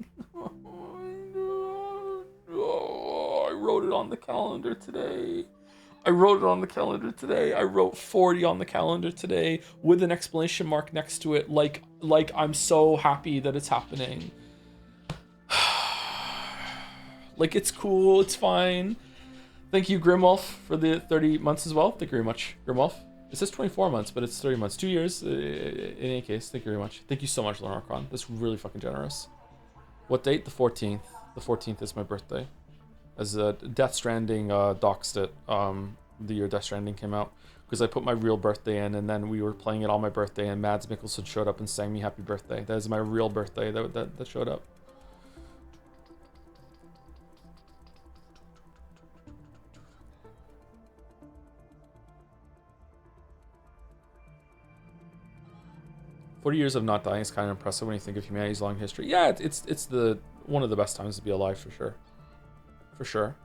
Oh, I wrote it on the calendar today. I wrote 40 on the calendar today with an exclamation mark next to it, like I'm so happy that it's happening. Like it's cool, it's fine. Thank you, Grimwolf, for the 30 months as well. Thank you very much, Grimwolf. It says 24 months, but it's 30 months. 2 years, in any case. Thank you very much. Thank you so much, Lenarcon. That's really fucking generous. What date? The 14th. The 14th is my birthday. As Death Stranding doxed it, the year Death Stranding came out, because I put my real birthday in, and then we were playing it on my birthday, and Mads Mikkelsen showed up and sang me happy birthday. That is my real birthday that showed up. "40 years of not dying is kind of impressive when you think of humanity's long history." Yeah, it's the one of the best times to be alive, for sure. For sure.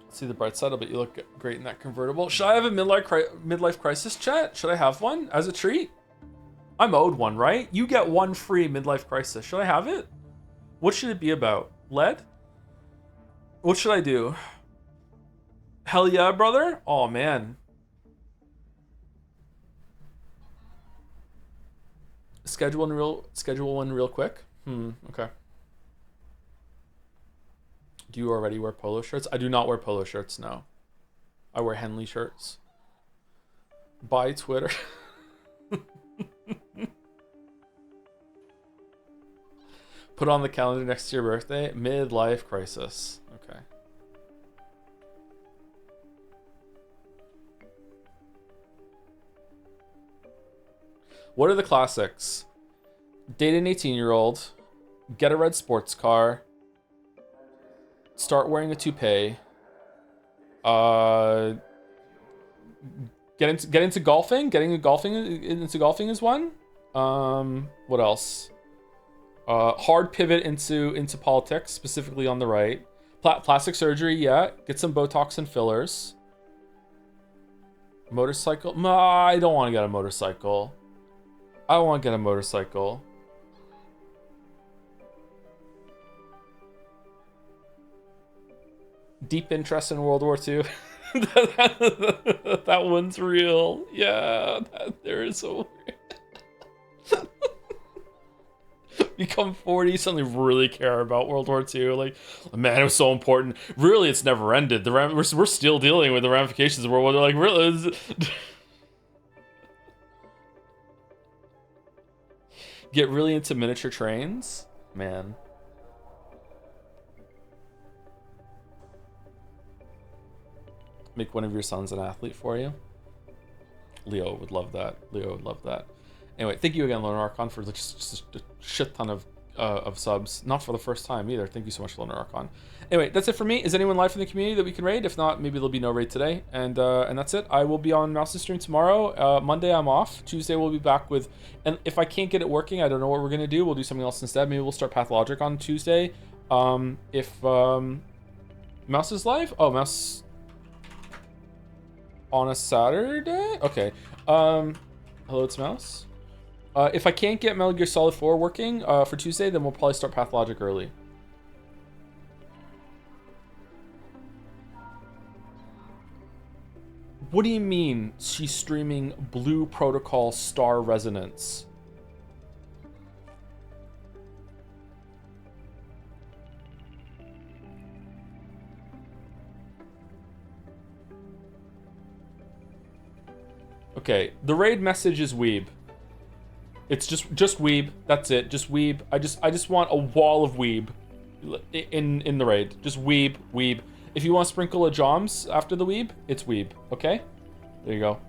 See the bright side, but you look great in that convertible. Should I have a midlife crisis, chat? Should I have one as a treat? I'm owed one, right? You get one free midlife crisis. Should I have it? What should it be about? Lead? What should I do? Hell yeah, brother? Oh, man. Schedule one real quick. Okay. Do you already wear polo shirts? I do not wear polo shirts, no. I wear Henley shirts. Buy Twitter. Put on the calendar next to your birthday. Midlife crisis. Okay. What are the classics? Date an 18-year-old. Get a red sports car. Start wearing a toupee. get into golfing. Getting into golfing is one. What else? Hard pivot into politics, specifically on the right. Plastic surgery, yeah. Get some Botox and fillers. Motorcycle? No, I don't want to get a motorcycle. I don't want to get a motorcycle. Deep interest in World War II. That one's real. Yeah, there is a become 40, suddenly really care about World War II. Like, man, it was so important. Really, it's never ended. We're still dealing with the ramifications of World War II. Like, really? Get really into miniature trains? Man. Make one of your sons an athlete for you? Leo would love that. Leo would love that. Anyway, thank you again, Loner Archon, for just a shit ton of subs. Not for the first time either. Thank you so much, Loner Archon. Anyway, that's it for me. Is anyone live in the community that we can raid? If not, maybe there'll be no raid today. And that's it. I will be on Mouse's stream tomorrow. Monday I'm off. Tuesday we'll be back with... And if I can't get it working, I don't know what we're going to do. We'll do something else instead. Maybe we'll start Pathologic on Tuesday. If Mouse is live? Oh, Mouse... on a Saturday? Okay. Hello, it's Mouse. If I can't get Metal Gear Solid 4 working for Tuesday, then we'll probably start Pathologic early. What do you mean she's streaming Blue Protocol Star Resonance? Okay, the raid message is weeb. It's just weeb. That's it. Just weeb. I just want a wall of weeb in the raid. Just weeb. If you want to sprinkle a Joms after the weeb, it's weeb. Okay? There you go.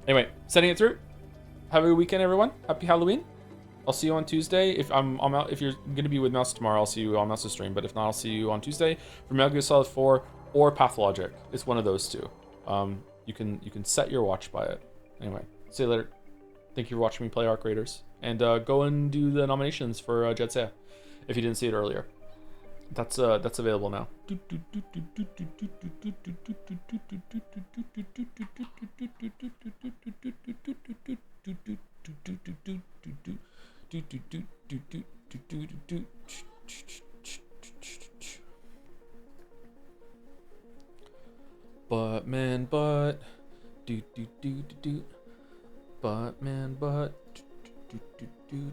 Anyway, sending it through. Have a good weekend, everyone. Happy Halloween. I'll see you on Tuesday. If I'm out, if you're gonna be with Mouse tomorrow, I'll see you on Mouse's stream. But if not, I'll see you on Tuesday for Metal Gear Solid 4 or Pathologic. It's one of those two. You can set your watch by it. Anyway, see you later. Thank you for watching me play Arc Raiders. And go and do the nominations for JADSEYA if you didn't see it earlier. That's available now. But man, but do do do do do. But man, but do do do do do.